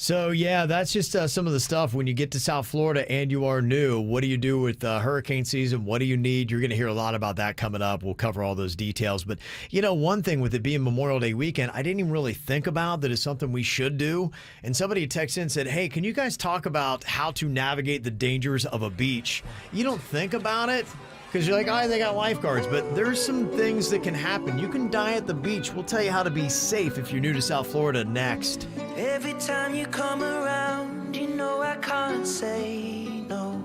[SPEAKER 3] So, yeah, that's just some of the stuff. When you get to South Florida and you are new, what do you do with hurricane season? What do you need? You're going to hear a lot about that coming up. We'll cover all those details. But, you know, one thing with it being Memorial Day weekend, I didn't even really think about that is something we should do. And somebody texted in and said, hey, can you guys talk about how to navigate the dangers of a beach? You don't think about it. Because you're like, oh, they got lifeguards. But there's some things that can happen. You can die at the beach. We'll tell you how to be safe if you're new to South Florida next.
[SPEAKER 2] Every time you come around, you know I can't say no.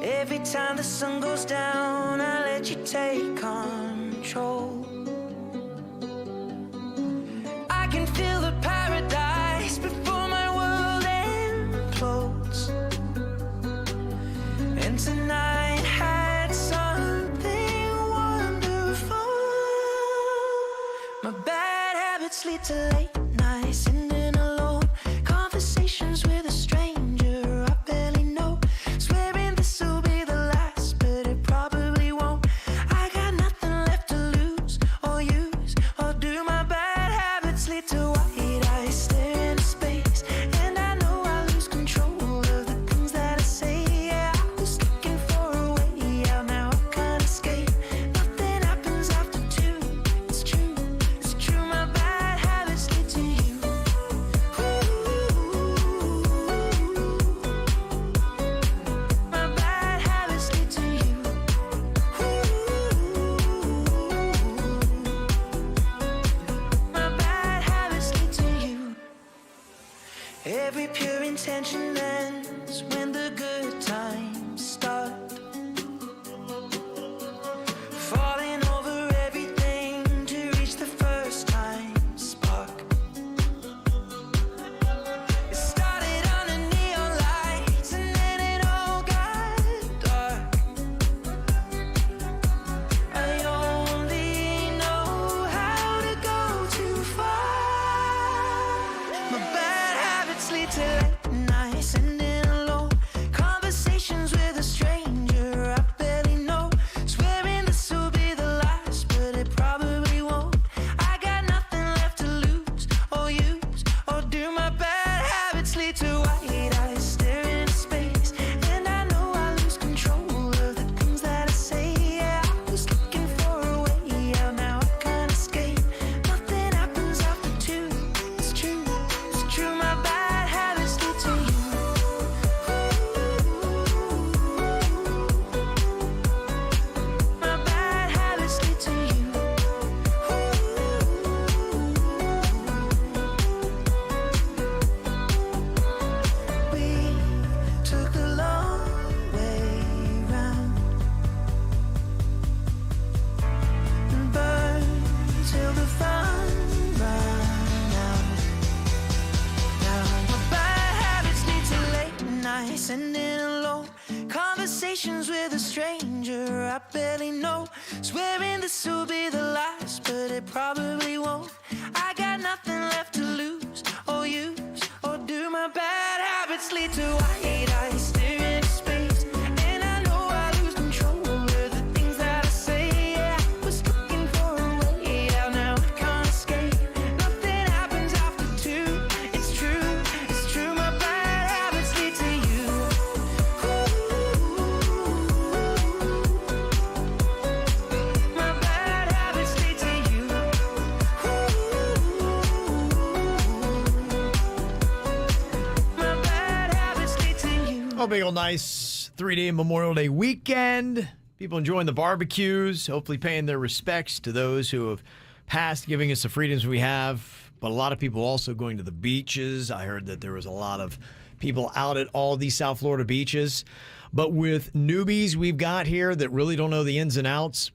[SPEAKER 2] Every time the sun goes down, I let you take control. I can feel the paradise before my world implodes. And tonight had something wonderful. My bad habits lead to late nights, sitting alone. Conversations with a stranger I barely know. Swearing this will be the last, but it probably won't. I got nothing left to lose or use or do. My bad habits lead to white eyes stare into space. And I know I lose control of the things that I say. Yeah, I was looking for a way out, now I can't escape. Nothing happens after 2. It's true, it's true. My bad habits lead to you. My bad habits lead to you. My bad habits lead to you. Every pure intention ends when the good times start. Falling over everything to reach the first time spark. It started under neon lights and then it all got dark. I only know how to go too far. My bad habits lead to late nights, sitting alone. Conversations with a stranger I barely know. Swearing this will be the last, but it probably won't. I got nothing left to lose or use or do. My bad habits lead to white eyes staring into space. And I know I lose control of the things that I say. Yeah, I was looking for a way out, now I can't escape. Nothing happens after 2. It's true, it's true. My bad habits lead to you. My bad habits lead to you. We took the long way round and burned till the fun ran out. Now my bad habits lead to late nights, sitting alone. Conversations with a stranger I barely know. Swearing this will be the last, but it probably won't. I got nothing left to lose or use or do. My bad habits lead to white eyes staring into space. And I know I lose control of the things that I say. Yeah, I was looking for a way out, now I can't escape. Nothing happens after 2. It's true, it's true. My bad habits lead to you. My bad habits lead to you. My bad habits lead to you.
[SPEAKER 3] Oh, big old nice 3-day Memorial Day weekend. People enjoying the barbecues, hopefully paying their respects to those who have passed, giving us the freedoms we have. But a lot of people also going to the beaches. I heard that there was a lot of people out at all these South Florida beaches. But with newbies we've got here that really don't know the ins and outs,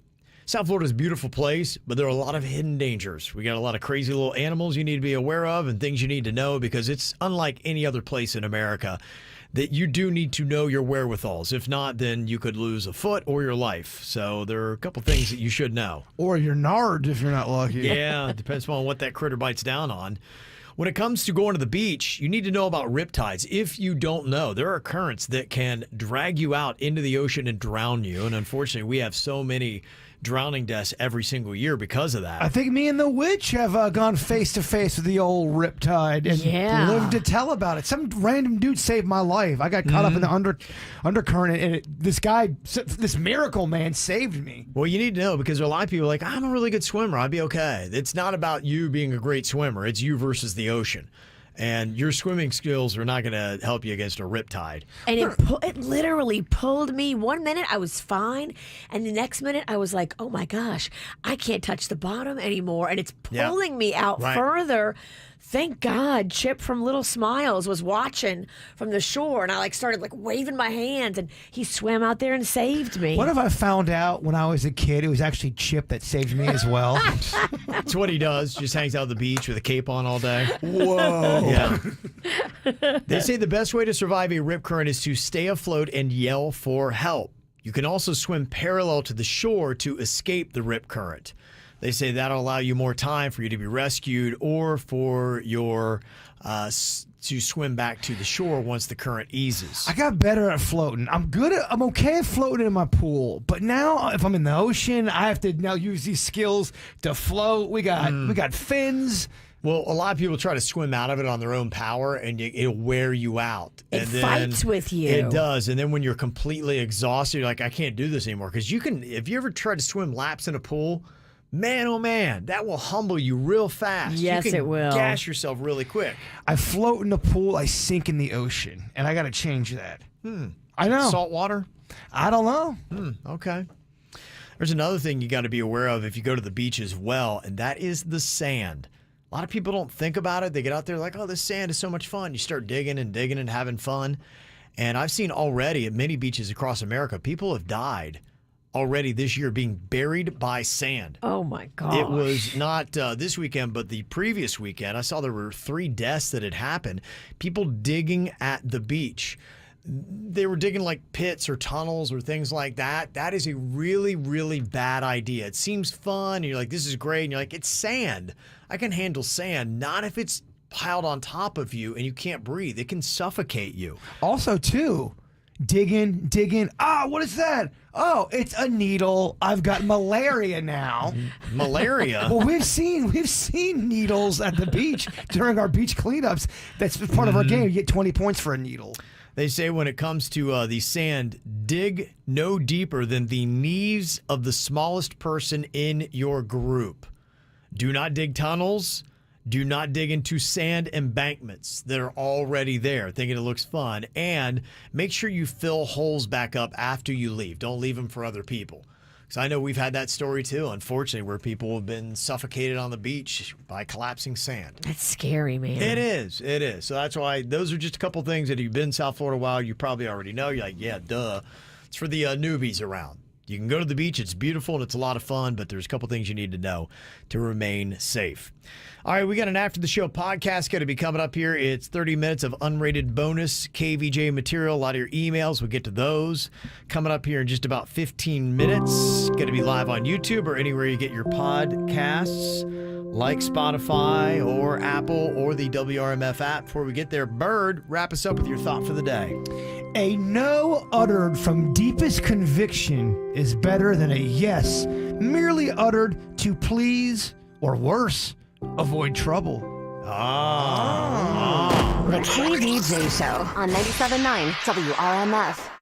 [SPEAKER 3] South Florida's a beautiful place, but there are a lot of hidden dangers. We got a lot of crazy little animals you need to be aware of and things you need to know because it's unlike any other place in America that you do need to know your wherewithals. If not, then you could lose a foot or your life. So there are a couple things that you should know.
[SPEAKER 5] Or your nard if you're not lucky.
[SPEAKER 3] Yeah, it depends on what that critter bites down on. When it comes to going to the beach, you need to know about riptides. If you don't know, there are currents that can drag you out into the ocean and drown you. And unfortunately, we have so many drowning deaths every single year because of that.
[SPEAKER 5] I think me and the witch have gone face to face with the old riptide and lived to tell about it. Some random dude saved my life. I got caught up in the undercurrent, and this miracle man saved me.
[SPEAKER 3] Well, you need to know because there are a lot of people like, I'm a really good swimmer. I'd be okay. It's not about you being a great swimmer. It's you versus the ocean. And your swimming skills are not going to help you against a riptide.
[SPEAKER 4] And it literally pulled me. 1 minute I was fine, and the next minute I was like, oh my gosh, I can't touch the bottom anymore. And it's pulling me out further. Thank God Chip from Little Smiles was watching from the shore, and I started waving my hands, and he swam out there and saved me.
[SPEAKER 5] What if I found out when I was a kid it was actually Chip that saved me as well?
[SPEAKER 3] That's what he does. Just hangs out at the beach with a cape on all day.
[SPEAKER 5] Whoa.
[SPEAKER 3] Yeah. They say the best way to survive a rip current is to stay afloat and yell for help. You can also swim parallel to the shore to escape the rip current. They say that'll allow you more time for you to be rescued or for your to swim back to the shore once the current eases.
[SPEAKER 5] I got better at floating. I'm okay at floating in my pool, but now if I'm in the ocean, I have to now use these skills to float. We got fins.
[SPEAKER 3] Well, a lot of people try to swim out of it on their own power, and it'll wear you out.
[SPEAKER 4] It fights with you.
[SPEAKER 3] It does. And then when you're completely exhausted, you're like, I can't do this anymore. Because if you ever try to swim laps in a pool, man, oh man, that will humble you real fast.
[SPEAKER 4] Yes,
[SPEAKER 3] you can
[SPEAKER 4] it will.
[SPEAKER 3] Gas yourself really quick.
[SPEAKER 5] I float in the pool, I sink in the ocean, and I got to change that. I know.
[SPEAKER 3] Salt water?
[SPEAKER 5] I don't know.
[SPEAKER 3] Okay. There's another thing you got to be aware of if you go to the beach as well, and that is the sand. A lot of people don't think about it. They get out there like, oh, this sand is so much fun. You start digging and having fun. And I've seen already at many beaches across America, people have died already this year being buried by sand.
[SPEAKER 4] Oh, my God.
[SPEAKER 3] It was not this weekend, but the previous weekend. I saw there were 3 deaths that had happened. People digging at the beach. They were digging like pits or tunnels or things like that. That is a really, really bad idea. It seems fun. And you're like, this is great. And you're like, it's sand. I can handle sand. Not if it's piled on top of you and you can't breathe. It can suffocate you.
[SPEAKER 5] Also, too, digging. Ah, what is that? Oh, it's a needle. I've got malaria now.
[SPEAKER 3] Malaria?
[SPEAKER 5] Well, we've seen needles at the beach during our beach cleanups. That's part of our game. You get 20 points for a needle.
[SPEAKER 3] They say when it comes to the sand, dig no deeper than the knees of the smallest person in your group. Do not dig tunnels. Do not dig into sand embankments that are already there, thinking it looks fun. And make sure you fill holes back up after you leave. Don't leave them for other people. Because I know we've had that story too, unfortunately, where people have been suffocated on the beach by collapsing sand.
[SPEAKER 4] That's scary, man.
[SPEAKER 3] It is. It is. So that's why those are just a couple things that if you've been in South Florida a while, you probably already know. You're like, yeah, duh. It's for the newbies around. You can go to the beach. It's beautiful and it's a lot of fun, but there's a couple things you need to know to remain safe. All right, we got an After the Show podcast going to be coming up here. It's 30 minutes of unrated bonus KVJ material. A lot of your emails. We'll get to those coming up here in just about 15 minutes. Going to be live on YouTube or anywhere you get your podcasts, like Spotify or Apple or the WRMF app. Before we get there, Bird, wrap us up with your thought for the day.
[SPEAKER 5] A no uttered from deepest conviction is better than a yes merely uttered to please, or worse, avoid trouble.
[SPEAKER 26] The KVJ Show on 97.9 WRMF.